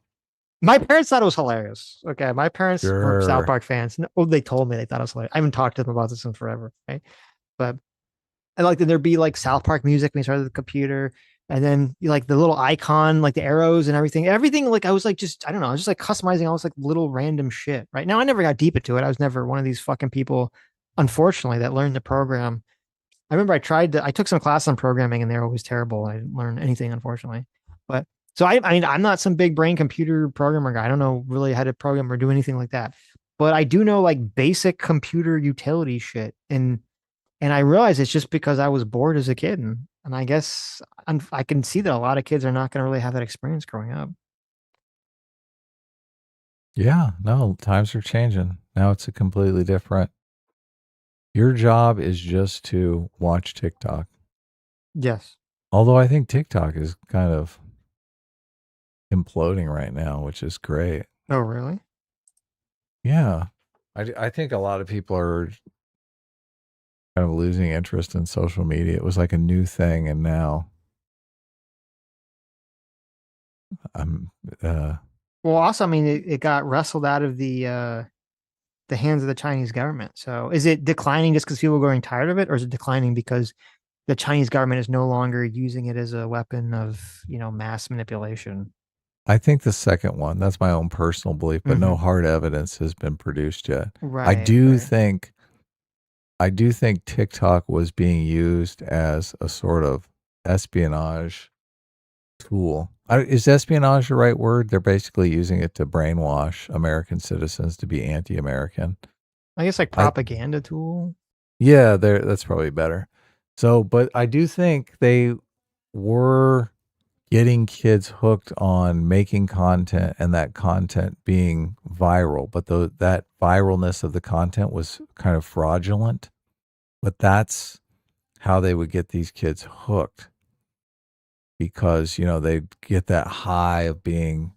My parents thought it was hilarious. Okay, my parents were South Sure. Park fans. No, they told me they thought it was hilarious. I haven't talked to them about this in forever, right? But and like then there'd be like South Park music when you started the computer, and then like the little icon, like the arrows and everything. Like I was like just I don't know, I was just like customizing all this like little random shit. Right now, I never got deep into it. I was never one of these fucking people, unfortunately, that learned to program. I remember I took some class on programming and they were always terrible. I didn't learn anything, unfortunately. But so I mean, I'm not some big brain computer programmer guy. I don't know really how to program or do anything like that. But I do know like basic computer utility shit. And I realize it's just because I was bored as a kid and And I guess I can see that a lot of kids are not going to really have that experience growing up. Yeah, no, times are changing. Now it's a completely different. Your job is just to watch TikTok. Yes. Although I think TikTok is kind of imploding right now, which is great. Oh, really? Yeah. I think a lot of people are kind of losing interest in social media. It was like a new thing, and now I'm Well, also, I mean, it got wrestled out of the hands of the Chinese government. So is it declining just because people are growing tired of it, or is it declining because the Chinese government is no longer using it as a weapon of, mass manipulation? I think the second one, that's my own personal belief, but no hard evidence has been produced yet. I Right. do think TikTok was being used as a sort of espionage tool. Is espionage the right word? They're basically using it to brainwash American citizens to be anti-American. I guess like propaganda tool. Yeah, that's probably better. So, but I do think they were getting kids hooked on making content and that content being viral, but that viralness of the content was kind of fraudulent. But that's how they would get these kids hooked, because they'd get that high of being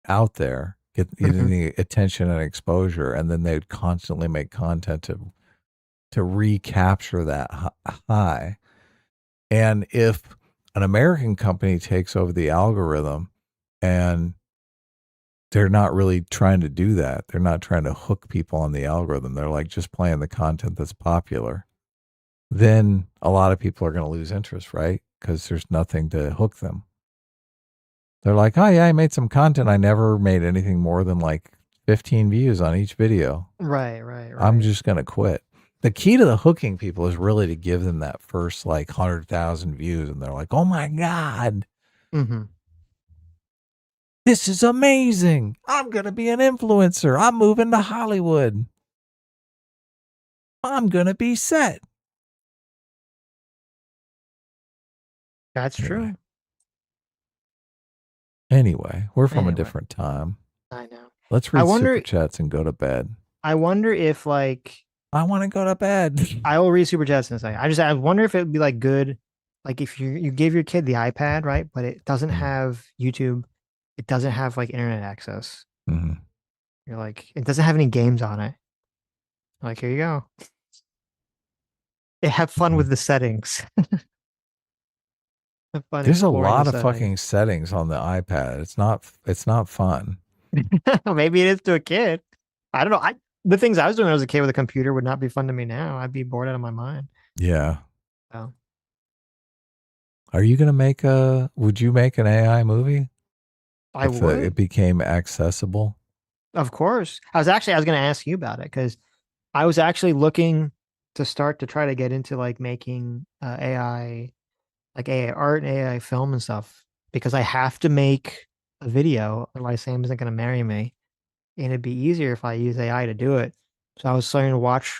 out there, getting the attention and exposure, and then they'd constantly make content to recapture that high. And if an American company takes over the algorithm and they're not really trying to do that, they're not trying to hook people on the algorithm, they're like just playing the content that's popular, then a lot of people are going to lose interest, right? Because there's nothing to hook them. They're like, oh yeah, I made some content. I never made anything more than like 15 views on each video. Right. I'm just going to quit. The key to the hooking people is really to give them that first like 100,000 views, and they're like, oh my God, this is amazing. I'm going to be an influencer. I'm moving to Hollywood. I'm going to be set. That's true. Anyway, we're from a different time. I know. Let's read super chats and go to bed. I wonder if I want to go to bed. I will read super chats in a second. I wonder if it would be like good, like if you gave your kid the iPad, right? But it doesn't have YouTube, it doesn't have like internet access. You're like, it doesn't have any games on it. Like, here you go. Have fun with the settings. There's a lot of fucking settings on the iPad. It's not fun. Maybe it is to a kid. I don't know. The things I was doing when I was a kid with a computer would not be fun to me now. I'd be bored out of my mind. Yeah. So. Are you gonna would you make an AI movie? I would. It became accessible. Of course. I was going to ask you about it, because I was actually looking to start to try to get into like making AI, like AI art and AI film and stuff, because I have to make a video, otherwise Sam isn't going to marry me, and it'd be easier if I use AI to do it. So I was trying to watch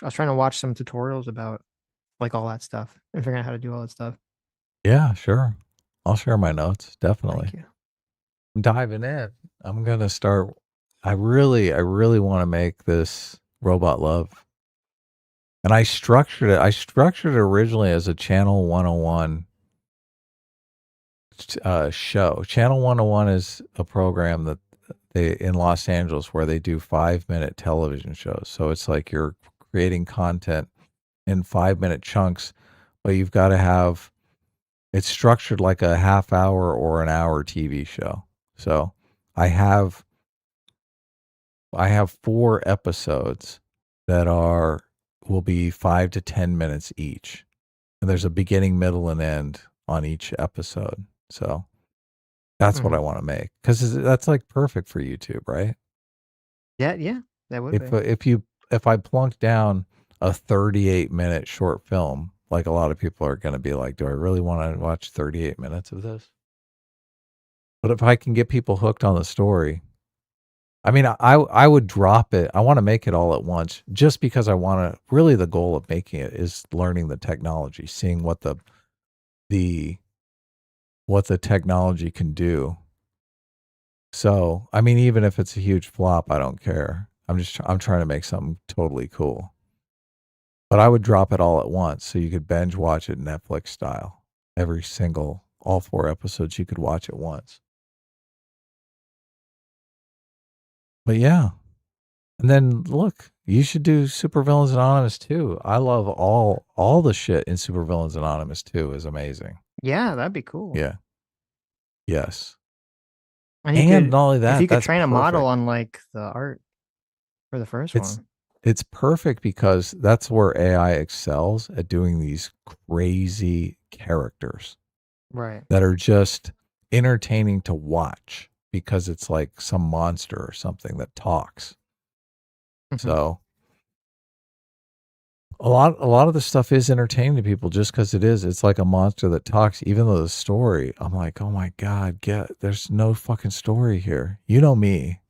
some tutorials about like all that stuff and figuring out how to do all that stuff. Yeah, sure. I'll share my notes. Definitely. Thank you. I'm diving in. I'm going to start. I really want to make this Robot Love. And I structured it originally as a Channel 101 show. Channel 101 is a program that in Los Angeles where they do 5-minute television shows. So it's like you're creating content in 5-minute chunks, but you've got to have it's structured like a half hour or an hour TV show. So I have 4 episodes that will be 5 to 10 minutes each. And there's a beginning, middle, and end on each episode. So that's what I want to make, because that's like perfect for YouTube, right? Yeah, that would be. If I plunk down a 38-minute short film, like a lot of people are going to be like, do I really want to watch 38 minutes of this? But if I can get people hooked on the story, I mean, I would drop it. I want to make it all at once, just because I want to. Really, the goal of making it is learning the technology, seeing what the what the technology can do. So, I mean, even if it's a huge flop, I don't care. I'm trying to make something totally cool. But I would drop it all at once so you could binge watch it Netflix style. All 4 episodes you could watch at once. But yeah. And then look, you should do Supervillains Anonymous too. I love all the shit in Supervillains Anonymous too is amazing. Yeah, that'd be cool. Yeah. Yes. And not only that, if you could that's train a model perfect. on like the art for the first one. It's perfect because that's where AI excels at doing these crazy characters. Right. That are just entertaining to watch because it's like some monster or something that talks. So a lot of the stuff is entertaining to people just because it's like a monster that talks, even though the story, I'm like, oh my God, there's no fucking story here. You know me.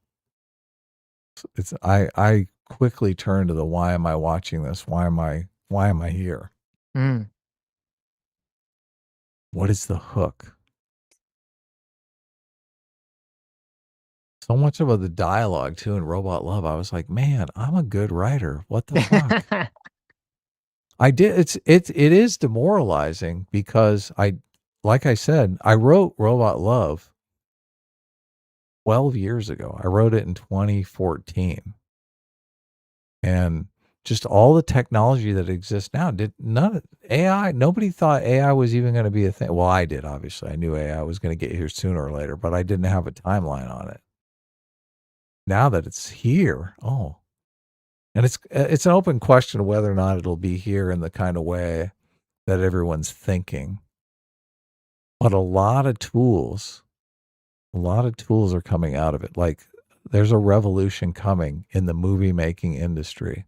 I quickly turn to the why am I watching this? Why am I here? What is the hook? So much about the dialogue too in Robot Love. I was like, man, I'm a good writer. What the fuck? It is demoralizing because like I said, I wrote Robot Love 12 years ago. I wrote it in 2014. And just all the technology that exists now nobody thought AI was even going to be a thing. Well, I did, obviously. I knew AI was going to get here sooner or later, but I didn't have a timeline on it. Now that it's here, and it's an open question of whether or not it'll be here in the kind of way that everyone's thinking. But a lot of tools are coming out of it. Like there's a revolution coming in the movie making industry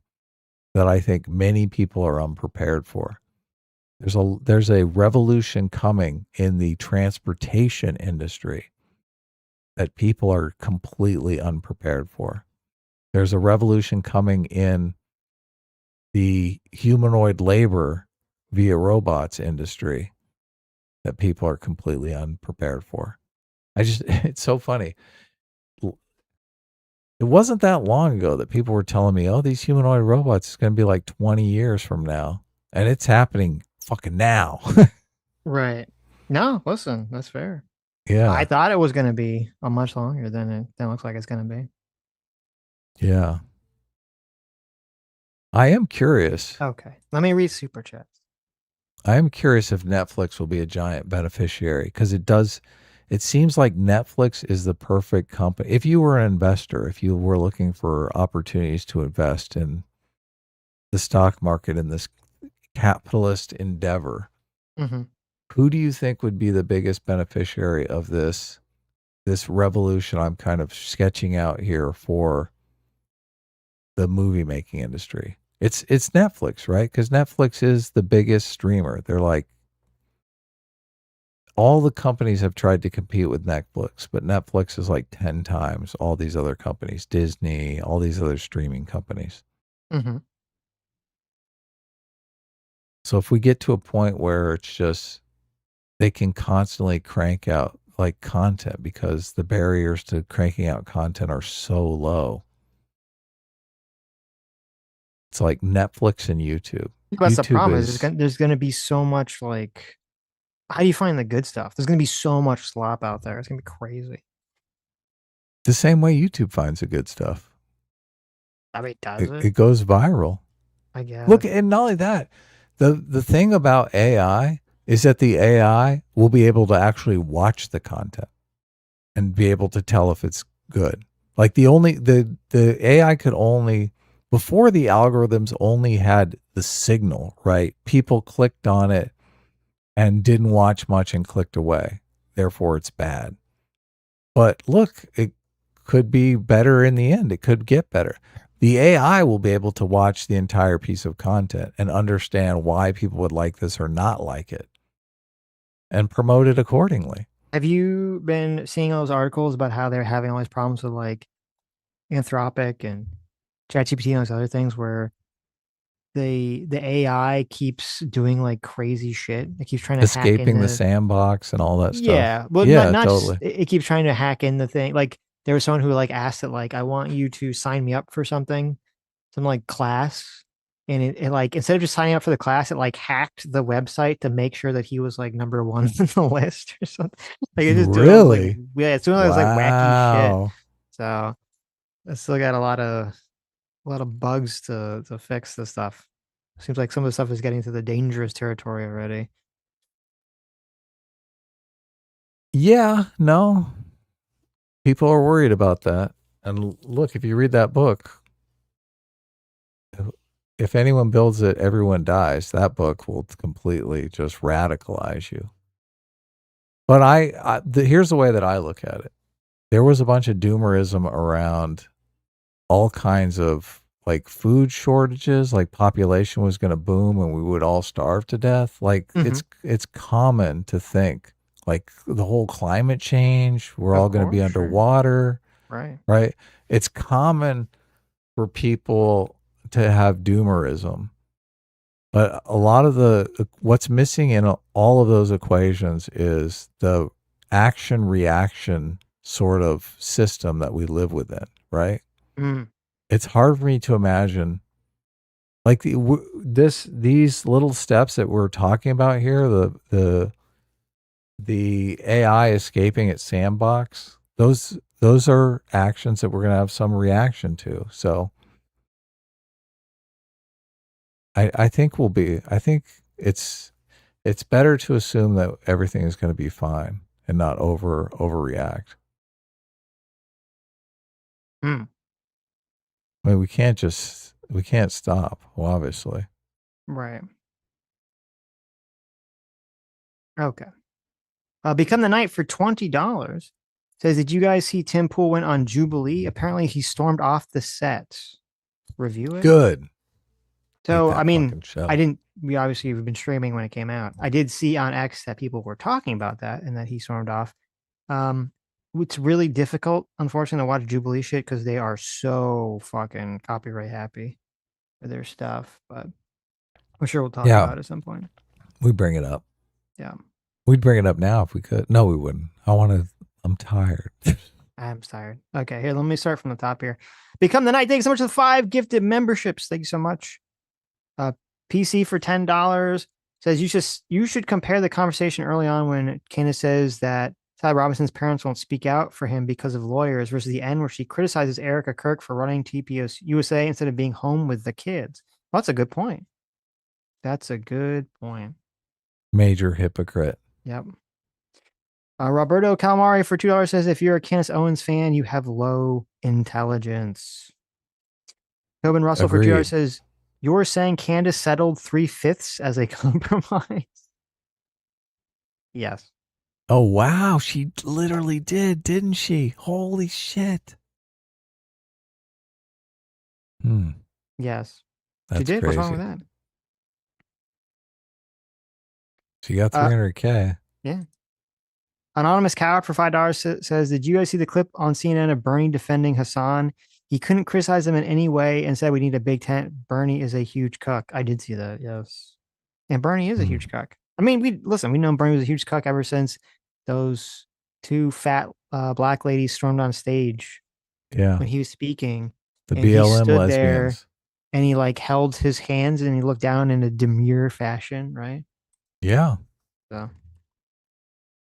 that I think many people are unprepared for. There's a revolution coming in the transportation industry that people are completely unprepared for. There's a revolution coming in the humanoid labor via robots industry that people are completely unprepared for. It's so funny. It wasn't that long ago that people were telling me, oh, these humanoid robots is going to be like 20 years from now. And it's happening fucking now. Right. No, listen, that's fair. Yeah. I thought it was going to be a much longer than it looks like it's going to be. Yeah. I am curious. Okay. Let me read Super Chats. I am curious if Netflix will be a giant beneficiary because it seems like Netflix is the perfect company. If you were an investor, if you were looking for opportunities to invest in the stock market in this capitalist endeavor, who do you think would be the biggest beneficiary of this revolution I'm kind of sketching out here for the movie making industry? It's Netflix, right? Because Netflix is the biggest streamer. They're like, all the companies have tried to compete with Netflix, but Netflix is like 10 times all these other companies, Disney, all these other streaming companies. So if we get to a point where it's just, they can constantly crank out like content because the barriers to cranking out content are so low. It's like Netflix and YouTube. That's the problem is there's going to be so much like, how do you find the good stuff? There's going to be so much slop out there. It's going to be crazy. The same way YouTube finds the good stuff. I mean, does it? It goes viral. I guess. Look, and not only that, the thing about AI is that the AI will be able to actually watch the content and be able to tell if it's good. Like the AI could only, before the algorithms only had the signal, right? People clicked on it and didn't watch much and clicked away. Therefore, it's bad. But look, it could be better in the end. It could get better. The AI will be able to watch the entire piece of content and understand why people would like this or not like it and promote it accordingly. Have you been seeing those articles about how they're having all these problems with like Anthropic and ChatGPT and those other things where the AI keeps doing like crazy shit. It keeps trying to hack Escaping the into sandbox and all that stuff. yeah, well, Yeah, not just totally. it keeps trying to hack in the thing. Like there was someone who like asked it like, I want you to sign me up for something, some like class, and it like instead of just signing up for the class, it like hacked the website to make sure that he was like number one on the list or something. Like it just doing like Really? yeah, it's doing those like wacky shit. Wow. So I still got a lot of bugs to fix this stuff. Seems like some of the stuff is getting to the dangerous territory already. Yeah, no. People are worried about that. And look, if you read that book, if anyone builds it, everyone dies. That book will completely just radicalize you. But here's the way that I look at it. There was a bunch of doomerism around all kinds of like food shortages, like population was going to boom and we would all starve to death. Like it's common to think like the whole climate change, we're all going to be underwater. Right. Right. It's common for people to have doomerism. But a lot of what's missing in all of those equations is the action reaction sort of system that we live within, right? Mm. It's hard for me to imagine like these little steps that we're talking about here, the AI escaping its sandbox, those are actions that we're going to have some reaction to. So I think it's better to assume that everything is going to be fine and not overreact. Hmm. I mean, we can't stop, well, obviously. Right. Okay. Become the Knight for $20 says, did you guys see Tim Pool went on Jubilee? Apparently he stormed off the set. Review it? Good. So, I mean, we've been streaming when it came out. I did see on X that people were talking about that and that he stormed off. It's really difficult, unfortunately, to watch Jubilee shit because they are so fucking copyright happy for their stuff. But I'm sure we'll talk about it at some point. We bring it up. Yeah. We'd bring it up now if we could. No, we wouldn't. I'm tired. I'm tired. Okay, here, let me start from the top here. Become the Knight. Thank you so much for the 5 gifted memberships. Thank you so much. PC for $10 says you should compare the conversation early on when Candace says that Ty Robinson's parents won't speak out for him because of lawyers versus the end where she criticizes Erica Kirk for running TPS USA instead of being home with the kids. Well, that's a good point. That's a good point. Major hypocrite. Yep. Roberto Calamari for $2 says, if you're a Candace Owens fan, you have low intelligence. Tobin Russell for $2 says, you're saying Candace settled 3/5 as a compromise? Yes. Oh, wow. She literally did, didn't she? Holy shit. Yes. That's she did. crazy. What's wrong with that? She got 300K. Yeah. Anonymous Coward for $5 says, did you guys see the clip on CNN of Bernie defending Hasan? He couldn't criticize him in any way and said we need a big tent. Bernie is a huge cuck. I did see that, yes. And Bernie is a huge cuck. I mean, we know Bernie was a huge cuck ever since those 2 fat black ladies stormed on stage. Yeah. When he was speaking. The and BLM he stood lesbians. there and he like held his hands and he looked down in a demure fashion, right? Yeah. So.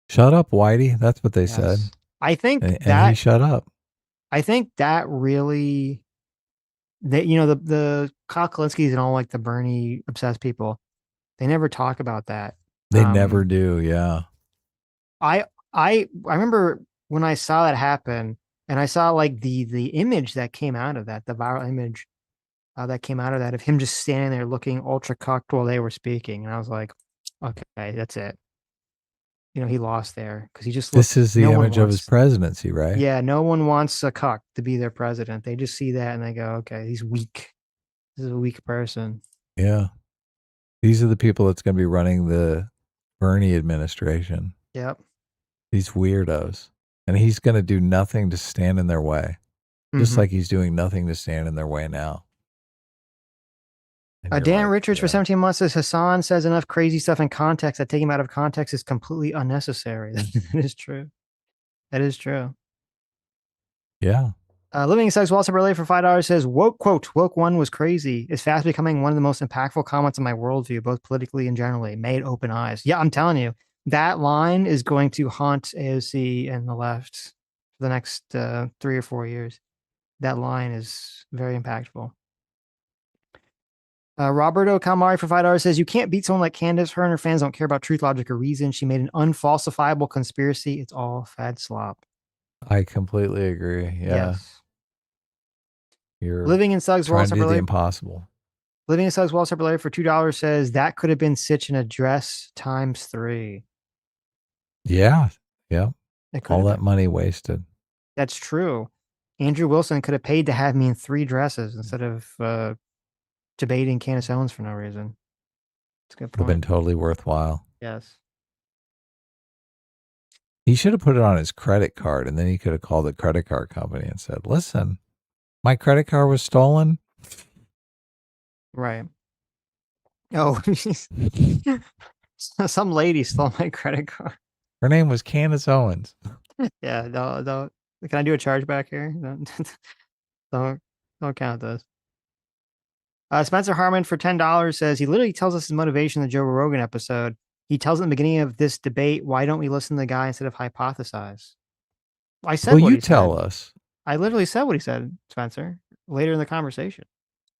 Shut up, Whitey. That's what they said. I think and he shut up. I think that really, the Kyle Kalinskis and all like the Bernie obsessed people, they never talk about that. They never do. Yeah. I remember when I saw that happen and I saw like the image that came out of that, the viral image that came out of that of him just standing there looking ultra cucked while they were speaking. And I was like, okay, that's it. He lost there because he just this is the image of his presidency, right? Yeah, no one wants a cuck to be their president. They just see that and they go, okay, he's weak. This is a weak person. Yeah. These are the people that's going to be running the Bernie administration. Yep. These weirdos. And he's going to do nothing to stand in their way. Just like he's doing nothing to stand in their way now. Dan Richards for 17 months says Hasan says enough crazy stuff in context that taking him out of context is completely unnecessary. That is true. That is true. Yeah. Living Sucks Wall Relay for $5 says, woke quote, woke one was crazy. It's fast becoming one of the most impactful comments in my worldview, both politically and generally. Made open eyes. Yeah, I'm telling you, that line is going to haunt AOC and the left for the next 3 or 4 years. That line is very impactful. Roberto Calmari for $5 says, you can't beat someone like Candace. Her and her fans don't care about truth, logic, or reason. She made an unfalsifiable conspiracy. It's all fad slop. I completely agree. Yeah. Yes. You're Living in Suggs trying Wall to do the Relay. impossible. Living in Suggs Wall Relay for $2 says that could have been Sitch in a dress ×3. Yeah. Yeah. All that been. money wasted. That's true. Andrew Wilson could have paid to have me in 3 dresses instead of debating Candace Owens for no reason. It's a good Would have point. been totally worthwhile. Yes. He should have put it on his credit card, and then he could have called the credit card company and said, listen, my credit card was stolen. Right. Oh, some lady stole my credit card. Her name was Candace Owens. Yeah, no. Can I do a chargeback here? Don't count this. Spencer Harmon for $10 says he literally tells us his motivation in the Joe Rogan episode. He tells in the beginning of this debate, why don't we listen to the guy instead of hypothesize? I said Well, what you he tell said. us. I literally said what he said, Spencer, later in the conversation.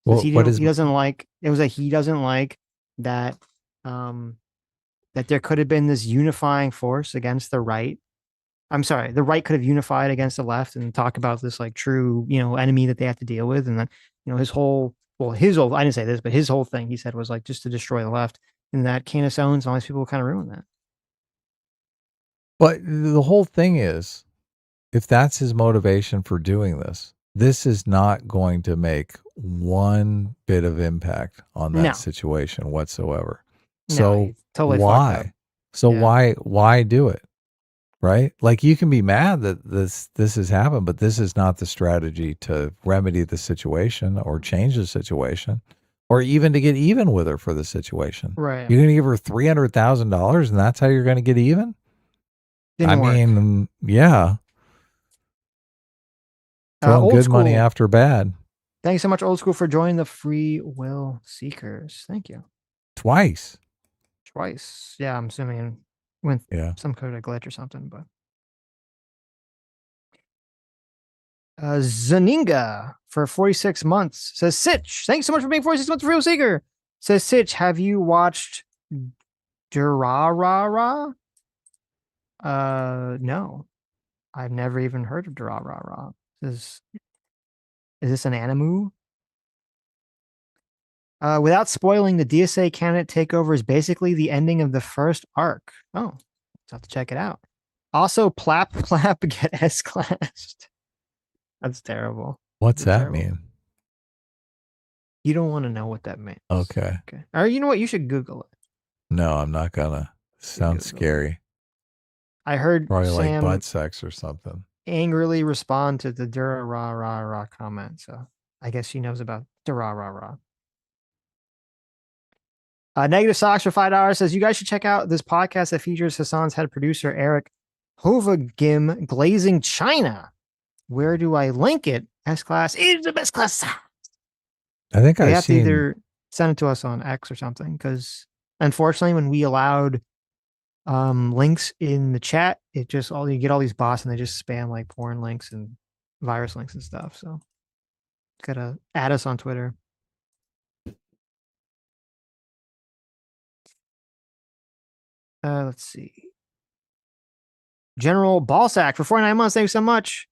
Well, He doesn't like that that there could have been this unifying force against the right. I'm sorry, the right could have unified against the left and talk about this like true, enemy that they have to deal with. And then, I didn't say this, but his whole thing he said was like just to destroy the left, and that Candace Owens and all these people kind of ruin that. But the whole thing is, if that's his motivation for doing this, this is not going to make one bit of impact on that situation whatsoever. So totally why? So why do it? Right? Like, you can be mad that this has happened, but this is not the strategy to remedy the situation or change the situation or even to get even with her for the situation. Right. You're going to give her $300,000 and that's how you're going to get even? Didn't work. Yeah. Throwing good money after bad. Thanks so much, Old School, for joining the Free Will Seekers. Thank you. Twice. Yeah, I'm assuming went some kind of glitch or something, but Zaninga for 46 months says, Sitch, thanks so much for being 46 months Free Will Seeker. Says, Sitch, have you watched Durarara? No. I've never even heard of Durarara. Is this an animu? Without spoiling, the DSA candidate takeover is basically the ending of the first arc. Oh, let's have to check it out. Also, plap get S-classed. That's terrible. What's that mean? You don't want to know what that means. Okay. Or you know what? You should Google it. No, I'm not gonna. Sounds scary. I heard probably Sam like butt sex or something. Angrily respond to the Dura-ra-ra-ra comment. So I guess she knows about Dura-ra-ra. Negative Socks for $5 says, you guys should check out this podcast that features Hasan's head producer, Eric Hovagim, Glazing China. Where do I link it? S-Class is the best class. I think I've seen... to either send it to us on X or something, because unfortunately when we allowed links in the chat, it just you get all these bots and they just spam like porn links and virus links and stuff. So gotta add us on Twitter. Let's see. General Ballsack for 49 months. Thank you so much.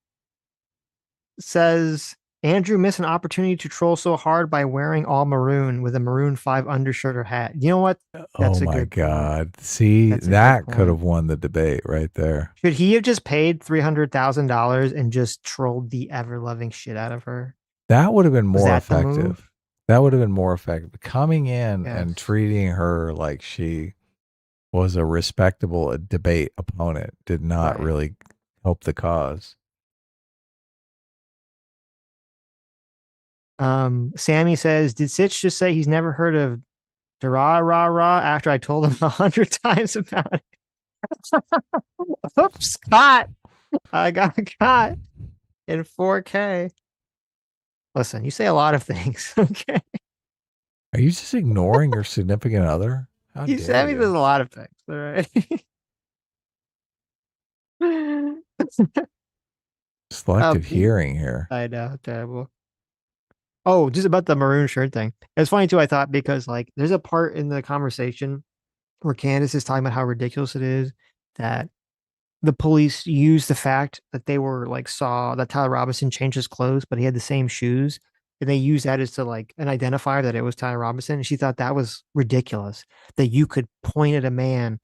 Says Andrew missed an opportunity to troll so hard by wearing all maroon with a maroon 5 undershirt or hat. You know what? That's oh my God. Point. See, that could have won the debate right there. Should he have just paid $300,000 and just trolled the ever-loving shit out of her? That would have been more effective. That would have been more effective. Coming in and treating her like she was a respectable debate opponent did not really help the cause. Sammy says, did Sitch just say he's never heard of Dara Rah Rah after I told him 100 times about it? Oops, caught. I got caught in 4K. Listen, you say a lot of things, okay? Are you just ignoring your significant other? How You dare said me you? there's a lot of things, all right? Selective hearing here. I know, terrible. Oh, just about the maroon shirt thing. It's funny too, I thought, because like there's a part in the conversation where Candace is talking about how ridiculous it is that the police used the fact that they were like saw that Tyler Robinson changed his clothes, but he had the same shoes. And they used that as to like an identifier that it was Tyler Robinson. And she thought that was ridiculous that you could point at a man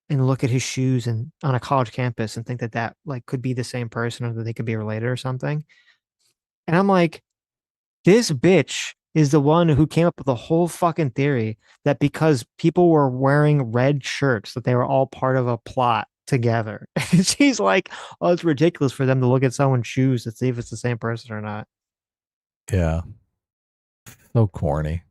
and look at his shoes and on a college campus and think that that like could be the same person or that they could be related or something. And I'm like, this bitch is the one who came up with the whole fucking theory that because people were wearing red shirts, that they were all part of a plot together. And she's like, oh, it's ridiculous for them to look at someone's shoes to see if it's the same person or not. Yeah. So corny.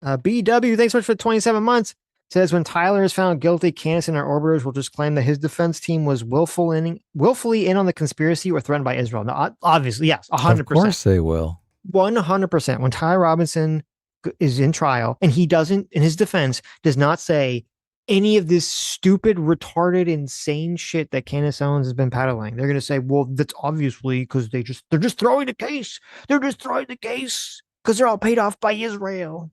BW, thanks so much for 27 months. Says when Tyler is found guilty, Candace and her orbiters will just claim that his defense team was willfully in on the conspiracy or threatened by Israel. Now, obviously, yes, 100%. Of course they will. 100%. When Tyler Robinson is in trial and he doesn't, in his defense, does not say any of this stupid, retarded, insane shit that Candace Owens has been peddling, they're going to say, well, that's obviously because they're just throwing the case. They're just throwing the case because they're all paid off by Israel.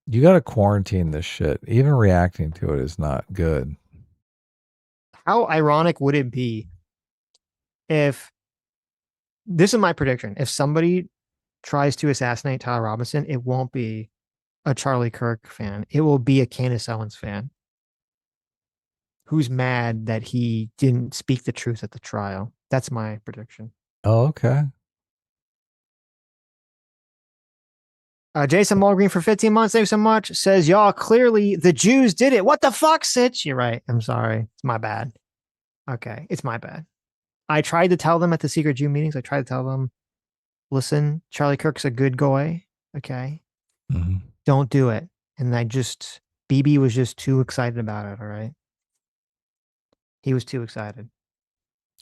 You got to quarantine this shit. Even reacting to it is not good. How ironic would it be if, this is my prediction, if somebody tries to assassinate Tyler Robinson, it won't be a Charlie Kirk fan. It will be a Candace Owens fan who's mad that he didn't speak the truth at the trial. That's my prediction. Oh, okay. Jason Mulgreen for 15 months. Thanks so much. Says, y'all, clearly the Jews did it. What the fuck, Sitch? You're right. I'm sorry. It's my bad. Okay. It's my bad. I tried to tell them at the secret Jew meetings. I tried to tell them, listen, Charlie Kirk's a good guy. Okay. Mm-hmm. Don't do it. And BB was just too excited about it. All right. He was too excited.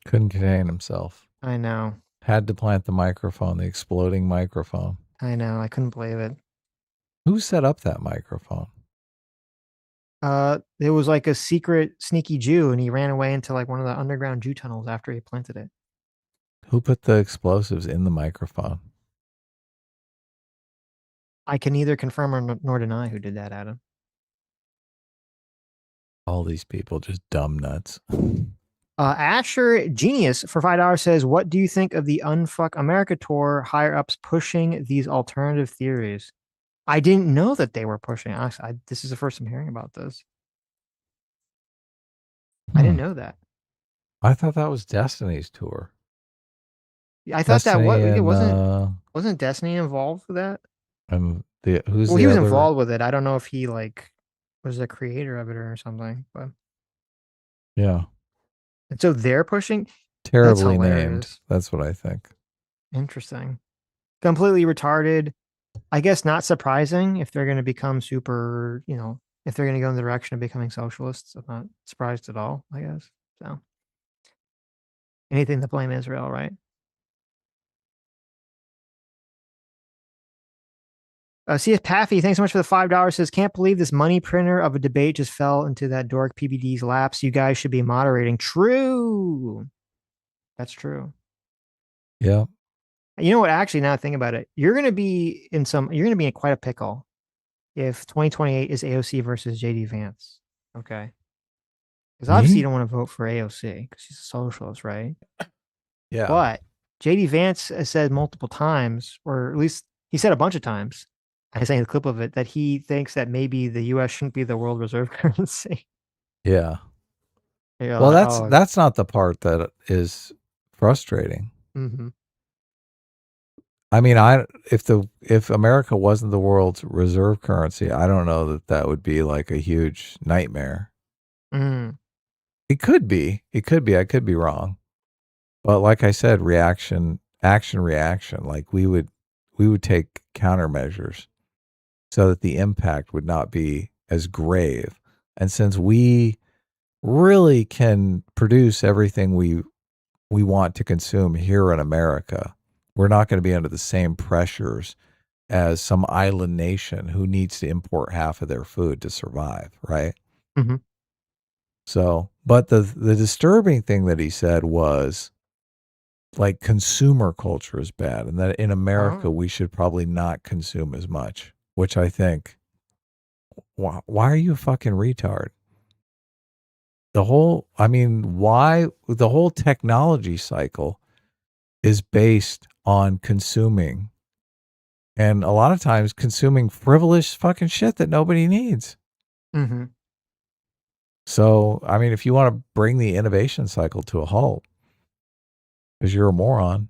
Couldn't contain himself. I know. Had to plant the microphone, the exploding microphone. I know. I couldn't believe it. Who set up that microphone? It was like a secret sneaky Jew, and he ran away into like one of the underground Jew tunnels after he planted it. Who put the explosives in the microphone? I can neither confirm nor deny who did that, Adam. All these people just dumb nuts. Asher Genius for $5 says, what do you think of the Unfuck America tour higher ups pushing these alternative theories? I didn't know that they were pushing. This is the first I'm hearing about this. I didn't know that. I thought that was Destiny's tour. I thought it wasn't Destiny involved with that? He was involved with it. I don't know if he like was the creator of it or something, but yeah. And so they're pushing. Terribly named. That's what I think. Interesting. Completely retarded. I guess not surprising if they're going to become super, if they're going to go in the direction of becoming socialists. I'm not surprised at all, I guess. So anything to blame Israel, right? C.S. Paffy, thanks so much for the $5. Says, can't believe this money printer of a debate just fell into that dork PBD's laps. You guys should be moderating. True. That's true. Yeah. You know what? Actually, now I think about it, you're going to be in quite a pickle if 2028 is AOC versus JD Vance. Okay. Because obviously you don't want to vote for AOC because she's a socialist, right? Yeah. But JD Vance has said multiple times, or at least he said a bunch of times, I sang a clip of it, that he thinks that maybe the U.S. shouldn't be the world reserve currency. Yeah. Well, that's not the part that is frustrating. Mm-hmm. I mean, if America wasn't the world's reserve currency, I don't know that would be like a huge nightmare. Mm. It could be. I could be wrong. But like I said, reaction action reaction. Like we would take countermeasures so that the impact would not be as grave. And since we really can produce everything we want to consume here in America, we're not going to be under the same pressures as some island nation who needs to import half of their food to survive, right? Mm-hmm. So, but the disturbing thing that he said was like consumer culture is bad, and that in America we should probably not consume as much, which I think, why are you a fucking retard? Why the whole technology cycle is based on consuming, and a lot of times consuming frivolous fucking shit that nobody needs. Mm-hmm. So, I mean, if you want to bring the innovation cycle to a halt, because you're a moron,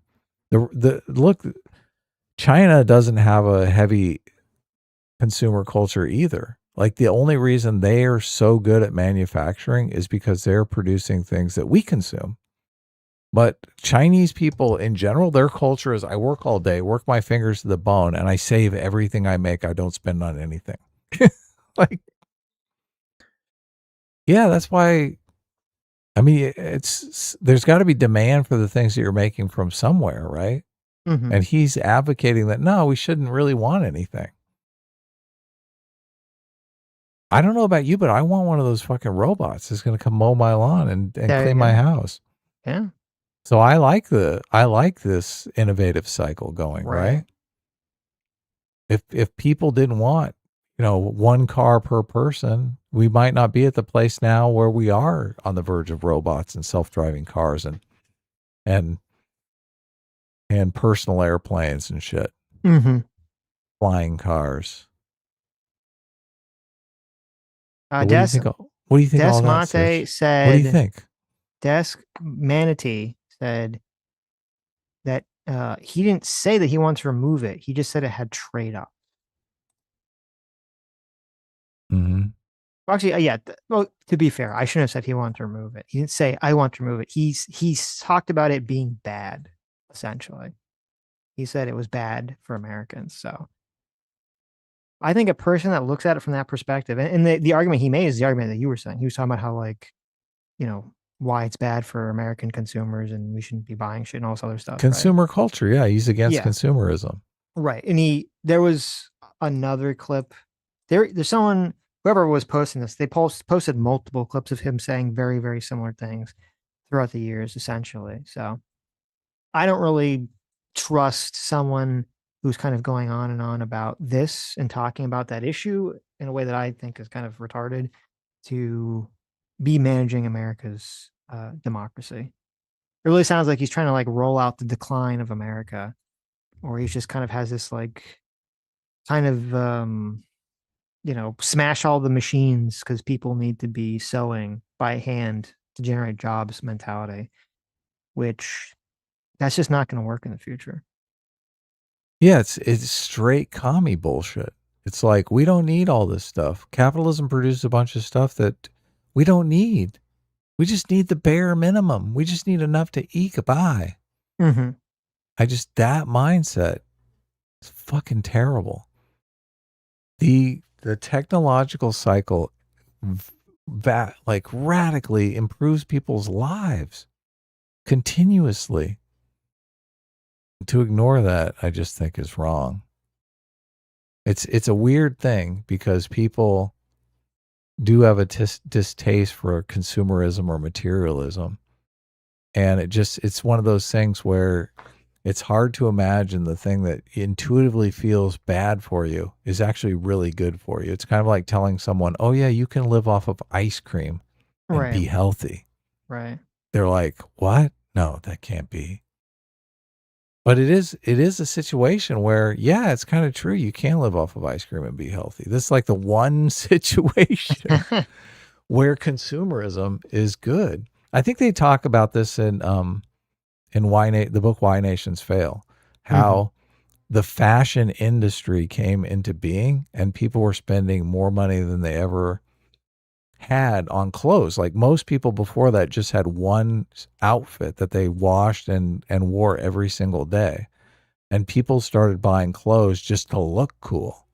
look, China doesn't have a heavy consumer culture either. Like the only reason they are so good at manufacturing is because they're producing things that we consume. But Chinese people in general, their culture is I work all day, work my fingers to the bone, and I save everything I make. I don't spend on anything. Like, yeah, that's why. I mean, there's got to be demand for the things that you're making from somewhere, right? Mm-hmm. And he's advocating that, no, we shouldn't really want anything. I don't know about you, but I want one of those fucking robots that's going to come mow my lawn and clean my house. Yeah. So I like this innovative cycle going, right? If people didn't want, one car per person, we might not be at the place now where we are on the verge of robots and self-driving cars and personal airplanes and shit. Mm-hmm. Flying cars. What do you think of all that, Monte Sitch? said. What do you think? Desk Manatee said that he didn't say that he wanted to remove it. He just said it had trade-off. Mm-hmm. Well, actually, yeah. Well, to be fair, I shouldn't have said he wanted to remove it. He didn't say I want to remove it. He's talked about it being bad. Essentially, he said it was bad for Americans. So, I think a person that looks at it from that perspective, and the argument he made is the argument that you were saying. He was talking about how, like, why it's bad for American consumers and we shouldn't be buying shit and all this other stuff. Consumer culture, yeah. He's against consumerism. Right. And there was another clip. There's someone, whoever was posting this, they posted multiple clips of him saying very, very similar things throughout the years, essentially. So I don't really trust someone who's kind of going on and on about this and talking about that issue in a way that I think is kind of retarded to be managing America's democracy. It really sounds like he's trying to like roll out the decline of America, or he's just kind of has this like kind of smash all the machines because people need to be sewing by hand to generate jobs mentality, which that's just not going to work in the future. Yeah, it's straight commie bullshit. It's like, we don't need all this stuff. Capitalism produces a bunch of stuff that we don't need. We just need the bare minimum. We just need enough to eke by. Mm-hmm. That mindset is fucking terrible. The technological cycle like radically improves people's lives continuously. To ignore that, I just think is wrong. It's a weird thing because people do have a distaste for consumerism or materialism. And it's one of those things where it's hard to imagine the thing that intuitively feels bad for you is actually really good for you. It's kind of like telling someone, oh yeah, you can live off of ice cream and be healthy. Right. They're like, what? No, that can't be. But it is a situation where, yeah, it's kind of true. You can live off of ice cream and be healthy. This is like the one situation where consumerism is good. I think they talk about this in the book Why Nations Fail, how the fashion industry came into being and people were spending more money than they ever had on clothes. Like most people before that just had one outfit that they washed and wore every single day. And people started buying clothes just to look cool,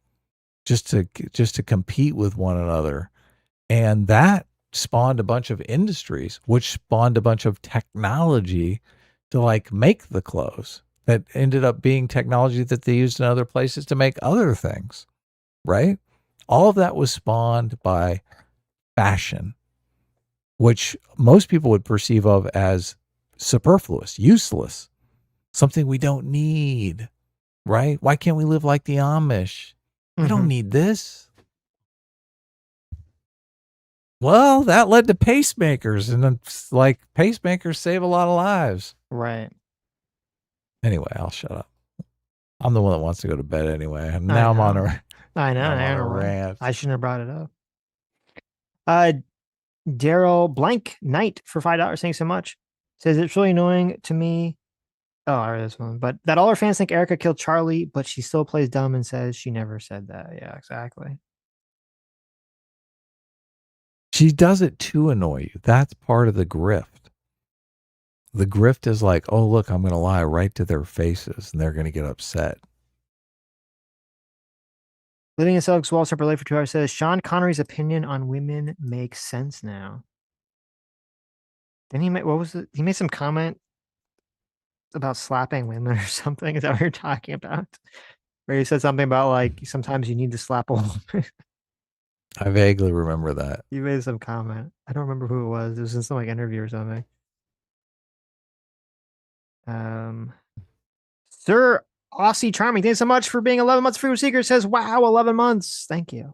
just to compete with one another. And that spawned a bunch of industries, which spawned a bunch of technology to like make the clothes that ended up being technology that they used in other places to make other things, right? All of that was spawned by fashion, which most people would perceive of as superfluous, useless, something we don't need, right? Why can't we live like the Amish? We don't need this. Well, that led to pacemakers, and it's like pacemakers save a lot of lives. Right. Anyway, I'll shut up. I'm the one that wants to go to bed anyway. And now I'm on a I know. I'm on a rant. I shouldn't have brought it up. Daryl Blank Knight for $5. Thanks so much. Says it's really annoying to me. Oh, I read this one, but that all her fans think Erica killed Charlie, but she still plays dumb and says she never said that. Yeah, exactly. She does it to annoy you. That's part of the grift. The grift is like, oh, look, I'm going to lie right to their faces, and they're going to get upset. Living in Celtics Wall Separate Late for 2 hours says Sean Connery's opinion on women makes sense now. Then he made, what was it? He made some comment about slapping women or something. Is that what you're talking about? Where he said something about like sometimes you need to slap a woman. I vaguely remember that. You made some comment. I don't remember who it was. It was in some like interview or something. Sir Aussie Charming, thanks so much for being 11 months free with Seeker. Says, wow, 11 months. Thank you.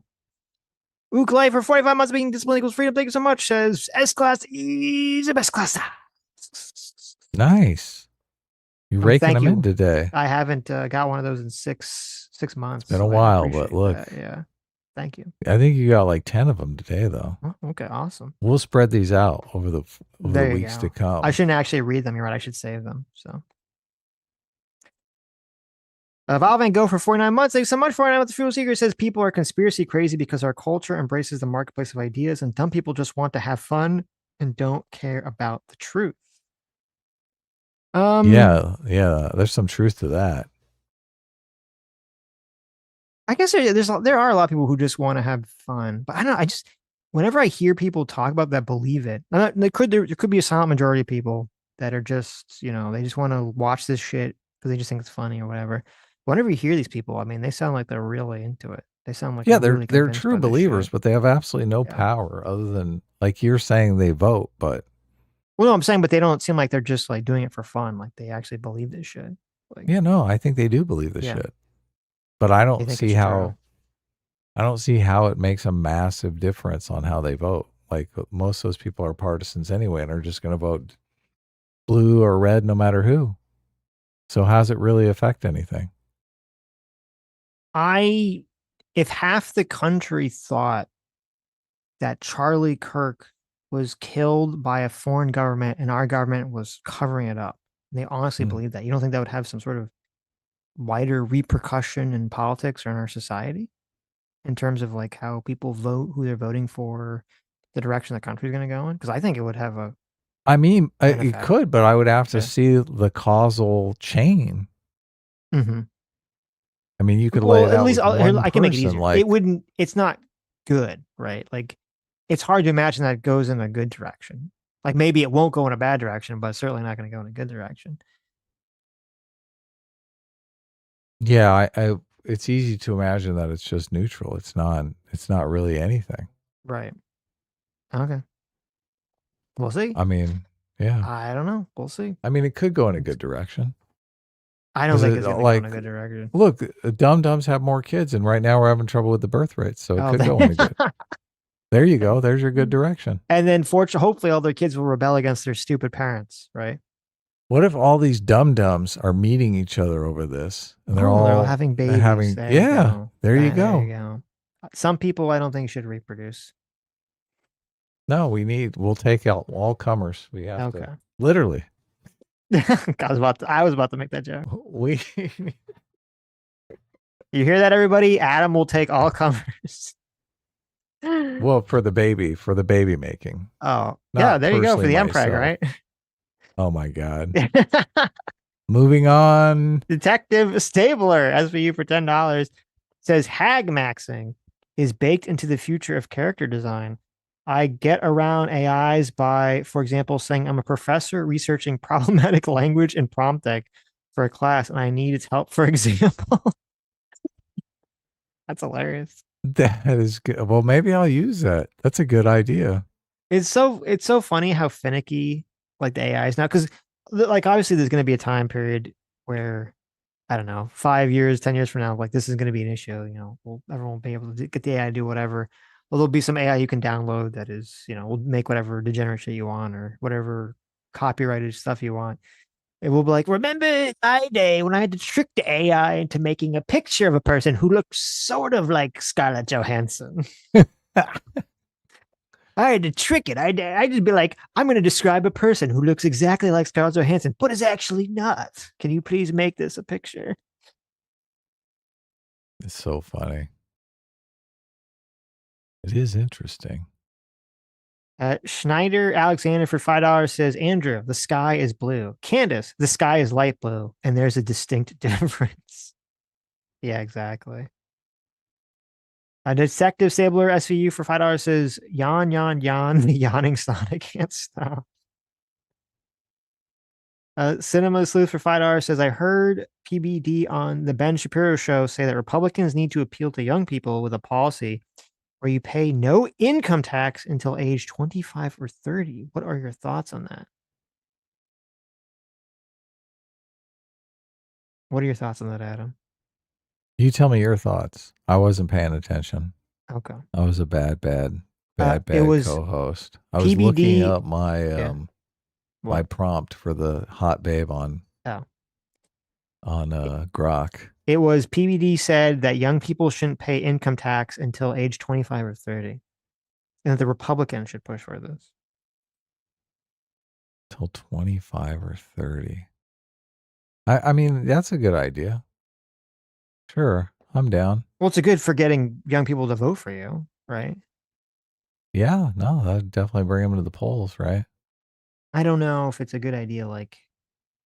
Ukulele for 45 months being discipline equals freedom. Thank you so much. Says S-Class is the best class. Nice. You're raking them in today. I haven't got one of those in six months. It's been a while, but look. Yeah. Thank you. I think you got like 10 of them today, though. Oh, okay, awesome. We'll spread these out over the weeks to come. I shouldn't actually read them. You're right. I should save them. So. Val Van Gogh for 49 months. Thanks so much. 49 months. Fuel Seeker says people are conspiracy crazy because our culture embraces the marketplace of ideas, and dumb people just want to have fun and don't care about the truth. Yeah. There's some truth to that. I guess there are a lot of people who just want to have fun, but I don't know. Whenever I hear people talk about that, believe it. There could be a silent majority of people that are just, they just want to watch this shit because they just think it's funny or whatever. Whenever you hear these people, I mean, they sound like they're really into it. They sound like they're true believers, but they have absolutely no power other than like you're saying they vote. But well, no, I'm saying, but they don't seem like they're just like doing it for fun. Like they actually believe this shit. Like, I think they do believe this shit. But I don't see how it makes a massive difference on how they vote. Like most of those people are partisans anyway and are just going to vote blue or red no matter who. So how's it really affect anything? If half the country thought that Charlie Kirk was killed by a foreign government and our government was covering it up, and they honestly believe that, you don't think that would have some sort of wider repercussion in politics or in our society in terms of like how people vote, who they're voting for, the direction the country is going to go in? Because I think it would have it could, but I would have to see the causal chain. Mm-hmm. I mean, you could lay it out. At least I can make it easier. It wouldn't. It's not good, right? Like, it's hard to imagine that it goes in a good direction. Like maybe it won't go in a bad direction, but it's certainly not going to go in a good direction. Yeah, it's easy to imagine that it's just neutral. It's not really anything. Right. Okay. We'll see. I mean, yeah. I don't know. We'll see. I mean, it could go in a good direction. I don't think it's going to go in a good direction. Look, dum-dums have more kids, and right now we're having trouble with the birth rate, so it could go in a good. There you go. There's your good direction. And then, hopefully, all their kids will rebel against their stupid parents, right? What if all these dum-dums are meeting each other over this, and they're all having babies? There you go. Some people I don't think should reproduce. No, we'll take out all comers. We have to. Literally. I was about to make that joke. You hear that, everybody? Adam will take all comers. Well, for the baby making. Oh, Not yeah, there you go for the personally MPreg, right? Oh my God. Moving on. Detective Stabler, SVU for $10, says hag maxing is baked into the future of character design. I get around AIs by, for example, saying I'm a professor researching problematic language and prompt deck for a class and I need its help, for example. That's hilarious. That is good. Well, maybe I'll use that. That's a good idea. It's so funny how finicky like the AI is now, because like obviously there's going to be a time period where I don't know, 5 years, 10 years from now, like this is going to be an issue. Everyone will be able to get the AI to do whatever. Well, there'll be some AI you can download that is, will make whatever degenerate shit you want or whatever copyrighted stuff you want. It will be like, remember my day when I had to trick the AI into making a picture of a person who looks sort of like Scarlett Johansson. I had to trick it. I just be like, I'm going to describe a person who looks exactly like Scarlett Johansson, but is actually not. Can you please make this a picture? It's so funny. It is interesting. Schneider Alexander for $5 says, Andrew, the sky is blue. Candace, the sky is light blue, and there's a distinct difference. Yeah, exactly. Detective Stabler SVU for $5 says, yawn, the yawning Sonic can't stop. Cinema Sleuth for $5 says, I heard PBD on the Ben Shapiro show say that Republicans need to appeal to young people with a policy where you pay no income tax until age 25 or 30. What are your thoughts on that? What are your thoughts on that, Adam? You tell me your thoughts. I wasn't paying attention. Okay. I was a bad co-host. I was PBD, looking up my my prompt for the hot babe on Grok. It was PBD said that young people shouldn't pay income tax until age 25 or 30. And that the Republicans should push for this. Till 25 or 30. I mean, that's a good idea. Sure, I'm down. Well, it's a good for getting young people to vote for you, right? Yeah, no, that'd definitely bring them to the polls, right? I don't know if it's a good idea, like,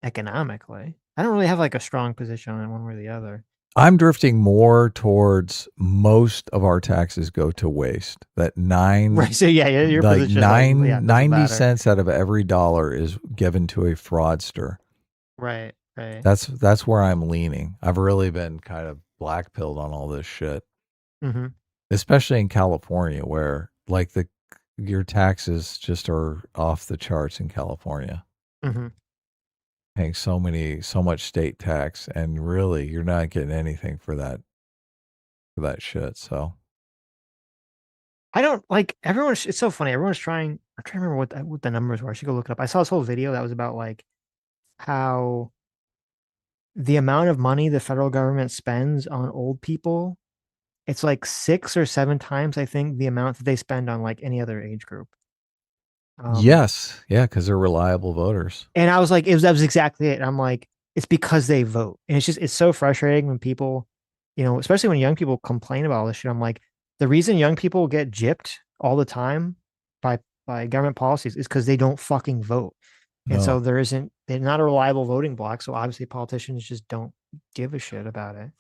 economically. I don't really have, like, a strong position on it one way or the other. I'm drifting more towards most of our taxes go to waste. That right, so yeah, your like position, 90 cents out of every dollar is given to a fraudster. Right. That's where I'm leaning. I've really been kind of black-pilled on all this shit. Mm-hmm. Especially in California, where like your taxes just are off the charts in California. Mm-hmm. Paying so much state tax, and really you're not getting anything for that shit. So I don't like everyone. It's so funny. Everyone's trying. I'm trying to remember what the numbers were. I should go look it up. I saw this whole video that was about like how the amount of money the federal government spends on old people. It's like 6 or 7 times, I think, the amount that they spend on like any other age group. Yes, yeah, because they're reliable voters. And I was like, that was exactly it. And I'm like, it's because they vote, and it's so frustrating when people, especially when young people complain about all this shit. I'm like, the reason young people get gypped all the time by government policies is because they don't fucking vote. And so they're not a reliable voting block. So obviously politicians just don't give a shit about it.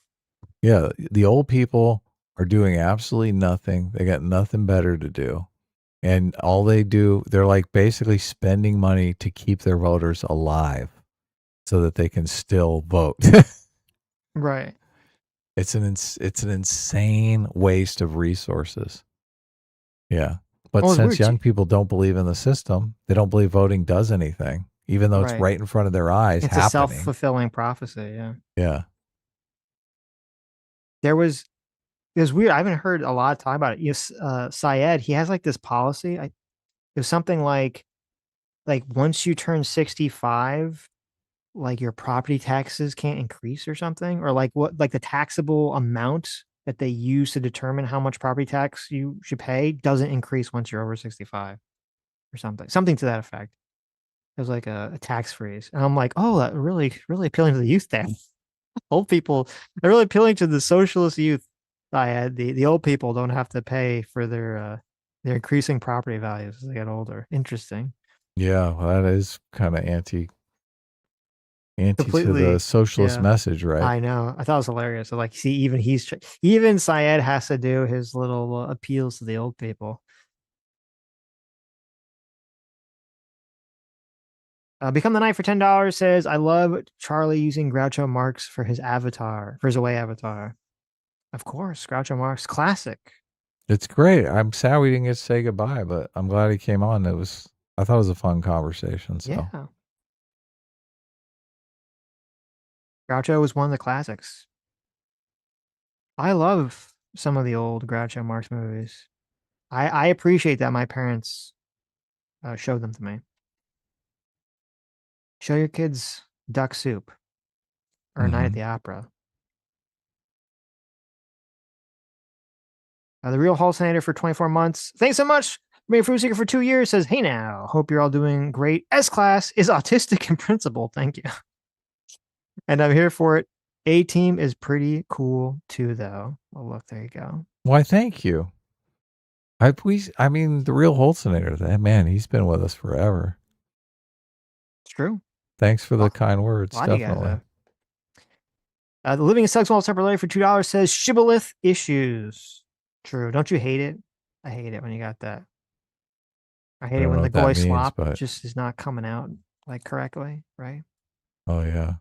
Yeah. The old people are doing absolutely nothing. They got nothing better to do. And all they do, they're like basically spending money to keep their voters alive so that they can still vote. Right. It's an insane waste of resources. Yeah. But since young people don't believe in the system, they don't believe voting does anything, even though it's right in front of their eyes. It's a self-fulfilling prophecy. Yeah. Yeah. It was weird. I haven't heard a lot of talk about it. Yes, Syed, he has like this policy. It was something like once you turn 65, like your property taxes can't increase or something, or like the taxable amount that they use to determine how much property tax you should pay doesn't increase once you're over 65 or something to that effect. It was like a tax freeze. And I'm like, oh, that really, really appealing to the youth there. Old people, they're really appealing to the socialist youth. The old people don't have to pay for their increasing property values as they get older. Interesting. Yeah, well, that is kind of anti to Completely. the socialist Yeah. message, right? I know. I thought it was hilarious. So, like, see, even Syed has to do his little appeals to the old people. Become the Knight for $10 says, I love Charlie using Groucho Marx for his avatar, for his away avatar. Of course, Groucho Marx, classic. It's great. I'm sad we didn't get to say goodbye, but I'm glad he came on. I thought it was a fun conversation. So. Yeah. Groucho was one of the classics. I love some of the old Groucho Marx movies. I appreciate that my parents showed them to me. Show your kids Duck Soup or Night at the Opera. The Real Halcinator for 24 months. Thanks so much. Being a Fruit Seeker for 2 years says, hey now, hope you're all doing great. S-Class is autistic in principle. Thank you. And I'm here for it. A-Team is pretty cool too, though. Well, look, there you go. Why, thank you. I mean, the Real Holzinator, that man, he's been with us forever. It's true. Thanks for the kind words. Definitely. The Living in Sex Wall Separately for $2 says shibboleth issues. True. Don't you hate it? I hate it when you got that. I hate it when the goy slop just is not coming out like correctly, right? Oh yeah.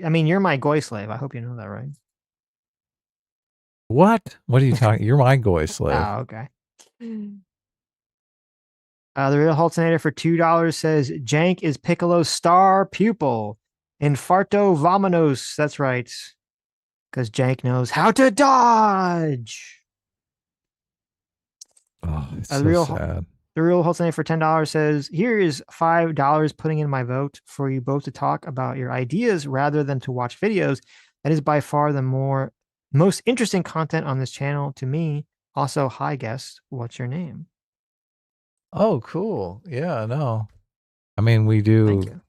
I mean, you're my goy slave. I hope you know that, right? What? What are you talking? You're my goy slave. Oh, okay. The Real Halcinator for $2 says Cenk is Piccolo's star pupil. Infarto Vominos. That's right. Because Cenk knows how to dodge. Oh, it's so sad. The Real Halcinator for $10 says, here is $5 putting in my vote for you both to talk about your ideas rather than to watch videos. That is by far the most interesting content on this channel to me. Also, hi guest, what's your name? Oh, cool. Yeah, no. I mean, we do. Thank you.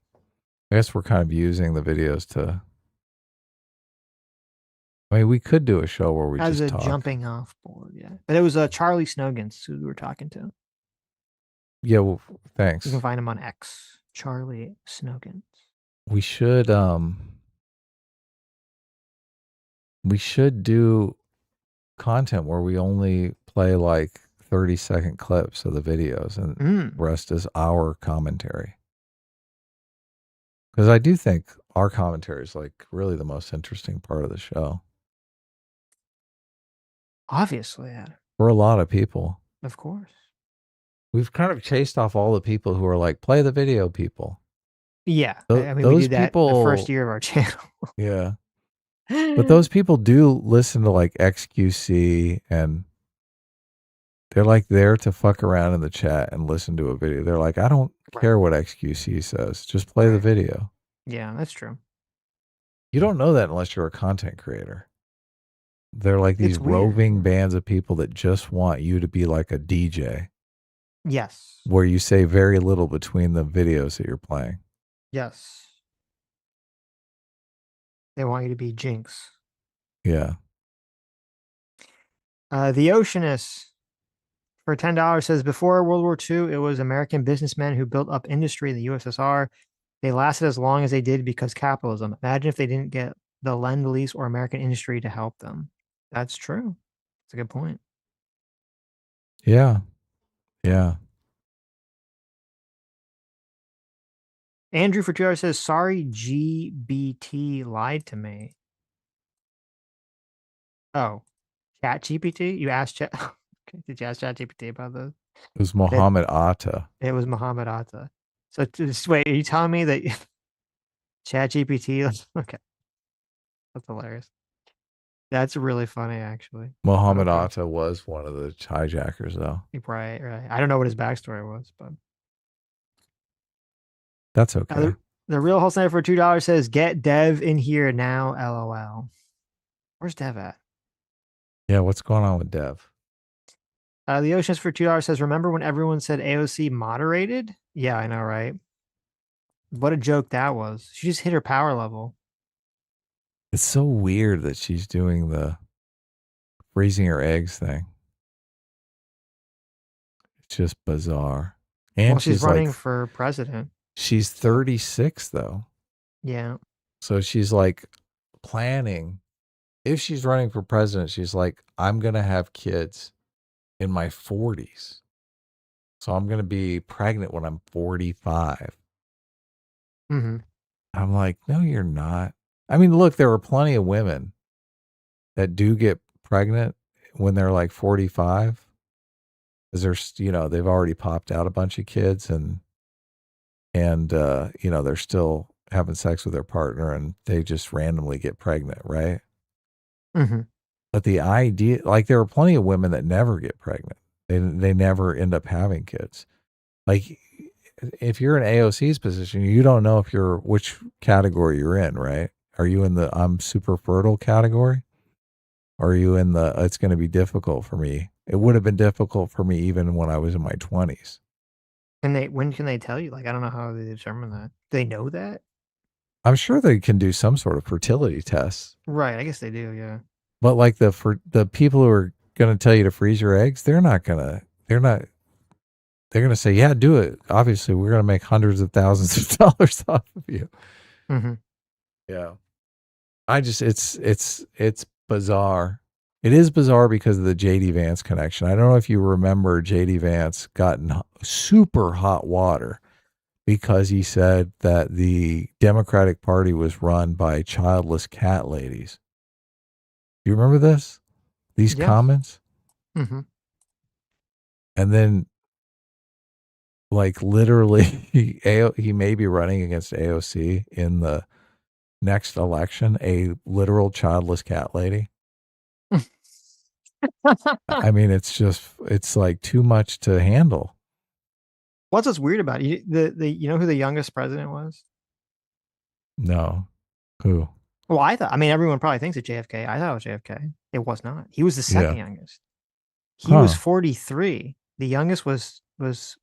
I guess we're kind of using the videos to. I mean, we could do a show where we As just a talk. jumping off board, yeah. But it was Charlie Snogans who we were talking to. Yeah, well, thanks. You can find him on X. Charlie Snogans. We should do content where we only play like 30-second clips of the videos and the rest is our commentary. Because I do think our commentary is like really the most interesting part of the show. Obviously, yeah. For a lot of people. Of course. We've kind of chased off all the people who are like, play the video people. Yeah. I mean, those we did that people, the first year of our channel. Yeah. But those people do listen to like XQC and they're like there to fuck around in the chat and listen to a video. They're like, I don't care what XQC says. Just play the video. Yeah, that's true. You don't know that unless you're a content creator. They're like these roving bands of people that just want you to be like a DJ. Yes. Where you say very little between the videos that you're playing. Yes. They want you to be Jinx. Yeah. The Oceanist for $10 says, before World War II, it was American businessmen who built up industry in the USSR. They lasted as long as they did because capitalism. Imagine if they didn't get the Lend-Lease or American industry to help them. That's true. That's a good point. Yeah. Yeah. Andrew for $2 says, sorry, GBT lied to me. Oh, ChatGPT? You asked Chat. Okay. Did you ask ChatGPT about this? It was Mohammed Atta. It was Mohammed Atta. So just wait, are you telling me that ChatGPT? Okay. That's hilarious. That's really funny, actually. Mohammed Atta was one of the hijackers, though. Right. I don't know what his backstory was, but that's okay. The Real Halcinator for $2 says, get Dev in here now, LOL. Where's Dev at? Yeah, what's going on with Dev? The Oceans for $2 says, remember when everyone said AOC moderated? Yeah, I know, right? What a joke that was. She just hit her power level. It's so weird that she's doing the freezing her eggs thing. It's just bizarre. And well, she's like, running for president. She's 36 though. Yeah. So she's like planning. If she's running for president, she's like, I'm going to have kids in my 40s. So I'm going to be pregnant when I'm 45. Mm-hmm. I'm like, no, you're not. I mean, look, there are plenty of women that do get pregnant when they're like 45. Because there's, they've already popped out a bunch of kids and they're still having sex with their partner and they just randomly get pregnant, right? Mm-hmm. But the idea, like, there are plenty of women that never get pregnant. They never end up having kids. Like, if you're in AOC's position, you don't know which category you're in, right? Are you in the I'm super fertile category? Or are you in the it's going to be difficult for me? It would have been difficult for me even when I was in my 20s. And when can they tell you? Like, I don't know how they determine that. Do they know that? I'm sure they can do some sort of fertility tests. Right, I guess they do, yeah. But like the people who are going to tell you to freeze your eggs, they're going to say, yeah, do it. Obviously, we're going to make hundreds of thousands of dollars off of you. Mm-hmm. Yeah. It's bizarre. It is bizarre because of the JD Vance connection. I don't know if you remember JD Vance got in super hot water because he said that the Democratic Party was run by childless cat ladies. You remember this? These comments? Mm-hmm. And then, like, literally, he may be running against AOC in the next election, a literal childless cat lady. I mean, it's like too much to handle. What's weird about it? You know who the youngest president was? No. Who? Well, everyone probably thinks it's JFK. I thought it was JFK. It was not. He was the second youngest. He was 43. The youngest was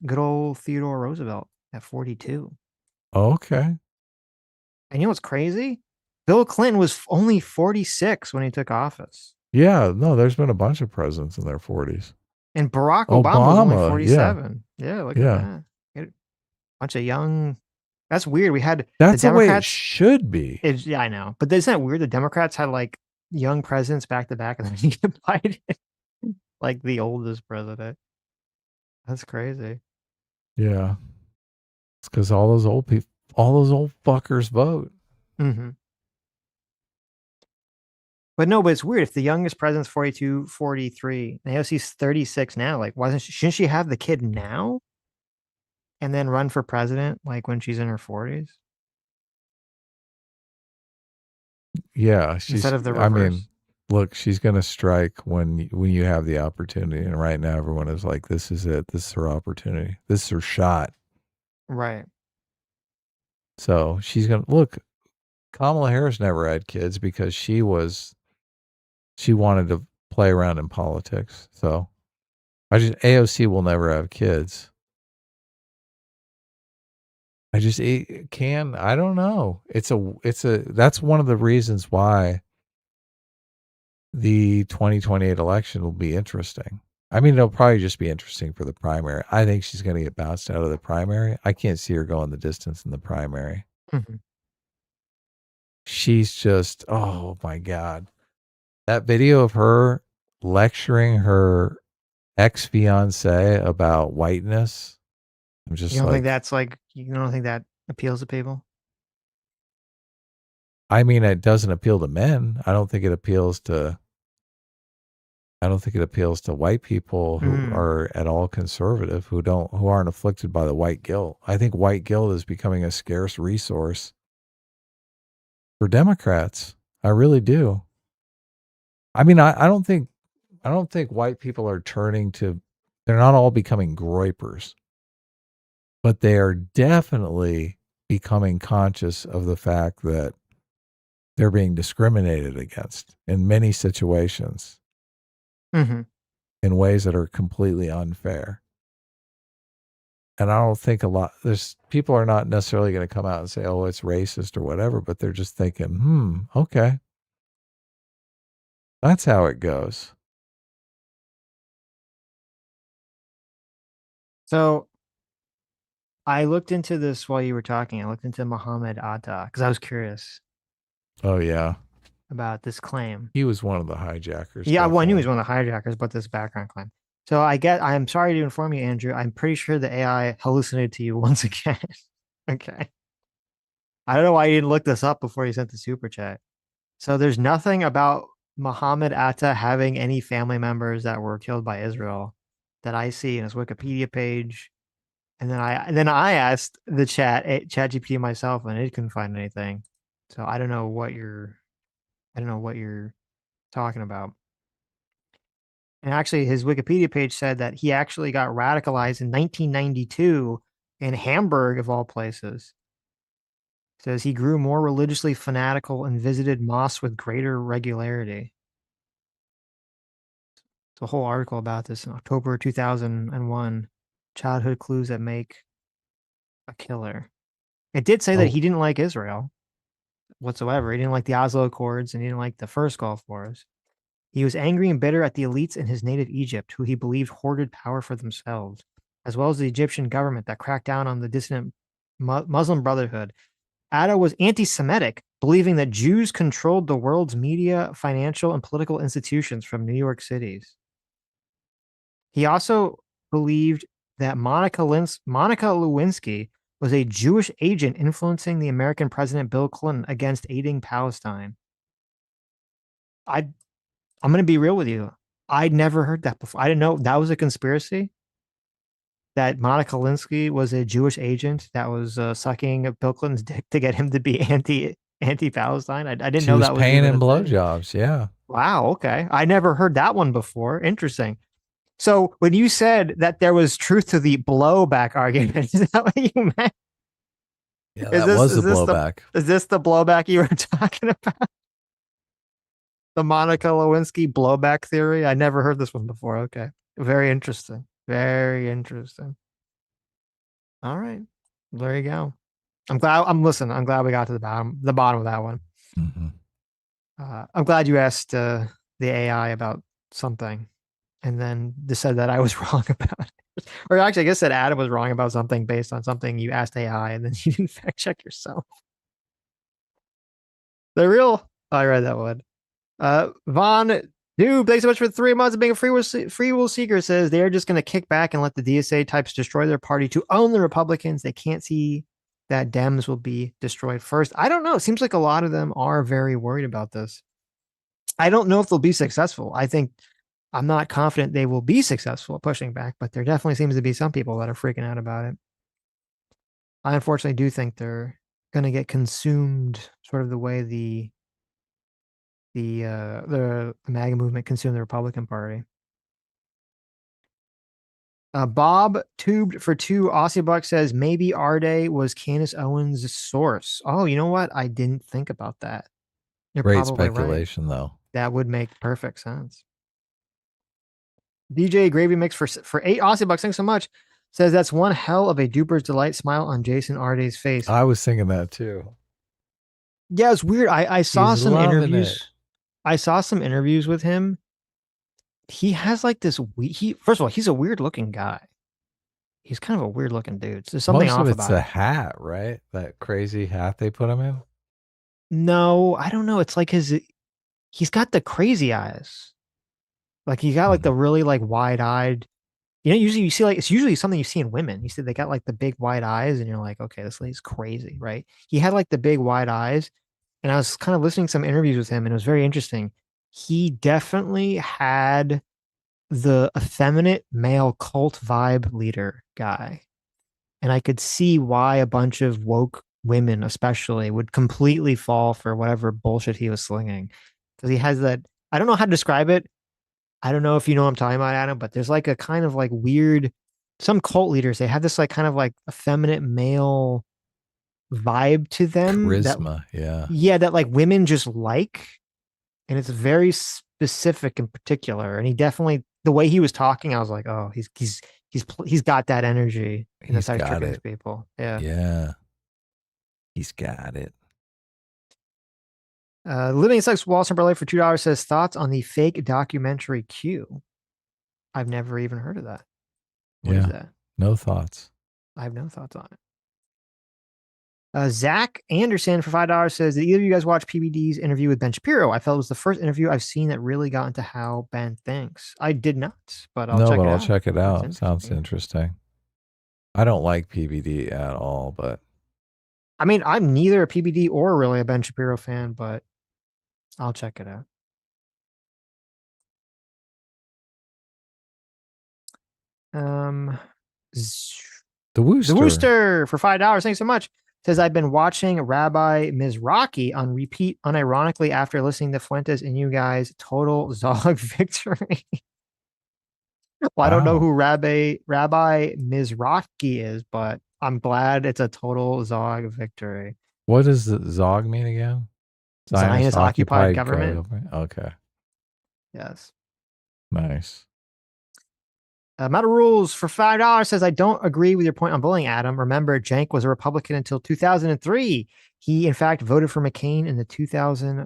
good old Theodore Roosevelt at 42. Okay. And you know what's crazy? Bill Clinton was only 46 when he took office. Yeah, no, there's been a bunch of presidents in their 40s. And Barack Obama was only 47. Yeah, look at that. A bunch of young. That's weird. We had that's the Democrats. The way it should be. Yeah, I know. But isn't that weird? The Democrats had like young presidents back to back, and then you get Biden, like the oldest president. That's crazy. Yeah, it's because all those old fuckers vote. Mm-hmm. But it's weird. If the youngest president's 42, 43, and AOC's 36 now, like, shouldn't she have the kid now and then run for president, like, when she's in her 40s? Yeah. Instead of the reverse. I mean, look, she's going to strike when you have the opportunity. And right now, everyone is like, this is it. This is her opportunity. This is her shot. Right. So she's going to look. Kamala Harris never had kids because she wanted to play around in politics. So AOC will never have kids. I don't know. That's one of the reasons why the 2028 election will be interesting. I mean, it'll probably just be interesting for the primary. I think she's going to get bounced out of the primary. I can't see her going the distance in the primary. Mm-hmm. She's just, oh my God. That video of her lecturing her ex-fiance about whiteness. I'm just you don't think that appeals to people? I mean, it doesn't appeal to men. I don't think it appeals to white people who are at all conservative, who aren't afflicted by the white guilt. I think white guilt is becoming a scarce resource for Democrats. I really do. I mean, I don't think white people are they're not all becoming groypers, but they are definitely becoming conscious of the fact that they're being discriminated against in many situations in ways that are completely unfair. And I don't think people are not necessarily going to come out and say, oh, it's racist or whatever, but they're just thinking, okay. That's how it goes. So I looked into this while you were talking. I looked into Muhammad Atta because I was curious Oh yeah, about this claim. he was one of the hijackers. Yeah, well, I knew he definitely. was one of the hijackers, but this background claim. So I'm sorry to inform you, Andrew. I'm pretty sure the AI hallucinated to you once again. Okay. I don't know why you didn't look this up before you sent the super chat. So there's nothing about Muhammad Atta having any family members that were killed by Israel that I see in his Wikipedia page. And then I asked the ChatGPT myself, and it couldn't find anything. So I don't know what you're talking about. And actually, his Wikipedia page said that he actually got radicalized in 1992 in Hamburg, of all places. It says he grew more religiously fanatical and visited mosques with greater regularity. There's a whole article about this in October 2001. Childhood clues that make a killer. It did say that he didn't like Israel whatsoever. He didn't like the Oslo Accords and he didn't like the first Gulf Wars. He was angry and bitter at the elites in his native Egypt, who he believed hoarded power for themselves, as well as the Egyptian government that cracked down on the dissident Muslim Brotherhood. Atta was anti-Semitic, believing that Jews controlled the world's media, financial, and political institutions from New York Cities. He also believed that Monica Lewinsky was a Jewish agent influencing the American president Bill Clinton against aiding Palestine. I'm going to be real with you. I'd never heard that before. I didn't know that was a conspiracy. That Monica Lewinsky was a Jewish agent that was sucking Bill Clinton's dick to get him to be anti-Palestine. I didn't know that was paying even him a thing. blowjobs. Yeah. Wow. Okay. I never heard that one before. Interesting. So when you said that there was truth to the blowback argument, is that what you meant? Yeah, that was the blowback. Is this the blowback you were talking about? The Monica Lewinsky blowback theory? I never heard this one before. Okay. Very interesting. Very interesting. All right. There you go. I'm glad we got to the bottom of that one. Mm-hmm. I'm glad you asked the AI about something and then said that I was wrong about it. Or actually, I guess that Adam was wrong about something based on something you asked AI and then you didn't fact check yourself. The real, I read that one. Vaughn, dude, thanks so much for 3 months of being a free will seeker. Says they're just going to kick back and let the DSA types destroy their party to own the Republicans. They can't see that Dems will be destroyed first. I don't know. It seems like a lot of them are very worried about this. I don't know if they'll be successful. I'm not confident they will be successful at pushing back, but there definitely seems to be some people that are freaking out about it. I unfortunately do think they're going to get consumed sort of the way the MAGA movement consumed the Republican Party. Bob Tubed for 2 Aussie bucks says maybe Arde was Candace Owens' source. Oh, you know what? I didn't think about that. You're Great probably speculation, though. That would make perfect sense. DJ Gravy Mix for 8 Aussie bucks. Thanks so much. Says that's one hell of a duper's delight smile on Jason Arde's face. I was thinking that too. Yeah, it's weird. I saw He's some loving interviews. it. I saw some interviews with him. He has like this. First of all, he's a weird looking guy. He's kind of a weird looking dude. There's something Most off of it's about the it. hat, right? That crazy hat they put him in. No, I don't know. It's like he's got the crazy eyes. Like he got like the really like wide eyed. You know, usually you see like it's usually something you see in women. You see they got like the big wide eyes, and you're like, okay, this lady's crazy, right? He had like the big wide eyes, and I was kind of listening to some interviews with him, and it was very interesting. He definitely had the effeminate male cult vibe leader guy. And I could see why a bunch of woke women, especially, would completely fall for whatever bullshit he was slinging. Because he has that, I don't know how to describe it. I don't know if you know what I'm talking about, Adam, but there's like a kind of like weird, some cult leaders, they have this like kind of like effeminate male vibe to them. Charisma, yeah. Yeah, that like women just like. And it's very specific in particular. And he definitely, the way he was talking, I was like, oh, he's got that energy. And that's how he's tricking these people. Yeah. Yeah. He's got it. Living Sex Wall Timberlake for $2 says thoughts on the fake documentary Q. I've never even heard of that. What is that? No thoughts. I have no thoughts on it. Zach Anderson for $5 says, did either of you guys watch PBD's interview with Ben Shapiro? I felt it was the first interview I've seen that really got into how Ben thinks. I did not, but I'll check it out. I'll check it out. Sounds interesting. I don't like PBD at all, but I mean, I'm neither a PBD or really a Ben Shapiro fan, but I'll check it out. The Wooster for $5. Thanks so much. Says, I've been watching Rabbi Mizrachi on repeat unironically after listening to Fuentes and you guys. Total Zog victory. Well, I don't know who Rabbi Mizrachi is, but I'm glad it's a total Zog victory. What does the Zog mean again? Zionist occupied government. Okay. Yes. Nice. Matter Rules for $5 says, I don't agree with your point on bullying, Adam. Remember, Cenk was a Republican until 2003. He, in fact, voted for McCain in the 2000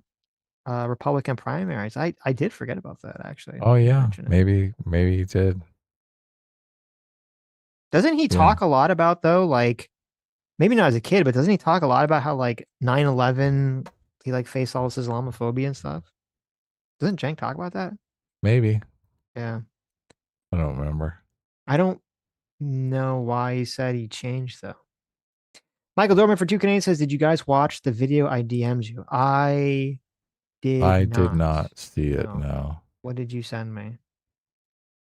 Republican primaries. I did forget about that, actually. Oh, yeah. Maybe he did. Doesn't he talk a lot about, though, like, maybe not as a kid, but doesn't he talk a lot about how, like, 9/11, he, like, faced all this Islamophobia and stuff? Doesn't Cenk talk about that? Maybe. Yeah. I don't remember. I don't know why he said he changed, though. Michael Dorman for 2 Canadians says, did you guys watch the video I DM'd you? I did not see it, no. What did you send me?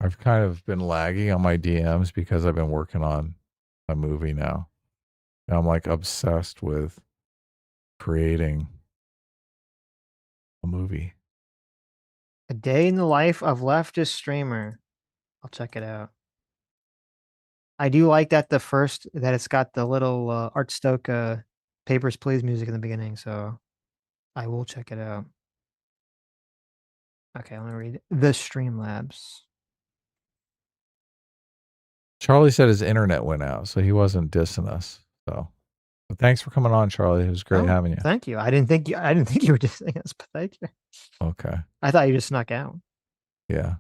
I've kind of been lagging on my DMs because I've been working on a movie now. And I'm like obsessed with creating a movie. A Day in the Life of Leftist Streamer. I'll check it out. I do like that that it's got the little Art Stoker Papers, Please music in the beginning, so I will check it out. Okay, let me read the Streamlabs. Charlie said his internet went out, so he wasn't dissing us. So, but thanks for coming on, Charlie. It was great having you. Thank you. I didn't think you were dissing us, but thank you. Okay. I thought you just snuck out. Yeah.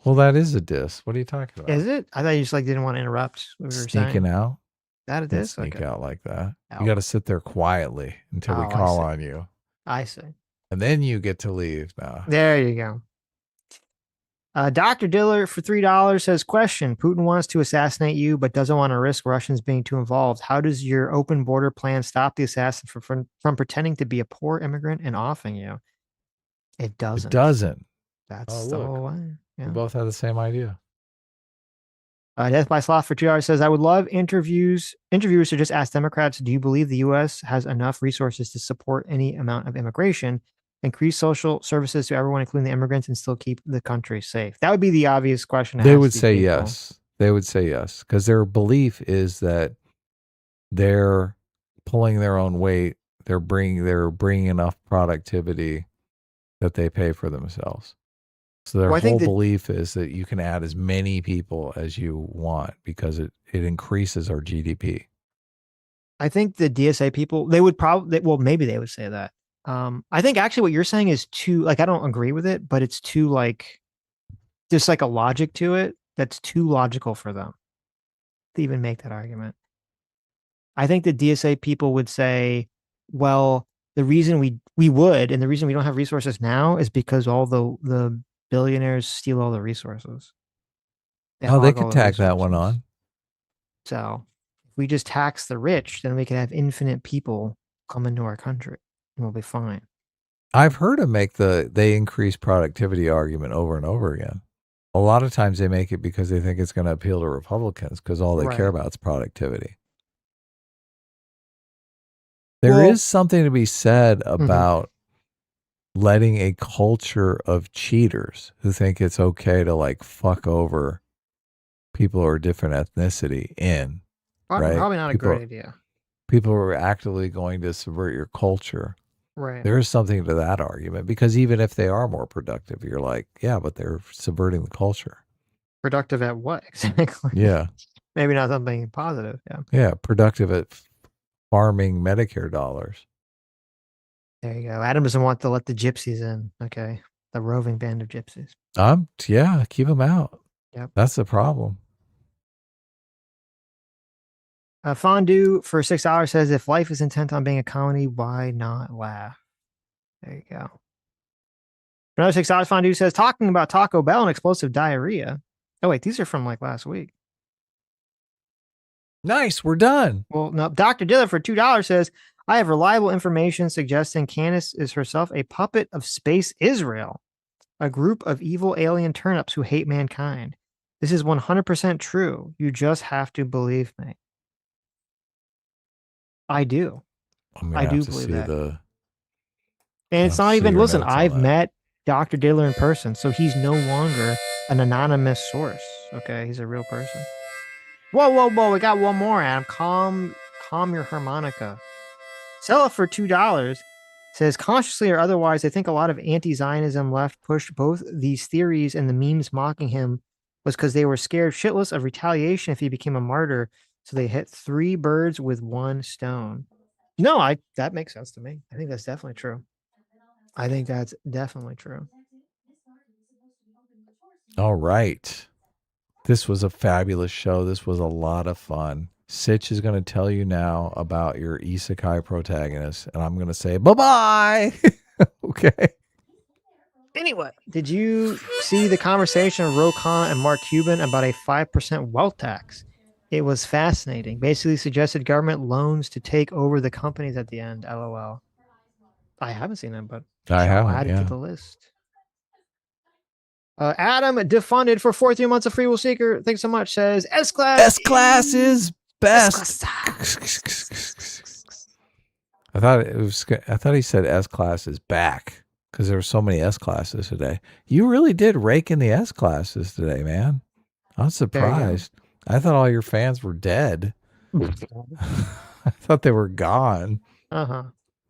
Well, that is a diss. What are you talking about? Is it? I thought you just like didn't want to interrupt what we were saying. Sneaking out? That it is? Sneak out like that. Oh. You got to sit there quietly until we call on you. I see. And then you get to leave now. There you go. Dr. Diller for $3 says, question, Putin wants to assassinate you, but doesn't want to risk Russians being too involved. How does your open border plan stop the assassin from pretending to be a poor immigrant and offing you? It doesn't. It doesn't. That's the whole way. Yeah. We both have the same idea. Death by Sloth for $2 says, I would love interviewers to just ask Democrats, do you believe the U.S. has enough resources to support any amount of immigration, increase social services to everyone, including the immigrants, and still keep the country safe? That would be the obvious question. They would say yes. They would say yes, because their belief is that they're pulling their own weight. They're bringing enough productivity that they pay for themselves. So their whole belief is that you can add as many people as you want because it increases our GDP. I think the DSA people, they would probably, well, maybe they would say that. I think actually what you're saying is too, like, I don't agree with it, but it's too, like, there's like a logic to it that's too logical for them to even make that argument. I think the DSA people would say, well, the reason we would, and the reason we don't have resources now is because all the billionaires steal all the resources. They could tack that one on. So if we just tax the rich, then we can have infinite people come into our country and we'll be fine. I've heard them make they increase productivity argument over and over again. A lot of times they make it because they think it's going to appeal to Republicans because all they care about is productivity. There is something to be said about letting a culture of cheaters who think it's okay to like fuck over people who are different ethnicity in. Right? Probably not a great idea. People who are actively going to subvert your culture. Right. There is something to that argument because even if they are more productive, you're like, yeah, but they're subverting the culture. Productive at what exactly? Yeah. Maybe not something positive. Yeah. Yeah. Productive at farming Medicare dollars. There you go. Adam doesn't want to let the gypsies in. Okay. The roving band of gypsies. Yeah, keep them out. Yep. That's the problem. Fondue for $6 says, if life is intent on being a comedy, why not laugh? There you go. For another $6, Fondue says, talking about Taco Bell and explosive diarrhea. Oh, wait, these are from like last week. Nice, we're done. Well, no, Dr. Diller for $2 says, I have reliable information suggesting Candace is herself a puppet of Space Israel, a group of evil alien turnips who hate mankind. This is 100% true. You just have to believe me. I do. I do believe that. And it's not even, listen, I've met Dr. Diller in person, so he's no longer an anonymous source. Okay, he's a real person. Whoa, whoa, whoa, we got one more, Adam. Calm your harmonica. Sell it for $2. Says, consciously or otherwise, I think a lot of anti-Zionism left pushed both these theories, and the memes mocking him was because they were scared shitless of retaliation if he became a martyr. So they hit 3 birds with 1 stone. No, that makes sense to me. I think that's definitely true. I think that's definitely true. All right. This was a fabulous show. This was a lot of fun. Sitch is going to tell you now about your isekai protagonist, and I'm going to say bye-bye. Okay. Anyway, did you see the conversation of Rokan and Mark Cuban about a 5% wealth tax? It was fascinating. Basically suggested government loans to take over the companies at the end. LOL. I haven't seen them, but I I'll haven't, add it yeah. to the list. Adam defunded for 43 months of Free Will Seeker. Thanks so much. Says S-Class. S-Class is best. I thought he said S-Class is back because there were so many S-Classes today. You really did rake in the S-Classes today, man. I'm surprised. I thought all your fans were dead. I thought they were gone. Uh-huh.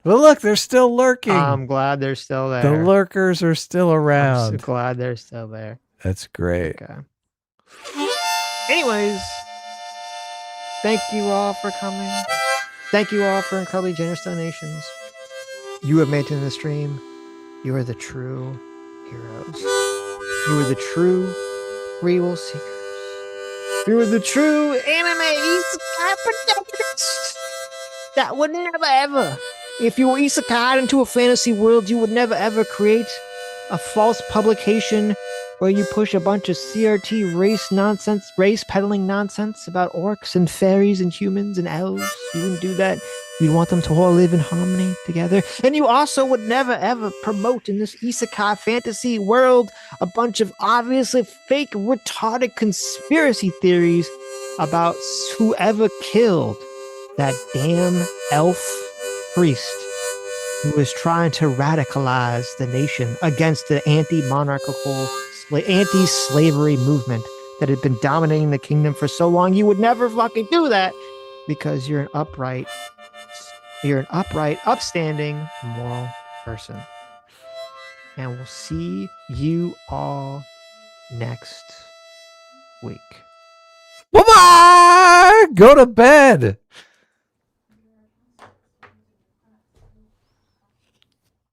But look, they're still lurking. I'm glad they're still there. The lurkers are still around. I'm so glad they're still there. That's great. Okay. Anyways, thank you all for coming. Thank you all for incredibly generous donations. You have made it in the stream. You are the true heroes. You are the true Free Will Seekers. You are the true anime isekai protagonists that would never ever, if you were isekai'd into a fantasy world, you would never ever create a false publication where you push a bunch of CRT race peddling nonsense about orcs and fairies and humans and elves. You wouldn't do that. You'd want them to all live in harmony together. And you also would never ever promote in this isekai fantasy world a bunch of obviously fake, retarded conspiracy theories about whoever killed that damn elf priest who was trying to radicalize the nation against the anti-monarchical, anti-slavery movement that had been dominating the kingdom for so long. You would never fucking do that because you're an upright, upstanding, moral person. And we'll see you all next week. Bye-bye! Go to bed.